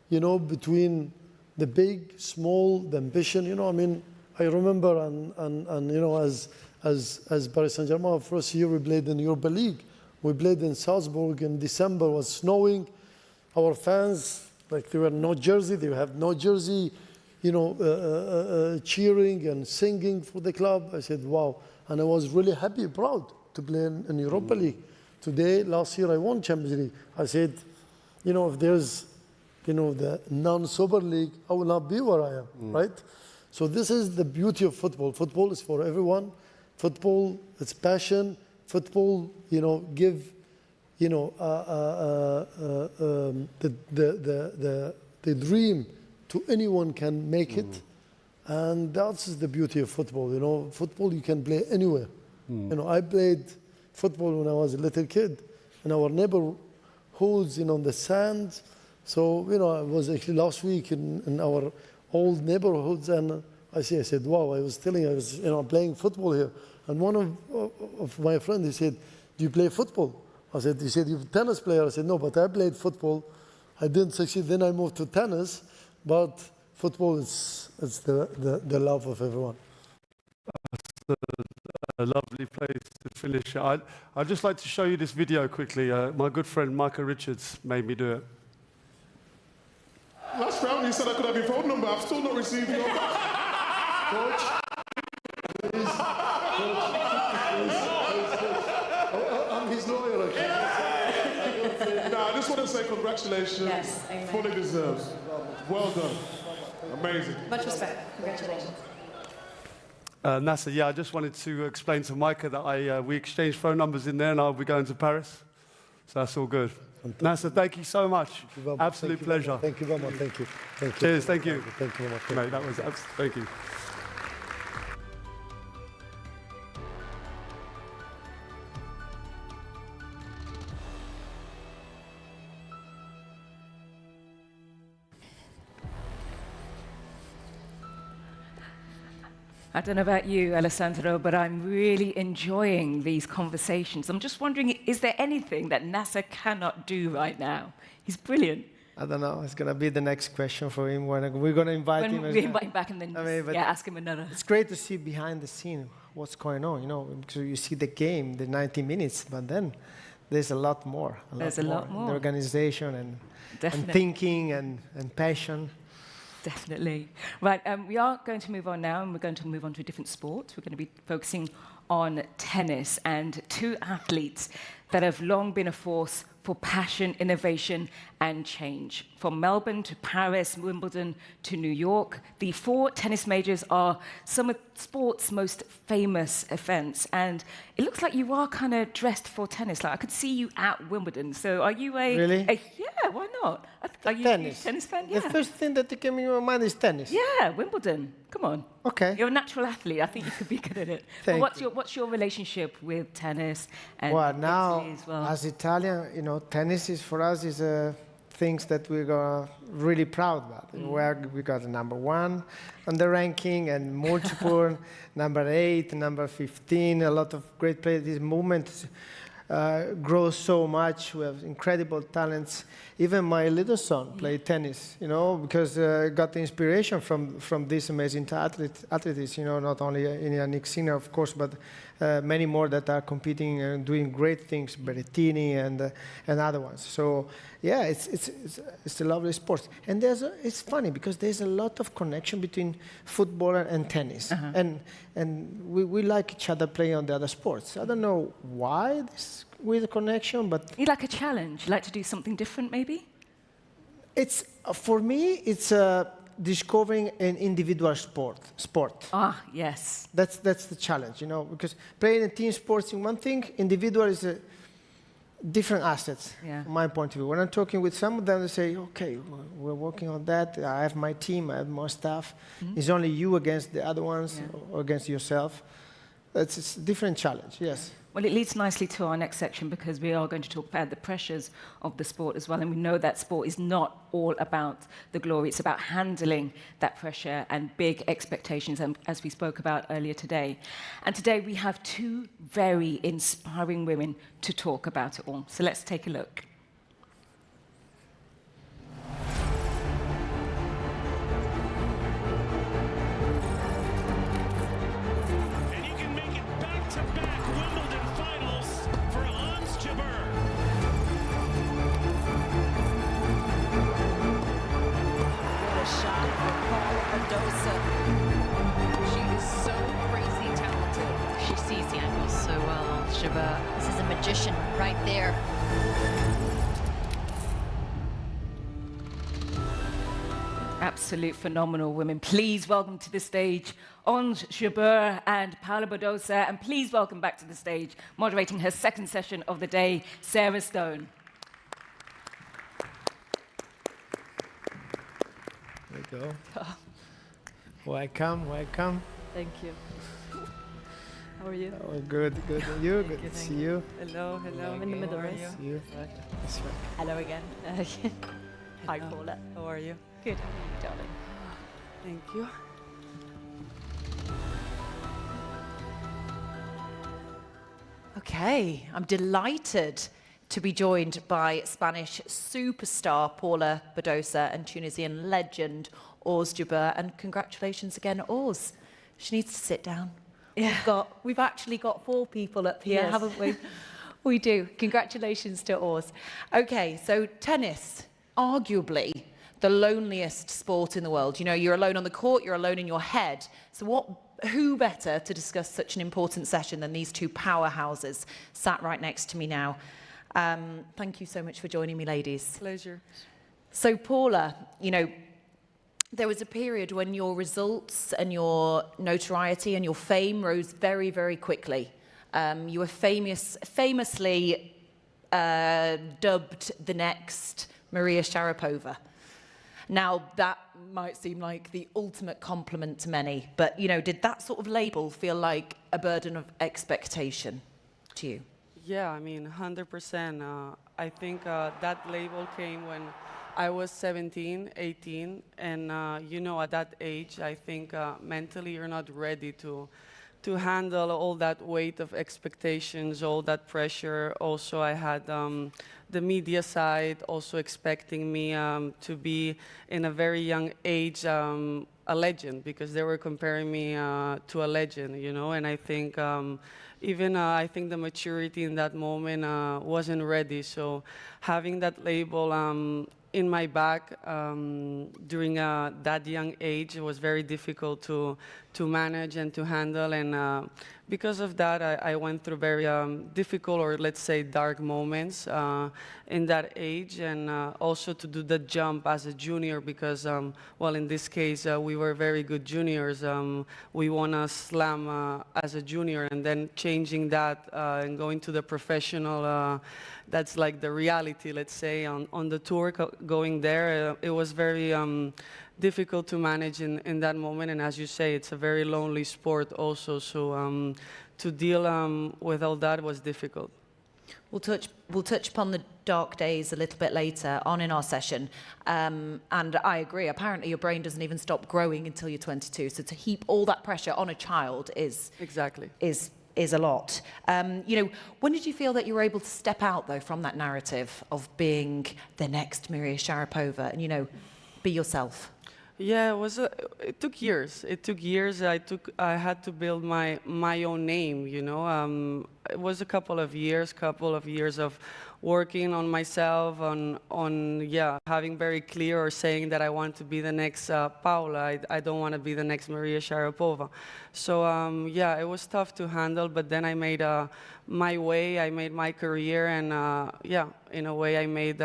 between the big, small, the ambition. I remember, as Paris Saint-Germain, first year we played in Europa League. We played in Salzburg in December. It was snowing. Our fans, they were no jersey. They have no jersey, cheering and singing for the club. I said, wow. And I was really happy, proud to play in Europa League. Last year I won Champions League. I said, if there's the non-Super League, I will not be where I am, right? So this is the beauty of football. Football is for everyone. Football, it's passion. Football, give, the dream to anyone can make it. And that's the beauty of football. Football you can play anywhere. I played football when I was a little kid in our neighborhoods, on the sand. So, I was actually last week in our old neighborhoods, and I said, wow, I was playing football here. And one of my friends, he said, do you play football? He said, you're a tennis player. I said, no, but I played football. I didn't succeed. Then I moved to tennis, but football is the love of everyone. That's a lovely place to finish. I'd just like to show you this video quickly. My good friend Micah Richards made me do it. Last round, you said I could have your phone number. I've still not received your Coach, please. I'm his lawyer, okay? No, I just want to say congratulations. Yes, amen. Fully deserved. Well done. Amazing. Much respect. Congratulations. Nasser, I just wanted to explain to Micah that we exchanged phone numbers in there, and I'll be going to Paris. So that's all good. Nasser, thank you so much. Absolute pleasure. Thank you very much. Thank you. Cheers. Thank you. Thank you very much. Mate, that was thank you. I don't know about you, Alessandro, but I'm really enjoying these conversations. I'm just wondering, is there anything that Nasser cannot do right now? He's brilliant. I don't know. It's going to be the next question for him. We're going to invite him. We invite him back and then ask him another. It's great to see behind the scene what's going on, because you see the game, the 90 minutes, but then there's a lot more. There's a lot more. The organization and thinking and passion. Definitely. Right, we are going to move on now, and we're going to move on to a different sport. We're going to be focusing on tennis and two athletes that have long been a force for passion, innovation, and change. From Melbourne to Paris, Wimbledon to New York, the 4 tennis majors are some of sport's most famous events. And it looks like you are kind of dressed for tennis. Like I could see you at Wimbledon. So are you Really? Yeah, why not? Are you Tennis. a tennis fan? Yeah. The first thing that came in my mind is tennis. Yeah, Wimbledon. Come on. Okay. You're a natural athlete. I think you could be good at it. Thank But what's your relationship with tennis and Well, now, Italy as well? as Italian, tennis is for us is things that we're really proud about. We got the number 1 on the ranking and multiple number 8, number 15. A lot of great players. This movement grows so much. We have incredible talents. Even my little son played tennis, because got the inspiration from these amazing athletes, not only Yannick Sinner, of course, but many more that are competing and doing great things, Berrettini and other ones. So, yeah, it's a lovely sport. And it's funny because there's a lot of connection between football and tennis. And we like each other playing on the other sports. I don't know why this with a connection, but You like a challenge? You like to do something different, maybe? it's for me. It's discovering an individual sport. Ah, yes. That's the challenge, because playing a team sports in one thing, individual is a different assets. Yeah. From my point of view. When I'm talking with some of them, they say, "Okay, we're working on that. I have my team. I have more staff. It's only you against the other ones or against yourself." It's a different challenge. Yes. Well, it leads nicely to our next section because we are going to talk about the pressures of the sport as well. And we know that sport is not all about the glory. It's about handling that pressure and big expectations, as we spoke about earlier today. And today we have 2 very inspiring women to talk about it all. So let's take a look. She is so crazy talented. She sees the angles so well, Jabeur. This is a magician right there. Absolute phenomenal women. Please welcome to the stage Ons Jabeur and Paula Badosa. And please welcome back to the stage, moderating her second session of the day, Sarah Stone. There you go. Welcome. Thank you. How are you? Oh, good, good. And you? Good to see you. Hello, hello. I'm in the middle, right? See you. That's right. Hello again. Hi, Paula. How are you? Good. How are you, darling? Thank you. Okay, I'm delighted to be joined by Spanish superstar Paula Badosa and Tunisian legend Oz Jabeur. And congratulations again, Oz. She needs to sit down. Yeah. We've actually got 4 people up here, Yes. haven't we? We do. Congratulations to Oz. Okay, so tennis, arguably the loneliest sport in the world. You know, you're alone on the court, you're alone in your head. So who better to discuss such an important session than these 2 powerhouses sat right next to me now? Thank you so much for joining me, ladies. Pleasure. So Paula, you know, there was a period when your results and your notoriety and your fame rose very, very quickly. You were famously dubbed the next Maria Sharapova. Now, that might seem like the ultimate compliment to many, but, you know, did that sort of label feel like a burden of expectation to you? Yeah, I mean, 100%. I think that label came when I was 17, 18, and, you know, at that age, I think mentally you're not ready to handle all that weight of expectations, all that pressure. Also, I had the media side also expecting me to be, in a very young age, a legend, because they were comparing me to a legend, you know. And I think I think the maturity in that moment wasn't ready. So having that label in my back during that young age, it was very difficult to manage and to handle. And because of that, I went through very difficult, or let's say dark moments in that age. And also to do the jump as a junior, because, well, in this case, we were very good juniors. We won a slam as a junior, and then changing that and going to the professional, that's like the reality, let's say, on the tour, going there. It was very difficult to manage in that moment. And as you say, it's a very lonely sport also. So to deal with all that was difficult. We'll touch upon the dark days a little bit later on in our session. And I agree, apparently your brain doesn't even stop growing until you're 22. So to heap all that pressure on a child is a lot. You know, when did you feel that you were able to step out, though, from that narrative of being the next Maria Sharapova and, you know, be yourself? Yeah, it took years. It took years. I had to build my own name, you know. It was a couple of years of working on myself, on having very clear, or saying that I want to be the next Paula. I don't want to be the next Maria Sharapova. So yeah, it was tough to handle, but then I made my way, I made my career, and yeah, in a way I made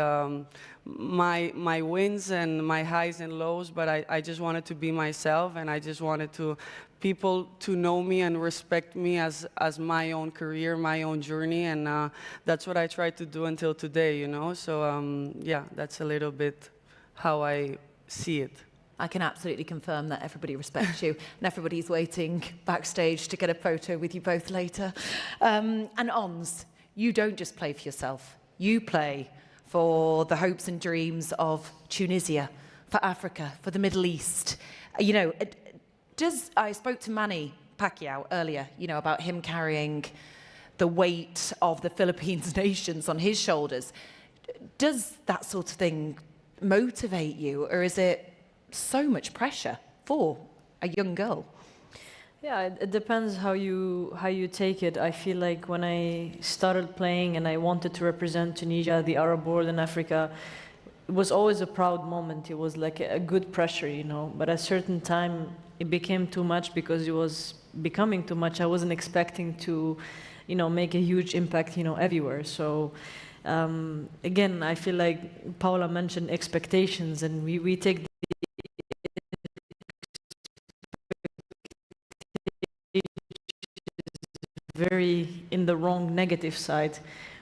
my wins and my highs and lows, but I just wanted to be myself, and I just wanted people to know me and respect me as my own career, my own journey, and that's what I tried to do until today, you know. So yeah, that's a little bit how I see it. I can absolutely confirm that everybody respects you, and everybody's waiting backstage to get a photo with you both later. And Ons, you don't just play for yourself. You play for the hopes and dreams of Tunisia, for Africa, for the Middle East. You know, I spoke to Manny Pacquiao earlier, you know, about him carrying the weight of the Philippines nations on his shoulders. Does that sort of thing motivate you, or is it so much pressure for a young girl? Yeah, it depends how you take it. I feel like when I started playing and I wanted to represent Tunisia, the Arab world in Africa, it was always a proud moment. It was like a good pressure, you know. But at a certain time, it became too much because it was becoming too much. I wasn't expecting to, you know, make a huge impact, you know, everywhere. So again, I feel like Paula mentioned expectations, and we take very in the wrong negative side.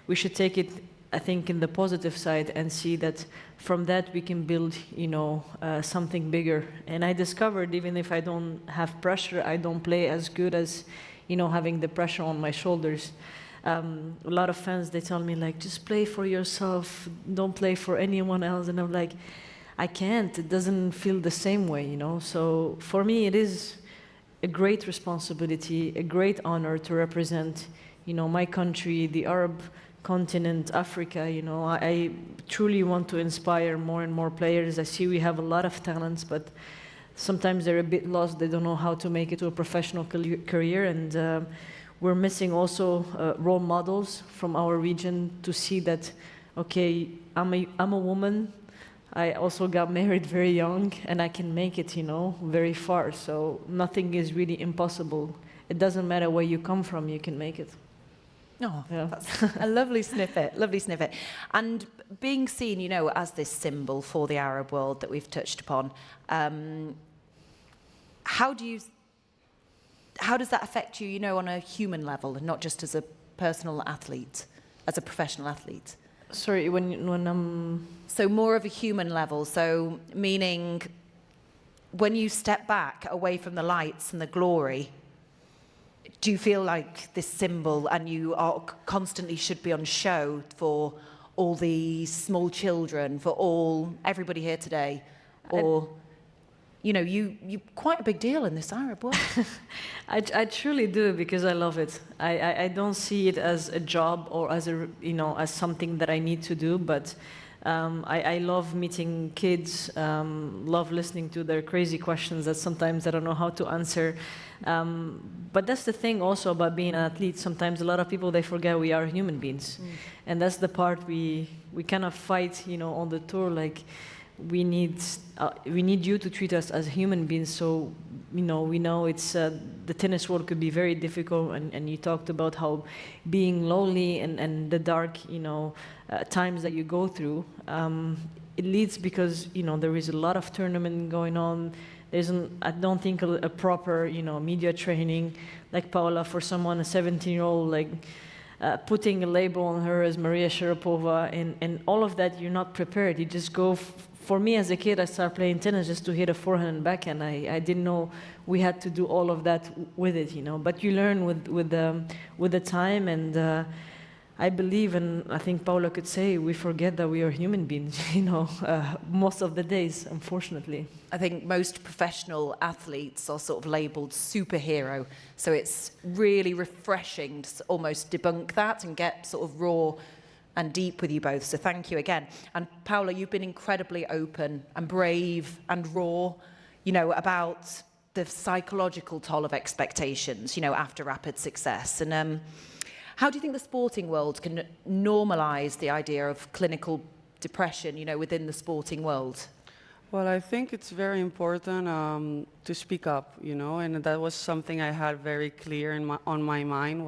We should take it, I think, in the positive side and see that from that we can build, you know, something bigger. And I discovered even if I don't have pressure, I don't play as good as, having the pressure on my shoulders. A lot of fans, they tell me like, just play for yourself, don't play for anyone else. And I'm like, I can't, it doesn't feel the same way, So for me, it is a great responsibility, a great honor to represent, my country, the Arab continent, Africa, I truly want to inspire more and more players. I see we have a lot of talents, but sometimes they're a bit lost. They don't know how to make it to a professional career. And we're missing also role models from our region to see that, okay, I'm a woman. I also got married very young, and I can make it, very far. So nothing is really impossible. It doesn't matter where you come from, you can make it. Oh, yeah. That's a lovely snippet, lovely snippet. And being seen, as this symbol for the Arab world that we've touched upon, how does that affect you, on a human level, and not just as a personal athlete, as a professional athlete? Sorry, when I'm... So more of a human level, so meaning when you step back away from the lights and the glory, do you feel like this symbol and you are constantly should be on show for all the small children, for everybody here today? Or, you're quite a big deal in this Arab world. I truly do, because I love it. I don't see it as a job or as as something that I need to do, but I love meeting kids, love listening to their crazy questions that sometimes I don't know how to answer. But that's the thing also about being an athlete. Sometimes a lot of people, they forget we are human beings. And that's the part we kind of fight, on the tour. Like, we need you to treat us as human beings. So, we know it's the tennis world could be very difficult. And you talked about how being lonely and the dark, times that you go through, it leads because, there is a lot of tournament going on. I don't think a proper, media training, like Paula, for someone, a 17-year-old, like putting a label on her as Maria Sharapova, and all of that, you're not prepared. You just go. For me, as a kid, I started playing tennis just to hit a forehand and backhand. I didn't know we had to do all of that with it, But you learn with the time, and I believe, and I think Paula could say, we forget that we are human beings, most of the days, unfortunately. I think most professional athletes are sort of labelled superhero, so it's really refreshing to almost debunk that and get sort of raw and deep with you both, so thank you again. And Paula, you've been incredibly open and brave and raw, about the psychological toll of expectations, after rapid success. And how do you think the sporting world can normalise the idea of clinical depression, within the sporting world? Well, I think it's very important to speak up, and that was something I had very clear on my mind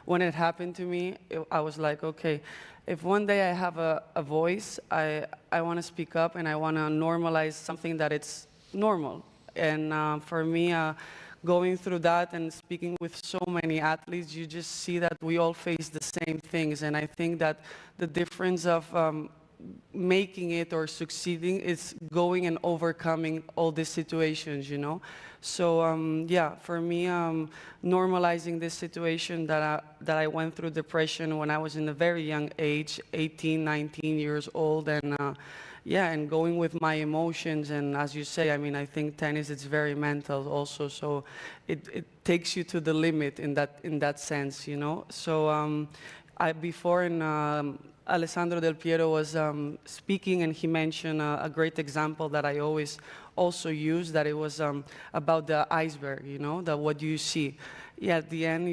when it happened to me. I was like, okay, if one day I have a voice, I want to speak up, and I want to normalize something that it's normal. And for me, going through that and speaking with so many athletes, you just see that we all face the same things. And I think that the difference of making it or succeeding is going and overcoming all these situations, So yeah, for me, normalizing this situation that I went through depression when I was in a very young age, 18, 19 years old, and yeah, and going with my emotions, and as you say, I think tennis, it's very mental also, so it takes you to the limit in that sense, So before Alessandro Del Piero was speaking, and he mentioned a great example that I always also use, that it was about the iceberg, that what you see. Yeah, at the end,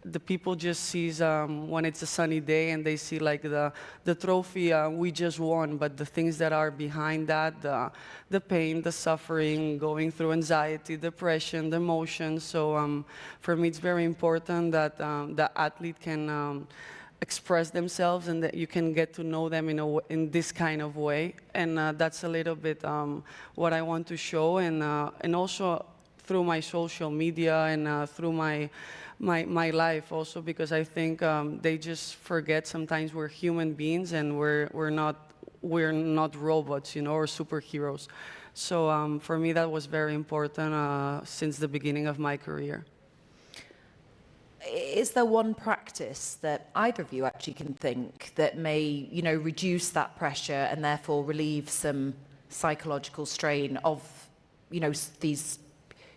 the people just sees when it's a sunny day, and they see like the trophy we just won, but the things that are behind that, the pain, the suffering, going through anxiety, depression, the emotions. So for me, it's very important that the athlete can express themselves, and that you can get to know them in this kind of way. And that's a little bit what I want to show, and also through my social media and through my life also, because I think they just forget sometimes we're human beings, and we're not robots, or superheroes. So for me, that was very important since the beginning of my career. is there one practice that either of you actually can think that may, you know, reduce that pressure and therefore relieve some psychological strain of, you know, these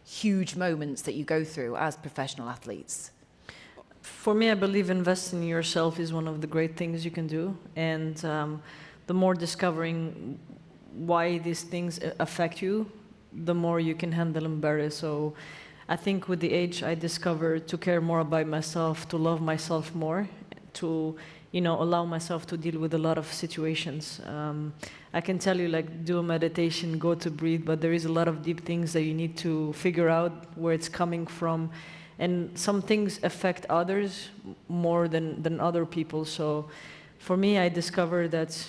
huge moments that you go through as professional athletes? For me, I believe investing in yourself is one of the great things you can do. And the more discovering why these things affect you, the more you can handle them better. So I think with the age, I discovered to care more about myself, to love myself more, to, you know, allow myself to deal with a lot of situations. I can tell you, like, do a meditation, go to breathe, but there is a lot of deep things that you need to figure out where it's coming from. And some things affect others more than other people. So for me, I discovered that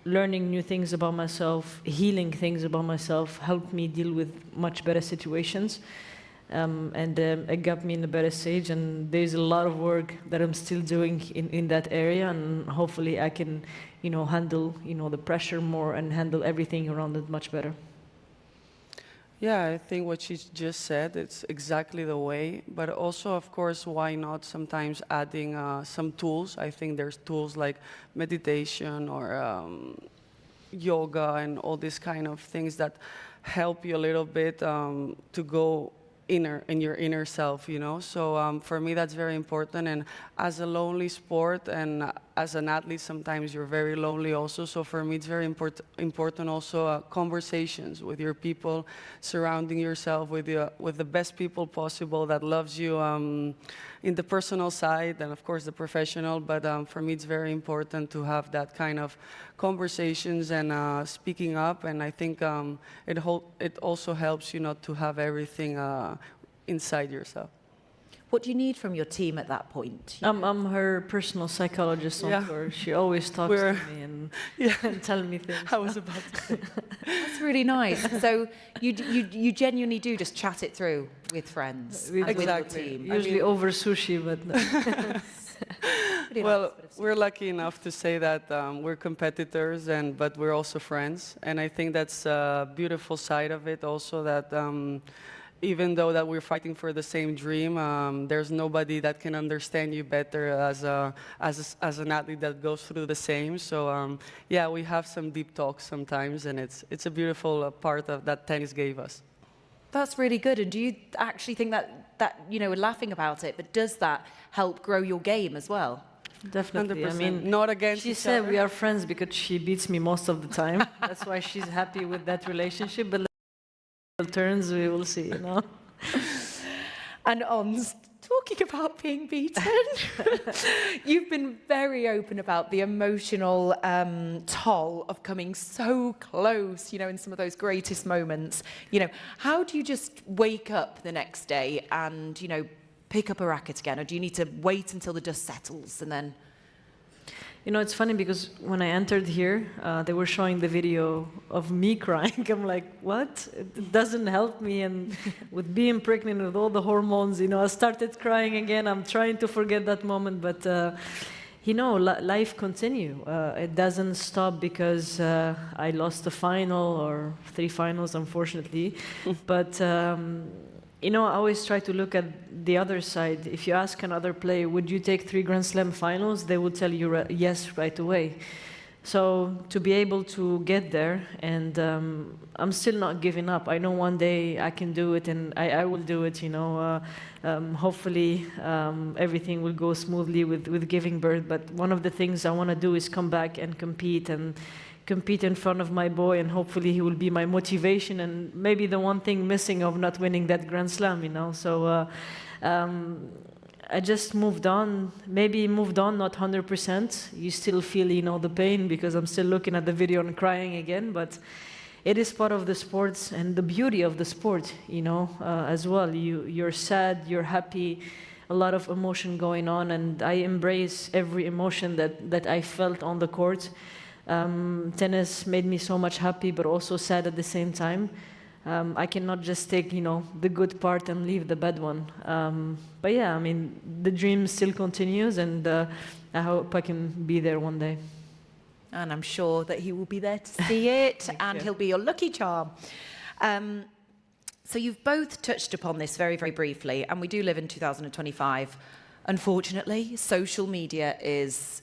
learning new things about myself, healing things about myself, helped me deal with much better situations. It got me in a better stage, and there's a lot of work that I'm still doing in that area, and hopefully I can, you know, handle, you know, the pressure more and handle everything around it much better. Yeah, I think what she just said, it's exactly the way. But also, of course, why not sometimes adding some tools? I think there's tools like meditation or yoga and all these kind of things that help you a little bit to go in your inner self, you know. So for me, that's very important. And as a lonely sport and as an athlete, sometimes you're very lonely also. So for me, it's very important also conversations with your people, surrounding yourself with the best people possible that loves you in the personal side and of course the professional. But for me, it's very important to have that kind of conversations and speaking up. And I think it also helps you not to have everything inside yourself. What do you need from your team at that point? I'm her personal psychologist on tour. She always talks to me and tell me things. I was about to say. That's really nice. So you genuinely do just chat it through with friends, with the team. Usually over sushi, but well, we're lucky enough to say that we're competitors, but we're also friends. And I think that's a beautiful side of it also, that even though that we're fighting for the same dream, there's nobody that can understand you better as an athlete that goes through the same. So yeah, we have some deep talks sometimes, and it's a beautiful part of that tennis gave us. That's really good. And do you actually think that you know, we're laughing about it, but does that help grow your game as well? Definitely. 100%. I mean, not against she said we are friends because she beats me most of the time. That's why she's happy with that relationship. But turns, we will see, you know. And talking about being beaten, you've been very open about the emotional toll of coming so close, you know, in some of those greatest moments. You know, how do you just wake up the next day and, you know, pick up a racket again, or do you need to wait until the dust settles and then? You know, it's funny because when I entered here, they were showing the video of me crying. I'm like, what? It doesn't help me. And with being pregnant with all the hormones, you know, I started crying again. I'm trying to forget that moment. But, you know, life continues. It doesn't stop because I lost a final or 3 finals, unfortunately. But, you know, I always try to look at the other side. If you ask another player, would you take 3 Grand Slam finals? They will tell you yes right away. So to be able to get there, and I'm still not giving up. I know one day I can do it, and I will do it, you know. Hopefully everything will go smoothly with giving birth. But one of the things I want to do is come back and compete in front of my boy, and hopefully he will be my motivation and maybe the one thing missing of not winning that Grand Slam, you know. So I just moved on, maybe moved on, not 100%. You still feel, you know, the pain because I'm still looking at the video and crying again, but it is part of the sports and the beauty of the sport, you know, as well. You're sad, you're happy, a lot of emotion going on, and I embrace every emotion that I felt on the court. Tennis made me so much happy, but also sad at the same time. I cannot just take, you know, the good part and leave the bad one. But yeah, I mean, the dream still continues, and I hope I can be there one day. And I'm sure that he will be there to see it, and he'll be your lucky charm. So you've both touched upon this very, very briefly, and we do live in 2025. unfortunately, social media is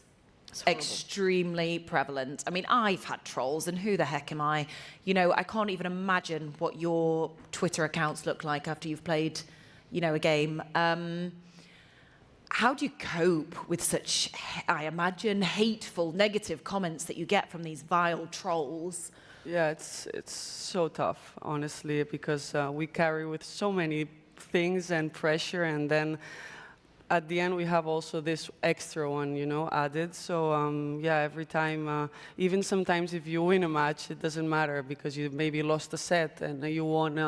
extremely prevalent. I mean, I've had trolls, and who the heck am I? You know, I can't even imagine what your Twitter accounts look like after you've played, you know, a game. How do you cope with such, I imagine, hateful, negative comments that you get from these vile trolls? Yeah, it's so tough, honestly, because we carry with so many things and pressure, and then at the end we have also this extra one, you know, added. So yeah, every time, even sometimes if you win a match, it doesn't matter because you maybe lost a set and you won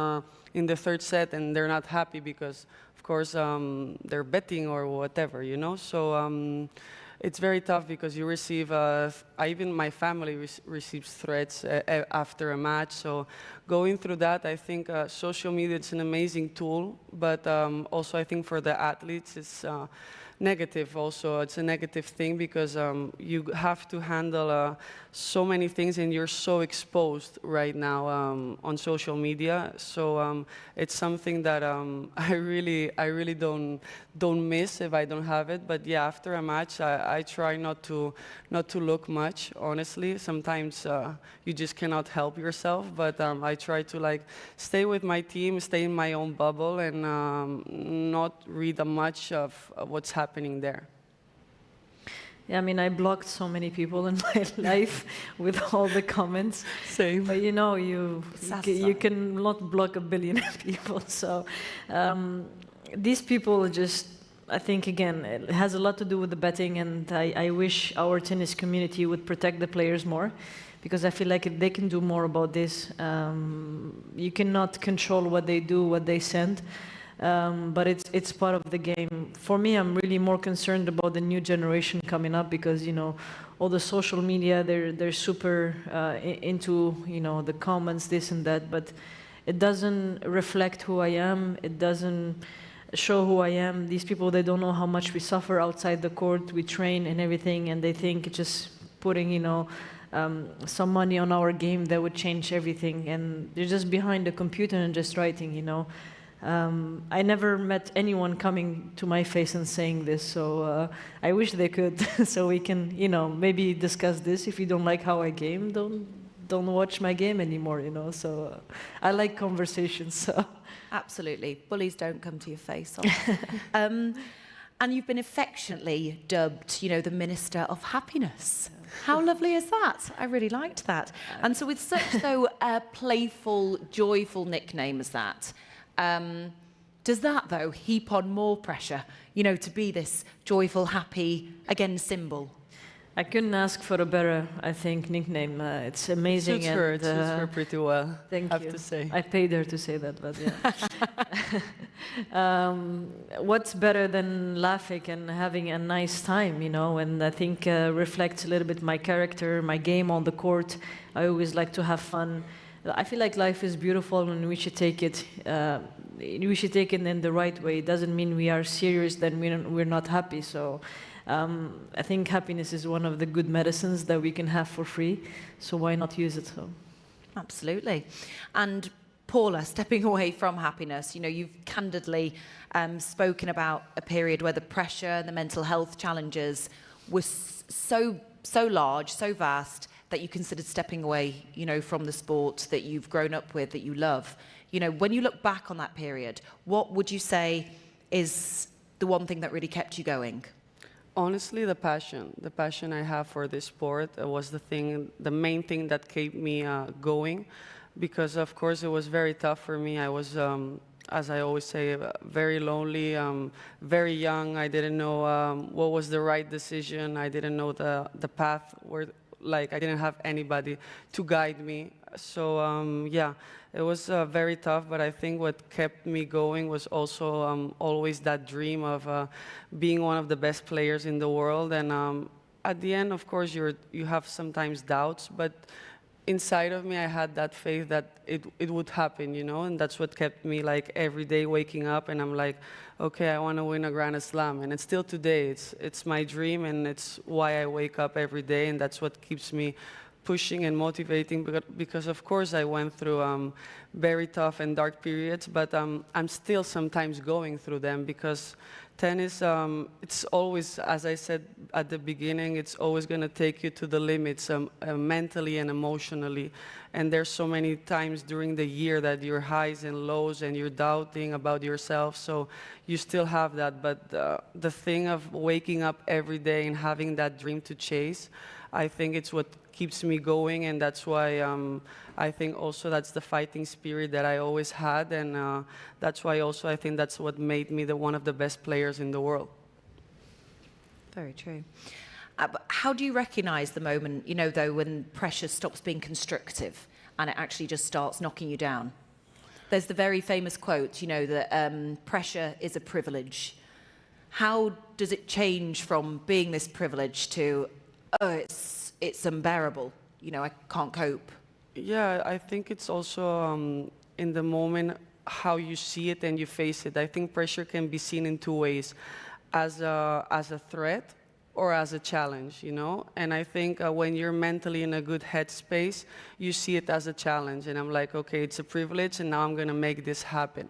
in the third set, and they're not happy because, of course, they're betting or whatever, you know. So it's very tough because you receive, even my family receives threats after a match. So going through that, I think social media is an amazing tool, but also I think for the athletes it's negative also. It's a negative thing because you have to handle so many things, and you're so exposed right now on social media. So it's something that I really don't miss if I don't have it. But yeah, after a match, I try not to look much. Honestly, sometimes you just cannot help yourself. But I try to like stay with my team, stay in my own bubble, and not read much of what's happening there. Yeah, I mean, I blocked so many people in my life with all the comments. Same. But you know, you cannot block a billion people. So these people just, I think, again, it has a lot to do with the betting, and I wish our tennis community would protect the players more, because I feel like they can do more about this. You cannot control what they do, what they send. But it's part of the game. For me, I'm really more concerned about the new generation coming up because, you know, all the social media, they're super into, you know, the comments, this and that, but it doesn't reflect who I am. It doesn't show who I am. These people, they don't know how much we suffer outside the court. We train and everything, and they think just putting, you know, some money on our game, that would change everything. And they're just behind the computer and just writing, you know. I never met anyone coming to my face and saying this, so I wish they could, so we can, you know, maybe discuss this. If you don't like how I game, don't watch my game anymore, you know. So I like conversations. So. Absolutely, bullies don't come to your face. And you've been affectionately dubbed, you know, the Minister of Happiness. How lovely is that? I really liked that. And so with such, though, a playful, joyful nickname as that, does that, though, heap on more pressure, you know, to be this joyful, happy, again, symbol? I couldn't ask for a better, I think, nickname. It's amazing. Suits her pretty well, thank I you. have to say. I paid her to say that, but yeah. What's better than laughing and having a nice time, you know? And I think reflects a little bit my character, my game on the court. I always like to have fun. I feel like life is beautiful, and we should take it. We should take it in the right way. It doesn't mean we are serious, then we're not happy. So I think happiness is one of the good medicines that we can have for free. So why not use it? So. Absolutely. And Paula, stepping away from happiness, you know, you've candidly spoken about a period where the pressure, the mental health challenges were so large, so vast, that you considered stepping away, you know, from the sport that you've grown up with, that you love. You know, when you look back on that period, what would you say is the one thing that really kept you going? Honestly, the passion I have for this sport was the main thing that kept me going, because of course it was very tough for me. I was, as I always say, very lonely, very young. I didn't know what was the right decision. I didn't know the path where. Like, I didn't have anybody to guide me. So, yeah, it was very tough, but I think what kept me going was also always that dream of being one of the best players in the world. And at the end, of course, you have sometimes doubts, but inside of me, I had that faith that it would happen, you know, and that's what kept me, like, every day waking up, and I'm like, okay, I want to win a Grand Slam, and it's still today. It's my dream, and it's why I wake up every day, and that's what keeps me pushing and motivating, because of course I went through very tough and dark periods, but I'm still sometimes going through them, because tennis, it's always, as I said at the beginning, it's always going to take you to the limits mentally and emotionally. And there's so many times during the year that you're highs and lows and you're doubting about yourself, so you still have that. But the thing of waking up every day and having that dream to chase, I think it's what keeps me going, and that's why I think also that's the fighting spirit that I always had, and that's why also I think that's what made me one of the best players in the world. Very true. But how do you recognize the moment, you know, though, when pressure stops being constructive and it actually just starts knocking you down? There's the very famous quote, you know, that pressure is a privilege. How does it change from being this privilege to, oh, it's unbearable, you know, I can't cope? Yeah, I think it's also in the moment how you see it and you face it. I think pressure can be seen in two ways, as a threat or as a challenge, you know? And I think when you're mentally in a good headspace, you see it as a challenge. And I'm like, okay, it's a privilege, and now I'm gonna make this happen.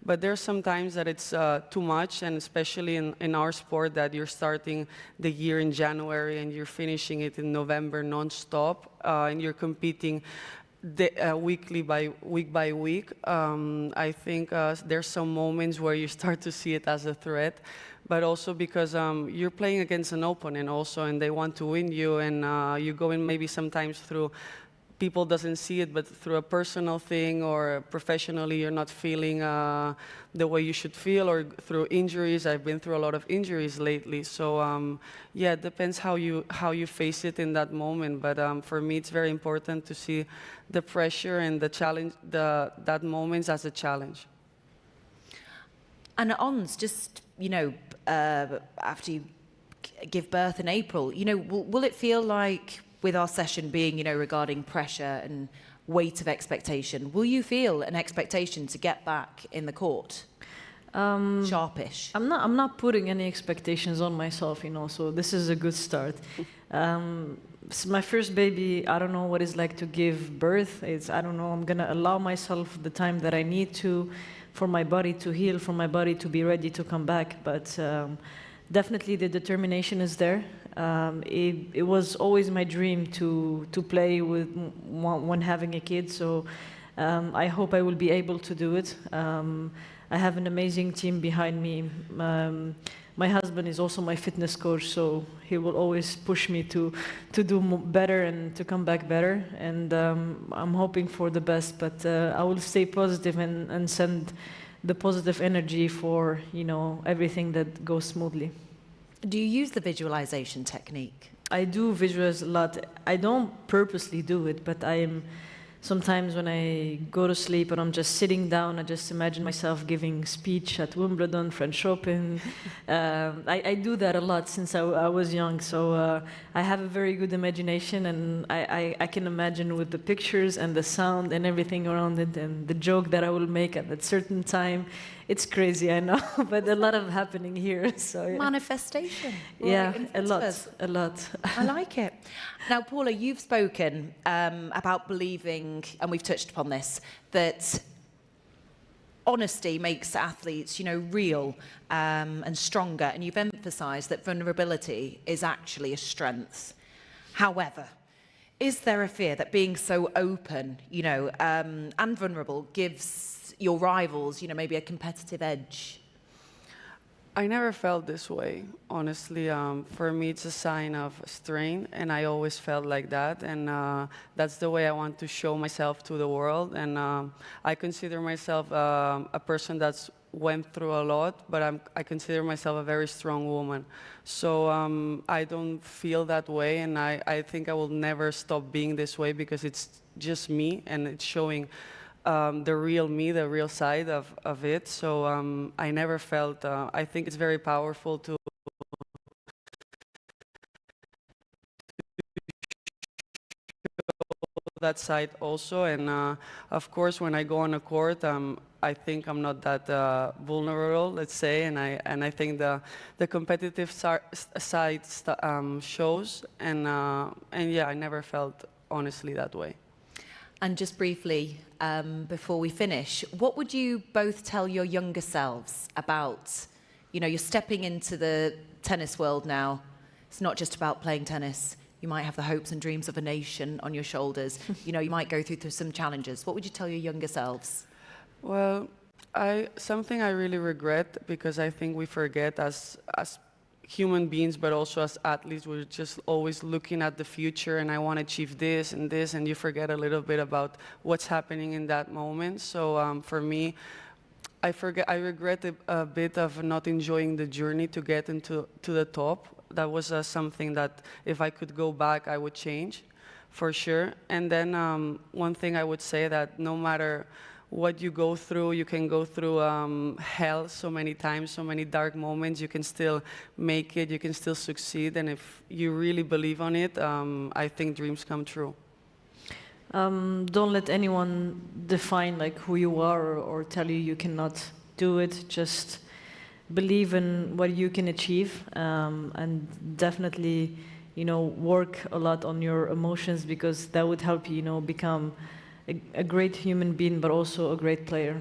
But there's sometimes that it's too much, and especially in our sport, that you're starting the year in January and you're finishing it in November non-stop, and you're competing week by week. I think there's some moments where you start to see it as a threat, but also because you're playing against an opponent also, and they want to win you, and you go in maybe sometimes through people doesn't see it, but through a personal thing, or professionally you're not feeling the way you should feel, or through injuries. I've been through a lot of injuries lately, so yeah, it depends how you face it in that moment. But for me, it's very important to see the pressure and the challenge, that moments as a challenge. And Ons, just, you know, after you give birth in April, you know, will it feel like, with our session being, you know, regarding pressure and weight of expectation, will you feel an expectation to get back in the court? Sharpish. I'm not putting any expectations on myself, you know, so this is a good start. It's my first baby. I don't know what it's like to give birth. I don't know, I'm gonna allow myself the time that I need to, for my body to heal, for my body to be ready to come back. But definitely the determination is there. It was always my dream to play with when having a kid, so I hope I will be able to do it. I have an amazing team behind me. My husband is also my fitness coach, so he will always push me to do better and to come back better. And I'm hoping for the best, but I will stay positive and send the positive energy for, you know, everything that goes smoothly. Do you use the visualization technique? I do visualize a lot. I don't purposely do it, but sometimes when I go to sleep and I'm just sitting down, I just imagine myself giving speech at Wimbledon, French Open. I do that a lot since I was young, so I have a very good imagination, and I can imagine with the pictures and the sound and everything around it, and the joke that I will make at a certain time. It's crazy, I know, but a lot of happening here. So yeah. Manifestation. Yeah, right, a lot. I like it. Now, Paula, you've spoken about believing, and we've touched upon this, that honesty makes athletes, you know, real and stronger, and you've emphasised that vulnerability is actually a strength. However, is there a fear that being so open, you know, and vulnerable gives your rivals, you know, maybe a competitive edge? I never felt this way, honestly. For me, it's a sign of strength, and I always felt like that. And that's the way I want to show myself to the world. And I consider myself a person that's went through a lot, but I consider myself a very strong woman. So I don't feel that way, and I think I will never stop being this way, because it's just me, and it's showing the real me, the real side of it. So I never felt, I think it's very powerful to that side also. And of course, when I go on a court, I think I'm not that vulnerable, let's say, and I think the competitive side shows, and yeah, I never felt honestly that way. And just briefly, before we finish, what would you both tell your younger selves about You know, you're stepping into the tennis world now. It's not just about playing tennis. You might have the hopes and dreams of a nation on your shoulders. You know, you might go through some challenges. What would you tell your younger selves? Well, something I really regret, because I think we forget as human beings, but also as athletes, we're just always looking at the future, and I want to achieve this, and you forget a little bit about what's happening in that moment. So for me, I regret a bit of not enjoying the journey to get to the top. That was something that if I could go back, I would change, for sure. And then one thing I would say, that no matter what you go through, you can go through hell so many times, so many dark moments, you can still make it, you can still succeed, and if you really believe on it, I think dreams come true. Don't let anyone define like who you are or tell you cannot do it. Just believe in what you can achieve, and definitely, you know, work a lot on your emotions, because that would help you, you know, become a great human being, but also a great player.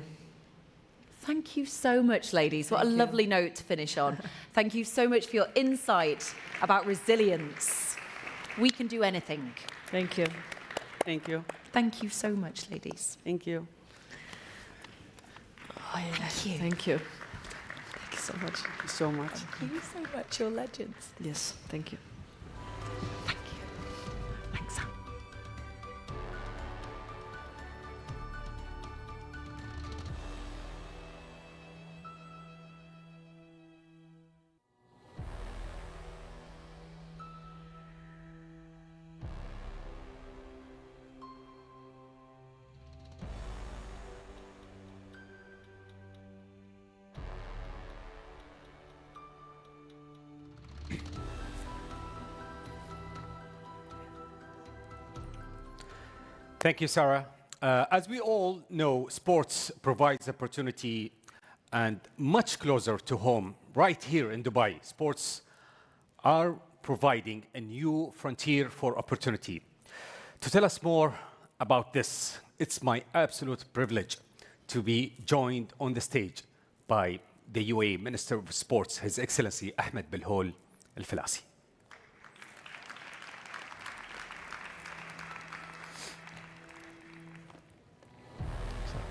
Thank you so much, ladies. What a lovely note to finish on. Thank you so much for your insight about resilience. We can do anything. Thank you. Thank you. Thank you so much, ladies. Thank you. Oh, yeah. Thank you. Thank you. Thank you so much. Thank you so much. Thank you so much. You're legends. Yes, thank you. Thanks, Sam. Thank you, Sarah. As we all know, sports provides opportunity, and much closer to home, right here in Dubai, sports are providing a new frontier for opportunity. To tell us more about this, it's my absolute privilege to be joined on the stage by the UAE Minister of Sports, His Excellency Ahmed Belhoul Al-Falasi.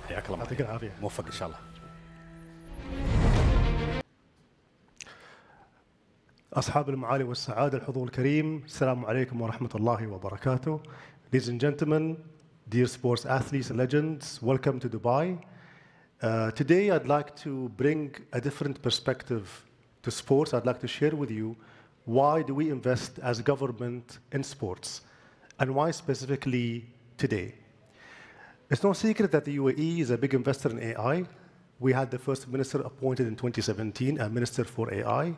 حياك الله. يعطيك العافية. موفق إن شاء الله. أصحاب المعالي والسعادة الحضور الكريم السلام عليكم ورحمة الله وبركاته. Ladies and gentlemen, dear sports athletes and legends, welcome to Dubai. Today I'd like to bring a different perspective to sports. I'd like to share with you why do we invest as government in sports, and why specifically today. It's no secret that the UAE is a big investor in AI. We had the first minister appointed in 2017, a minister for AI.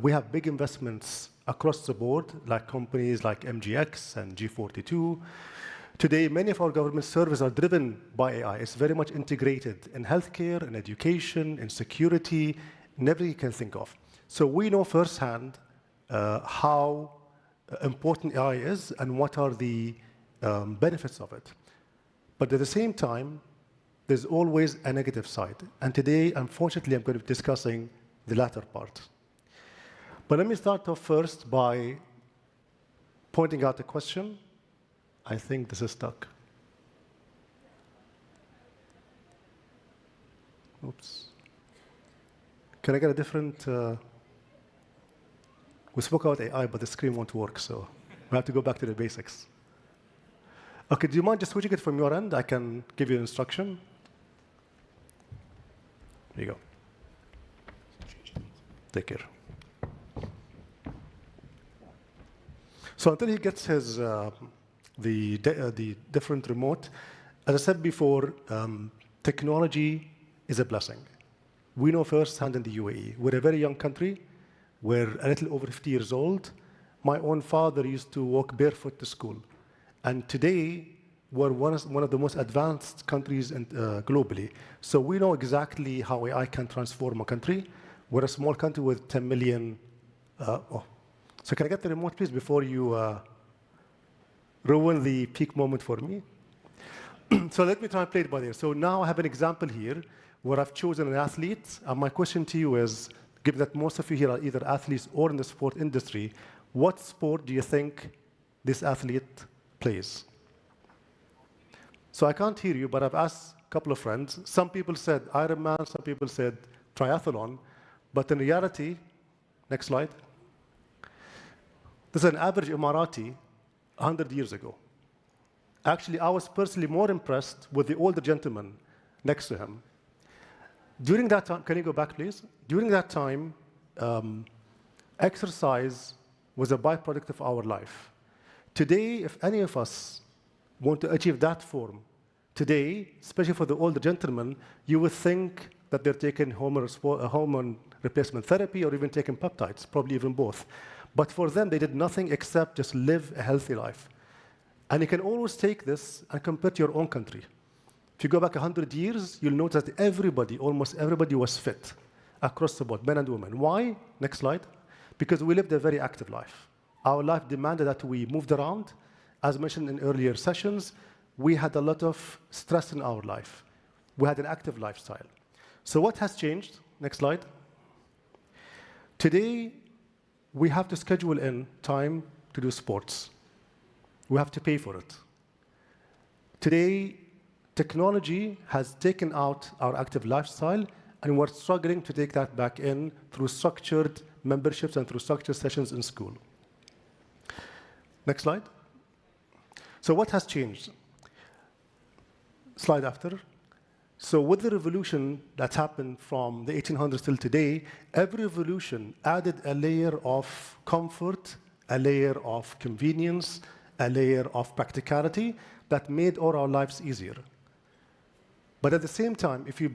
We have big investments across the board, like companies like MGX and G42. Today, many of our government services are driven by AI. It's very much integrated in healthcare, in education, in security, in everything you can think of. So we know firsthand how important AI is and what are the benefits of it. But at the same time, there's always a negative side. And today, unfortunately, I'm going to be discussing the latter part. But let me start off first by pointing out a question. I think this is stuck. Oops. Can I get a different... We spoke about AI, but the screen won't work, so we have to go back to the basics. Okay, do you mind just switching it from your end? I can give you an instruction. There you go. Take care. So until he gets his the different remote, as I said before, technology is a blessing. We know firsthand in the UAE. We're a very young country. We're a little over 50 years old. My own father used to walk barefoot to school. And today, we're one of the most advanced countries globally. So we know exactly how AI can transform a country. We're a small country with 10 million. So can I get the remote, please, before you ruin the peak moment for me? So let me try and play it by ear. So now I have an example here where I've chosen an athlete. And my question to you is, given that most of you here are either athletes or in the sport industry, what sport do you think this athlete plays? So I can't hear you, but I've asked a couple of friends. Some people said Ironman, some people said triathlon. But in reality, next slide. This is an average Emirati 100 years ago. Actually, I was personally more impressed with the older gentleman next to him. During that time, can you go back, please? During that time, exercise was a byproduct of our life. Today, if any of us want to achieve that form, today, especially for the older gentlemen, you would think that they're taking hormone replacement therapy or even taking peptides, probably even both. But for them, they did nothing except just live a healthy life. And you can always take this and compare to your own country. If you go back 100 years, you'll notice that everybody, almost everybody was fit across the board, men and women. Why? Next slide. Because we lived a very active life. Our life demanded that we moved around. As mentioned in earlier sessions, we had a lot of stress in our life. We had an active lifestyle. So what has changed? Next slide. Today, we have to schedule in time to do sports. We have to pay for it. Today, technology has taken out our active lifestyle, and we're struggling to take that back in through structured memberships and through structured sessions in school. Next slide. So what has changed? Slide after. So with the revolution that happened from the 1800s till today, every revolution added a layer of comfort, a layer of convenience, a layer of practicality that made all our lives easier. But at the same time, if you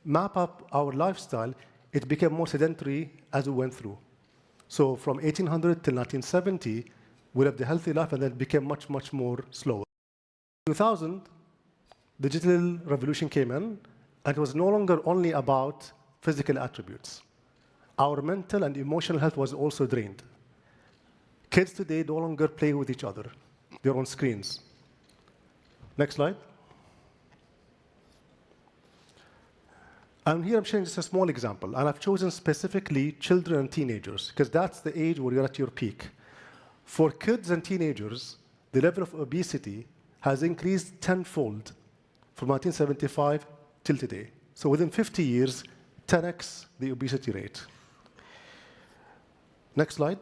map up our lifestyle, it became more sedentary as we went through. So from 1800 till 1970, we lived a healthy life, and then it became much, much more slower. 2000, digital revolution came in, and it was no longer only about physical attributes. Our mental and emotional health was also drained. Kids today no longer play with each other. They're on screens. Next slide. And here I'm showing just a small example, and I've chosen specifically children and teenagers, because that's the age where you're at your peak. For kids and teenagers, the level of obesity has increased tenfold from 1975 till today. So within 50 years, 10x the obesity rate. Next slide.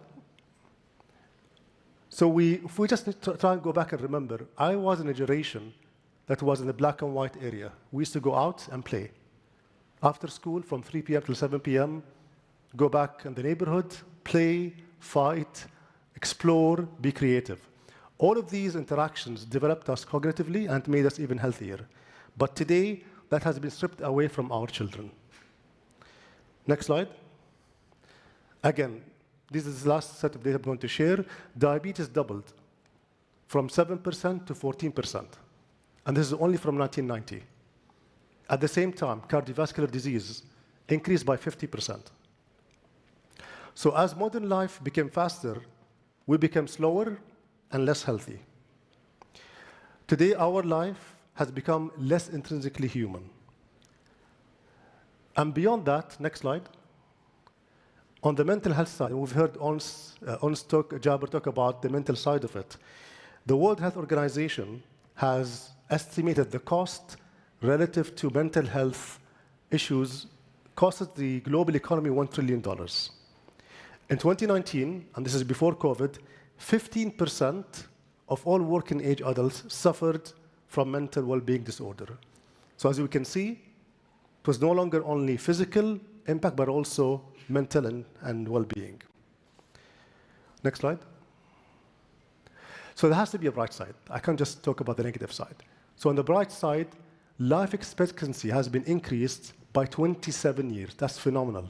So if we just try and go back and remember, I was in a generation that was in the black and white area. We used to go out and play. After school, from 3 p.m. till 7 p.m., go back in the neighborhood, play, fight, explore, be creative. All of these interactions developed us cognitively and made us even healthier. But today, that has been stripped away from our children. Next slide. Again, this is the last set of data I'm going to share. Diabetes doubled from 7% to 14%. And this is only from 1990. At the same time, cardiovascular disease increased by 50%. So as modern life became faster, we became slower and less healthy. Today, our life has become less intrinsically human. And beyond that, next slide, on the mental health side, we've heard Jaber talk about the mental side of it. The World Health Organization has estimated the cost relative to mental health issues costed the global economy $1 trillion. In 2019, and this is before COVID, 15% of all working age adults suffered from mental well-being disorder. So as you can see, it was no longer only physical impact, but also mental and well-being. Next slide. So there has to be a bright side. I can't just talk about the negative side. So on the bright side, life expectancy has been increased by 27 years. That's phenomenal.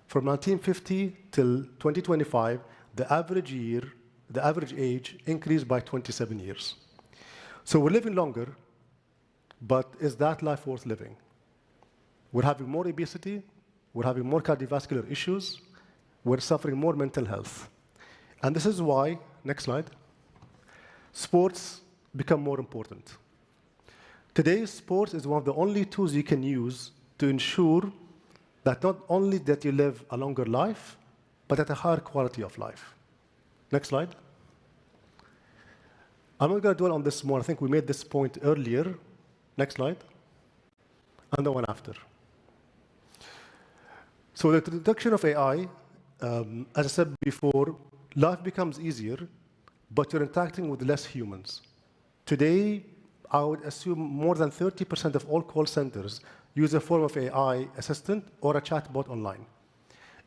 From 1950 till 2025, the average age increased by 27 years. So we're living longer, but is that life worth living? We're having more obesity, we're having more cardiovascular issues, we're suffering more mental health. And this is why, next slide, sports become more important. Today, sports is one of the only tools you can use to ensure that not only that you live a longer life, but at a higher quality of life. Next slide. I'm not going to dwell on this more. I think we made this point earlier. Next slide. And the one after. So the introduction of AI, as I said before, life becomes easier, but you're interacting with less humans. Today, I would assume more than 30% of all call centers use a form of AI assistant or a chatbot online.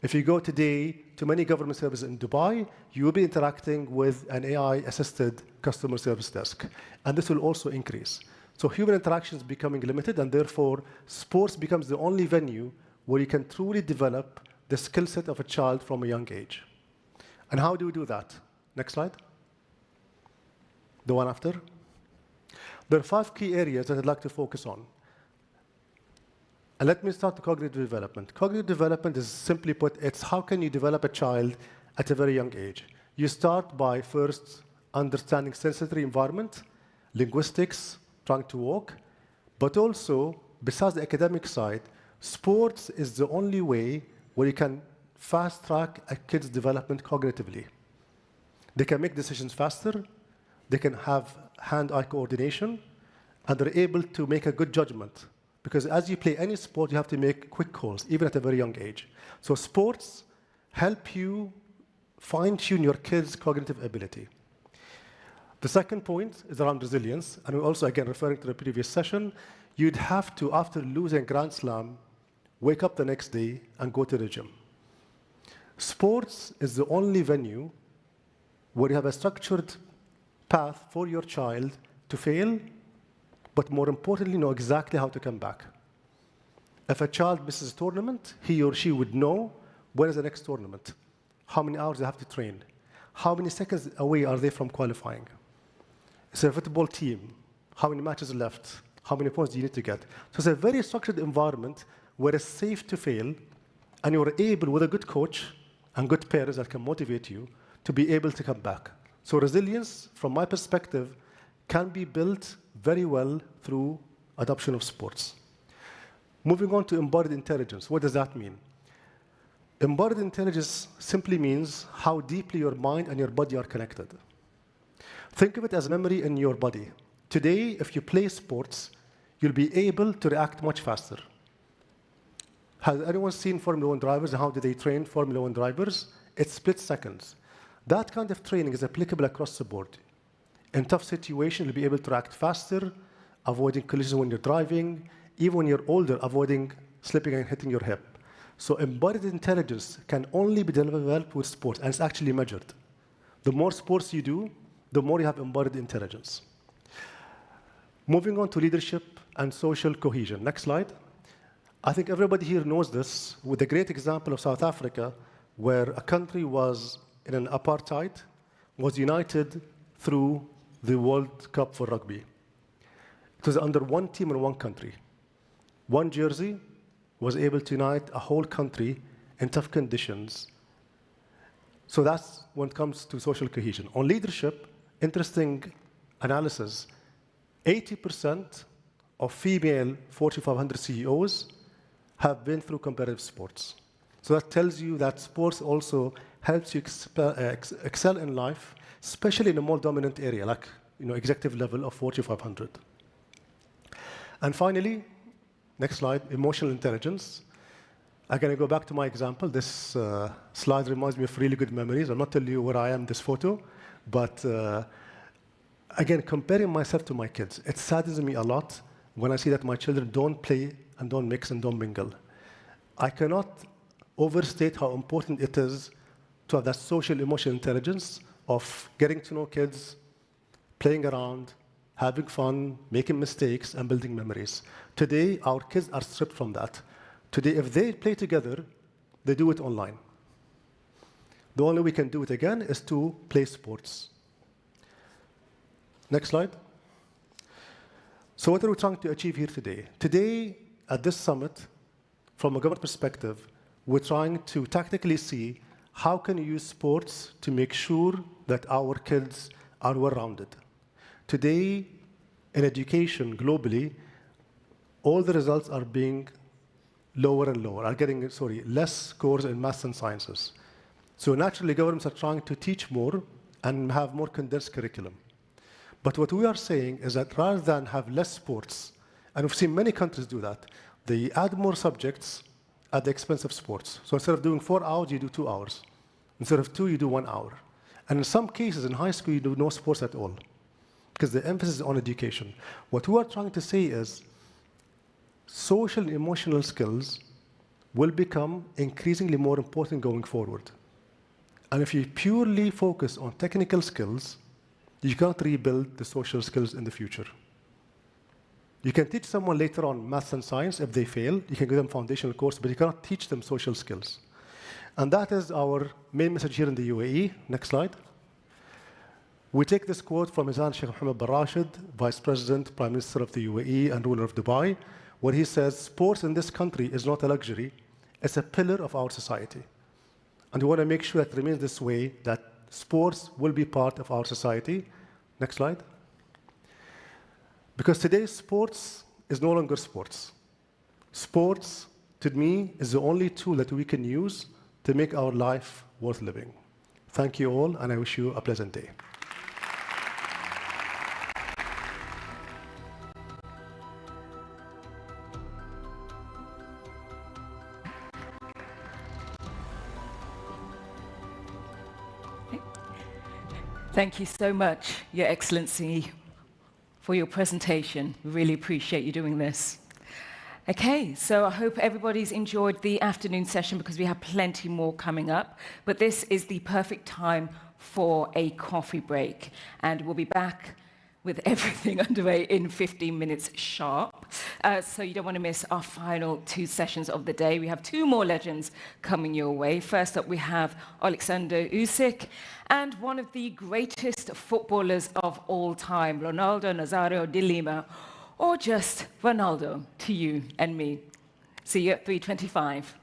If you go today to many government services in Dubai, you will be interacting with an AI-assisted customer service desk. And this will also increase. So human interaction is becoming limited, and therefore, sports becomes the only venue where you can truly develop the skill set of a child from a young age. And how do we do that? Next slide. The one after. There are 5 key areas that I'd like to focus on. And let me start with cognitive development. Cognitive development is, simply put, it's how can you develop a child at a very young age. You start by first understanding sensory environment, linguistics, trying to walk, but also, besides the academic side, sports is the only way where you can fast-track a kid's development cognitively. They can make decisions faster, they can have hand-eye coordination, and they're able to make a good judgment. Because as you play any sport, you have to make quick calls, even at a very young age. So sports help you fine-tune your kids' cognitive ability. The second point is around resilience, and we're also, again, referring to the previous session. You'd have to, after losing Grand Slam, wake up the next day and go to the gym. Sports is the only venue where you have a structured path for your child to fail, but more importantly, know exactly how to come back. If a child misses a tournament, he or she would know when is the next tournament, how many hours they have to train, how many seconds away are they from qualifying. It's a football team, how many matches are left, how many points do you need to get. So it's a very structured environment where it's safe to fail, and you're able, with a good coach and good parents that can motivate you, to be able to come back. So resilience, from my perspective, can be built very well through adoption of sports. Moving on to embodied intelligence, what does that mean? Embodied intelligence simply means how deeply your mind and your body are connected. Think of it as memory in your body. Today, if you play sports, you'll be able to react much faster. Has anyone seen Formula 1 drivers and how do they train Formula 1 drivers? It's split seconds. That kind of training is applicable across the board. In tough situations, you'll be able to react faster, avoiding collisions when you're driving, even when you're older, avoiding slipping and hitting your hip. So embodied intelligence can only be developed with sports, and it's actually measured. The more sports you do, the more you have embodied intelligence. Moving on to leadership and social cohesion. Next slide. I think everybody here knows this, with a great example of South Africa, where a country was in an apartheid, was united through the World Cup for rugby. It was under one team in one country. One jersey was able to unite a whole country in tough conditions. So that's when it comes to social cohesion. On leadership, interesting analysis, 80% of female Fortune 500 CEOs have been through competitive sports. So that tells you that sports also helps you excel in life, especially in a more dominant area, like executive level of Fortune 500. And finally, next slide, emotional intelligence. I'm going to go back to my example. This slide reminds me of really good memories. I'll not tell you where I am in this photo, but again, comparing myself to my kids, it saddens me a lot when I see that my children don't play and don't mix and don't mingle. I cannot overstate how important it is to have that social emotional intelligence of getting to know kids, playing around, having fun, making mistakes, and building memories. Today, our kids are stripped from that. Today, if they play together, they do it online. The only way we can do it again is to play sports. Next slide. So what are we trying to achieve here today? Today, at this summit, from a government perspective, we're trying to tactically see how can you use sports to make sure that our kids are well-rounded. Today, in education globally, all the results are being lower and lower, are getting, less scores in maths and sciences. So naturally, governments are trying to teach more and have more condensed curriculum. But what we are saying is that rather than have less sports, and we've seen many countries do that, they add more subjects at the expense of sports. So instead of doing 4 hours, you do 2 hours. Instead of 2, you do 1 hour. And in some cases, in high school, you do no sports at all, because the emphasis is on education. What we are trying to say is social and emotional skills will become increasingly more important going forward. And if you purely focus on technical skills, you can't rebuild the social skills in the future. You can teach someone later on maths and science. If they fail, you can give them foundational course, but you cannot teach them social skills. And that is our main message here in the UAE. Next slide. We take this quote from His Sheikh Mohammed bin Rashid, Vice President, Prime Minister of the UAE and ruler of Dubai, where he says, sports in this country is not a luxury, it's a pillar of our society. And we want to make sure that it remains this way, that sports will be part of our society. Next slide. Because today, sports is no longer sports. Sports, to me, is the only tool that we can use to make our life worth living. Thank you all, and I wish you a pleasant day. Thank you so much, Your Excellency, for your presentation. We really appreciate you doing this. Okay, so I hope everybody's enjoyed the afternoon session because we have plenty more coming up. But this is the perfect time for a coffee break. And we'll be back with everything underway in 15 minutes sharp. So you don't want to miss our final 2 sessions of the day. We have 2 more legends coming your way. First up, we have Alexander Usyk and one of the greatest footballers of all time, Ronaldo Nazario de Lima, or just Ronaldo to you and me. See you at 3:25.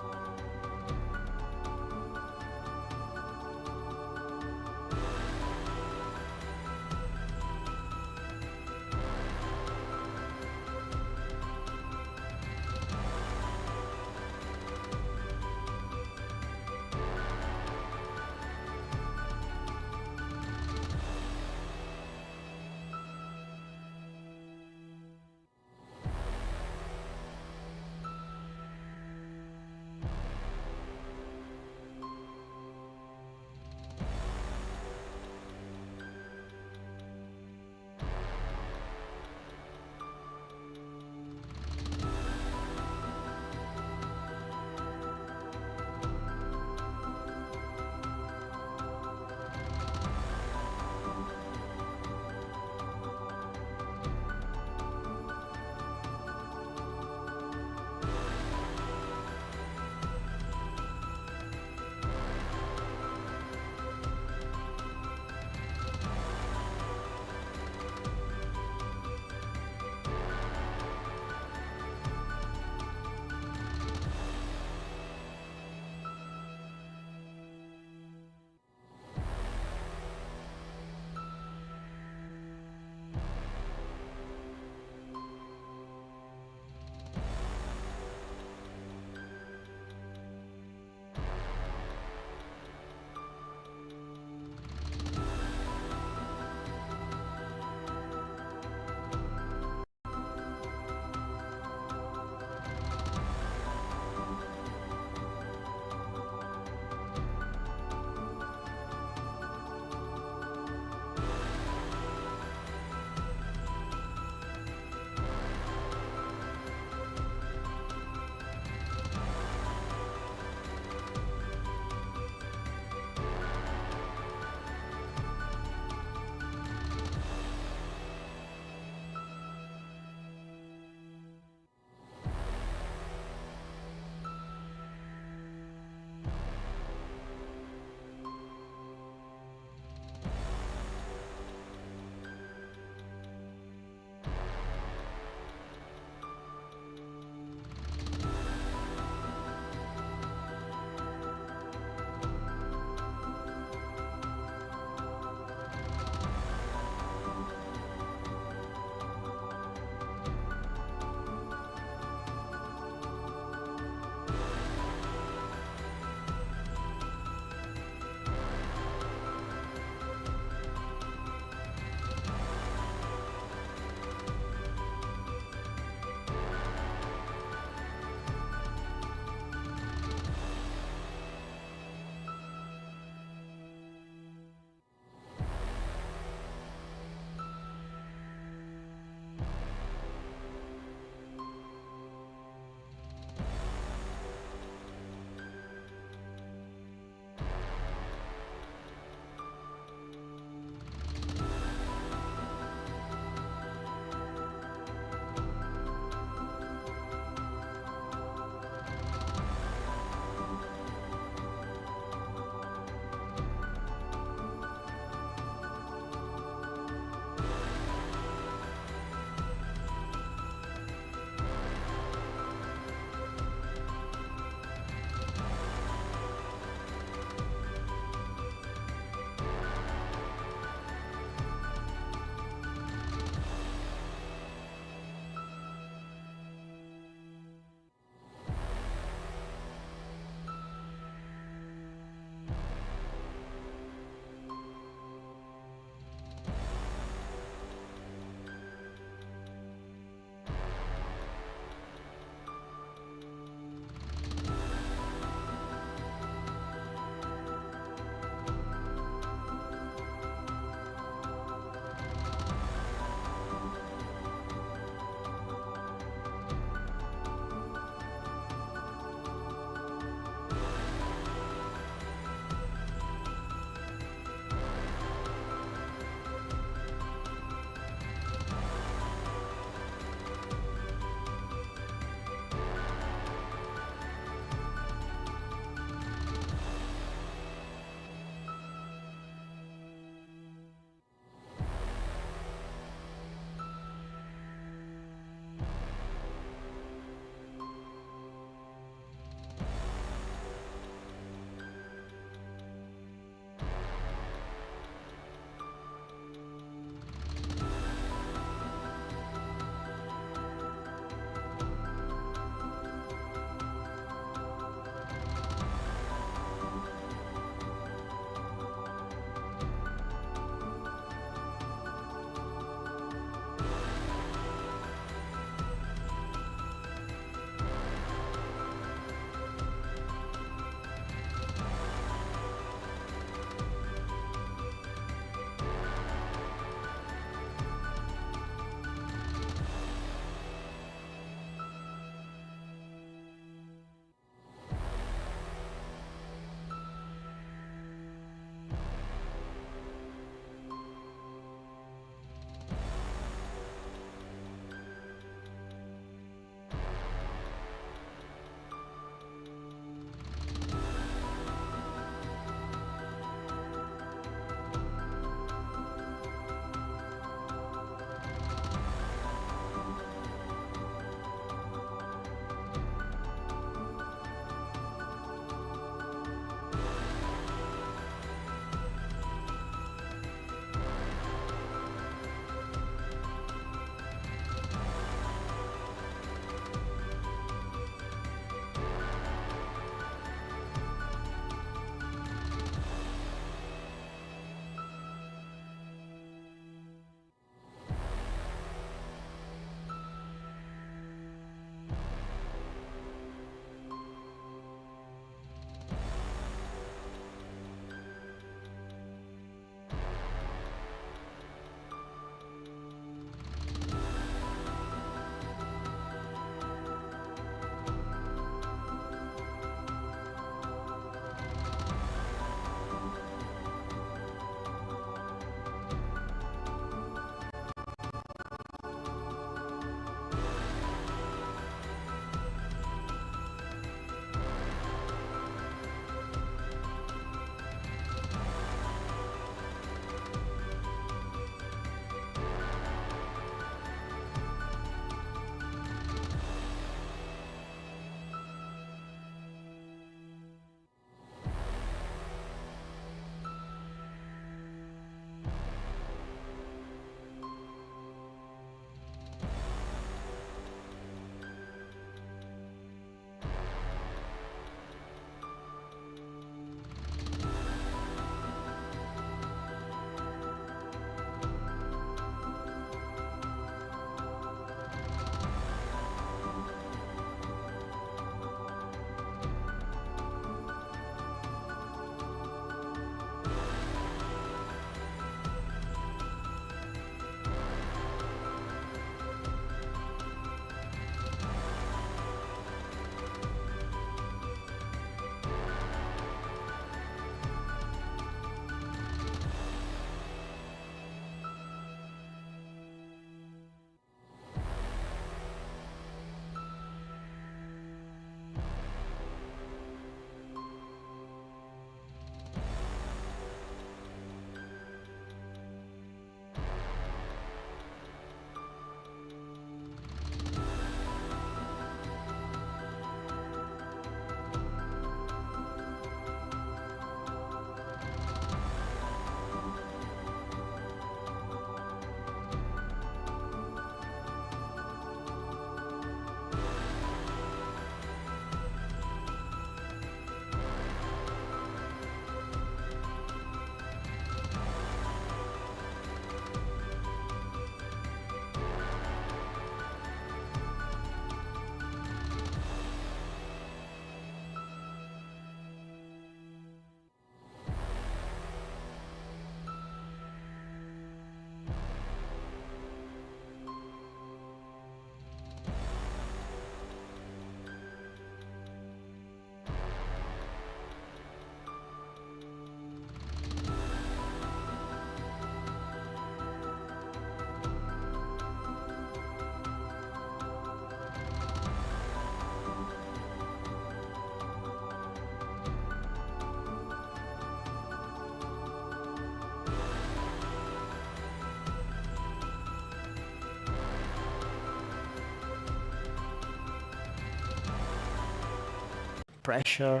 pressure,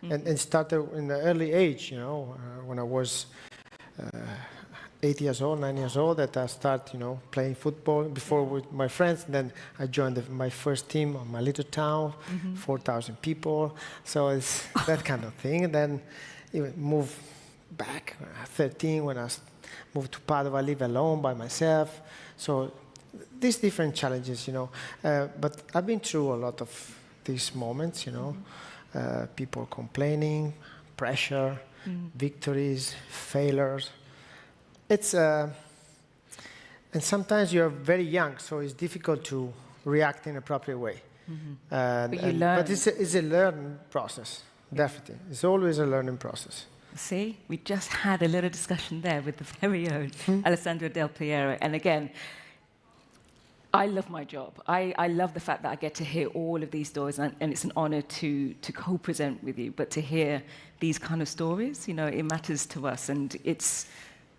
and started in the early age, you know, when I was 8 years old, 9 years old, that I started, you know, playing football before with my friends. Then I joined my first team on my little town, 4,000 people. So it's that kind of thing. And then even moved back at 13 when I moved to Padua, I live alone by myself. So these different challenges, you know. But I've been through a lot of these moments, you know. People complaining, pressure, victories, failures. It's and sometimes you're very young, so it's difficult to react in a proper way. But you learn. But it's a learning process, definitely. It's always a learning process. See, we just had a little discussion there with the very own Alessandro Del Piero. And again, I love my job. I love the fact that I get to hear all of these stories, and it's an honor to co-present with you. But to hear these kind of stories, you know, it matters to us, and it's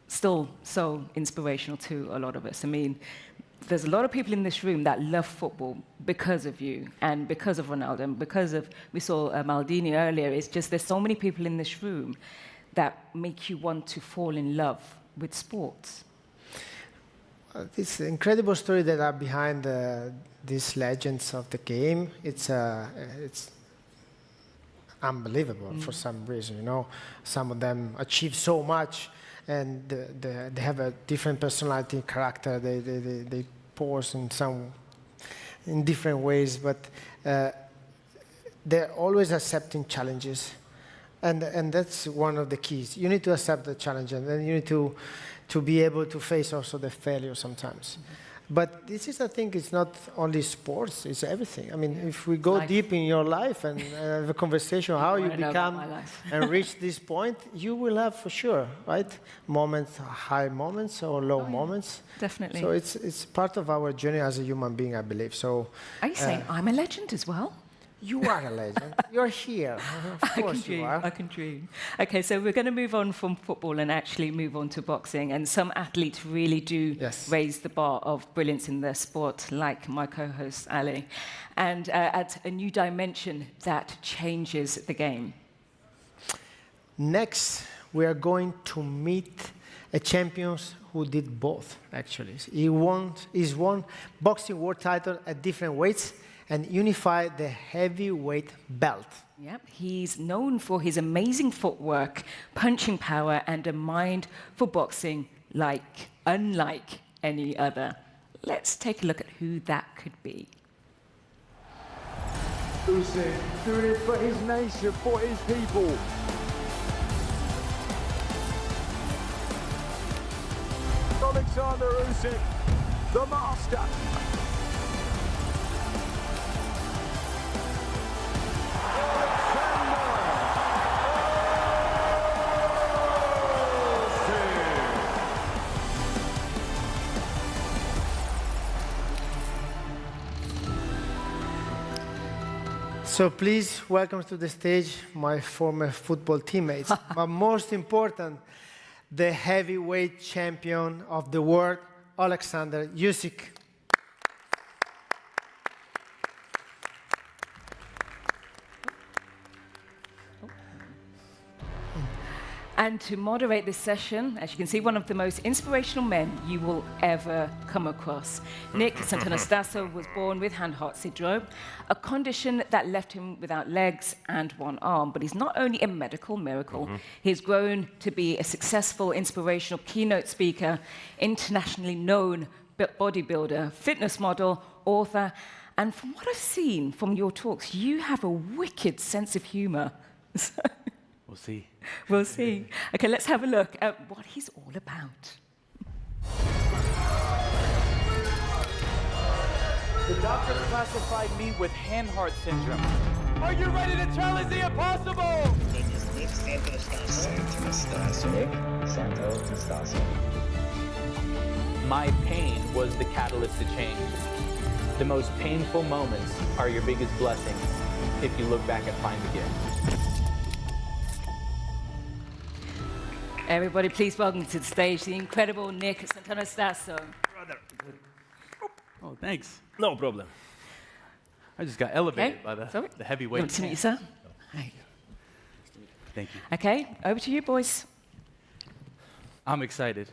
still so inspirational to a lot of us. I mean, there's a lot of people in this room that love football because of you and because of Ronaldo and because of, we saw Maldini earlier. It's just there's so many people in this room that make you want to fall in love with sports. This incredible story that are behind these legends of the game. It's unbelievable for some reason, you know. Some of them achieve so much, and they have a different personality, character. They pose in different ways, but they're always accepting challenges, and that's one of the keys. You need to accept the challenge, and then you need to be able to face also the failure sometimes. But this is, I think, it's not only sports, it's everything. I mean, if we go deep in your life and have a conversation how you become and reach this point, you will have for sure, right? Moments, high moments or low moments. Definitely. So it's part of our journey as a human being, I believe. So are you saying I'm a legend as well? You are a legend. You're here. Of course you are. I can dream. Okay, so we're going to move on from football and actually move on to boxing. And some athletes really do raise the bar of brilliance in their sport, like my co-host Ali, and add a new dimension that changes the game. Next, we are going to meet a champion who did both, actually. He's won boxing world title at different weights and unified the heavyweight belt. Yep, he's known for his amazing footwork, punching power, and a mind for boxing unlike any other. Let's take a look at who that could be. Usyk doing it for his nation, for his people. Alexander Usyk, the master. So please welcome to the stage my former football teammates, but most important, the heavyweight champion of the world, Alexander Usyk. And to moderate this session, as you can see, one of the most inspirational men you will ever come across. Nick Santonastasso was born with hand-heart syndrome, a condition that left him without legs and one arm. But he's not only a medical miracle, he's grown to be a successful, inspirational keynote speaker, internationally known bodybuilder, fitness model, author. And from what I've seen from your talks, you have a wicked sense of humor. We'll see. We'll see. Okay, let's have a look at what he's all about. The doctors classified me with hand-heart syndrome. Are you ready to challenge the impossible? My pain was the catalyst to change. The most painful moments are your biggest blessings if you look back and find the gift. Everybody, please welcome to the stage the incredible Nick Santonastasso. Oh, thanks. No problem. I just got elevated by the heavyweight. Nice to meet you, sir. Hi. Thank you. Okay, over to you, boys. I'm excited.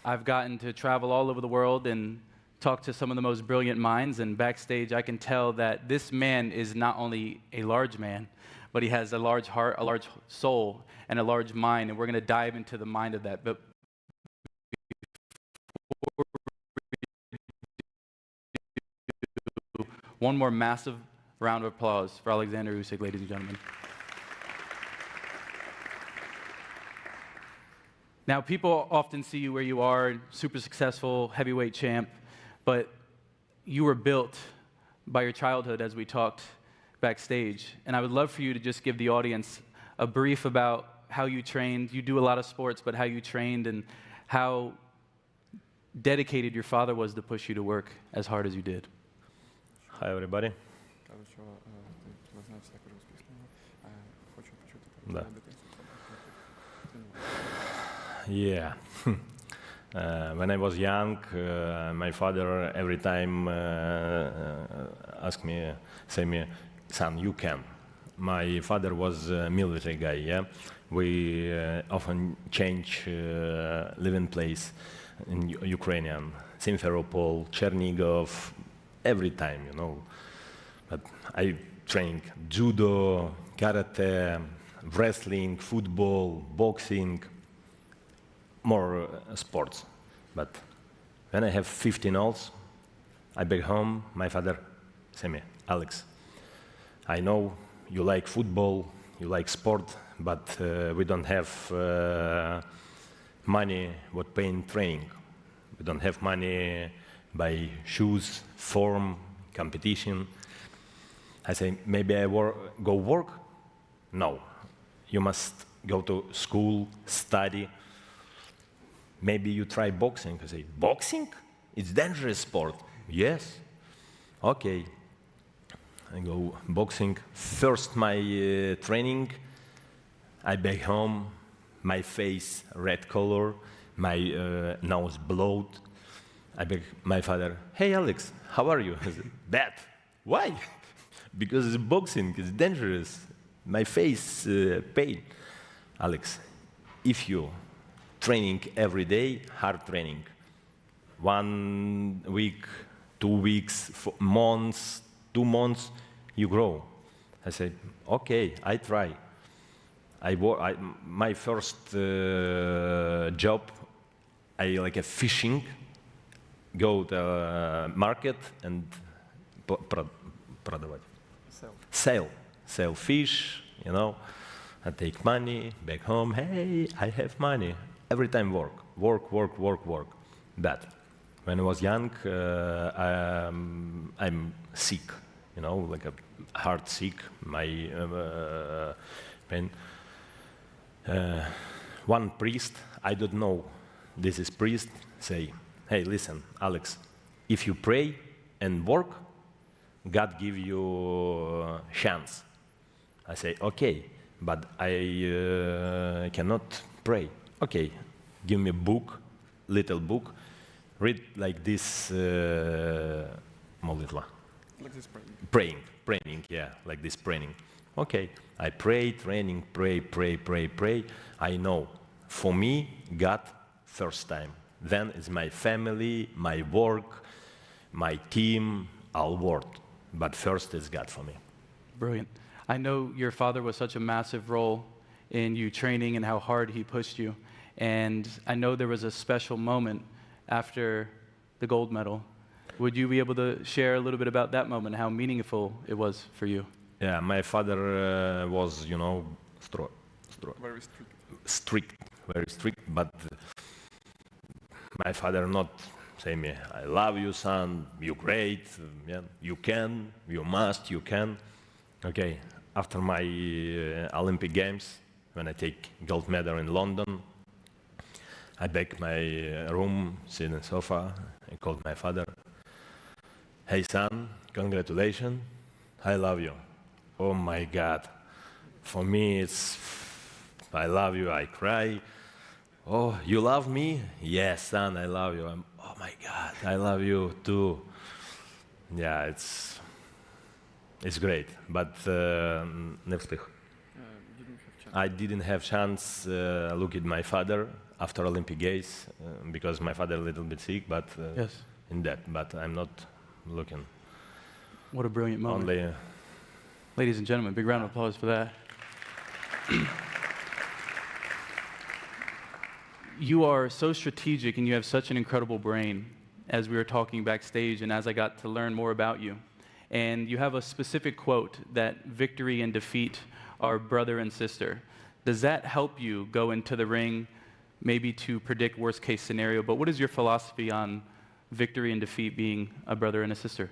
I've gotten to travel all over the world and talk to some of the most brilliant minds, and backstage I can tell that this man is not only a large man, but he has a large heart, a large soul, and a large mind, and we're going to dive into the mind of that. But one more massive round of applause for Alexander Usyk, ladies and gentlemen. Now, people often see you where you are, super successful, heavyweight champ, but you were built by your childhood, as we talked backstage. And I would love for you to just give the audience a brief about how you trained. You do a lot of sports, but how you trained and how dedicated your father was to push you to work as hard as you did. Hi, everybody. Да. Yeah. When I was young, my father every time asked me, say me, son, you can. My father was a military guy, yeah? We often change living place in Ukrainian, Simferopol, Chernigov, every time, you know. But I trained judo, karate, wrestling, football, boxing, more sports. But when I have 15 years, I back home, my father say me, Alex, I know you like football, you like sport, but we don't have money what paying training. We don't have money buy shoes, form, competition. I say, maybe I go work? No, you must go to school, study. Maybe you try boxing. I say, boxing? It's dangerous sport. Yes. Okay. I go boxing. First my training, I back home, my face red color, my nose blowed. I beg my father, hey Alex, how are you? I said, bad. Why? Because it's boxing, it's dangerous. My face pain. Alex, if you training every day, hard training, 1 week, 2 weeks, months, 2 months, you grow. I said, okay, I try. My first job, I like a fishing, go to the market and продавать. Sell fish, you know. I take money, back home, hey, I have money. Every time work. But when I was young, I'm sick, you know, like a heart sick, my pain. One priest, I don't know, this is priest, say, hey, listen, Alex, if you pray and work, God give you a chance. I say, okay, but I cannot pray. Okay, give me a book, little book, read like this молитва. Like this Praying, yeah, like this praying. Okay, I pray, training, pray. I know, for me, God, first time. Then it's my family, my work, my team, all work. But first is God for me. Brilliant. I know your father was such a massive role in you training and how hard he pushed you. And I know there was a special moment after the gold medal. Would you be able to share a little bit about that moment, how meaningful it was for you? Yeah, my father was, you know, very strict, but my father not say me, I love you, son, you're great, yeah, you can, you must, you can. Okay, after my Olympic Games, when I take gold medal in London, I back my room, sit on the sofa, I called my father, hey son, congratulations, I love you. Oh my God, for me it's, I love you, I cry. Oh, you love me? Yes, son, I love you. Oh my God, I love you too. Yeah, it's it's great. But I didn't have chance look at my father after Olympic Games because my father a little bit sick, but yes. in that. But I'm not looking. What a brilliant moment. Only, ladies and gentlemen, big round of applause for that. You are so strategic and you have such an incredible brain, as we were talking backstage and as I got to learn more about you. And you have a specific quote that victory and defeat are brother and sister. Does that help you go into the ring, maybe to predict worst case scenario? But what is your philosophy on victory and defeat being a brother and a sister?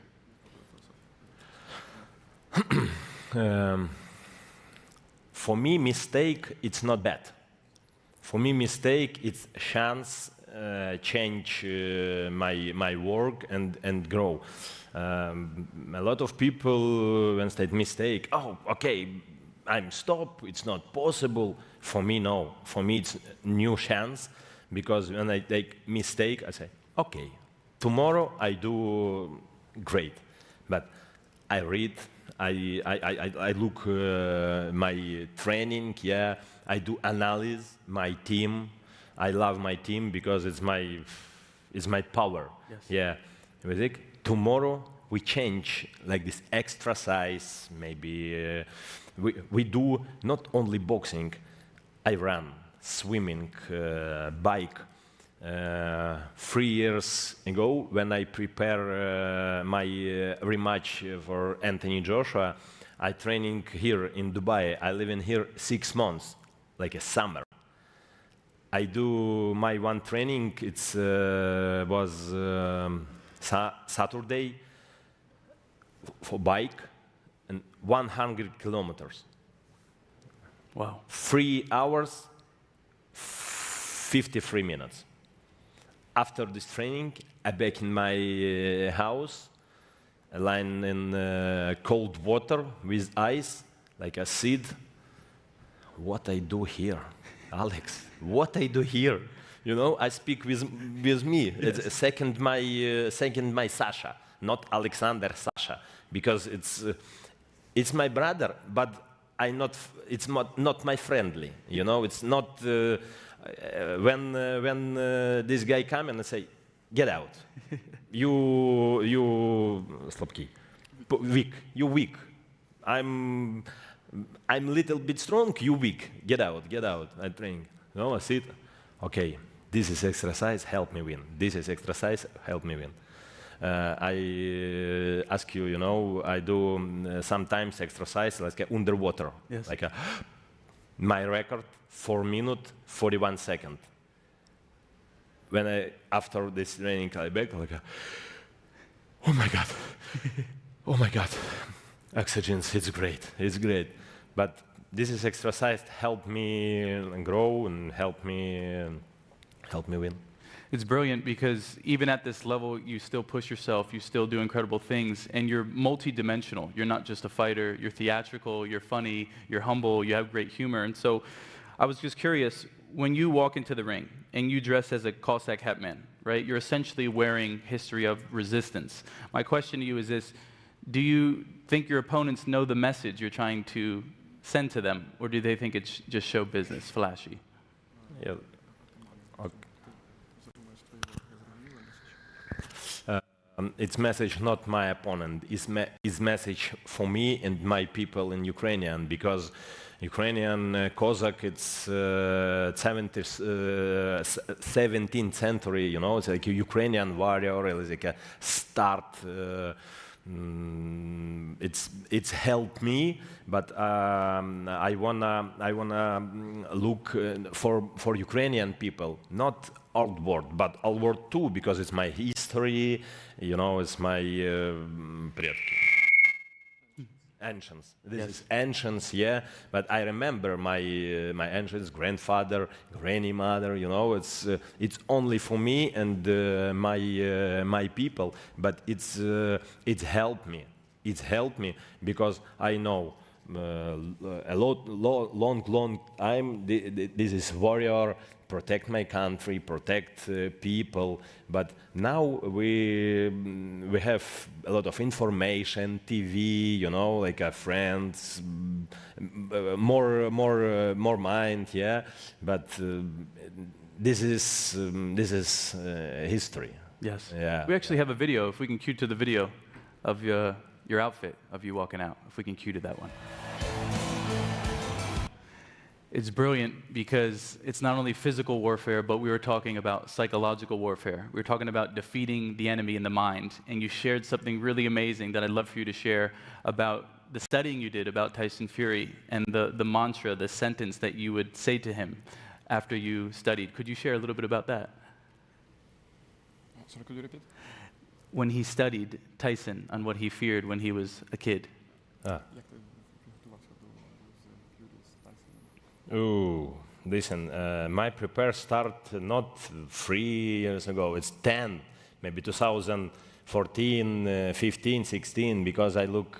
For me, mistake, it's not bad. For me, mistake, it's a chance change my work and grow. A lot of people, when they mistake, oh, okay, I'm stop, it's not possible. For me, no. For me, it's a new chance, because when I take mistake, I say, okay, tomorrow I do great. But I read, I look my training, yeah, I do analyze my team. I love my team because it's my power. Yes. Yeah. Tomorrow we change like this exercise. Maybe we do not only boxing. I run, swimming, bike. 3 years ago, when I prepare my rematch for Anthony Joshua, I training here in Dubai. I live in here 6 months, like a summer. I do my one training. It was Saturday for bike and 100 kilometers. Wow. 3 hours, 53 minutes. After this training, I back in my house, lying in cold water with ice, like a seed. What I do here, Alex? What I do here? You know, I speak with me. Yes. It's second my Sasha, not Alexander Sasha, because it's my brother, but it's not my friendly. You know, it's not when this guy come and I say, get out. You slabki, weak. You weak. I'm little bit strong. You weak. Get out. I train. No, I sit. Okay, this is exercise. Help me win. This is exercise. Help me win. I ask you. You know, I do sometimes exercise like underwater. Yes. Like my record 4 minutes 41 seconds. When after this training I back like, oh my god, oh my god, oxygen. It's great. But this is exercise help me grow and help me win. It's brilliant because even at this level, you still push yourself, you still do incredible things, and you're multi-dimensional. You're not just a fighter, you're theatrical, you're funny, you're humble, you have great humor. And so I was just curious, when you walk into the ring and you dress as a Cossack hetman, right, you're essentially wearing history of resistance. My question to you is this: do you think your opponents know the message you're trying to send to them, or do they think it's just show business, flashy? Yeah. Okay. It's message not my opponent. It's message for me and my people in Ukrainian, because Ukrainian Cossack, it's 17th century, you know, it's like a Ukrainian warrior, it's like a start. It's helped me, but I wanna look for Ukrainian people, not old world, but old world too, because it's my history, you know, it's my ancients. This is ancients, yeah. But I remember my ancients, grandfather, grandmother. You know, it's only for me and my people. But it's helped me. It's helped me because I know long time. This is warrior, protect my country, protect people. But now we have a lot of information, TV, you know, like friends, more mind, yeah. But this is history. Yes. Yeah. We actually have a video. If we can cue to the video of your outfit, of you walking out. If we can cue to that one. It's brilliant because it's not only physical warfare, but we were talking about psychological warfare. We were talking about defeating the enemy in the mind. And you shared something really amazing that I'd love for you to share about the studying you did about Tyson Fury and the mantra, the sentence that you would say to him after you studied. Could you share a little bit about that? Sorry, could you repeat? When he studied Tyson on what he feared when he was a kid. Oh, listen, my prepare start not 3 years ago, it's 10, maybe 2014, 15, 16, because I look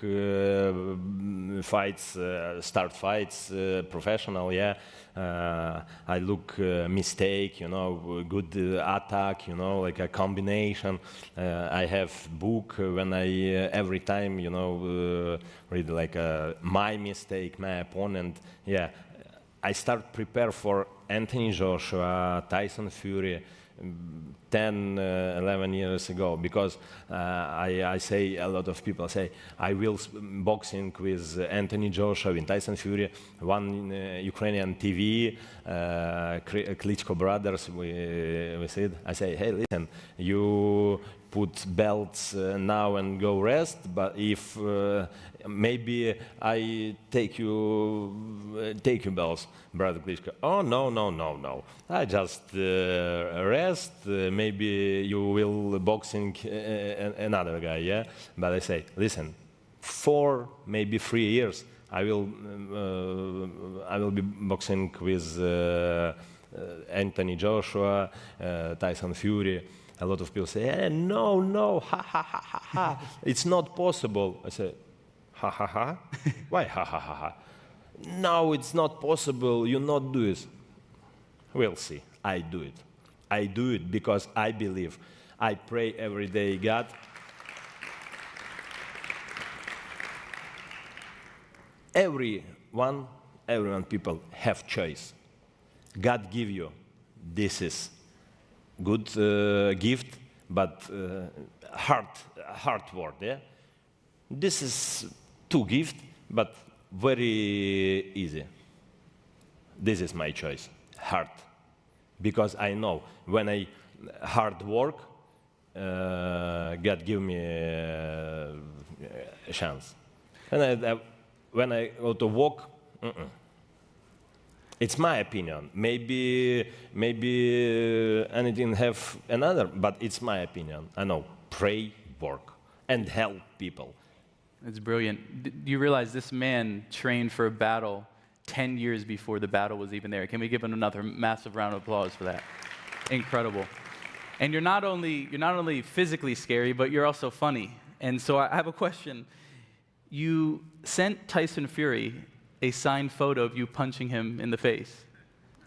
fights, start fights, professional, yeah. I look mistake, you know, good attack, you know, like a combination. I have book when I every time, you know, read like my mistake, my opponent, yeah. I start prepare for Anthony Joshua, Tyson Fury, 10, 11 years ago, because I say, a lot of people say, I will boxing with Anthony Joshua, with Tyson Fury, one Ukrainian TV, Klitschko brothers, we said, I say, hey, listen, you put belts now and go rest, but if maybe I take you belts, brother Klitschko. Oh, no. I just rest, maybe you will boxing another guy, yeah? But I say, listen, 4, maybe 3 years, I will be boxing with Anthony Joshua, Tyson Fury. A lot of people say, no, ha, it's not possible. I say, ha. Why ha? No, it's not possible, you not do it. We'll see, I do it. I do it because I believe. I pray every day, God, everyone people have choice. God give you, this is good gift, but hard word, yeah? This is 2 gift, but very easy. This is my choice, hard. Because I know when I hard work, God give me a chance. And when I go to walk, it's my opinion. Maybe anything have another, but it's my opinion. I know, pray, work, and help people. It's brilliant. Do you realize this man trained for a battle 10 years before the battle was even there? Can we give him another massive round of applause for that? Incredible. And you're not only physically scary, but you're also funny. And so I have a question. You sent Tyson Fury a signed photo of you punching him in the face.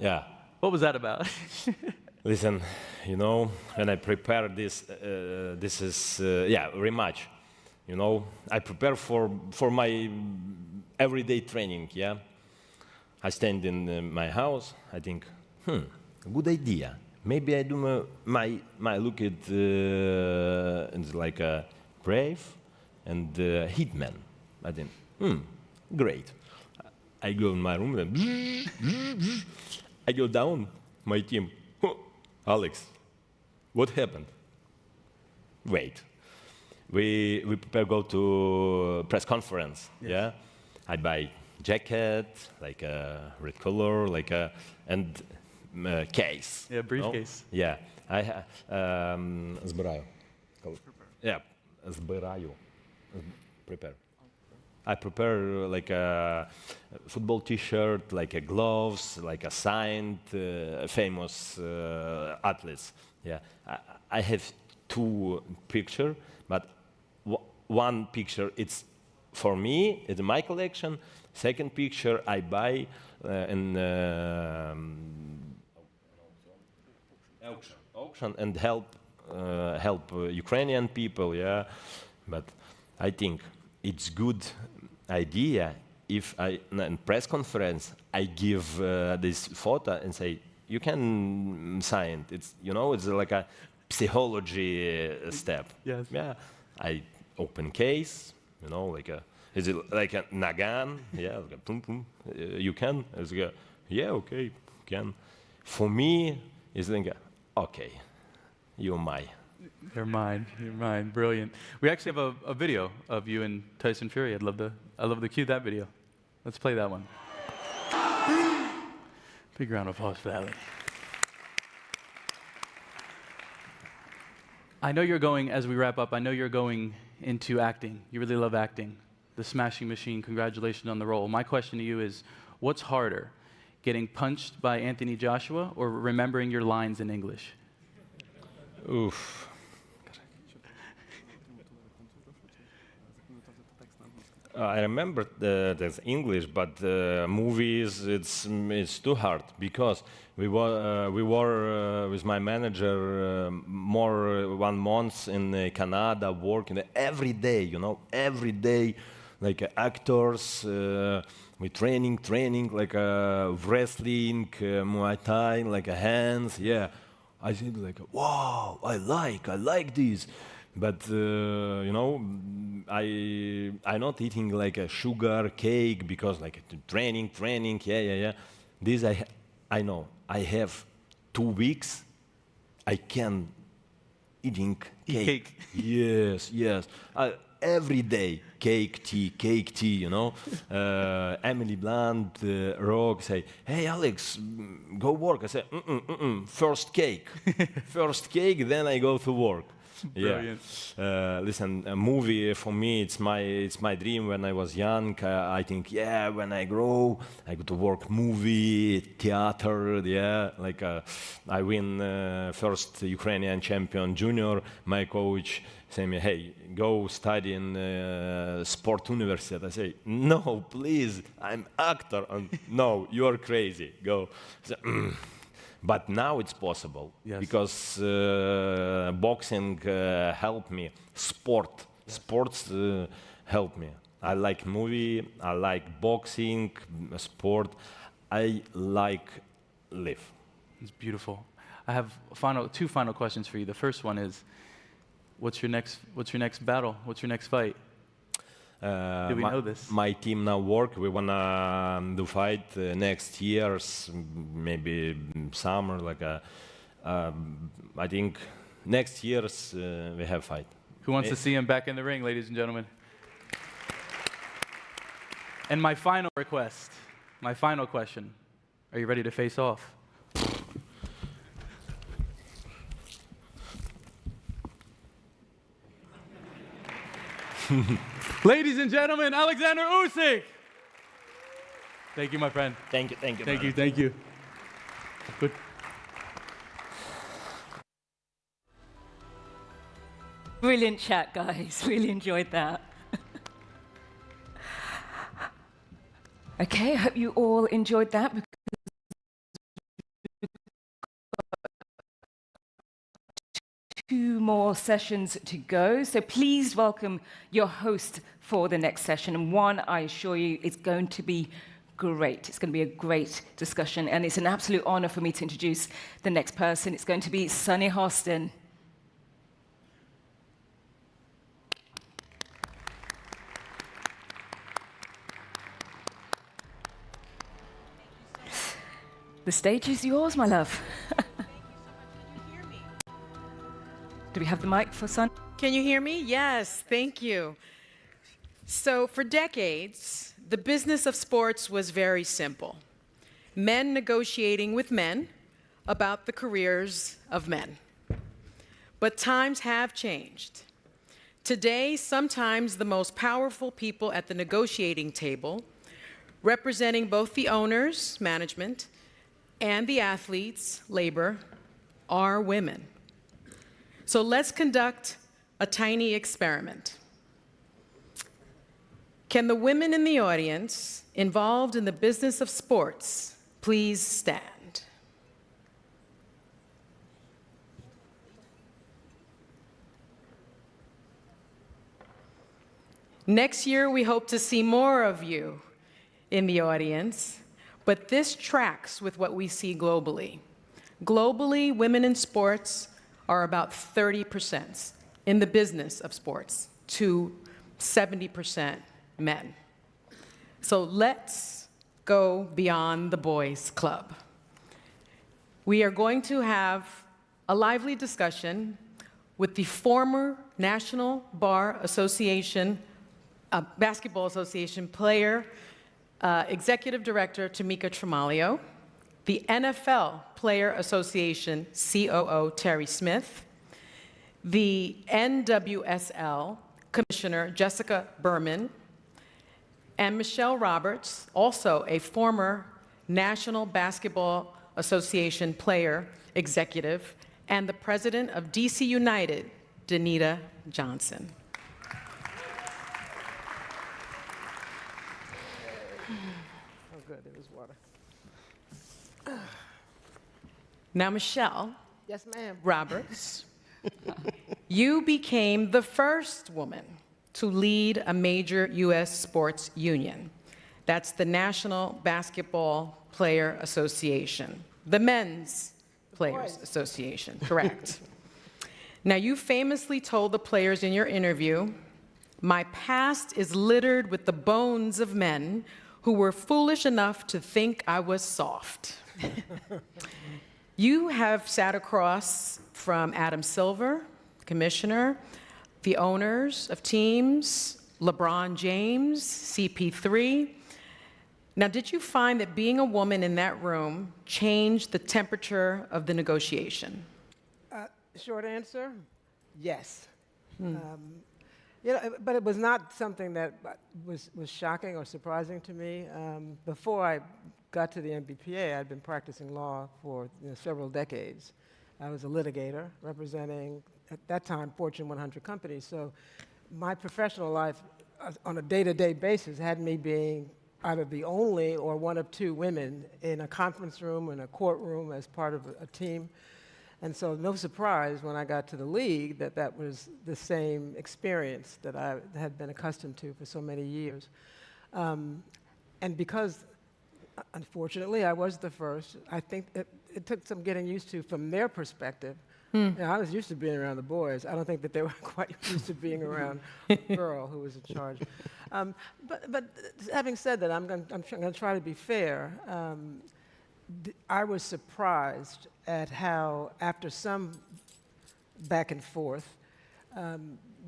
Yeah. What was that about? Listen, you know, when I prepare this, this is, rematch. You know, I prepare for my everyday training, yeah? I stand in my house, I think, good idea. Maybe I do my look at like a brave and hitman. I think, great. I go in my room and I go down, my team. Alex, what happened? Wait. We prepare go to press conference, yeah? I buy jacket, like a red color, like a, and case. Yeah, briefcase. No? Yeah. I збираю. Yeah, збираю. Prepare. I prepare like a football T-shirt, like a gloves, like a signed famous athletes. Yeah, I have 2 pictures, but one picture it's for me, it's my collection. Second picture I buy in auction and help Ukrainian people, yeah. But I think it's good idea if in press conference I give this photo and say you can sign it. It's it's like a psychology step. Yes. Yeah. I open case, like a. Is it like a nagan? Yeah, like a pum pum. You can. It's like yeah, okay, can. For me, it's like okay, you're mine. You're mine. You're mine. Brilliant. We actually have a video of you and Tyson Fury. I'd love to cue that video. Let's play that one. Big round of applause for that lady. I know you're going, as we wrap up, I know you're going into acting. You really love acting. The Smashing Machine, congratulations on the role. My question to you is, what's harder, getting punched by Anthony Joshua or remembering your lines in English? Oof. I remember there's English, but movies it's too hard because we were with my manager more 1 month in Canada working every day, every day, like actors, we training like wrestling, Muay Thai, like hands, yeah. I think like wow, I like this. But I'm not eating like a sugar cake because like training, yeah. This I know. I have 2 weeks. I can eating cake. Yes. Every day, cake, tea. Emily Blunt, Rogue say, "Hey Alex, go work." I say, First cake, then I go to work. Brilliant. Yeah. Listen, a movie for me, it's my dream. When I was young, I think, yeah, when I grow, I go to work movie, theater. Yeah, like I win first Ukrainian champion junior. My coach say me, hey, go study in sport university. I say, no, please, I'm actor. And no, you are crazy. Go. So, but now it's possible because boxing helped me. Sports helped me. I like movie. I like boxing, sport. I like live. It's beautiful. I have two final questions for you. The first one is, what's your next battle? What's your next fight? Do we know this? My team now work. We wanna do fight next year's maybe summer. Like I think next year's we have fight. Who wants to see him back in the ring, ladies and gentlemen? And my final request, my final question: are you ready to face off? Ladies and gentlemen, Alexander Usyk. Thank you, my friend. Thank you. Thank you. Good. Brilliant chat, guys. Really enjoyed that. Okay, I hope you all enjoyed that. Two more sessions to go. So please welcome your host for the next session. And one, I assure you, it's going to be great. It's going to be a great discussion. And it's an absolute honor for me to introduce the next person. It's going to be Sunny Hostin. The stage is yours, my love. Do we have the mic for Sun? Can you hear me? Yes, thank you. So for decades, the business of sports was very simple. Men negotiating with men about the careers of men. But times have changed. Today, sometimes the most powerful people at the negotiating table, representing both the owners, management, and the athletes, labor, are women. So let's conduct a tiny experiment. Can the women in the audience involved in the business of sports please stand? Next year, we hope to see more of you in the audience, but this tracks with what we see globally. Globally, women in sports are about 30% in the business of sports to 70% men. So let's go beyond the boys' club. We are going to have a lively discussion with the former National Basketball Association player, Executive Director Tamika Tremaglio, the NFL Player Association COO Terry Smith, the NWSL Commissioner Jessica Berman, and Michelle Roberts, also a former National Basketball Association player executive, and the president of DC United, Danita Johnson. Oh, good, there was water. Now, Michelle Yes, ma'am. Roberts, you became the first woman to lead a major U.S. sports union. That's the National Basketball Player Association, the Men's Players Association, correct. Now, you famously told the players in your interview, "My past is littered with the bones of men who were foolish enough to think I was soft." You have sat across from Adam Silver, commissioner, the owners of teams, LeBron James, CP3. Now, did you find that being a woman in that room changed the temperature of the negotiation? Short answer, yes. But it was not something that was shocking or surprising to me. Before I got to the NBPA, I'd been practicing law for several decades. I was a litigator representing, at that time, Fortune 100 companies. So my professional life on a day-to-day basis had me being either the only or one of two women in a conference room, in a courtroom as part of a team. And so no surprise when I got to the league that was the same experience that I had been accustomed to for so many years. And because, unfortunately, I was the first, I think it took some getting used to from their perspective. I was used to being around the boys. I don't think that they were quite used to being around a girl who was in charge. But having said that, I'm going to try to be fair. I was surprised at how, after some back and forth,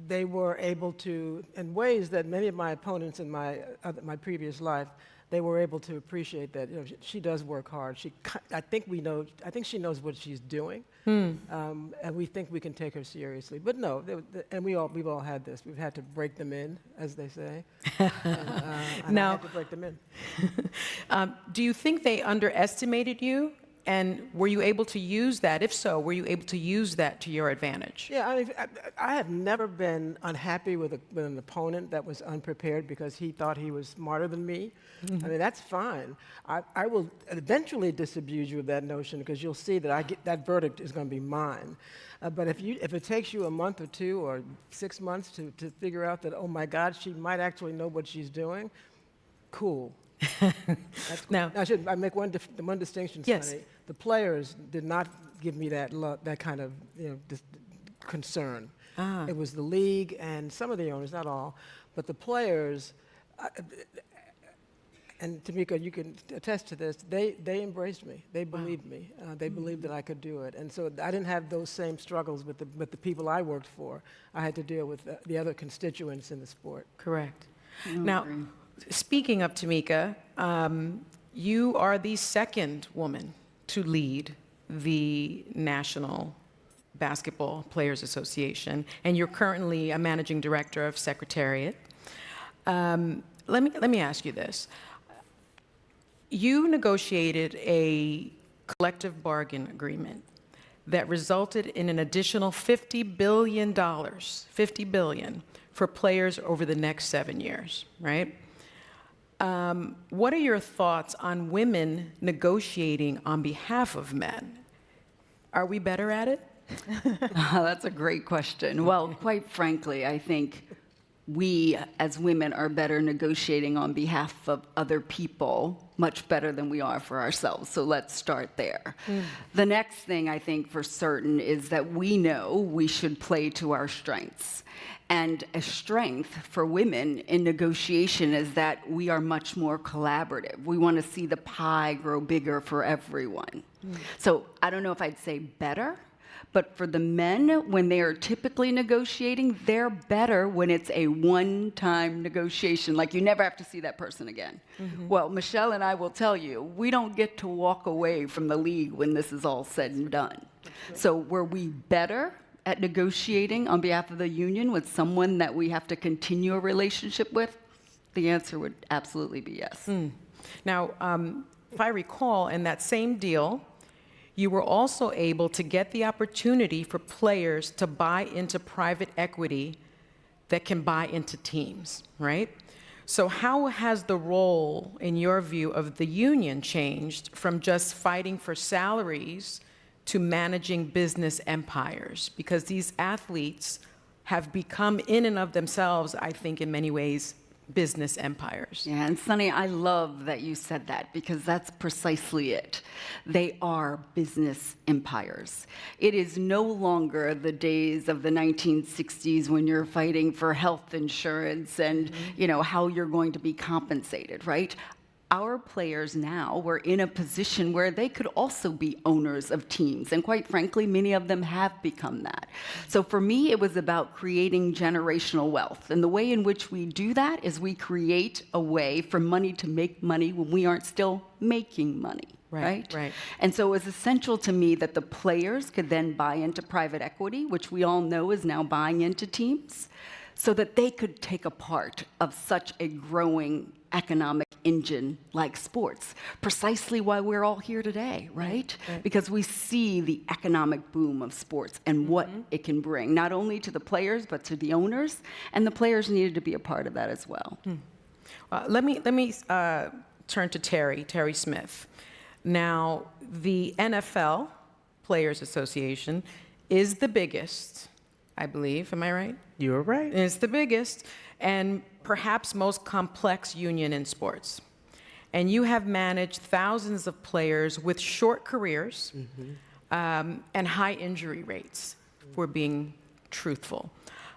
they were able to, in ways that many of my opponents in my previous life, they were able to appreciate that she does work hard. I think she knows what she's doing, and we think we can take her seriously. But no, and we've all had this. We've had to break them in, as they say. And I had to break them in. Do you think they underestimated you? And were you able to use that? If so, were you able to use that to your advantage? Yeah, I have never been unhappy with an opponent that was unprepared because he thought he was smarter than me. I mean, that's fine. I will eventually disabuse you of that notion because you'll see that that verdict is going to be mine. But if it takes you a month or 2 or 6 months to figure out that, oh my God, she might actually know what she's doing, cool. That's cool. Now, I make one distinction, yes. Sonny. The players did not give me that kind of concern. It was the league and some of the owners, not all, but the players. And Tamika, you can attest to this. They embraced me. They believed me. They believed that I could do it. And so I didn't have those same struggles with the people I worked for. I had to deal with the other constituents in the sport. Correct. Now, speaking of Tamika, you are the second woman to lead the National Basketball Players Association, and you're currently a managing director of Secretariat. Let me ask you this. You negotiated a collective bargain agreement that resulted in an additional $50 billion, $50 billion, for players over the next 7 years, right? What are your thoughts on women negotiating on behalf of men? Are we better at it? That's a great question. Well, quite frankly, I think we as women are better negotiating on behalf of other people, much better than we are for ourselves. So let's start there. The next thing I think for certain is that we know we should play to our strengths. And a strength for women in negotiation is that we are much more collaborative. We want to see the pie grow bigger for everyone. So I don't know if I'd say better, but for the men, when they are typically negotiating, they're better when it's a one-time negotiation, like you never have to see that person again. Well, Michelle and I will tell you, we don't get to walk away from the league when this is all said and done. So were we better at negotiating on behalf of the union with someone that we have to continue a relationship with? The answer would absolutely be yes. Now, if I recall, in that same deal, you were also able to get the opportunity for players to buy into private equity that can buy into teams, right? So how has the role, in your view, of the union changed from just fighting for salaries to managing business empires? Because these athletes have become, in and of themselves, I think in many ways, business empires. Yeah, and Sunny, I love that you said that, because that's precisely it. They are business empires. It is no longer the days of the 1960s when you're fighting for health insurance and, you know, how you're going to be compensated, right? Our players now were in a position where they could also be owners of teams. And quite frankly, many of them have become that. So for me, it was about creating generational wealth. And the way in which we do that is we create a way for money to make money when we aren't still making money. Right? And so it was essential to me that the players could then buy into private equity, which we all know is now buying into teams, so that they could take a part of such a growing economic engine like sports. Precisely why we're all here today, right? Because we see the economic boom of sports and what it can bring, not only to the players, but to the owners, and the players needed to be a part of that as well. Let me turn to Terry Smith. Now, the NFL Players Association is the biggest, I believe. Am I right? You're right. It's the biggest and perhaps most complex union in sports. And you have managed thousands of players with short careers and high injury rates, if we're being truthful.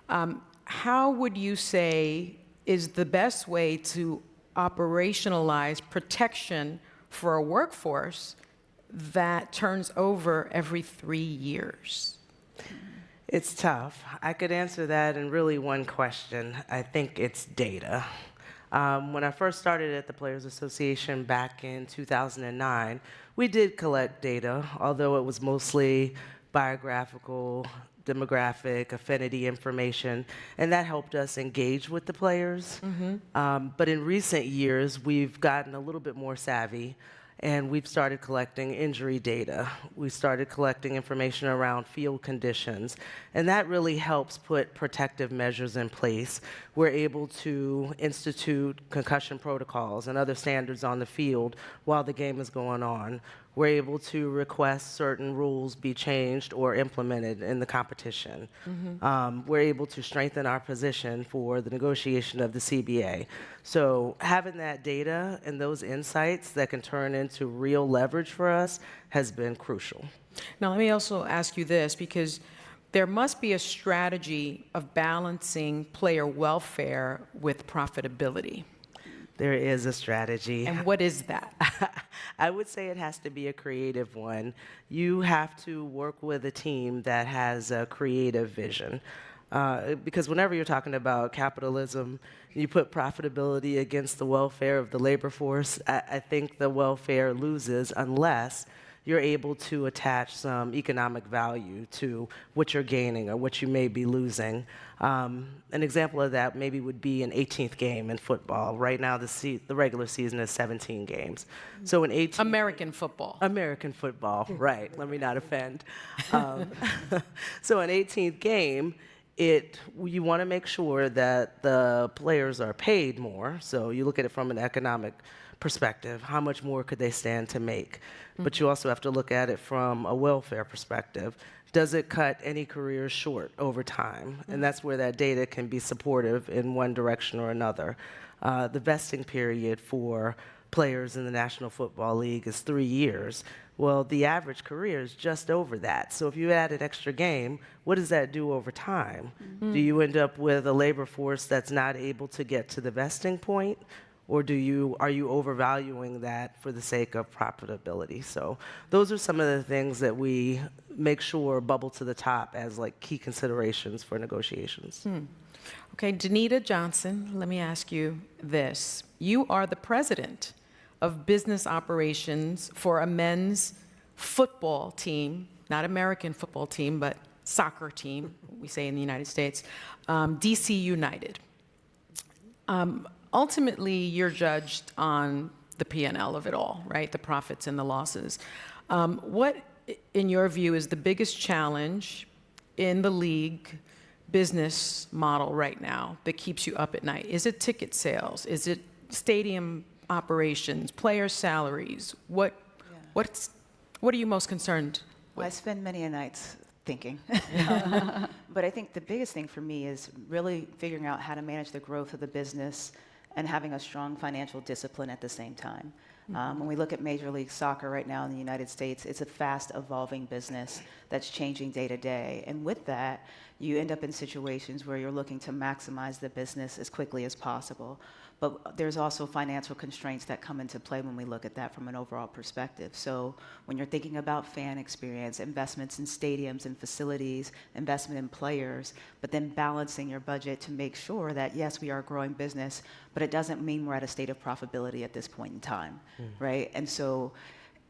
How would you say is the best way to operationalize protection for a workforce that turns over every 3 years? It's tough. I could answer that in really one question. I think it's data. When I first started at the Players Association back in 2009, we did collect data, although it was mostly biographical, demographic, affinity information, and that helped us engage with the players. But in recent years, we've gotten a little bit more savvy, and we've started collecting injury data. We started collecting information around field conditions, and that really helps put protective measures in place. We're able to institute concussion protocols and other standards on the field while the game is going on. We're able to request certain rules be changed or implemented in the competition. We're able to strengthen our position for the negotiation of the CBA. So having that data and those insights that can turn into real leverage for us has been crucial. Now, let me also ask you this, because there must be a strategy of balancing player welfare with profitability. There is a strategy. And what is that? I would say it has to be a creative one. You have to work with a team that has a creative vision. Because whenever you're talking about capitalism, you put profitability against the welfare of the labor force, I think the welfare loses unless you're able to attach some economic value to what you're gaining or what you may be losing. An example of that maybe would be an 18th game in football. Right now, the regular season is 17 games. So an 18 American football. American football, right. Let me not offend. So an 18th game, you want to make sure that the players are paid more. So you look at it from an economic perspective. How much more could they stand to make? But you also have to look at it from a welfare perspective. Does it cut any careers short over time? And that's where that data can be supportive in one direction or another. The vesting period for players in the National Football League is 3 years. Well, the average career is just over that. So if you add an extra game, what does that do over time? Do you end up with a labor force that's not able to get to the vesting point? Or are you overvaluing that for the sake of profitability? So those are some of the things that we make sure bubble to the top as like key considerations for negotiations. Okay, Danita Johnson, let me ask you this. You are the president of business operations for a men's football team, not American football team, but soccer team, we say in the United States, DC United. Ultimately, you're judged on the P&L of it all, right? The profits and the losses. What, in your view, is the biggest challenge in the league business model right now that keeps you up at night? Is it ticket sales? Is it stadium operations, player salaries? What are you most concerned with? Well, I spend many a nights thinking. But I think the biggest thing for me is really figuring out how to manage the growth of the business and having a strong financial discipline at the same time. When we look at Major League Soccer right now in the United States, it's a fast evolving business that's changing day to day. And with that, you end up in situations where you're looking to maximize the business as quickly as possible. But there's also financial constraints that come into play when we look at that from an overall perspective. So when you're thinking about fan experience, investments in stadiums and facilities, investment in players, but then balancing your budget to make sure that, yes, we are a growing business, but it doesn't mean we're at a state of profitability at this point in time, right? And so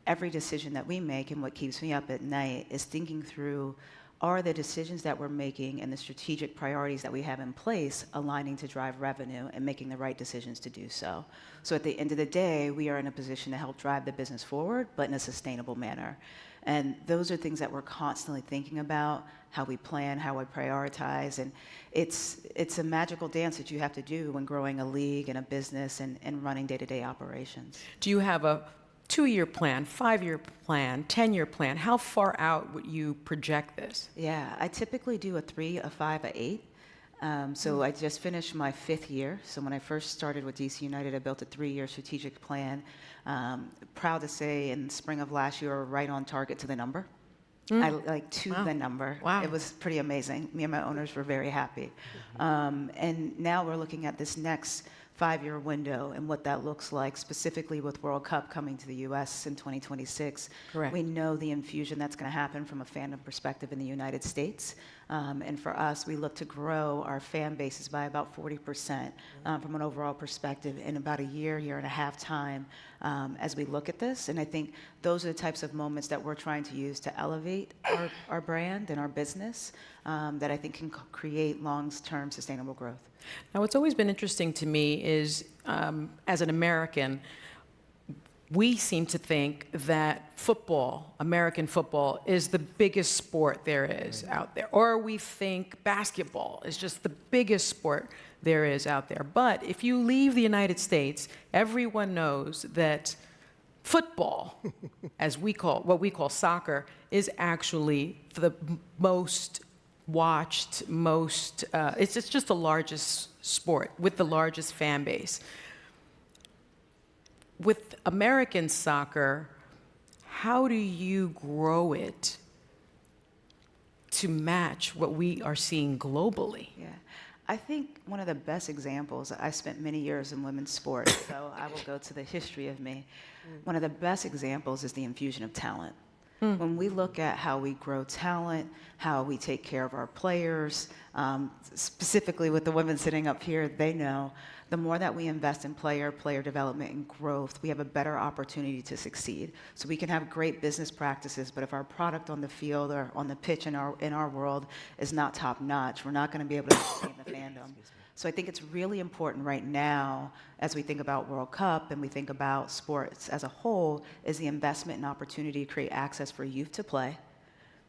every decision that we make, and what keeps me up at night, is thinking through, are the decisions that we're making and the strategic priorities that we have in place aligning to drive revenue and making the right decisions to do so? So at the end of the day, we are in a position to help drive the business forward, but in a sustainable manner. And those are things that we're constantly thinking about, how we plan, how we prioritize. And it's a magical dance that you have to do when growing a league and a business and running day-to-day operations. Do you have a 2-year plan, 5-year plan, 10-year plan? How far out would you project this? Yeah, I typically do a 3, a 5, a 8. So I just finished my 5th year. So when I first started with DC United, I built a 3-year strategic plan. Proud to say in the spring of last year, we're right on target to the number. The number. Wow. It was pretty amazing. Me and my owners were very happy. And now we're looking at this next 5-year window and what that looks like, specifically with World Cup coming to the U.S. in 2026. Correct. We know the infusion that's going to happen from a fandom perspective in the United States. And for us, we look to grow our fan bases by about 40% from an overall perspective in about a year and a half time as we look at this. And I think those are the types of moments that we're trying to use to elevate our brand and our business that I think can create long-term sustainable growth. Now, what's always been interesting to me is, as an American, we seem to think that football, American football, is the biggest sport there is out there. Or we think basketball is just the biggest sport there is out there. But if you leave the United States, everyone knows that football, as what we call soccer, is actually the most watched, it's just the largest sport with the largest fan base. With American soccer, how do you grow it to match what we are seeing globally? Yeah. I think one of the best examples, I spent many years in women's sports, so I will go to the history of me. One of the best examples is the infusion of talent. When we look at how we grow talent, how we take care of our players, specifically with the women sitting up here, they know the more that we invest in player development and growth, we have a better opportunity to succeed. So we can have great business practices, but if our product on the field or on the pitch in our world is not top notch, we're not going to be able to sustain the fandom. So I think it's really important right now, as we think about World Cup and we think about sports as a whole, is the investment and opportunity to create access for youth to play,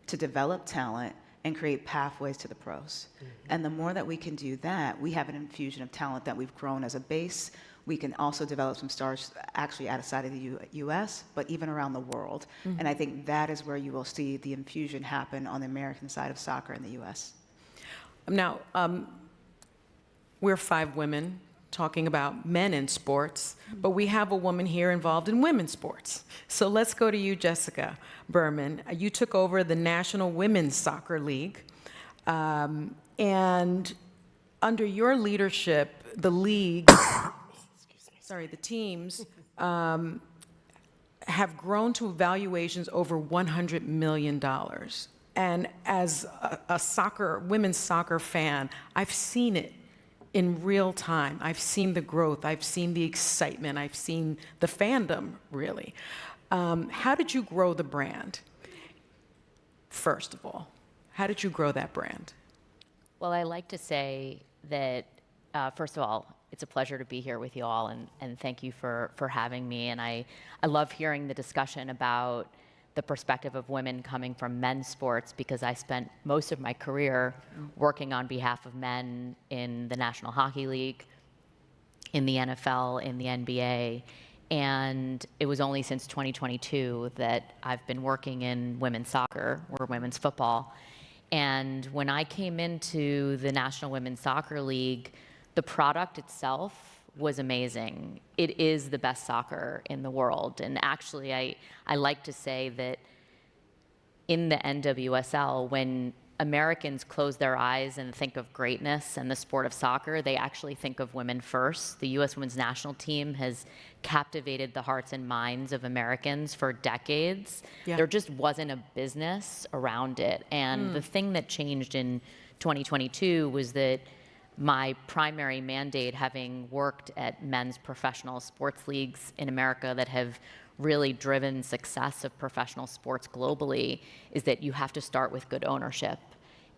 to develop talent, and create pathways to the pros. And the more that we can do that, we have an infusion of talent that we've grown as a base. We can also develop some stars actually outside of the US, but even around the world. And I think that is where you will see the infusion happen on the American side of soccer in the US. Now, we're 5 women talking about men in sports, but we have a woman here involved in women's sports. So let's go to you, Jessica Berman. You took over the National Women's Soccer League, and under your leadership, the league, the teams have grown to valuations over $100 million. And as a women's soccer fan, I've seen it in real time. I've seen the growth, I've seen the excitement, I've seen the fandom, really. How did you grow the brand? First of all, how did you grow that brand? Well, I like to say that, first of all, it's a pleasure to be here with you all, and thank you for having me. And I love hearing the discussion about the perspective of women coming from men's sports, because I spent most of my career working on behalf of men in the National Hockey League, in the NFL, in the NBA, and it was only since 2022 that I've been working in women's soccer or women's football. And when I came into the National Women's Soccer League, the product itself was amazing. It is the best soccer in the world. And actually, I like to say that in the NWSL, when Americans close their eyes and think of greatness and the sport of soccer, they actually think of women first. The U.S. women's national team has captivated the hearts and minds of Americans for decades. Yeah. There just wasn't a business around it. And the thing that changed in 2022 was that my primary mandate, having worked at men's professional sports leagues in America that have really driven success of professional sports globally, is that you have to start with good ownership.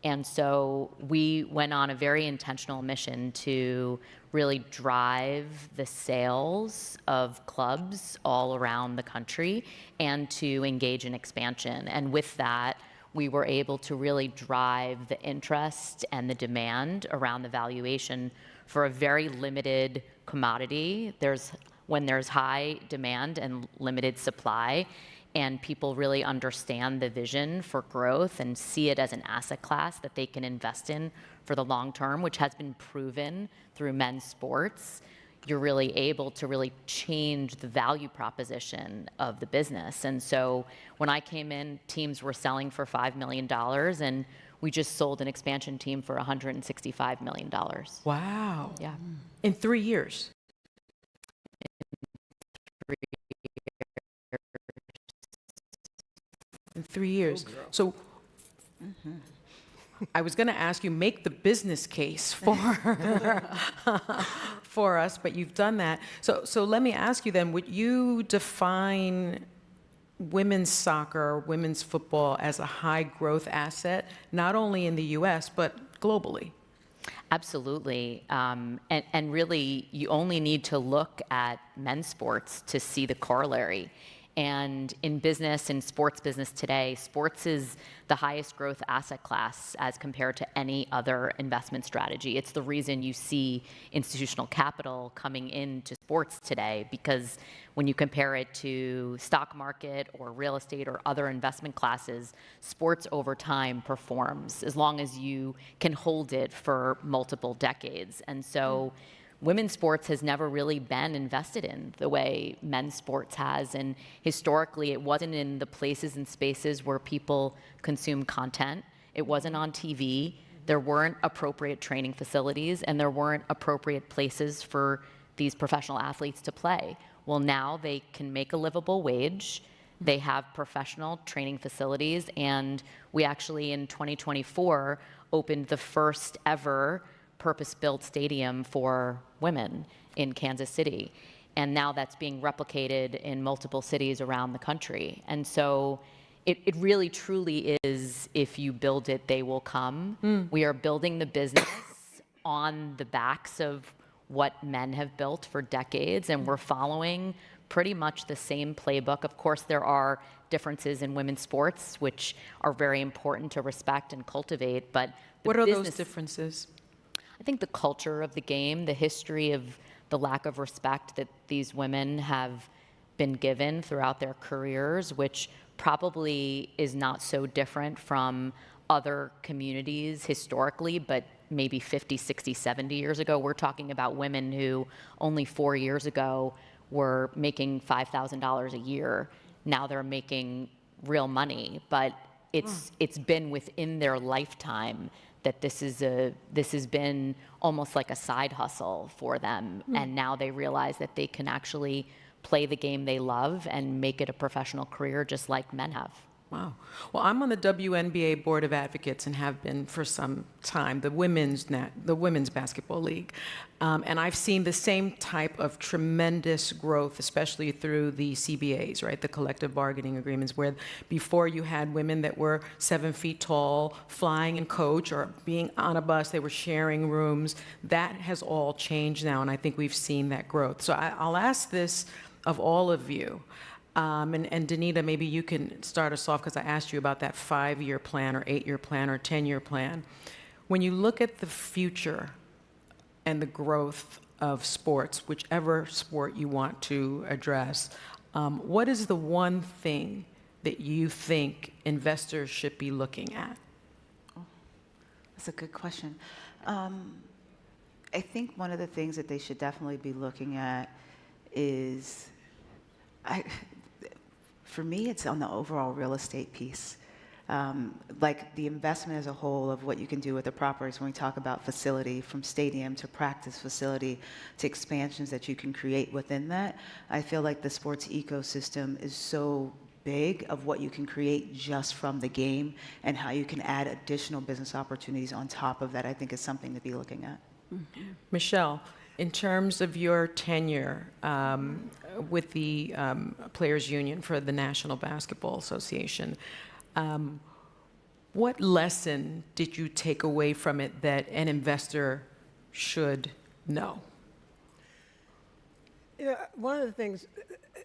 And so we went on a very intentional mission to really drive the sales of clubs all around the country and to engage in expansion. And with that, we were able to really drive the interest and the demand around the valuation for a very limited commodity. When there's high demand and limited supply, and people really understand the vision for growth and see it as an asset class that they can invest in for the long term, which has been proven through men's sports, you're really able to really change the value proposition of the business. And so when I came in, teams were selling for $5 million, and we just sold an expansion team for $165 million. Wow. Yeah. In 3 years. In 3 years. So I was going to ask you, make the business case for us, but you've done that. So let me ask you then, would you define women's soccer, women's football as a high growth asset, not only in the US, but globally? Absolutely. And really, you only need to look at men's sports to see the corollary. And in business, in sports business today, sports is the highest growth asset class as compared to any other investment strategy. It's the reason you see institutional capital coming into sports today, because when you compare it to stock market or real estate or other investment classes, sports over time performs as long as you can hold it for multiple decades. And so women's sports has never really been invested in the way men's sports has. And historically, it wasn't in the places and spaces where people consume content. It wasn't on TV. There weren't appropriate training facilities, and there weren't appropriate places for these professional athletes to play. Well, now they can make a livable wage. They have professional training facilities, and we actually in 2024 opened the first ever purpose-built stadium for women in Kansas City. And now that's being replicated in multiple cities around the country. And so it really truly is, if you build it, they will come. We are building the business on the backs of what men have built for decades, and we're following pretty much the same playbook. Of course, there are differences in women's sports, which are very important to respect and cultivate, but what are those differences? I think the culture of the game, the history of the lack of respect that these women have been given throughout their careers, which probably is not so different from other communities historically, but maybe 50, 60, 70 years ago. We're talking about women who only 4 years ago were making $5,000 a year. Now they're making real money, but it's been within their lifetime that this has been almost like a side hustle for them. And now they realize that they can actually play the game they love and make it a professional career just like men have. Wow. Well, I'm on the WNBA Board of Advocates and have been for some time, the Women's Basketball League. And I've seen the same type of tremendous growth, especially through the CBAs, right? The collective bargaining agreements, where before you had women that were 7 feet tall, flying in coach or being on a bus, they were sharing rooms. That has all changed now, and I think we've seen that growth. So I'll ask this of all of you. And Danita, maybe you can start us off, because I asked you about that 5-year plan or 8-year plan or 10-year plan. When you look at the future and the growth of sports, whichever sport you want to address, what is the one thing that you think investors should be looking at? That's a good question. I think one of the things that they should definitely be looking at is, for me, it's on the overall real estate piece. Like the investment as a whole of what you can do with the properties when we talk about facility, from stadium to practice facility to expansions that you can create within that. I feel like the sports ecosystem is so big of what you can create just from the game, and how you can add additional business opportunities on top of that, I think is something to be looking at. Michelle, in terms of your tenure with the Players Union for the National Basketball Association, what lesson did you take away from it that an investor should know? Yeah, one of the things,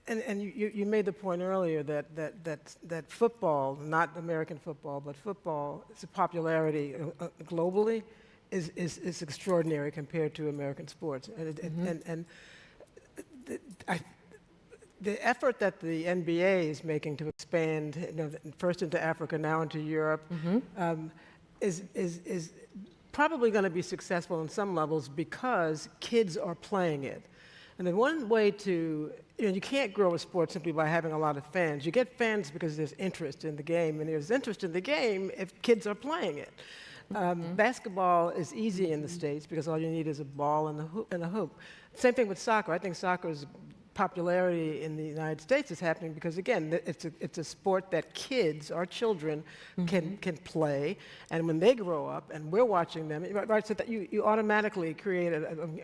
and you made the point earlier that football, not American football, but football, its popularity globally is extraordinary compared to American sports. And the effort that the NBA is making to expand, first into Africa, now into Europe, is probably going to be successful on some levels because kids are playing it. And then one way to, you can't grow a sport simply by having a lot of fans. You get fans because there's interest in the game, and there's interest in the game if kids are playing it. Basketball is easy in the States because all you need is a ball and a hoop. Same thing with soccer. I think soccer's popularity in the United States is happening because, again, it's a sport that kids, our children, can play, and when they grow up and we're watching them, right, so that you automatically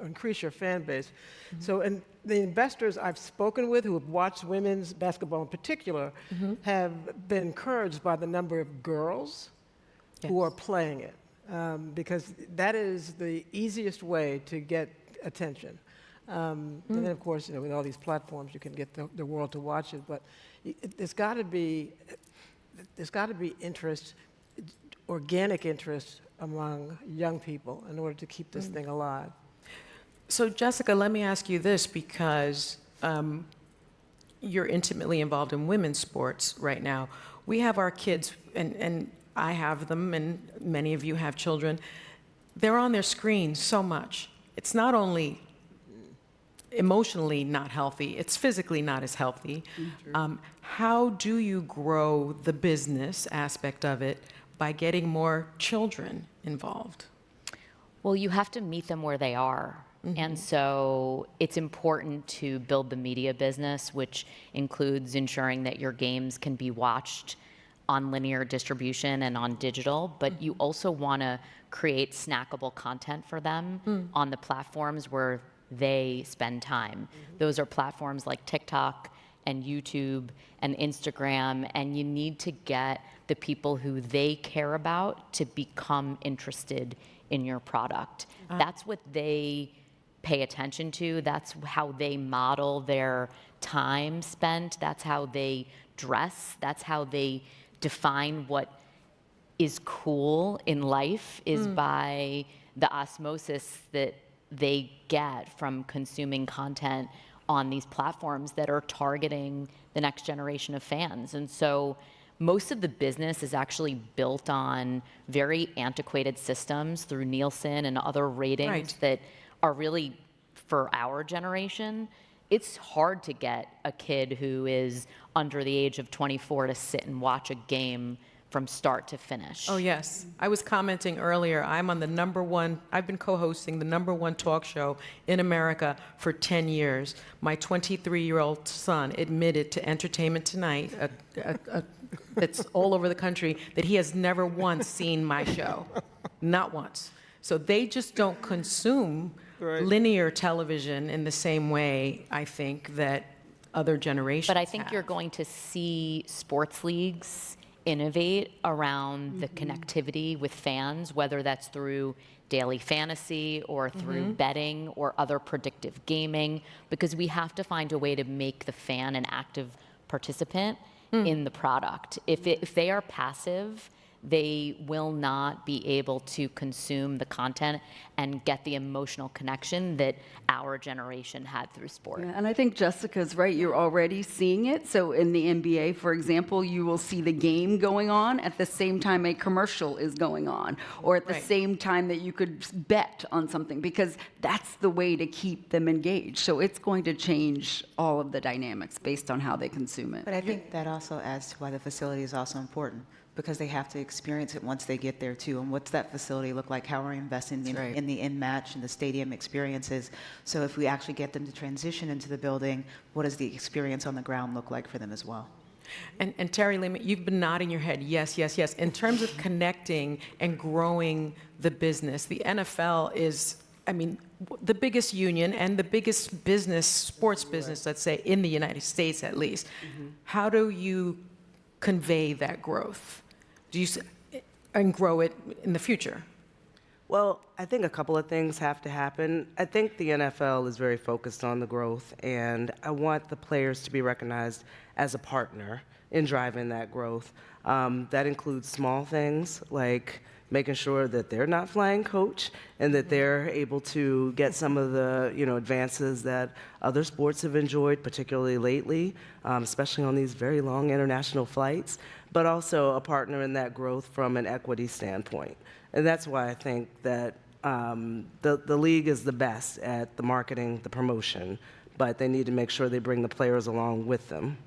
increase your fan base. So, and the investors I've spoken with who have watched women's basketball in particular have been encouraged by the number of girls who are playing it, because that is the easiest way to get attention. And then, of course, with all these platforms, you can get the world to watch it. But there's got to be interest, organic interest among young people in order to keep this thing alive. So, Jessica, let me ask you this, because you're intimately involved in women's sports right now. We have our kids, and I have them, and many of you have children. They're on their screens so much. It's not only emotionally not healthy, it's physically not as healthy. How do you grow the business aspect of it by getting more children involved? Well, you have to meet them where they are. And so it's important to build the media business, which includes ensuring that your games can be watched on linear distribution and on digital, but you also want to create snackable content for them on the platforms where they spend time. Those are platforms like TikTok and YouTube and Instagram, and you need to get the people who they care about to become interested in your product. That's what they pay attention to. That's how they model their time spent. That's how they dress. That's how they define what is cool in life, is by the osmosis that they get from consuming content on these platforms that are targeting the next generation of fans. And so most of the business is actually built on very antiquated systems through Nielsen and other ratings that are really for our generation. It's hard to get a kid who is under the age of 24 to sit and watch a game from start to finish. Oh, yes. I was commenting earlier, I'm on the #1, I've been co-hosting the #1 talk show in America for 10 years. My 23-year-old son admitted to Entertainment Tonight, that's all over the country, that he has never once seen my show. Not once. So they just don't consume linear television in the same way, I think, that other generations But I think have. you're going to see sports leagues innovate around the connectivity with fans, whether that's through daily fantasy or through betting or other predictive gaming, because we have to find a way to make the fan an active participant in the product. If they are passive, they will not be able to consume the content and get the emotional connection that our generation had through sport. Yeah, and I think Jessica's right. You're already seeing it. So in the NBA, for example, you will see the game going on at the same time a commercial is going on, or at the same time that you could bet on something, because that's the way to keep them engaged. So it's going to change all of the dynamics based on how they consume it. But I think that also adds to why the facility is also important, because they have to experience it once they get there too. And what's that facility look like? How are we investing in the in-match and the stadium experiences? So if we actually get them to transition into the building, what does the experience on the ground look like for them as well? And Terry Lehman, you've been nodding your head, yes, yes, yes. In terms of connecting and growing the business, the NFL is, I mean, the biggest union and the biggest business, sports business, let's say, in the United States at least. How do you convey that growth? Do you and grow it in the future? Well, I think a couple of things have to happen. I think the NFL is very focused on the growth, and I want the players to be recognized as a partner in driving that growth. That includes small things like making sure that they're not flying coach and that they're able to get some of the advances that other sports have enjoyed, particularly lately, especially on these very long international flights, but also a partner in that growth from an equity standpoint. And that's why I think that the league is the best at the marketing, the promotion, but they need to make sure they bring the players along with them.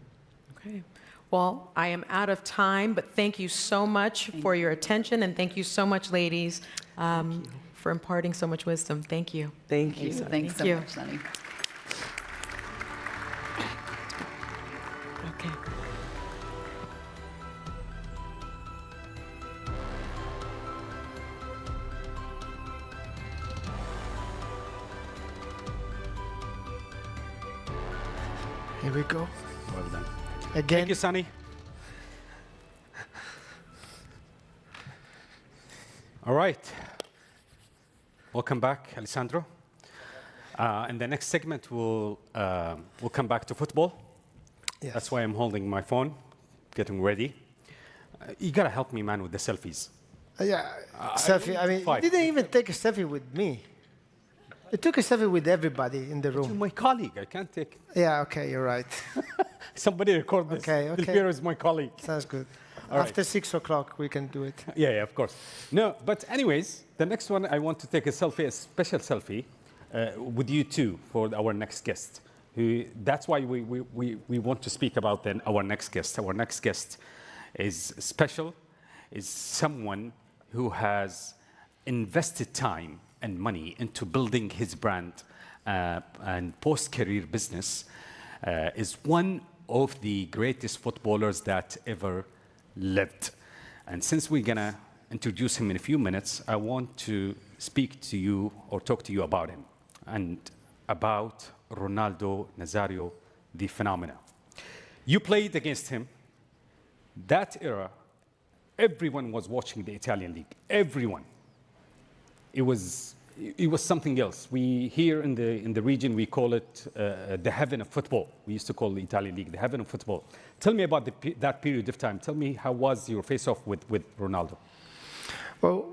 Okay. Well, I am out of time, but thank you so much for your attention, and thank you so much, ladies, for imparting so much wisdom. Thank you. Thank you. Thanks so much, Sunny. Okay. Here we go. Well done. Again. Thank you, Sunny. All right. Welcome back, Alessandro. In the next segment, we'll come back to football. Yes. That's why I'm holding my phone, getting ready. You gotta help me, man, with the selfies. Yeah, selfie. I mean, you didn't even take a selfie with me. You took a selfie with everybody in the room. To my colleague, I can't take. Yeah, okay, you're right. Somebody record this. Okay, okay. Here is my colleague. Sounds good. All right. After 6 o'clock, we can do it. Yeah, of course. No, but anyways, the next one, I want to take a selfie, a special selfie, with you two for our next guest. That's why we want to speak about then our next guest. Our next guest is special, is someone who has invested time and money into building his brand and post-career business, is one of the greatest footballers that ever lived. And since we're going to introduce him in a few minutes, I want to speak to you or talk to you about him and about Ronaldo Nazario, the phenomenon. You played against him. That era, everyone was watching the Italian league. Everyone. It was something else. We here in the region, we call it the heaven of football. We used to call the Italian league the heaven of football. Tell me about that period of time. Tell me, how was your face-off with Ronaldo? Well,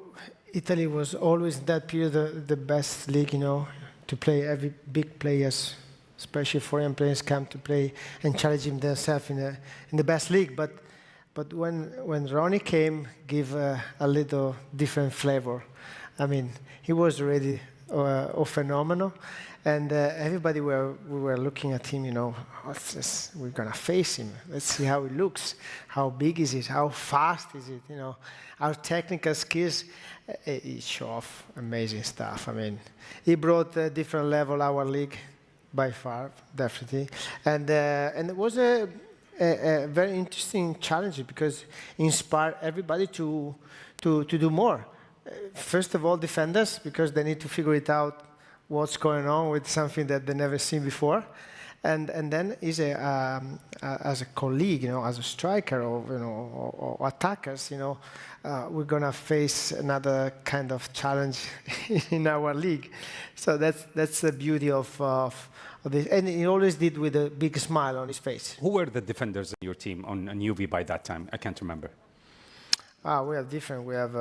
Italy was always that period the best league, you know, to play. Every big players, especially foreign players, come to play and challenge themselves in the best league. But when Ronnie came, give a little different flavor. I mean, he was already a phenomenon, and everybody we were looking at him, you know, we're gonna face him. Let's see how he looks, how big is it, how fast is it, you know, our technical skills. He show off amazing stuff. I mean, he brought a different level our league, by far, definitely, and it was a very interesting challenge because it inspired everybody to do more. First of all, defenders, because they need to figure it out what's going on with something that they never seen before, and then as a colleague, you know, as a striker or you know or attackers, you know, we're gonna face another kind of challenge in our league. So that's the beauty of this, and he always did with a big smile on his face. Who were the defenders in your team on UV by that time? I can't remember. We have different. We have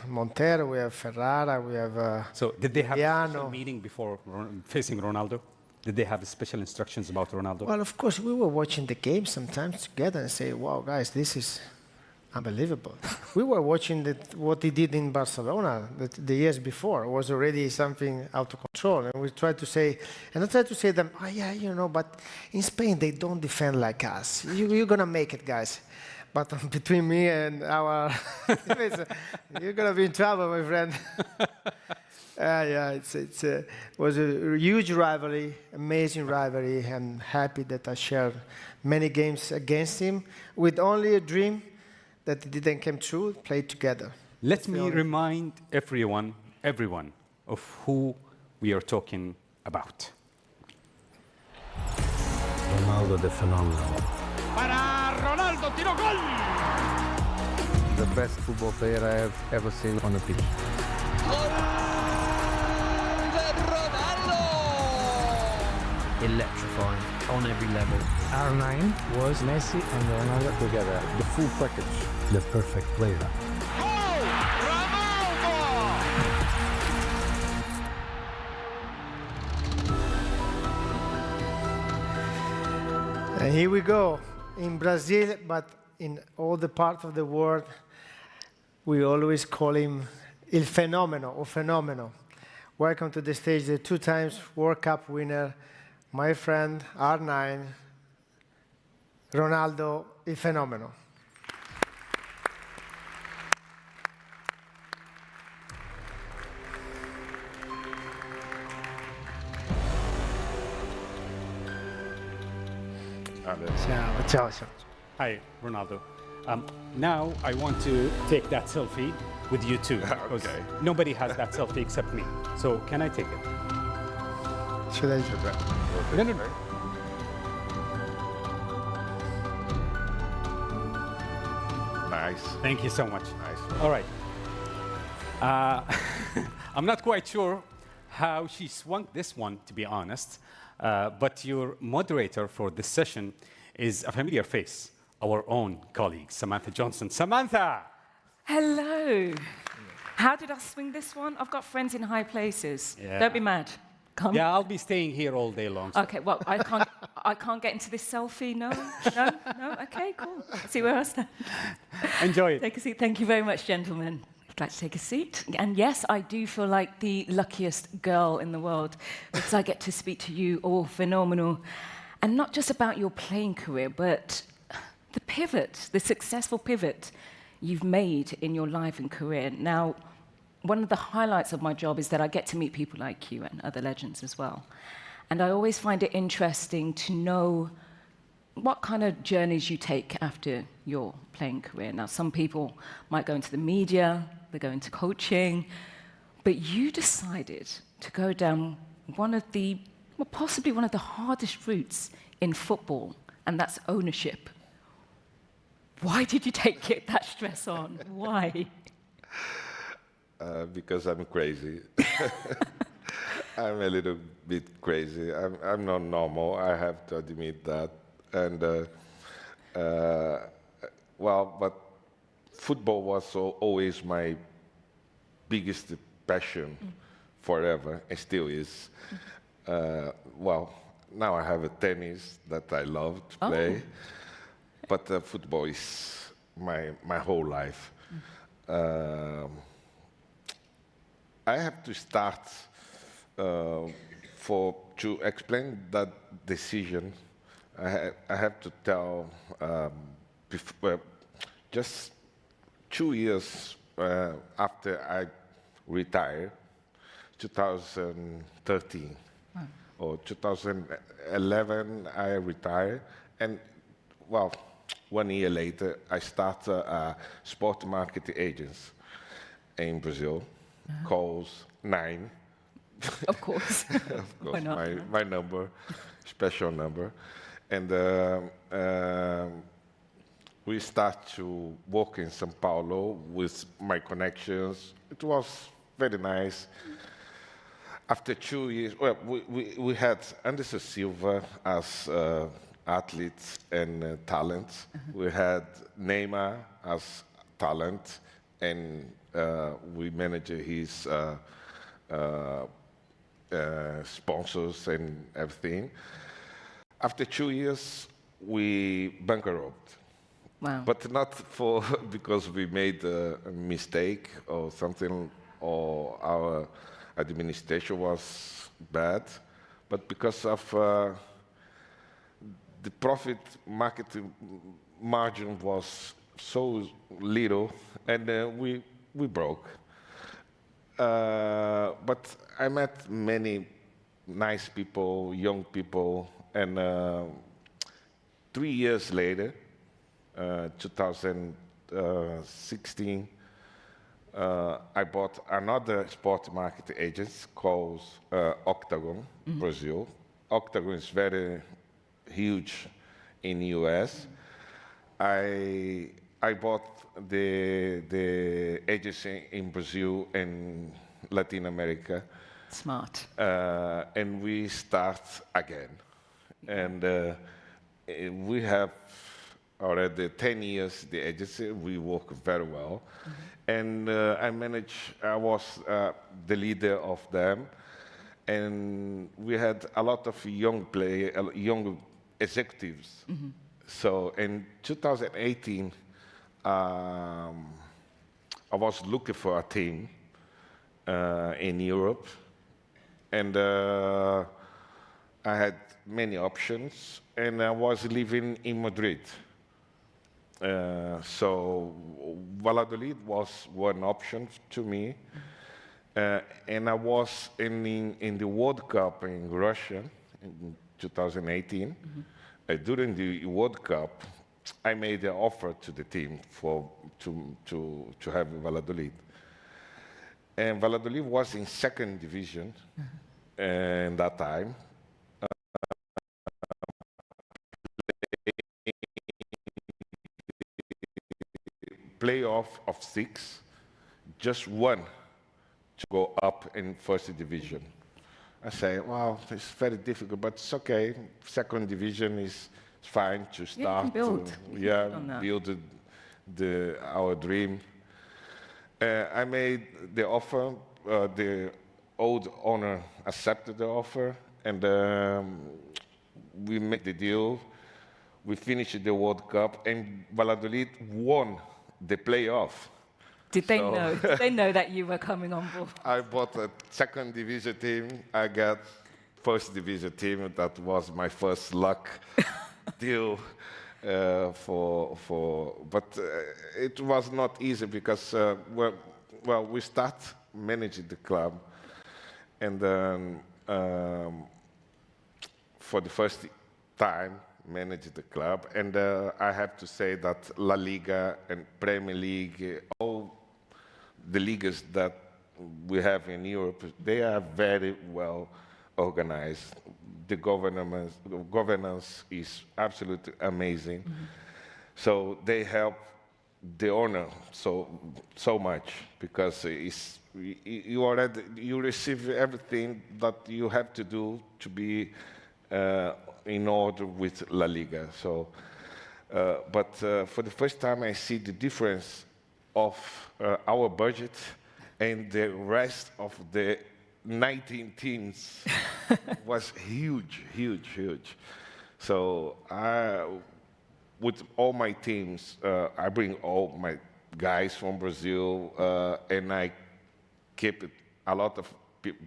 Montero, we have Ferrara, we have. So did they have a special meeting before facing Ronaldo? Did they have special instructions about Ronaldo? Well, of course, we were watching the game sometimes together and say, "Wow, guys, this is unbelievable." We were watching what he did in Barcelona the years before. It was already something out of control, and we tried to say, and I tried to say to them, "Oh yeah, you know, but in Spain they don't defend like us. You're gonna make it, guys." But between me and our, you're gonna be in trouble, my friend. Yeah, it was a huge rivalry, amazing rivalry. I'm happy that I shared many games against him with only a dream that it didn't come true. Played together. Let me remind everyone of who we are talking about. Ronaldo the phenomenon. Para Ronaldo, tiro gol! The best football player I have ever seen on the pitch. Electrifying on every level. R9 was Messi and Ronaldo together. The full package. The perfect player. And here we go. In Brazil, but in all the parts of the world, we always call him Il Fenomeno or Fenomeno. Welcome to the stage, the 2 times World Cup winner, my friend R9, Ronaldo Il Fenomeno. Ciao. Hi, Ronaldo. Now I want to take that selfie with you too. Okay. Nobody has that selfie except me. So can I take it? Should I? No. Nice. Thank you so much. Nice. All right. I'm not quite sure how she swung this one, to be honest. But your moderator for this session is a familiar face, our own colleague, Samantha Johnson. Samantha! Hello. How did I swing this one? I've got friends in high places. Yeah. Don't be mad. Come. Yeah, I'll be staying here all day long. So. Okay, well, I can't get into this selfie, no? Okay, cool. See where I stand. Enjoy it. Take a seat. Thank you very much, gentlemen. I'd like to take a seat. And yes, I do feel like the luckiest girl in the world because I get to speak to you all phenomenal. And not just about your playing career, but the pivot, the successful pivot you've made in your life and career. Now, one of the highlights of my job is that I get to meet people like you and other legends as well. And I always find it interesting to know what kind of journeys you take after your playing career. Now, some people might go into the media, they go into coaching, but you decided to go down one of the, well, possibly one of the hardest routes in football, and that's ownership. Why did you take that stress on? Why? Because I'm crazy. I'm a little bit crazy. I'm not normal. I have to admit that. And well, but football was always my biggest passion forever, and still is. Well, now I have a tennis that I love to play, but football is my whole life. I have to start to explain that decision. I have to tell just 2 years after I retired, 2013 or 2011, I retired, and well, 1 year later, I started a sport marketing agency in Brazil called 9. Of course. Of course, Why not? my number, special number. And we start to work in São Paulo with my connections. It was very nice. After 2 years, well, we had Anderson Silva as athletes and talent. We had Neymar as talent, and we managed his sponsors and everything. After 2 years, we bankrupt. Wow. But not because we made a mistake or something, or our administration was bad, but because of the profit marketing margin was so little, and we broke. But I met many nice people, young people, and 3 years later, 2016, I bought another sport marketing agency called Octagon, Brazil. Octagon is very huge in the US. I bought the agency in Brazil and Latin America. Smart. And we start again. And we have already 10 years, the agency. We work very well. And I was the leader of them. And we had a lot of young executives. So in 2018, I was looking for a team in Europe. And I had many options, and I was living in Madrid. So Valladolid was one option to me. And I was in the World Cup in Russia in 2018. During the World Cup, I made an offer to the team to have Valladolid. And Valladolid was in second division in that time. Playoff of 6, just one to go up in first division. I say, well, it's very difficult, but it's okay. Second division is fine to start. Build Our dream. I made the offer. The old owner accepted the offer, and we made the deal. We finished the World Cup, and Valladolid won the playoff. Did they know? Did they know that you were coming on board? I bought a second division team. I got first division team. That was my first luck deal but it was not easy because we start managing the club, and then for the first time managed the club, and I have to say that La Liga and Premier League, all the leagues that we have in Europe, they are very well organized. The governance is absolutely amazing. So they help the owner so much, because you receive everything that you have to do to be in order with La Liga. So, but for the first time, I see the difference of our budget and the rest of the 19 teams was huge, huge, huge. So with all my teams, I bring all my guys from Brazil, and I keep a lot of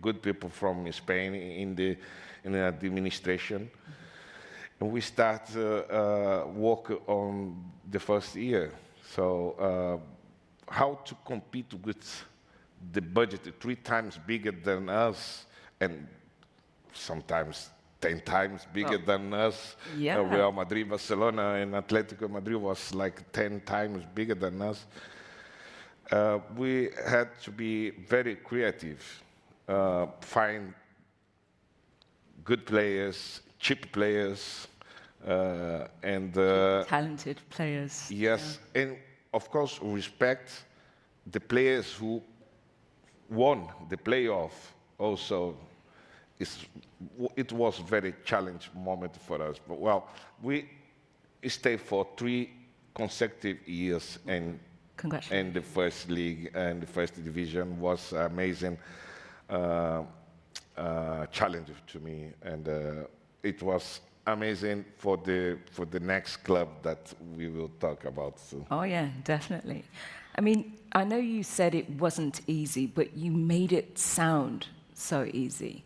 good people from Spain in the administration. And we start work on the first year. So how to compete with the budget 3 times bigger than us, and sometimes 10 times bigger than us. Yeah. Real Madrid, Barcelona, and Atletico Madrid was like 10 times bigger than us. We had to be very creative, find good players, cheap players, and talented players. Yes, and of course respect the players who won the playoff. Also, it was a very challenging moment for us. But well, we stayed for 3 consecutive years, and the first league and the first division was amazing challenge to me, and it was amazing for the next club that we will talk about soon. Oh yeah, definitely. I mean, I know you said it wasn't easy, but you made it sound so easy.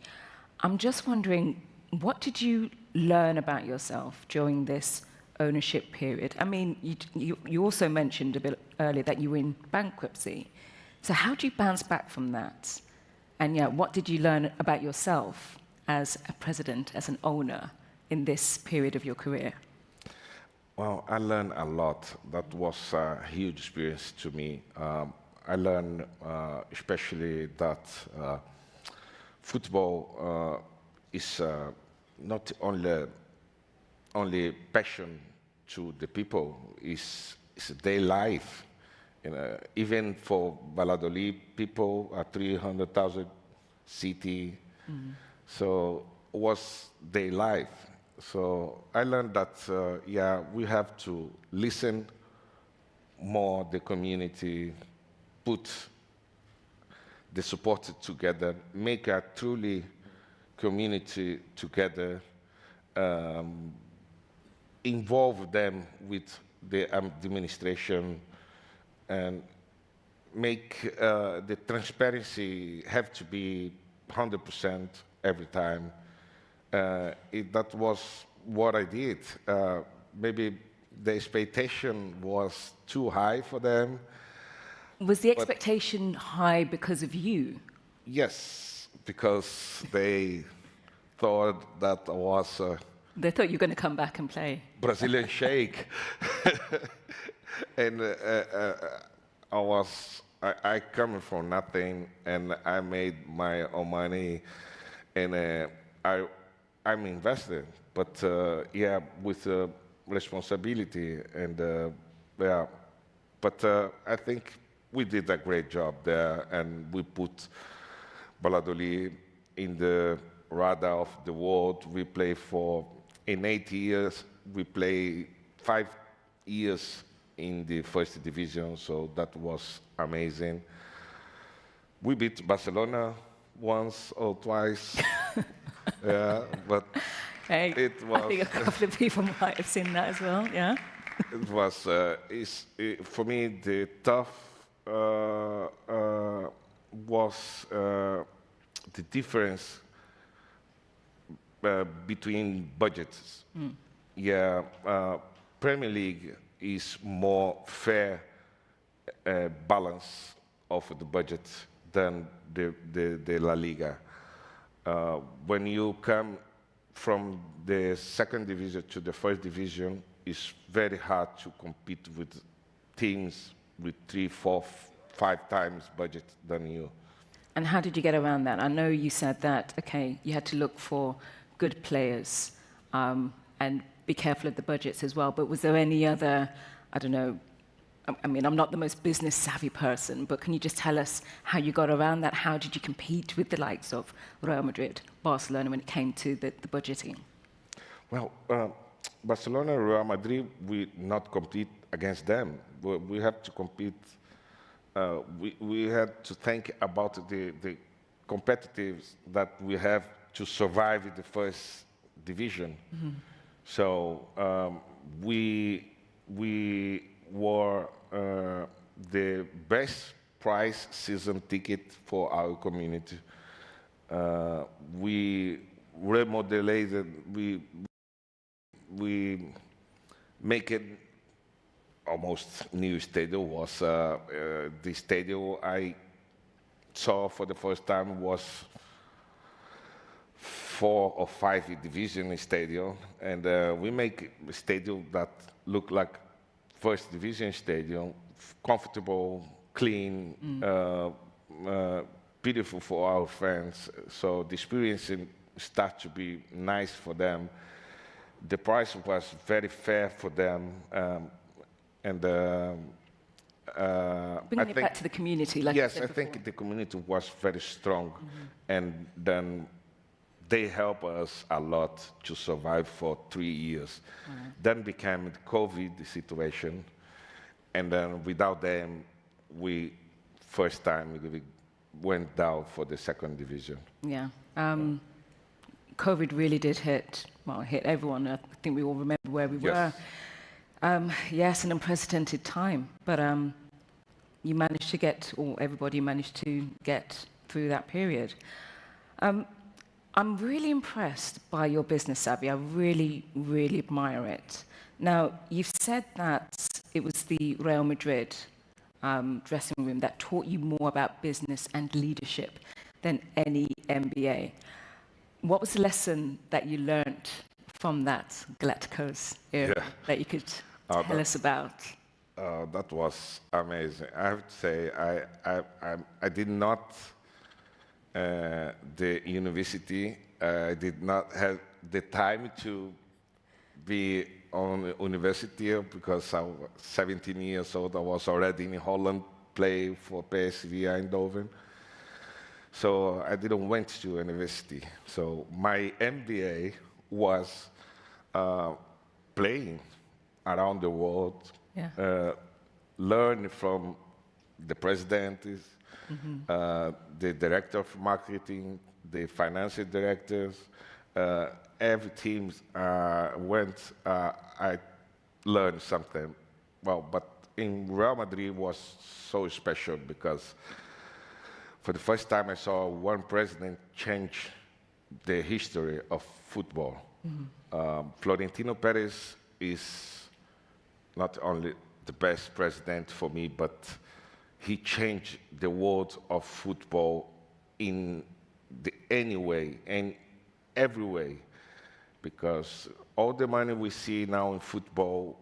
I'm just wondering, what did you learn about yourself during this ownership period? I mean, you also mentioned a bit earlier that you were in bankruptcy. So how do you bounce back from that? And yeah, what did you learn about yourself as a president, as an owner, in this period of your career? Well, I learned a lot. That was a huge experience to me. I learned especially that football is not only passion to the people, it's their life. Even for Valladolid, people are 300,000 city, so it was their life. So I learned that, yeah, we have to listen more the community, put the support together, make a truly community together, involve them with the administration, and make the transparency have to be 100% every time. That was what I did. Maybe the expectation was too high for them. Was the expectation high because of you? Yes, because they thought that I was They thought you were going to come back and play. Brazilian sheikh. And I come from nothing, and I made my own money, and I'm invested, but yeah, with responsibility, and yeah, but I think we did a great job there, and we put Valladolid in the radar of the world. We play in 8 years, we play 5 years in the first division, so that was amazing. We beat Barcelona once or twice. Yeah, but hey, it was. I think a couple of people might have seen that as well. Yeah. It was for me the tough was the difference between budgets. Yeah, Premier League is more fair balance of the budget than the La Liga. When you come from the second division to the first division, it's very hard to compete with teams with 3, 4, 5 times budget than you. And how did you get around that? I know you said that, okay, you had to look for good players and be careful of the budgets as well, but was there any other, I don't know, I mean, I'm not the most business savvy person, but can you just tell us how you got around that? How did you compete with the likes of Real Madrid, Barcelona when it came to the budgeting? Well, Barcelona, Real Madrid, we not compete against them. We have to compete. We had to think about the competitors that we have to survive in the first division. Mm-hmm. So we were the best price season ticket for our community. We remodeled, we make it almost new stadium. Was the stadium I saw for the first time was 4 or 5 division stadium, and we make a stadium that look like first division stadium, comfortable, clean, beautiful for our fans. So the experience start to be nice for them. The price was very fair for them, and bringing it back to the community, like yes, you said I think before. the community was very strong, and then they helped us a lot to survive for 3 years. Then became the COVID situation, and then without them, we first time we went down for the second division. Yeah. COVID really did hit everyone. I think we all remember where we were. Yes, an unprecedented time, but you managed to get, or everybody managed to get through that period. I'm really impressed by your business savvy. I really, really admire it. Now, you've said that it was the Real Madrid dressing room that taught you more about business and leadership than any MBA. What was the lesson that you learned from that Galacticos era that you could tell us about? That was amazing. I have to say, I did not the university. I did not have the time to be on university because I was 17 years old. I was already in Holland playing for PSV Eindhoven. So I didn't went to university. So my MBA was playing around the world, learn from the presidents, the director of marketing, the financial directors. Every team went, I learned something. Well, but in Real Madrid was so special because for the first time I saw one president change the history of football. Florentino Perez is not only the best president for me, but he changed the world of football in any way and every way, because all the money we see now in football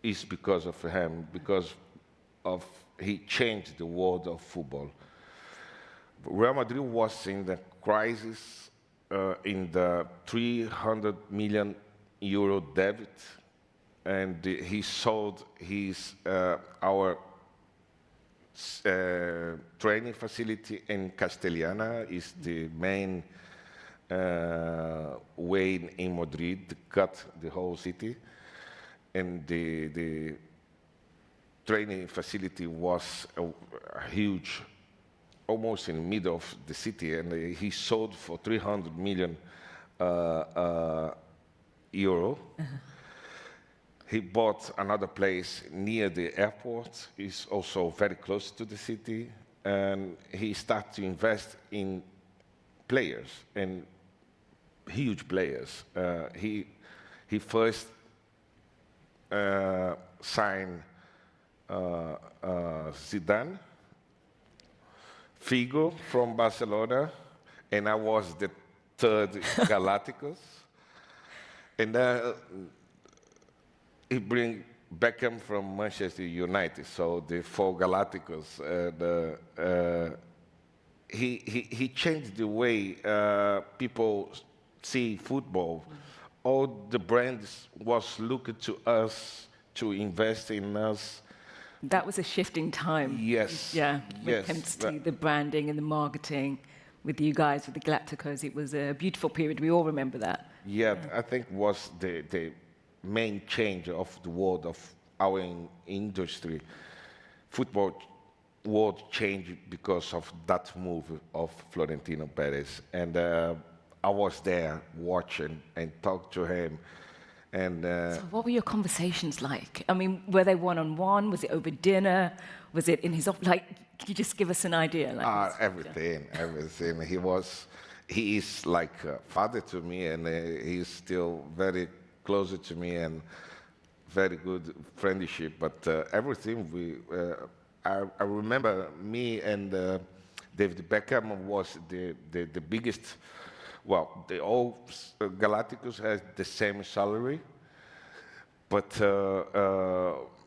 is because of him, because of he changed the world of football. Real Madrid was in the crisis, in the 300 million euro debt, and he sold his our training facility in Castellana, is the main way in Madrid to cut the whole city, and the training facility was a huge, almost in the middle of the city, and he sold for 300 million euro. He bought another place near the airport. It's also very close to the city, and he started to invest in players, and huge players. He first signed Zidane, Figo from Barcelona, and I was the third Galacticos. And he bring Beckham from Manchester United, so the 4 Galacticos. He changed the way people see football. All the brands was looking to us to invest in us. That was a shift in time. Yes. Yeah, when Yes. it comes to the branding and the marketing with you guys, with the Galacticos, it was a beautiful period. We all remember that. Yeah, I think was the main change of the world of our industry. Football world changed because of that move of Florentino Perez. And I was there watching and talked to him. And So what were your conversations like? I mean, were they one-on-one? Was it over dinner? Was it in his office? Like, could you just give us an idea? Like, everything. He is like a father to me, and he's still very closer to me and very good friendship. But everything I remember me and David Beckham was the biggest. Well, the all Galacticos has the same salary, but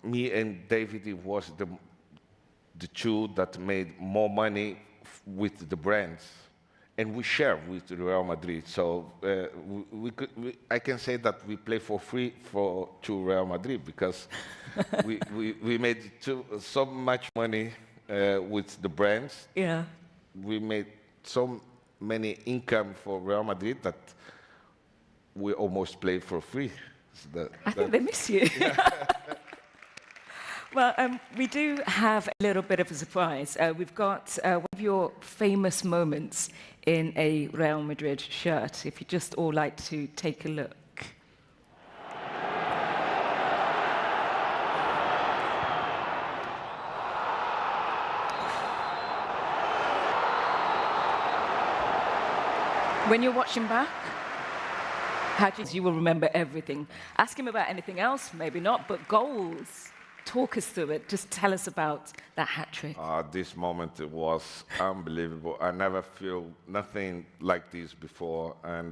me and David was the two that made more money with the brands, and we share with Real Madrid. So I can say that we play for free to Real Madrid because we made so much money with the brands. Yeah. We made so many income for Real Madrid that we almost play for free. So I think they miss you. Well, we do have a little bit of a surprise. We've got one of your famous moments in a Real Madrid shirt. If you'd just all like to take a look. When you're watching back, you will remember everything. Ask him about anything else, maybe not, but goals. Talk us through it. Just tell us about that hat trick. This moment was unbelievable. I never feel nothing like this before, and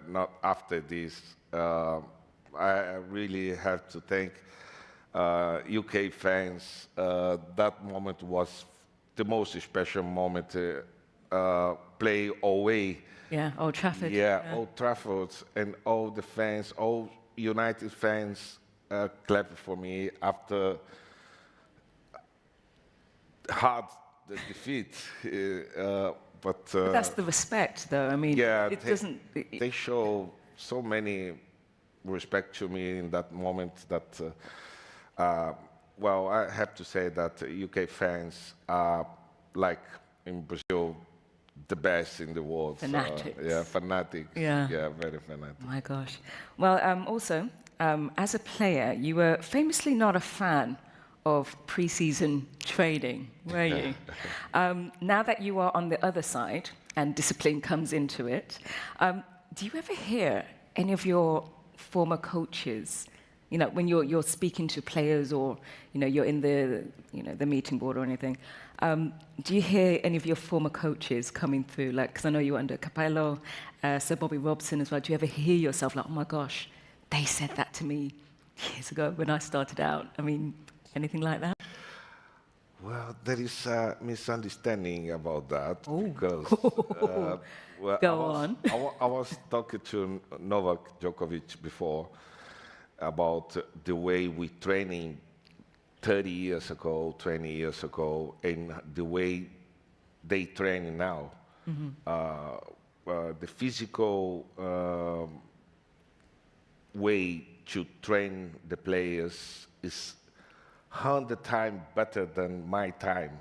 not after this. I really have to thank UK fans. That moment was the most special moment. Play away. Yeah, Old Trafford. Yeah, Old Trafford, and all the fans, all United fans clapped for me after hard defeat. But that's the respect, though. I mean, yeah, it doesn't. They show so many respect to me in that moment that, well, I have to say that UK fans are, like in Brazil, the best in the world. Fanatics. Yeah, fanatics. Yeah. Yeah, very fanatic. My gosh. Well, also, as a player, you were famously not a fan of pre-season training, were you? Now that you are on the other side and discipline comes into it, do you ever hear any of your former coaches, you know, when you're speaking to players or, you know, you're in the meeting board or anything, do you hear any of your former coaches coming through? Like, because I know you were under Capello, Sir Bobby Robson as well. Do you ever hear yourself like, oh my gosh, they said that to me years ago when I started out? I mean, anything like that? Well, there is a misunderstanding about that because well, I was talking to Novak Djokovic before about the way we training 30 years ago, 20 years ago, and the way they train now. The physical way to train the players is 100 times better than my time.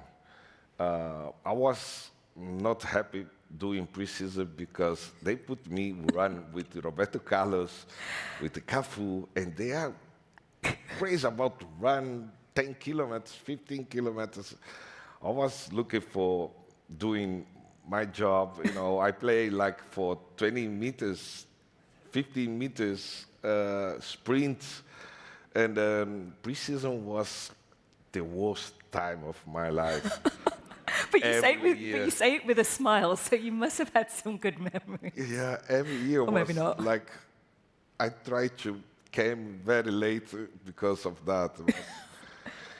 I was not happy doing preseason because they put me run with Roberto Carlos, with Cafu, and they are crazy about to run 10 kilometers, 15 kilometers. I was looking for doing my job. You know, I play like for 20 meters, 15 meters sprints, and preseason was the worst time of my life. But you every say it with a smile, so you must have had some good memories. Yeah, every year Or maybe was not. like, I tried to came very late because of that.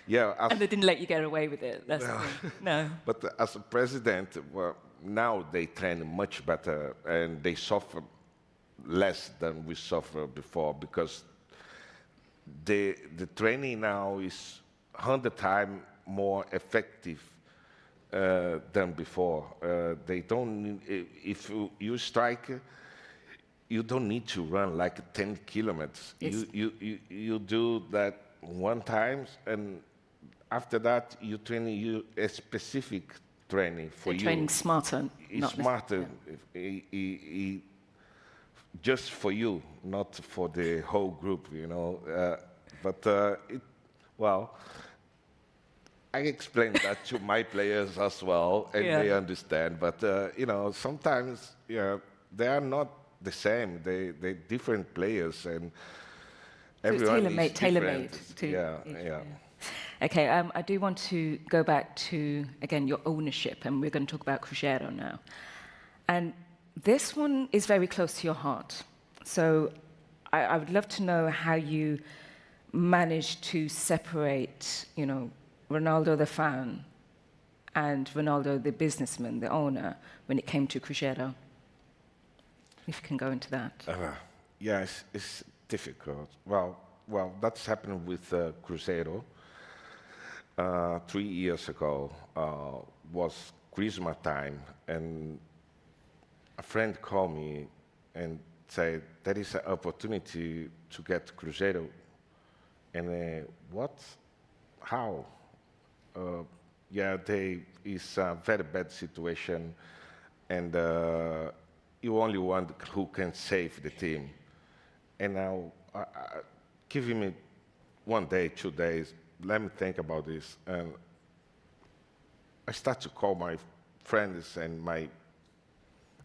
Yeah, And they didn't let you get away with it. That's no. the thing. No. But as a president, well, now they train much better and they suffer less than we suffered before because the training now is 100 times more effective than before. They don't. If you strike, you don't need to run like 10 kilometers. You do that one time, and after that you train a specific training for you. Training smarter. It's smarter. Just for you, not for the whole group, you know. Well, I explain that to my players as well, and they understand. But you know, sometimes they are not the same. They're different players, and everyone is tailor-made different. to Yeah. Okay, I do want to go back to, again, your ownership, and we're going to talk about Cruzeiro now. And this one is very close to your heart. So I would love to know how you managed to separate, you know, Ronaldo the fan and Ronaldo the businessman, the owner, when it came to Cruzeiro. If you can go into that. Yeah, it's difficult. Well, that's happened with Cruzeiro. 3 years ago was Christmas time, and a friend called me and said, there is an opportunity to get Cruzeiro. And what? How? Yeah, it's a very bad situation, and you only want who can save the team. And now, give me 1 day, 2 days, let me think about this. And I start to call my friends and my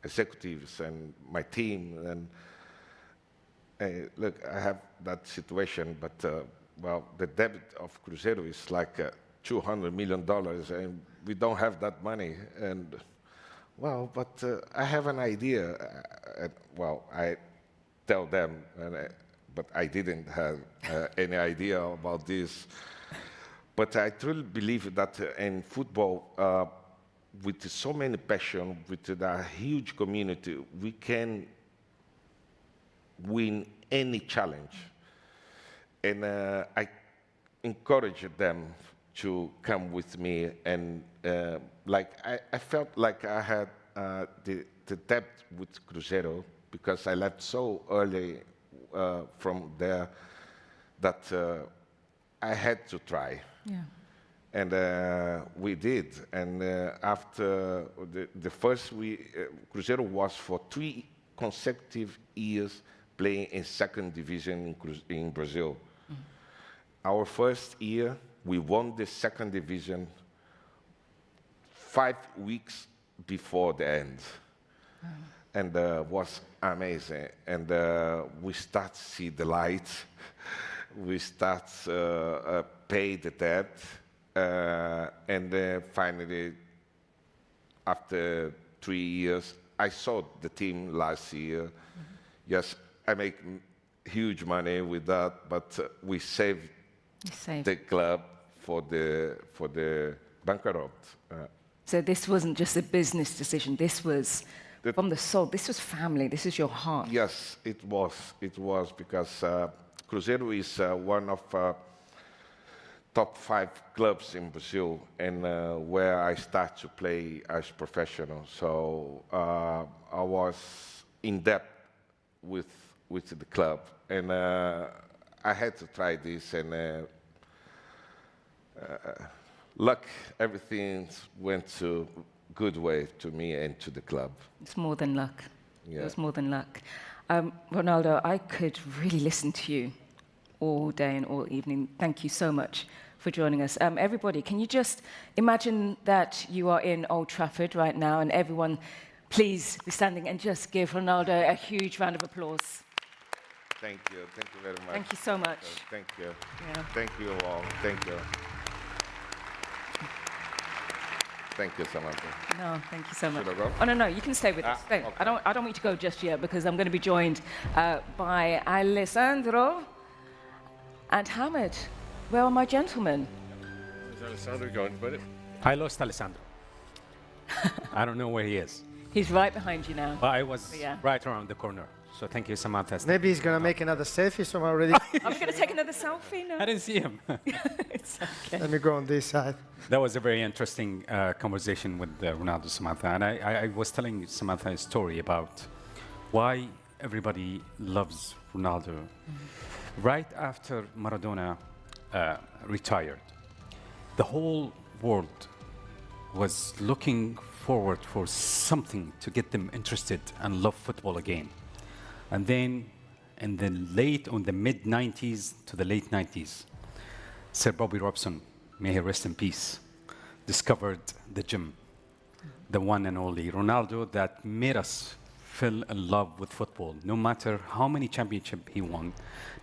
executives and my team, and hey, look, I have that situation, but the debt of Cruzeiro is like $200 million, and we don't have that money. And but I have an idea. I tell them, but I didn't have any idea about this. But I truly believe that in football, with so many passion, with a huge community, we can win any challenge. And I encourage them to come with me. And I felt like I had the debt with Cruzeiro because I left so early from there that I had to try. Yeah. And we did. And after the first Cruzeiro was for 3 consecutive years playing in second division in Brazil. Mm-hmm. Our first year, we won the second division 5 weeks before the end. Oh. And was amazing. And we start to see the light. We start pay the debt. And finally, after 3 years, I saw the team last year. Mm-hmm. Yes, I make huge money with that, but we saved the club for the bankrupt. So this wasn't just a business decision. This was from the soul. This was family. This is your heart. Yes, it was. It was because Cruzeiro is one of top 5 clubs in Brazil, and where I start to play as professional. So I was in debt with the club, and I had to try this, and luck, everything went to good way to me and to the club. It's more than luck. Yeah. It was more than luck. Ronaldo, I could really listen to you all day and all evening. Thank you so much for joining us. Everybody, can you just imagine that you are in Old Trafford right now, and everyone, please be standing and just give Ronaldo a huge round of applause. Thank you. Thank you very much. Thank you so much. Thank you. Yeah. Thank you all. Thank you. Thank you, Samantha. No, thank you so much. Should I go? Oh, no, you can stay with us. Stay. Okay. I don't want you to go just yet because I'm going to be joined by Alessandro and Hamid. Where are my gentlemen? Is Alessandro going to put it? I lost Alessandro. I don't know where he is. He's right behind you now. But I was Yeah. right around the corner. So thank you, Samantha. Maybe he's going to make another selfie, so I'm already... I'm going to take another selfie now. I didn't see him. It's okay. Let me go on this side. That was a very interesting conversation with Ronaldo, Samantha. And I was telling Samantha a story about why everybody loves Ronaldo. Right after Maradona retired, the whole world was looking forward for something to get them interested and love football again. And then in the mid-90s to the late 90s, Sir Bobby Robson, may he rest in peace, discovered the gym, the one and only Ronaldo that made us fell in love with football. No matter how many championships he won,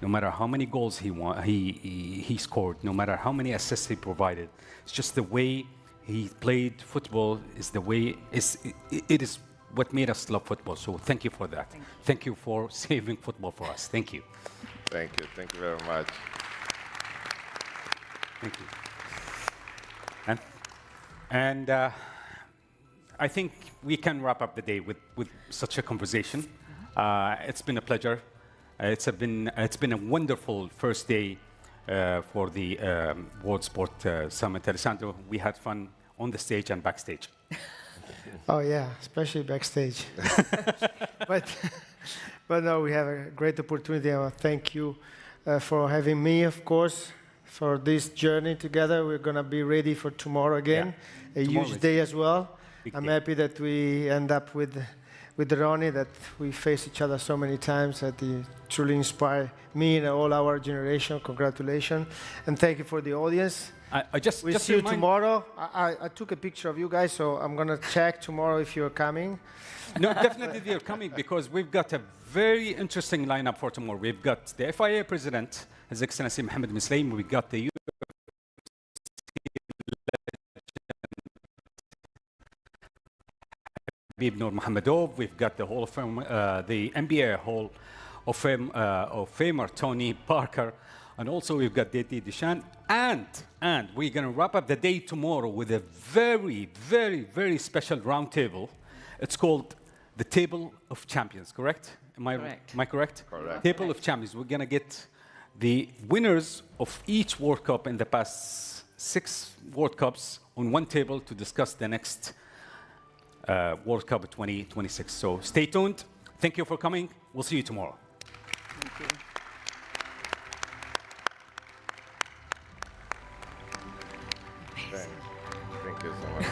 no matter how many goals he scored, no matter how many assists he provided, it's just the way he played football is the way it is what made us love football. So thank you for that. Thank you for saving football for us. Thank you. Thank you. Thank you very much. Thank you. And I think we can wrap up the day with such a conversation. It's been a pleasure. It's been a wonderful first day for the World Sport Summit. Alessandro, we had fun on the stage and backstage. Oh, yeah, especially backstage. but no, we have a great opportunity. I want to thank you for having me, of course, for this journey together. We're going to be ready for tomorrow again, a huge day as well. I'm happy that we end up with Ronnie, that we face each other so many times, that he truly inspired me and all our generation. Congratulations. And thank you for the audience. We'll see you tomorrow. I took a picture of you guys, so I'm going to check tomorrow if you're coming. No, definitely they're coming because we've got a very interesting lineup for tomorrow. We've got the FIA President, His Excellency Mohammed bin Sulaim. We've got the Habib Noor Mohammadov. We've got the Hall of Fame, the NBA Hall of Famer Tony Parker. And also we've got Dede Deshan. And we're going to wrap up the day tomorrow with a very, very, very special roundtable. It's called the Table of Champions, correct? Am I correct? Correct. Table of Champions. We're going to get the winners of each World Cup in the past 6 World Cups on one table to discuss the next World Cup 2026. So stay tuned. Thank you for coming. We'll see you tomorrow. Thank you. Thank you so much.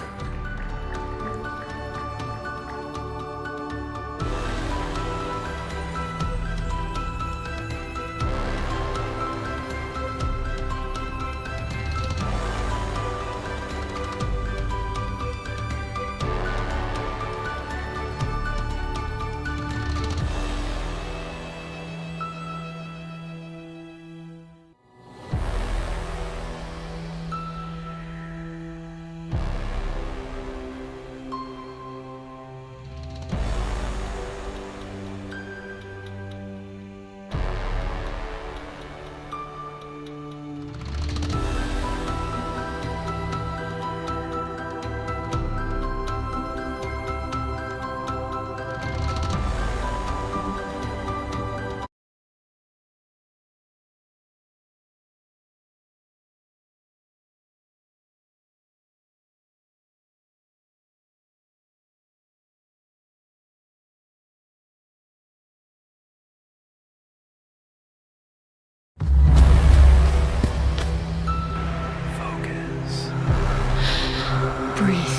Breathe.